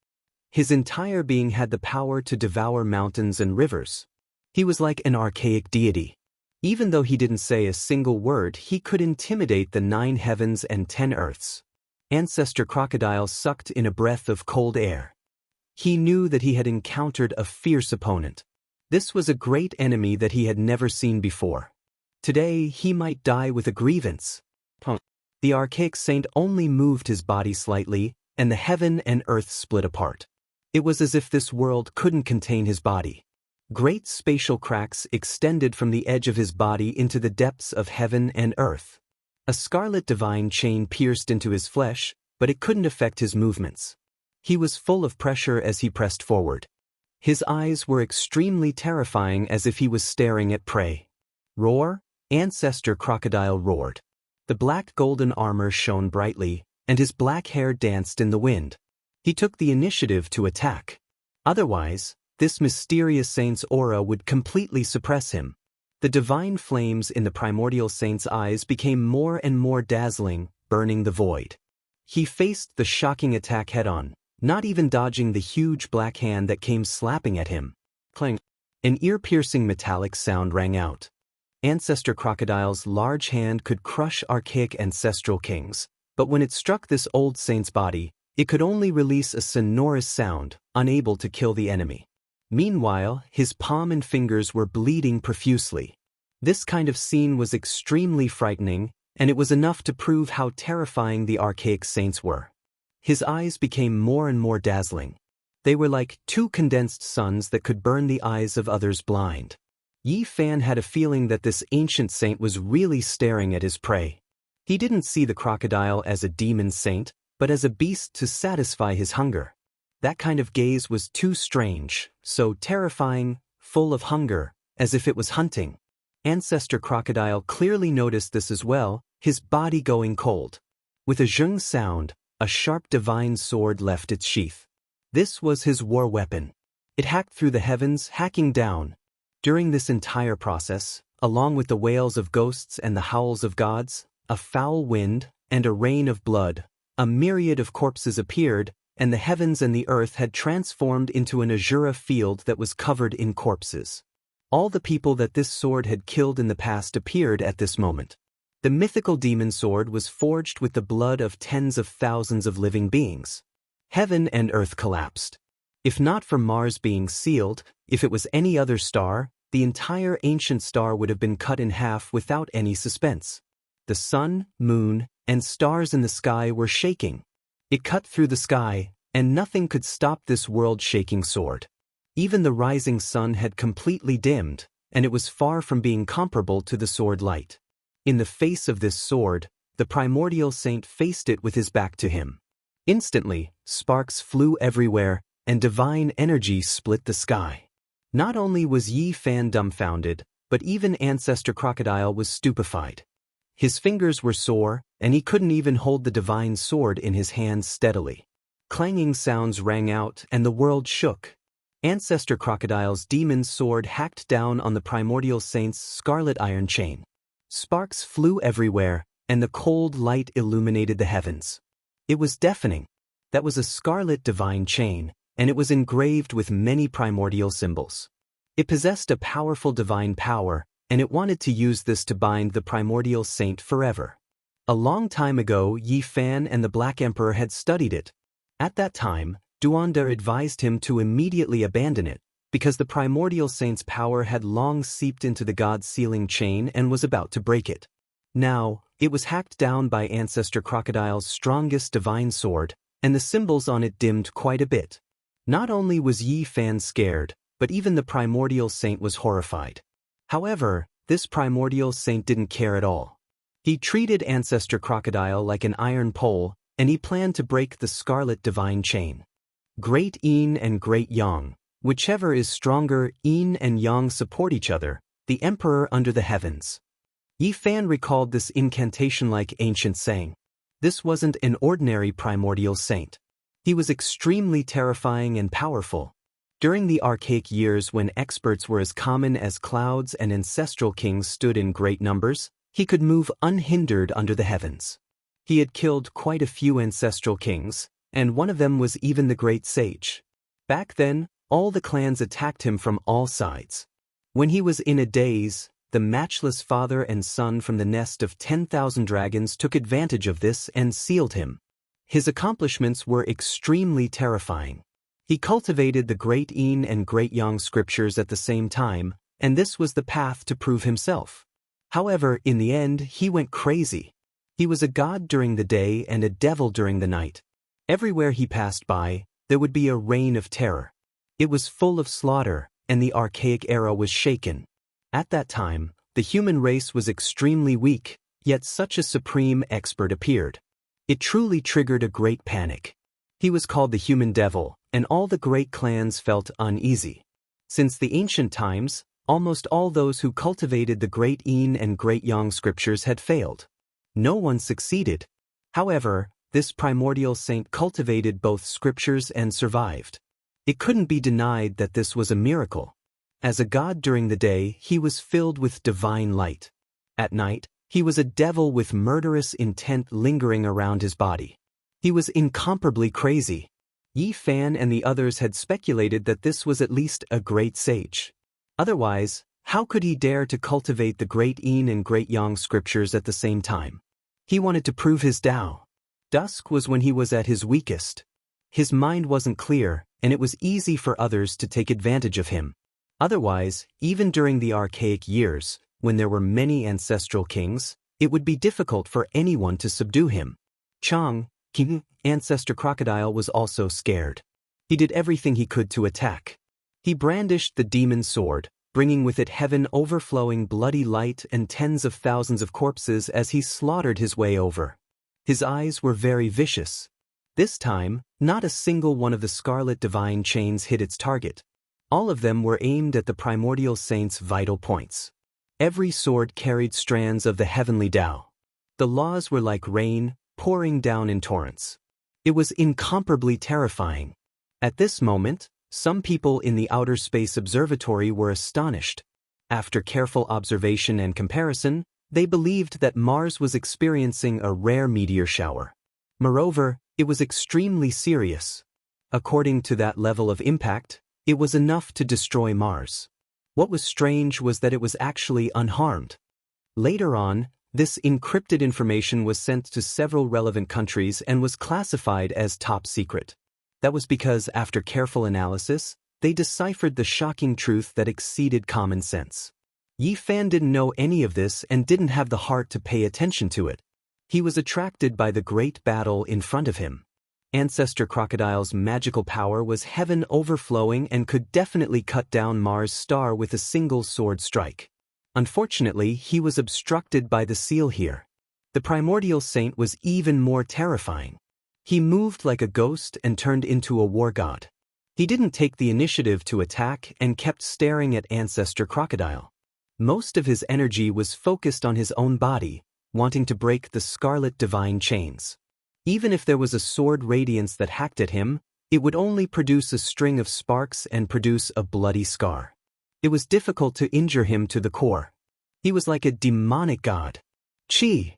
His entire being had the power to devour mountains and rivers. He was like an archaic deity. Even though he didn't say a single word, he could intimidate the 9 heavens and 10 earths. Ancestor Crocodile sucked in a breath of cold air. He knew that he had encountered a fierce opponent. This was a great enemy that he had never seen before. Today, he might die with a grievance. The archaic saint only moved his body slightly, and the heaven and earth split apart. It was as if this world couldn't contain his body. Great spatial cracks extended from the edge of his body into the depths of heaven and earth. A scarlet divine chain pierced into his flesh, but it couldn't affect his movements. He was full of pressure as he pressed forward. His eyes were extremely terrifying, as if he was staring at prey. "Roar!" Ancestor Crocodile roared. The black golden armor shone brightly, and his black hair danced in the wind. He took the initiative to attack. Otherwise, this mysterious saint's aura would completely suppress him. The divine flames in the primordial saint's eyes became more and more dazzling, burning the void. He faced the shocking attack head-on, not even dodging the huge black hand that came slapping at him. Clang! An ear-piercing metallic sound rang out. Ancestor Crocodile's large hand could crush archaic ancestral kings, but when it struck this old saint's body, it could only release a sonorous sound, unable to kill the enemy. Meanwhile, his palm and fingers were bleeding profusely. This kind of scene was extremely frightening, and it was enough to prove how terrifying the archaic saints were. His eyes became more and more dazzling. They were like 2 condensed suns that could burn the eyes of others blind. Yi Fan had a feeling that this ancient saint was really staring at his prey. He didn't see the crocodile as a demon saint, but as a beast to satisfy his hunger. That kind of gaze was too strange, so terrifying, full of hunger, as if it was hunting. Ancestor Crocodile clearly noticed this as well, his body going cold. With a zheng sound, a sharp divine sword left its sheath. This was his war weapon. It hacked through the heavens, hacking down. During this entire process, along with the wails of ghosts and the howls of gods, a foul wind, and a rain of blood, a myriad of corpses appeared, and the heavens and the earth had transformed into an azure field that was covered in corpses. All the people that this sword had killed in the past appeared at this moment. The mythical demon sword was forged with the blood of tens of thousands of living beings. Heaven and earth collapsed. If not for Mars being sealed, if it was any other star, the entire ancient star would have been cut in half without any suspense. The sun, moon, and stars in the sky were shaking. It cut through the sky, and nothing could stop this world-shaking sword. Even the rising sun had completely dimmed, and it was far from being comparable to the sword light. In the face of this sword, the primordial saint faced it with his back to him. Instantly, sparks flew everywhere, and divine energy split the sky. Not only was Yi Fan dumbfounded, but even Ancestor Crocodile was stupefied. His fingers were sore, and he couldn't even hold the divine sword in his hands steadily. Clanging sounds rang out, and the world shook. Ancestor Crocodile's demon sword hacked down on the primordial saint's scarlet iron chain. Sparks flew everywhere, and the cold light illuminated the heavens. It was deafening. That was a scarlet divine chain, and it was engraved with many primordial symbols. It possessed a powerful divine power, and it wanted to use this to bind the primordial saint forever. A long time ago, Yi Fan and the Black Emperor had studied it. At that time, Duanda advised him to immediately abandon it, because the primordial saint's power had long seeped into the god's sealing chain and was about to break it. Now, it was hacked down by Ancestor Crocodile's strongest divine sword, and the symbols on it dimmed quite a bit. Not only was Yi Fan scared, but even the primordial saint was horrified. However, this primordial saint didn't care at all. He treated Ancestor Crocodile like an iron pole, and he planned to break the scarlet divine chain. Great Yin and Great Yang, whichever is stronger, Yin and Yang support each other, the emperor under the heavens. Yi Fan recalled this incantation-like ancient saying. This wasn't an ordinary primordial saint. He was extremely terrifying and powerful. During the archaic years when experts were as common as clouds and ancestral kings stood in great numbers, he could move unhindered under the heavens. He had killed quite a few ancestral kings, and one of them was even the great sage. Back then, all the clans attacked him from all sides. When he was in a daze, the matchless father and son from the nest of 10,000 dragons took advantage of this and sealed him. His accomplishments were extremely terrifying. He cultivated the Great Yin and Great Yang scriptures at the same time, and this was the path to prove himself. However, in the end, he went crazy. He was a god during the day and a devil during the night. Everywhere he passed by, there would be a reign of terror. It was full of slaughter, and the archaic era was shaken. At that time, the human race was extremely weak, yet such a supreme expert appeared. It truly triggered a great panic. He was called the human devil, and all the great clans felt uneasy. Since the ancient times, almost all those who cultivated the Great Yin and Great Yang scriptures had failed. No one succeeded. However, this primordial saint cultivated both scriptures and survived. It couldn't be denied that this was a miracle. As a god during the day, he was filled with divine light. At night, he was a devil with murderous intent lingering around his body. He was incomparably crazy. Yi Fan and the others had speculated that this was at least a great sage. Otherwise, how could he dare to cultivate the Great Yin and Great Yang scriptures at the same time? He wanted to prove his Tao. Dusk was when he was at his weakest. His mind wasn't clear, and it was easy for others to take advantage of him. Otherwise, even during the archaic years, when there were many ancestral kings, it would be difficult for anyone to subdue him. Chang, King Ancestor Crocodile, was also scared. He did everything he could to attack. He brandished the demon sword, bringing with it heaven overflowing bloody light and tens of thousands of corpses as he slaughtered his way over. His eyes were very vicious. This time, not a single one of the scarlet divine chains hit its target. All of them were aimed at the primordial saint's vital points. Every sword carried strands of the heavenly Tao. The laws were like rain, pouring down in torrents. It was incomparably terrifying. At this moment, some people in the outer space observatory were astonished. After careful observation and comparison, they believed that Mars was experiencing a rare meteor shower. Moreover, it was extremely serious. According to that level of impact, it was enough to destroy Mars. What was strange was that it was actually unharmed. Later on, this encrypted information was sent to several relevant countries and was classified as top secret. That was because, after careful analysis, they deciphered the shocking truth that exceeded common sense. Yi Fan didn't know any of this and didn't have the heart to pay attention to it. He was attracted by the great battle in front of him. Ancestor Crocodile's magical power was heaven overflowing and could definitely cut down Mars' star with a single sword strike. Unfortunately, he was obstructed by the seal here. The primordial saint was even more terrifying. He moved like a ghost and turned into a war god. He didn't take the initiative to attack and kept staring at Ancestor Crocodile. Most of his energy was focused on his own body, wanting to break the scarlet divine chains. Even if there was a sword radiance that hacked at him, it would only produce a string of sparks and produce a bloody scar. It was difficult to injure him to the core. He was like a demonic god. Chi!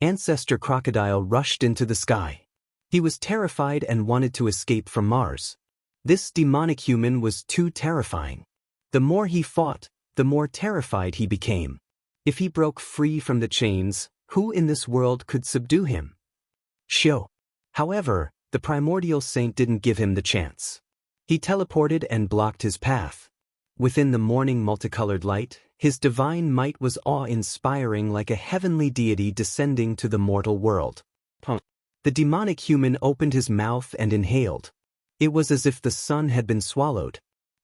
Ancestor Crocodile rushed into the sky. He was terrified and wanted to escape from Mars. This demonic human was too terrifying. The more he fought, the more terrified he became. If he broke free from the chains, who in this world could subdue him? Shio. However, the primordial saint didn't give him the chance. He teleported and blocked his path. Within the morning multicolored light, his divine might was awe-inspiring like a heavenly deity descending to the mortal world. The demonic human opened his mouth and inhaled. It was as if the sun had been swallowed.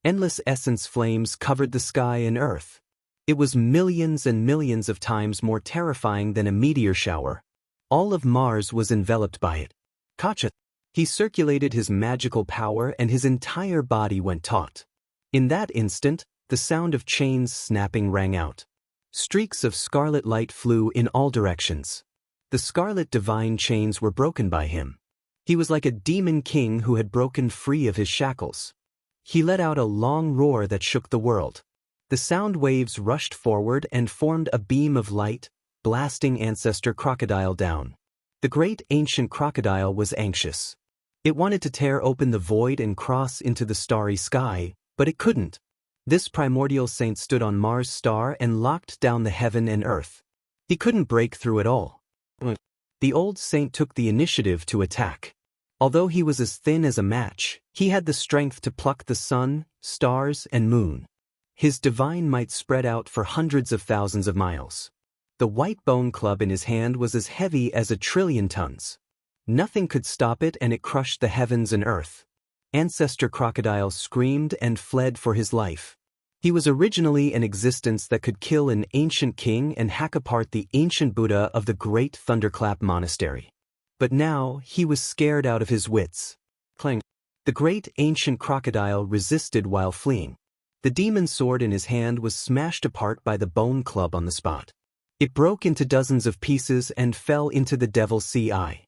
Endless essence flames covered the sky and earth. It was millions and millions of times more terrifying than a meteor shower. All of Mars was enveloped by it. Kacha. He circulated his magical power and his entire body went taut. In that instant, the sound of chains snapping rang out. Streaks of scarlet light flew in all directions. The scarlet divine chains were broken by him. He was like a demon king who had broken free of his shackles. He let out a long roar that shook the world. The sound waves rushed forward and formed a beam of light, blasting Ancestor Crocodile down. The great ancient crocodile was anxious. It wanted to tear open the void and cross into the starry sky, but it couldn't. This primordial saint stood on Mars' star and locked down the heaven and earth. He couldn't break through it all. The old saint took the initiative to attack. Although he was as thin as a match, he had the strength to pluck the sun, stars, and moon. His divine might spread out for hundreds of thousands of miles. The white bone club in his hand was as heavy as 1,000,000,000,000 tons. Nothing could stop it and it crushed the heavens and earth. Ancestor Crocodile screamed and fled for his life. He was originally an existence that could kill an ancient king and hack apart the ancient Buddha of the Great Thunderclap Monastery. But now he was scared out of his wits. Clang. The great ancient crocodile resisted while fleeing. The demon sword in his hand was smashed apart by the bone club on the spot. It broke into dozens of pieces and fell into the devil's sea eye.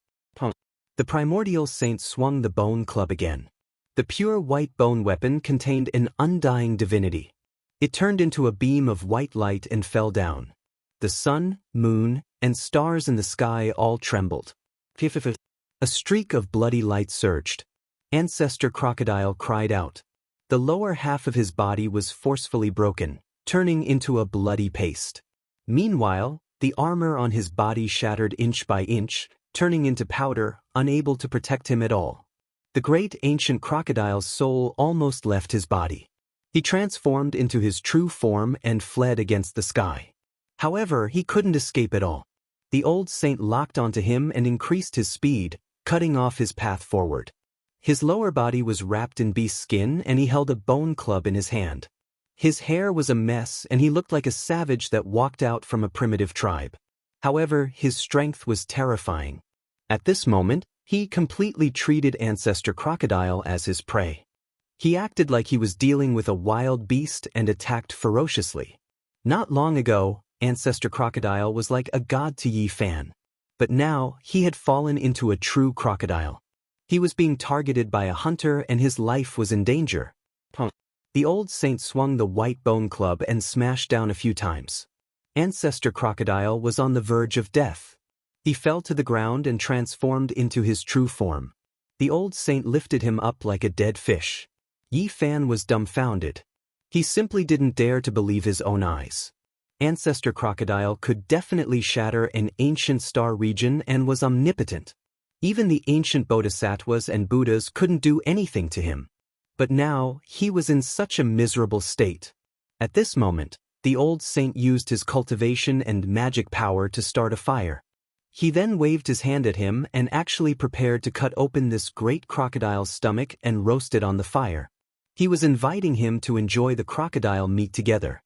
The primordial saint swung the bone club again. The pure white bone weapon contained an undying divinity. It turned into a beam of white light and fell down. The sun, moon, and stars in the sky all trembled. A streak of bloody light surged. Ancestor Crocodile cried out. The lower half of his body was forcefully broken, turning into a bloody paste. Meanwhile, the armor on his body shattered inch by inch, turning into powder, unable to protect him at all. The great ancient crocodile's soul almost left his body. He transformed into his true form and fled against the sky. However, he couldn't escape at all. The old saint locked onto him and increased his speed, cutting off his path forward. His lower body was wrapped in beast skin and he held a bone club in his hand. His hair was a mess and he looked like a savage that walked out from a primitive tribe. However, his strength was terrifying. At this moment, He completely treated Ancestor Crocodile as his prey. He acted like he was dealing with a wild beast and attacked ferociously. Not long ago, Ancestor Crocodile was like a god to Yi Fan. But now, he had fallen into a true crocodile. He was being targeted by a hunter and his life was in danger. The old saint swung the white bone club and smashed down a few times. Ancestor Crocodile was on the verge of death. He fell to the ground and transformed into his true form. The old saint lifted him up like a dead fish. Yi Fan was dumbfounded. He simply didn't dare to believe his own eyes. Ancestor Crocodile could definitely shatter an ancient star region and was omnipotent. Even the ancient bodhisattvas and Buddhas couldn't do anything to him. But now, he was in such a miserable state. At this moment, the old saint used his cultivation and magic power to start a fire. He then waved his hand at him and actually prepared to cut open this great crocodile's stomach and roast it on the fire. He was inviting him to enjoy the crocodile meat together.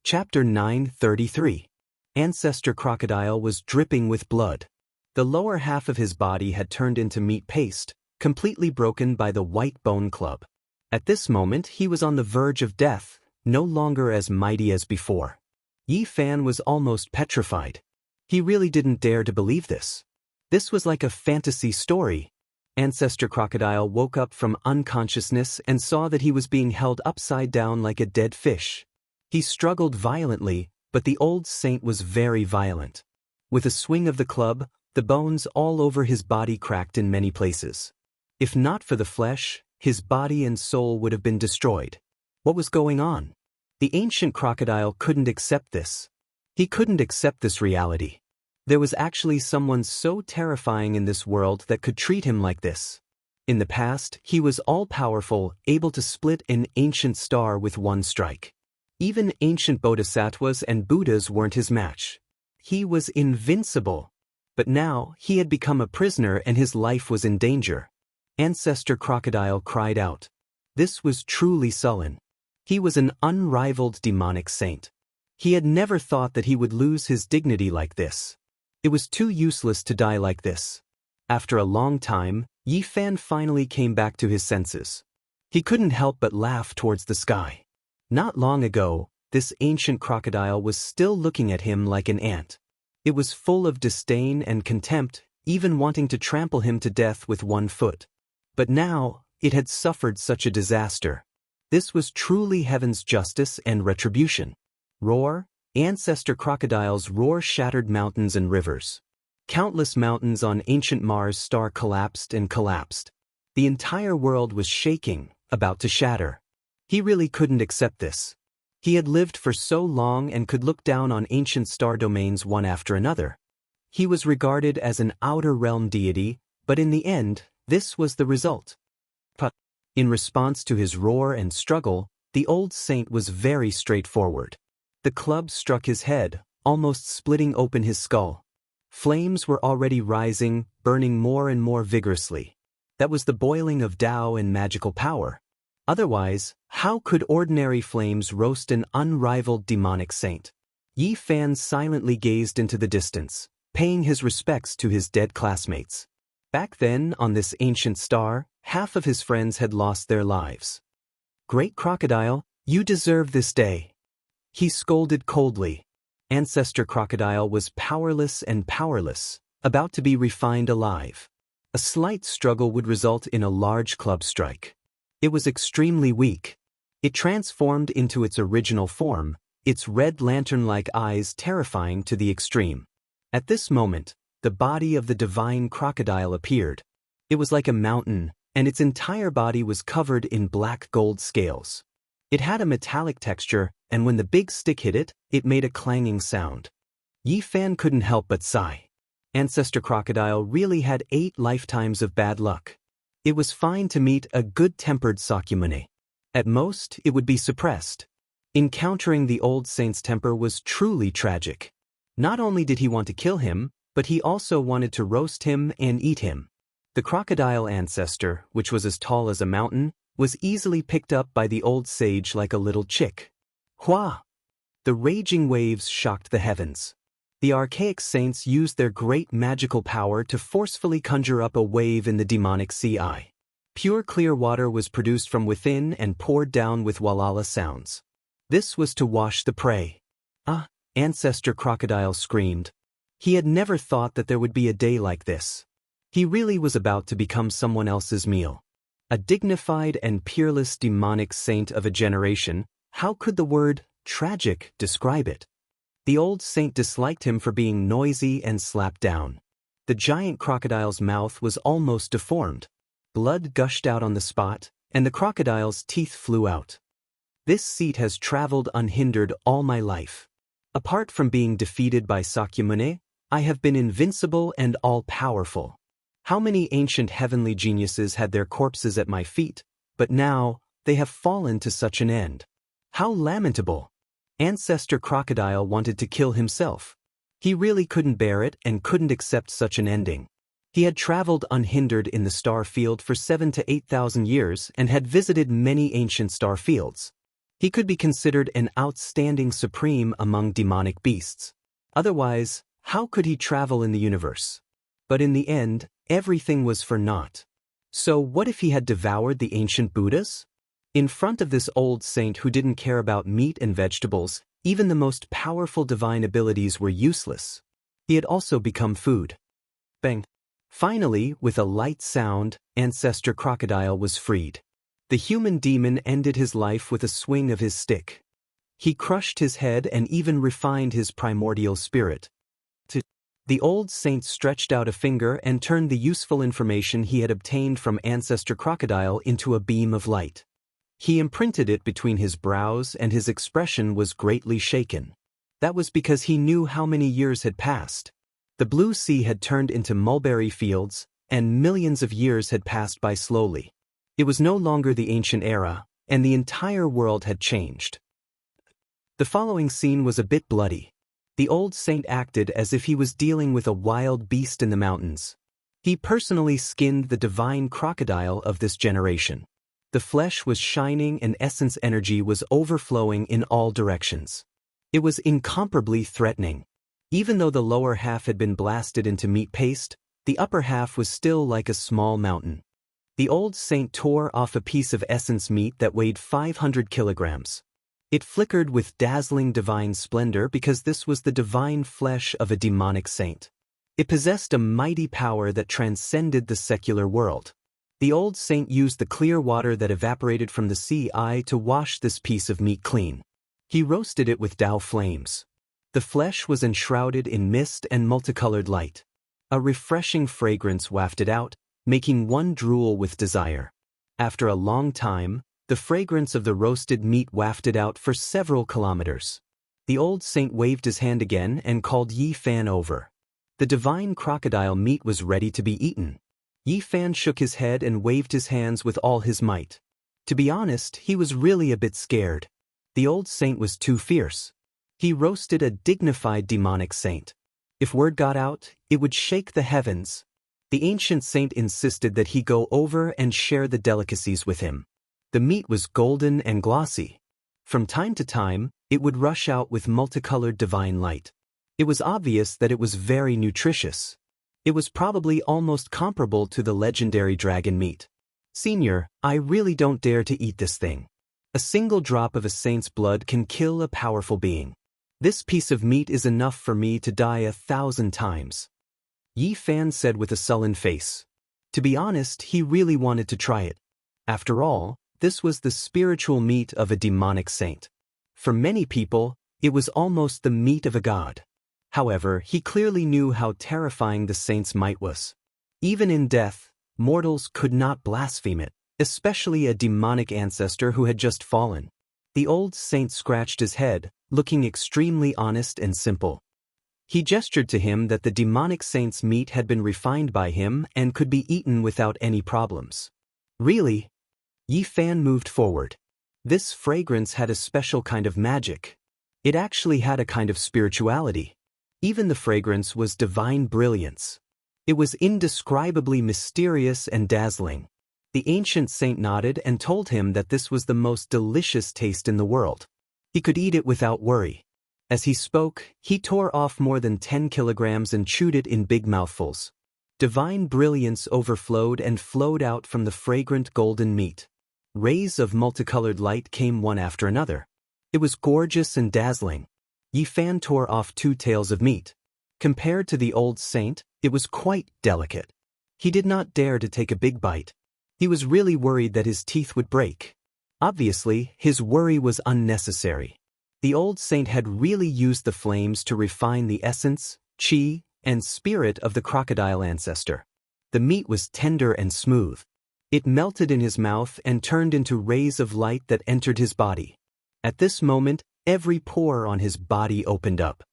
Chapter 933. Ancestor Crocodile was dripping with blood. The lower half of his body had turned into meat paste, completely broken by the white bone club. At this moment he was on the verge of death, no longer as mighty as before. Yi Fan was almost petrified. He really didn't dare to believe this. This was like a fantasy story. Ancestor Crocodile woke up from unconsciousness and saw that he was being held upside down like a dead fish. He struggled violently, but the old saint was very violent. With a swing of the club, the bones all over his body cracked in many places. If not for the flesh, his body and soul would have been destroyed. What was going on? The ancient crocodile couldn't accept this. He couldn't accept this reality. There was actually someone so terrifying in this world that could treat him like this. In the past, he was all-powerful, able to split an ancient star with one strike. Even ancient bodhisattvas and Buddhas weren't his match. He was invincible. But now, he had become a prisoner and his life was in danger. Ancestor Crocodile cried out. This was truly sullen. He was an unrivaled demonic saint. He had never thought that he would lose his dignity like this. It was too useless to die like this. After a long time, Yi Fan finally came back to his senses. He couldn't help but laugh towards the sky. Not long ago, this ancient crocodile was still looking at him like an ant. It was full of disdain and contempt, even wanting to trample him to death with one foot. But now, it had suffered such a disaster. This was truly heaven's justice and retribution. Roar! Ancestor Crocodile's roar shattered mountains and rivers. Countless mountains on ancient Mars star collapsed and collapsed. The entire world was shaking, about to shatter. He really couldn't accept this. He had lived for so long and could look down on ancient star domains one after another. He was regarded as an outer realm deity, but in the end, this was the result. In response to his roar and struggle, the old saint was very straightforward. The club struck his head, almost splitting open his skull. Flames were already rising, burning more and more vigorously. That was the boiling of Tao and magical power. Otherwise, how could ordinary flames roast an unrivaled demonic saint? Yi Fan silently gazed into the distance, paying his respects to his dead classmates. Back then, on this ancient star, half of his friends had lost their lives. Great Crocodile, you deserve this day. He scolded coldly. Ancestor Crocodile was powerless and powerless, about to be refined alive. A slight struggle would result in a large club strike. It was extremely weak. It transformed into its original form, its red lantern-like eyes terrifying to the extreme. At this moment, the body of the divine crocodile appeared. It was like a mountain, and its entire body was covered in black gold scales. It had a metallic texture, and when the big stick hit it, it made a clanging sound. Yi Fan couldn't help but sigh. Ancestor Crocodile really had 8 lifetimes of bad luck. It was fine to meet a good-tempered Sakyamuni. At most, it would be suppressed. Encountering the old saint's temper was truly tragic. Not only did he want to kill him, but he also wanted to roast him and eat him. The crocodile ancestor, which was as tall as a mountain, was easily picked up by the old sage like a little chick. Hua! The raging waves shocked the heavens. The archaic saints used their great magical power to forcefully conjure up a wave in the demonic sea. Pure clear water was produced from within and poured down with walala sounds. This was to wash the prey. Ah, ancestor crocodile screamed. He had never thought that there would be a day like this. He really was about to become someone else's meal. A dignified and peerless demonic saint of a generation, how could the word tragic describe it? The old saint disliked him for being noisy and slapped down. The giant crocodile's mouth was almost deformed. Blood gushed out on the spot, and the crocodile's teeth flew out. This seat has traveled unhindered all my life. Apart from being defeated by Sakyamuni, I have been invincible and all-powerful. How many ancient heavenly geniuses had their corpses at my feet, but now they have fallen to such an end. How lamentable! Ancestor Crocodile wanted to kill himself. He really couldn't bear it and couldn't accept such an ending. He had traveled unhindered in the star field for 7,000 to 8,000 years and had visited many ancient star fields. He could be considered an outstanding supreme among demonic beasts. Otherwise, how could he travel in the universe? But in the end, everything was for naught. So what if he had devoured the ancient Buddhas? In front of this old saint who didn't care about meat and vegetables, even the most powerful divine abilities were useless. He had also become food. Bang! Finally, with a light sound, Ancestor Crocodile was freed. The human demon ended his life with a swing of his stick. He crushed his head and even refined his primordial spirit. The old saint stretched out a finger and turned the useful information he had obtained from Ancestor Crocodile into a beam of light. He imprinted it between his brows and his expression was greatly shaken. That was because he knew how many years had passed. The blue sea had turned into mulberry fields, and millions of years had passed by slowly. It was no longer the ancient era, and the entire world had changed. The following scene was a bit bloody. The old saint acted as if he was dealing with a wild beast in the mountains. He personally skinned the divine crocodile of this generation. The flesh was shining and essence energy was overflowing in all directions. It was incomparably threatening. Even though the lower half had been blasted into meat paste, the upper half was still like a small mountain. The old saint tore off a piece of essence meat that weighed 500 kilograms. It flickered with dazzling divine splendor because this was the divine flesh of a demonic saint. It possessed a mighty power that transcended the secular world. The old saint used the clear water that evaporated from the sea to wash this piece of meat clean. He roasted it with Tao flames. The flesh was enshrouded in mist and multicolored light. A refreshing fragrance wafted out, making one drool with desire. After a long time, the fragrance of the roasted meat wafted out for several kilometers. The old saint waved his hand again and called Yi Fan over. The divine crocodile meat was ready to be eaten. Yi Fan shook his head and waved his hands with all his might. To be honest, he was really a bit scared. The old saint was too fierce. He roasted a dignified demonic saint. If word got out, it would shake the heavens. The ancient saint insisted that he go over and share the delicacies with him. The meat was golden and glossy. From time to time, it would rush out with multicolored divine light. It was obvious that it was very nutritious. It was probably almost comparable to the legendary dragon meat. Senior, I really don't dare to eat this thing. A single drop of a saint's blood can kill a powerful being. This piece of meat is enough for me to die 1,000 times. Yi Fan said with a sullen face. To be honest, he really wanted to try it. After all, this was the spiritual meat of a demonic saint. For many people, it was almost the meat of a god. However, he clearly knew how terrifying the saint's might was. Even in death, mortals could not blaspheme it, especially a demonic ancestor who had just fallen. The old saint scratched his head, looking extremely honest and simple. He gestured to him that the demonic saint's meat had been refined by him and could be eaten without any problems. Really? Yi Fan moved forward. This fragrance had a special kind of magic. It actually had a kind of spirituality. Even the fragrance was divine brilliance. It was indescribably mysterious and dazzling. The ancient saint nodded and told him that this was the most delicious taste in the world. He could eat it without worry. As he spoke, he tore off more than 10 kilograms and chewed it in big mouthfuls. Divine brilliance overflowed and flowed out from the fragrant golden meat. Rays of multicolored light came one after another. It was gorgeous and dazzling. Yi Fan tore off 2 tails of meat. Compared to the old saint, it was quite delicate. He did not dare to take a big bite. He was really worried that his teeth would break. Obviously, his worry was unnecessary. The old saint had really used the flames to refine the essence, qi, and spirit of the crocodile ancestor. The meat was tender and smooth. It melted in his mouth and turned into rays of light that entered his body. At this moment, every pore on his body opened up.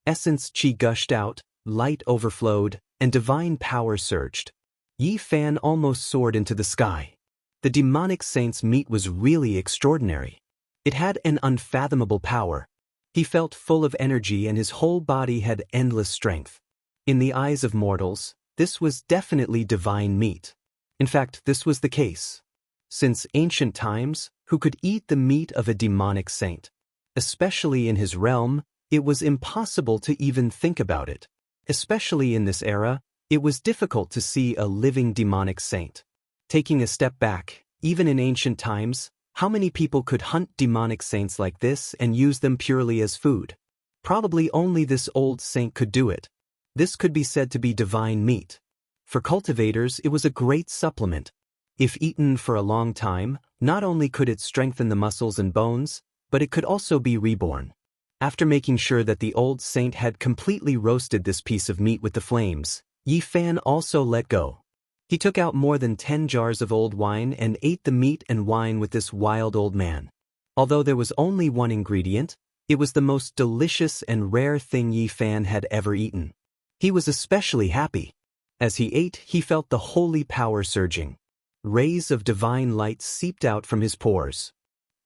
Essence qi gushed out, light overflowed, and divine power surged. Yi Fan almost soared into the sky. The demonic saint's meat was really extraordinary. It had an unfathomable power. He felt full of energy and his whole body had endless strength. In the eyes of mortals, this was definitely divine meat. In fact, this was the case. Since ancient times, who could eat the meat of a demonic saint? Especially in his realm, it was impossible to even think about it. Especially in this era, it was difficult to see a living demonic saint. Taking a step back, even in ancient times, how many people could hunt demonic saints like this and use them purely as food? Probably only this old saint could do it. This could be said to be divine meat. For cultivators, it was a great supplement. If eaten for a long time, not only could it strengthen the muscles and bones, but it could also be reborn. After making sure that the old saint had completely roasted this piece of meat with the flames, Yi Fan also let go. He took out more than 10 jars of old wine and ate the meat and wine with this wild old man. Although there was only one ingredient, it was the most delicious and rare thing Yi Fan had ever eaten. He was especially happy. As he ate, he felt the holy power surging. Rays of divine light seeped out from his pores.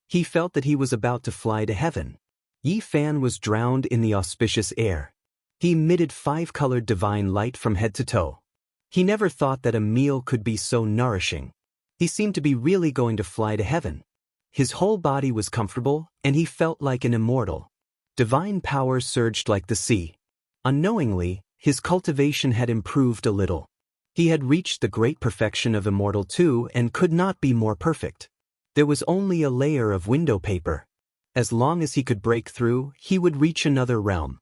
He felt that he was about to fly to heaven. Yi Fan was drowned in the auspicious air. He emitted 5-colored divine light from head to toe. He never thought that a meal could be so nourishing. He seemed to be really going to fly to heaven. His whole body was comfortable, and he felt like an immortal. Divine power surged like the sea. Unknowingly, his cultivation had improved a little. He had reached the great perfection of Immortal 2 and could not be more perfect. There was only a layer of window paper. As long as he could break through, he would reach another realm.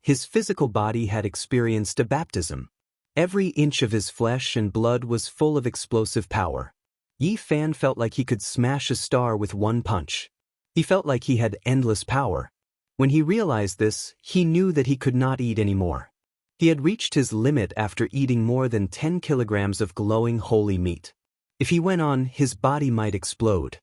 His physical body had experienced a baptism. Every inch of his flesh and blood was full of explosive power. Yi Fan felt like he could smash a star with one punch. He felt like he had endless power. When he realized this, he knew that he could not eat anymore. He had reached his limit after eating more than 10 kilograms of glowing holy meat. If he went on, his body might explode.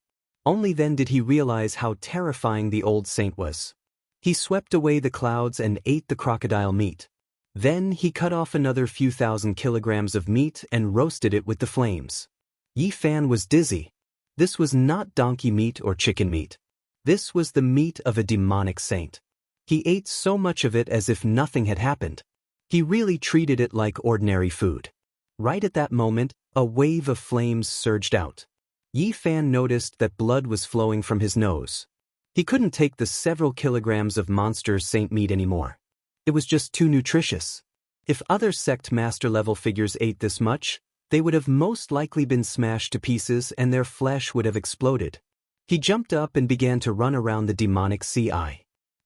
Only then did he realize how terrifying the old saint was. He swept away the clouds and ate the crocodile meat. Then he cut off another few thousand kilograms of meat and roasted it with the flames. Yi Fan was dizzy. This was not donkey meat or chicken meat. This was the meat of a demonic saint. He ate so much of it as if nothing had happened. He really treated it like ordinary food. Right at that moment, a wave of flames surged out. Yi Fan noticed that blood was flowing from his nose. He couldn't take the several kilograms of monster saint meat anymore. It was just too nutritious. If other sect master level figures ate this much, they would have most likely been smashed to pieces and their flesh would have exploded. He jumped up and began to run around the demonic sea.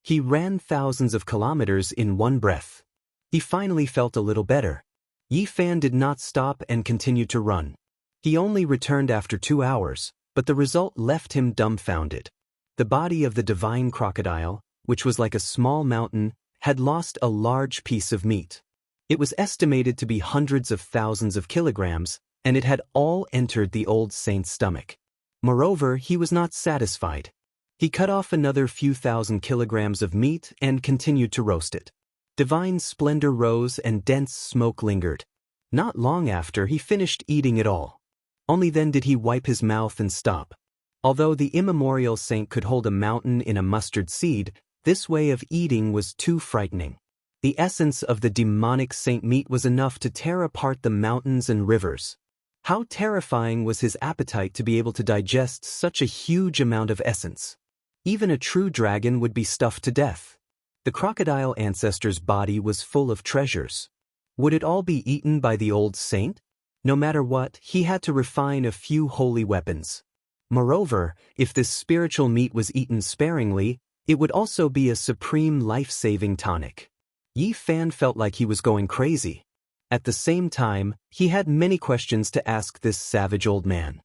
He ran thousands of kilometers in one breath. He finally felt a little better. Yi Fan did not stop and continued to run. He only returned after 2 hours, but the result left him dumbfounded. The body of the divine crocodile, which was like a small mountain, had lost a large piece of meat. It was estimated to be hundreds of thousands of kilograms, and it had all entered the old saint's stomach. Moreover, he was not satisfied. He cut off another few thousand kilograms of meat and continued to roast it. Divine splendor rose and dense smoke lingered. Not long after, he finished eating it all. Only then did he wipe his mouth and stop. Although the immemorial saint could hold a mountain in a mustard seed, this way of eating was too frightening. The essence of the demonic saint meat was enough to tear apart the mountains and rivers. How terrifying was his appetite to be able to digest such a huge amount of essence. Even a true dragon would be stuffed to death. The crocodile ancestor's body was full of treasures. Would it all be eaten by the old saint? No matter what, he had to refine a few holy weapons. Moreover, if this spiritual meat was eaten sparingly, it would also be a supreme life-saving tonic. Yi Fan felt like he was going crazy. At the same time, he had many questions to ask this savage old man.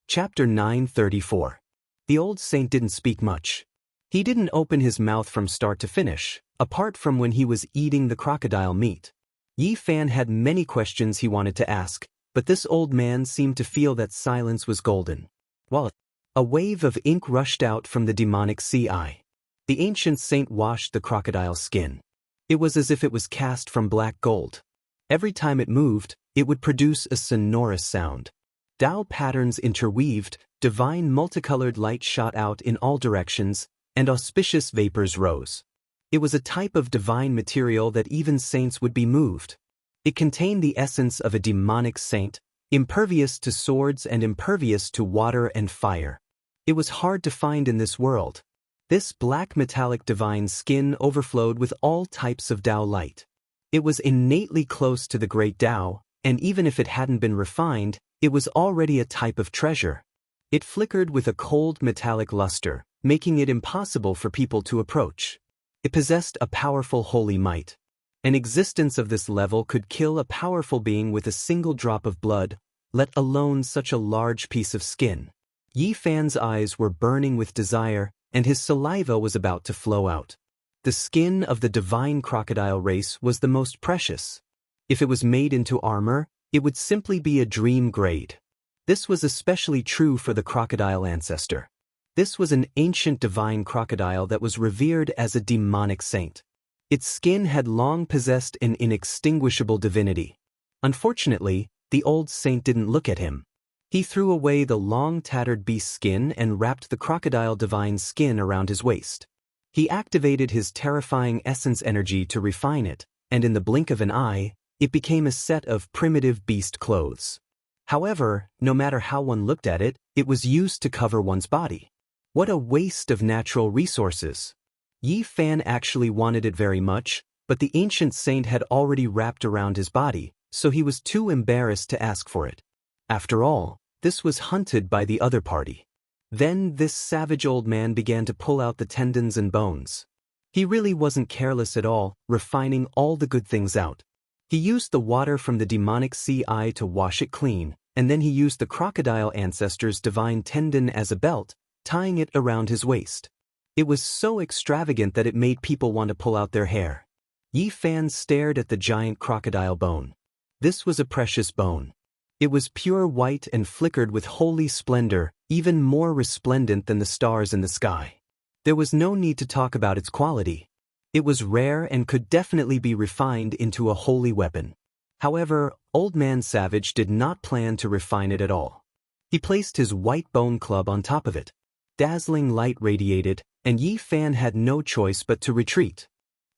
Chapter 934. The old saint didn't speak much. He didn't open his mouth from start to finish, apart from when he was eating the crocodile meat. Yi Fan had many questions he wanted to ask, but this old man seemed to feel that silence was golden. While a wave of ink rushed out from the demonic sea eye. The ancient saint washed the crocodile's skin. It was as if it was cast from black gold. Every time it moved, it would produce a sonorous sound. Tao patterns interweaved, divine multicolored light shot out in all directions, and auspicious vapors rose. It was a type of divine material that even saints would be moved. It contained the essence of a demonic saint, impervious to swords and impervious to water and fire. It was hard to find in this world. This black metallic divine skin overflowed with all types of Tao light. It was innately close to the great Tao, and even if it hadn't been refined, it was already a type of treasure. It flickered with a cold metallic luster, making it impossible for people to approach. It possessed a powerful holy might. An existence of this level could kill a powerful being with a single drop of blood, let alone such a large piece of skin. Yi Fan's eyes were burning with desire, and his saliva was about to flow out. The skin of the divine crocodile race was the most precious. If it was made into armor, it would simply be a dream grade. This was especially true for the crocodile ancestor. This was an ancient divine crocodile that was revered as a demonic saint. Its skin had long possessed an inextinguishable divinity. Unfortunately, the old saint didn't look at him. He threw away the long tattered beast skin and wrapped the crocodile divine skin around his waist. He activated his terrifying essence energy to refine it, and in the blink of an eye, it became a set of primitive beast clothes. However, no matter how one looked at it, it was used to cover one's body. What a waste of natural resources! Yi Fan actually wanted it very much, but the ancient saint had already wrapped around his body, so he was too embarrassed to ask for it. After all, this was hunted by the other party. Then this savage old man began to pull out the tendons and bones. He really wasn't careless at all, refining all the good things out. He used the water from the demonic sea eye to wash it clean, and then he used the crocodile ancestor's divine tendon as a belt, tying it around his waist. It was so extravagant that it made people want to pull out their hair. Yi Fan stared at the giant crocodile bone. This was a precious bone. It was pure white and flickered with holy splendor, even more resplendent than the stars in the sky. There was no need to talk about its quality. It was rare and could definitely be refined into a holy weapon. However, Old Man Savage did not plan to refine it at all. He placed his white bone club on top of it. Dazzling light radiated, and Yi Fan had no choice but to retreat.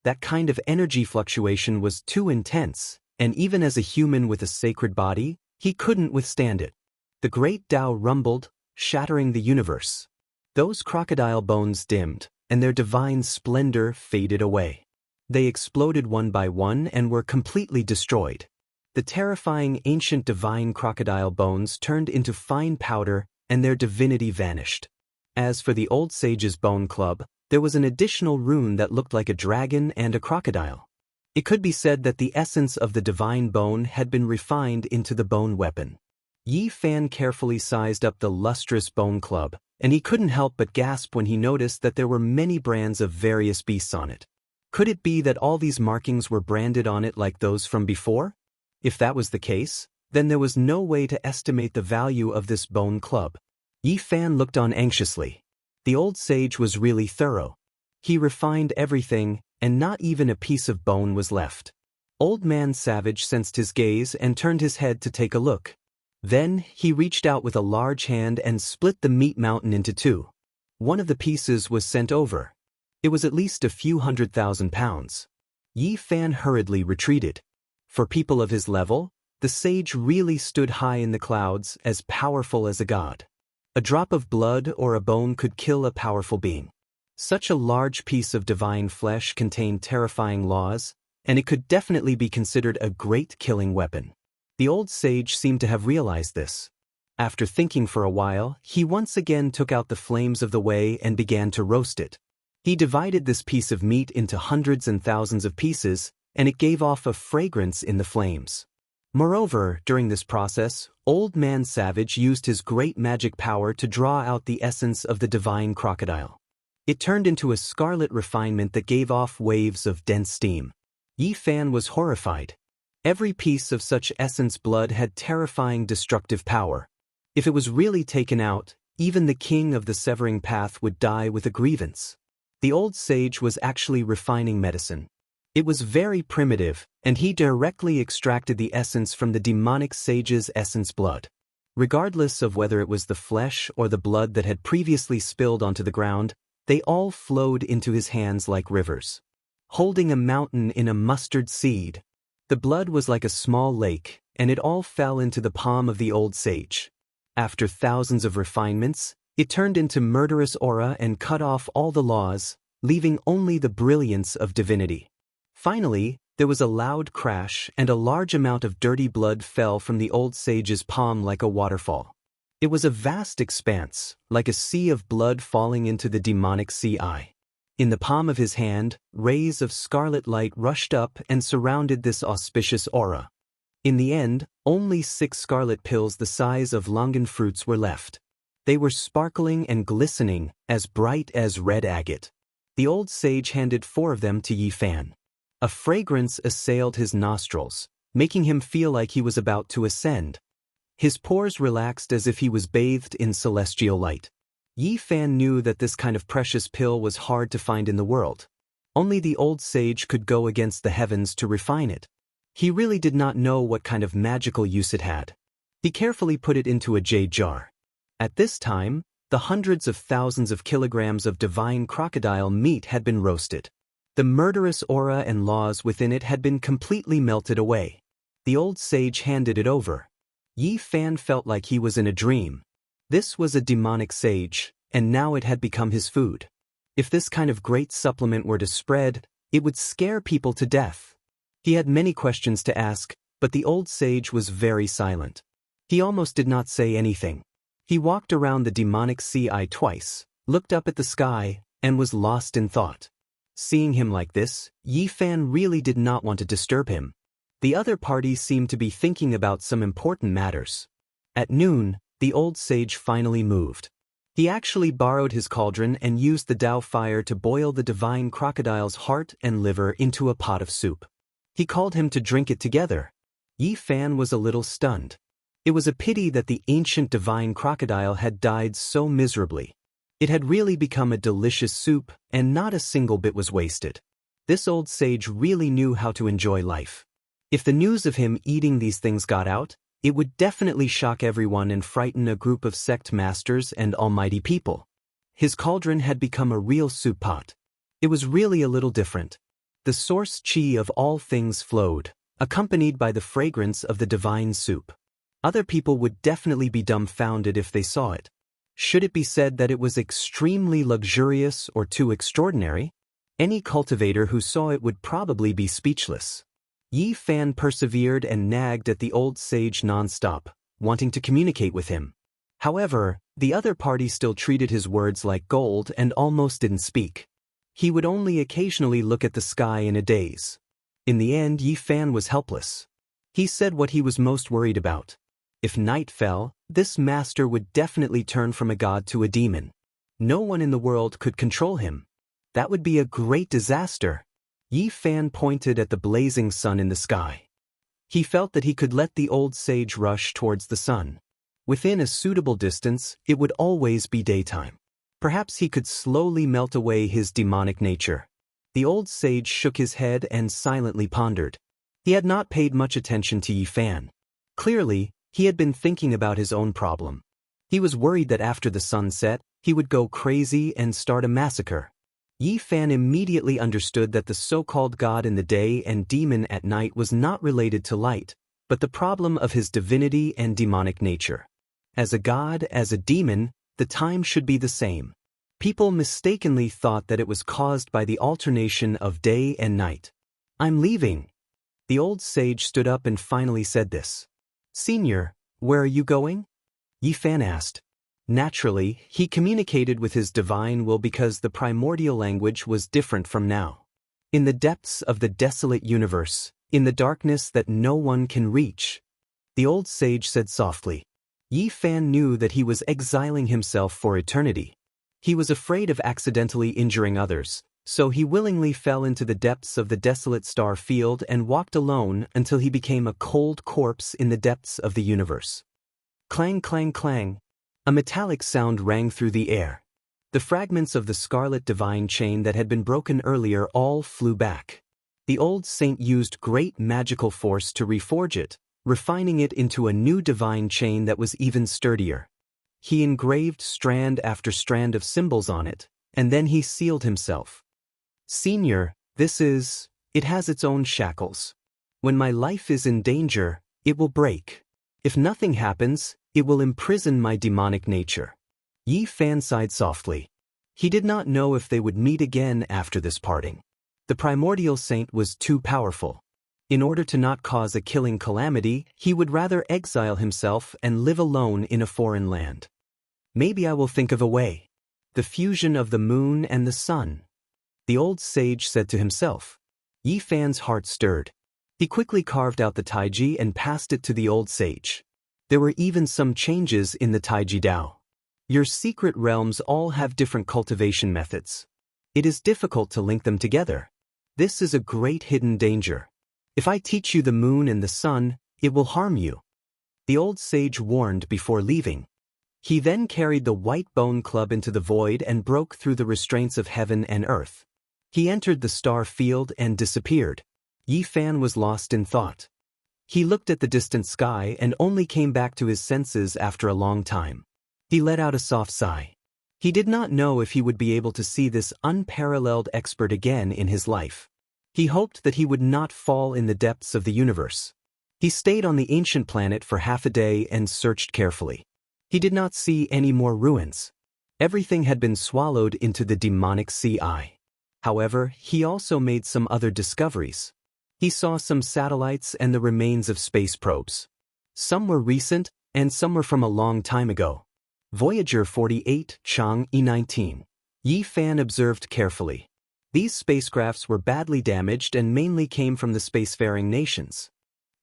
That kind of energy fluctuation was too intense, and even as a human with a sacred body, he couldn't withstand it. The great Tao rumbled, shattering the universe. Those crocodile bones dimmed, and their divine splendor faded away. They exploded one by one and were completely destroyed. The terrifying ancient divine crocodile bones turned into fine powder, and their divinity vanished. As for the old sage's bone club, there was an additional rune that looked like a dragon and a crocodile. It could be said that the essence of the divine bone had been refined into the bone weapon. Yi Fan carefully sized up the lustrous bone club, and he couldn't help but gasp when he noticed that there were many brands of various beasts on it. Could it be that all these markings were branded on it like those from before? If that was the case, then there was no way to estimate the value of this bone club. Yi Fan looked on anxiously. The old sage was really thorough. He refined everything, and not even a piece of bone was left. Old Man Savage sensed his gaze and turned his head to take a look. Then, he reached out with a large hand and split the meat mountain into two. One of the pieces was sent over. It was at least a few 100,000 pounds. Yi Fan hurriedly retreated. For people of his level, the sage really stood high in the clouds, as powerful as a god. A drop of blood or a bone could kill a powerful being. Such a large piece of divine flesh contained terrifying laws, and it could definitely be considered a great killing weapon. The old sage seemed to have realized this. After thinking for a while, he once again took out the flames of the way and began to roast it. He divided this piece of meat into hundreds and thousands of pieces, and it gave off a fragrance in the flames. Moreover, during this process, Old Man Savage used his great magic power to draw out the essence of the divine crocodile. It turned into a scarlet refinement that gave off waves of dense steam. Yi Fan was horrified. Every piece of such essence blood had terrifying destructive power. If it was really taken out, even the king of the severing path would die with a grievance. The old sage was actually refining medicine. It was very primitive, and he directly extracted the essence from the demonic sage's essence blood. Regardless of whether it was the flesh or the blood that had previously spilled onto the ground, they all flowed into his hands like rivers. Holding a mountain in a mustard seed, the blood was like a small lake, and it all fell into the palm of the old sage. After thousands of refinements, it turned into murderous aura and cut off all the laws, leaving only the brilliance of divinity. Finally, there was a loud crash and a large amount of dirty blood fell from the old sage's palm like a waterfall. It was a vast expanse, like a sea of blood falling into the demonic sea eye. In the palm of his hand, rays of scarlet light rushed up and surrounded this auspicious aura. In the end, only 6 scarlet pills the size of longan fruits were left. They were sparkling and glistening, as bright as red agate. The old sage handed 4 of them to Yi Fan. A fragrance assailed his nostrils, making him feel like he was about to ascend. His pores relaxed as if he was bathed in celestial light. Yi Fan knew that this kind of precious pill was hard to find in the world. Only the old sage could go against the heavens to refine it. He really did not know what kind of magical use it had. He carefully put it into a jade jar. At this time, the hundreds of thousands of kilograms of divine crocodile meat had been roasted. The murderous aura and laws within it had been completely melted away. The old sage handed it over. Yi Fan felt like he was in a dream. This was a demonic sage, and now it had become his food. If this kind of great supplement were to spread, it would scare people to death. He had many questions to ask, but the old sage was very silent. He almost did not say anything. He walked around the demonic sea eye twice, looked up at the sky, and was lost in thought. Seeing him like this, Yi Fan really did not want to disturb him. The other party seemed to be thinking about some important matters. At noon, the old sage finally moved. He actually borrowed his cauldron and used the Tao fire to boil the divine crocodile's heart and liver into a pot of soup. He called him to drink it together. Yi Fan was a little stunned. It was a pity that the ancient divine crocodile had died so miserably. It had really become a delicious soup, and not a single bit was wasted. This old sage really knew how to enjoy life. If the news of him eating these things got out, it would definitely shock everyone and frighten a group of sect masters and almighty people. His cauldron had become a real soup pot. It was really a little different. The source chi of all things flowed, accompanied by the fragrance of the divine soup. Other people would definitely be dumbfounded if they saw it. Should it be said that it was extremely luxurious or too extraordinary? Any cultivator who saw it would probably be speechless. Yi Fan persevered and nagged at the old sage non-stop, wanting to communicate with him. However, the other party still treated his words like gold and almost didn't speak. He would only occasionally look at the sky in a daze. In the end, Yi Fan was helpless. He said what he was most worried about. If night fell, this master would definitely turn from a god to a demon. No one in the world could control him. That would be a great disaster. Yi Fan pointed at the blazing sun in the sky. He felt that he could let the old sage rush towards the sun. Within a suitable distance, it would always be daytime. Perhaps he could slowly melt away his demonic nature. The old sage shook his head and silently pondered. He had not paid much attention to Yi Fan. Clearly, he had been thinking about his own problem. He was worried that after the sun set, he would go crazy and start a massacre. Yi Fan immediately understood that the so-called god in the day and demon at night was not related to light, but the problem of his divinity and demonic nature. As a god, as a demon, the time should be the same. People mistakenly thought that it was caused by the alternation of day and night. "I'm leaving." The old sage stood up and finally said this. "Senior, where are you going?" Yi Fan asked. Naturally, he communicated with his divine will because the primordial language was different from now. In the depths of the desolate universe, in the darkness that no one can reach. The old sage said softly. Yi Fan knew that he was exiling himself for eternity. He was afraid of accidentally injuring others, so he willingly fell into the depths of the desolate star field and walked alone until he became a cold corpse in the depths of the universe. Clang, clang, clang. A metallic sound rang through the air. The fragments of the scarlet divine chain that had been broken earlier all flew back. The old saint used great magical force to reforge it, refining it into a new divine chain that was even sturdier. He engraved strand after strand of symbols on it, and then he sealed himself. Senior, it has its own shackles. When my life is in danger, it will break. If nothing happens, it will imprison my demonic nature. Yi Fan sighed softly. He did not know if they would meet again after this parting. The primordial saint was too powerful. In order to not cause a killing calamity, he would rather exile himself and live alone in a foreign land. Maybe I will think of a way. The fusion of the moon and the sun. The old sage said to himself. Yi Fan's heart stirred. He quickly carved out the taiji and passed it to the old sage. There were even some changes in the taiji Dao. Your secret realms all have different cultivation methods. It is difficult to link them together. This is a great hidden danger. If I teach you the moon and the sun, it will harm you. The old sage warned before leaving. He then carried the white bone club into the void and broke through the restraints of heaven and earth. He entered the star field and disappeared. Yi Fan was lost in thought. He looked at the distant sky and only came back to his senses after a long time. He let out a soft sigh. He did not know if he would be able to see this unparalleled expert again in his life. He hoped that he would not fall in the depths of the universe. He stayed on the ancient planet for half a day and searched carefully. He did not see any more ruins. Everything had been swallowed into the demonic sea. However, he also made some other discoveries. He saw some satellites and the remains of space probes. Some were recent, and some were from a long time ago. Voyager 48, Chang'e 19. Yi Fan observed carefully. These spacecrafts were badly damaged and mainly came from the spacefaring nations.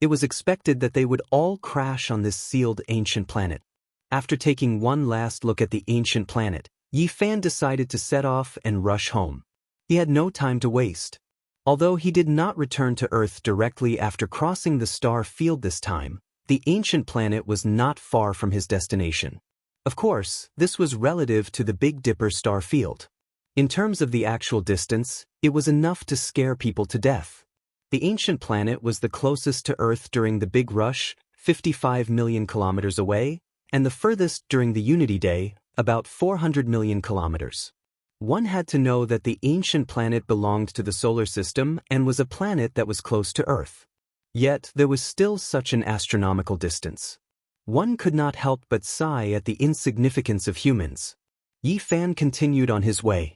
It was expected that they would all crash on this sealed ancient planet. After taking one last look at the ancient planet, Yi Fan decided to set off and rush home. He had no time to waste. Although he did not return to Earth directly after crossing the star field this time, the ancient planet was not far from his destination. Of course, this was relative to the Big Dipper star field. In terms of the actual distance, it was enough to scare people to death. The ancient planet was the closest to Earth during the Big Rush, 55 million kilometers away, and the furthest during the Unity Day, about 400 million kilometers. One had to know that the ancient planet belonged to the solar system and was a planet that was close to Earth. Yet there was still such an astronomical distance. One could not help but sigh at the insignificance of humans. Yi Fan continued on his way.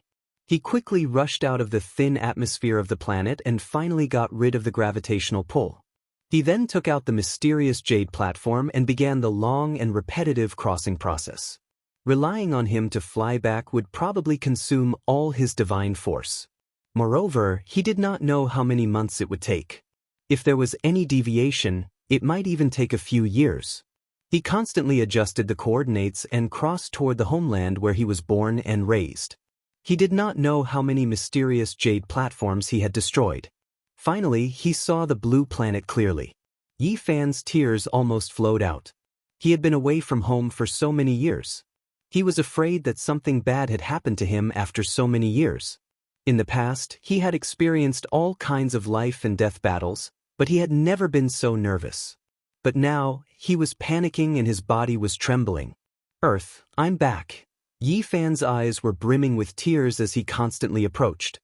He quickly rushed out of the thin atmosphere of the planet and finally got rid of the gravitational pull. He then took out the mysterious jade platform and began the long and repetitive crossing process. Relying on him to fly back would probably consume all his divine force. Moreover, he did not know how many months it would take. If there was any deviation, it might even take a few years. He constantly adjusted the coordinates and crossed toward the homeland where he was born and raised. He did not know how many mysterious jade platforms he had destroyed. Finally, he saw the blue planet clearly. Yi Fan's tears almost flowed out. He had been away from home for so many years. He was afraid that something bad had happened to him after so many years. In the past, he had experienced all kinds of life and death battles, but he had never been so nervous. But now, he was panicking and his body was trembling. Earth, I'm back. Yi Fan's eyes were brimming with tears as he constantly approached.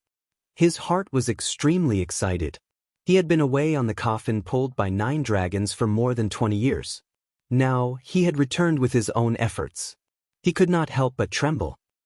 His heart was extremely excited. He had been away on the coffin pulled by 9 dragons for more than 20 years. Now, he had returned with his own efforts. He could not help but tremble.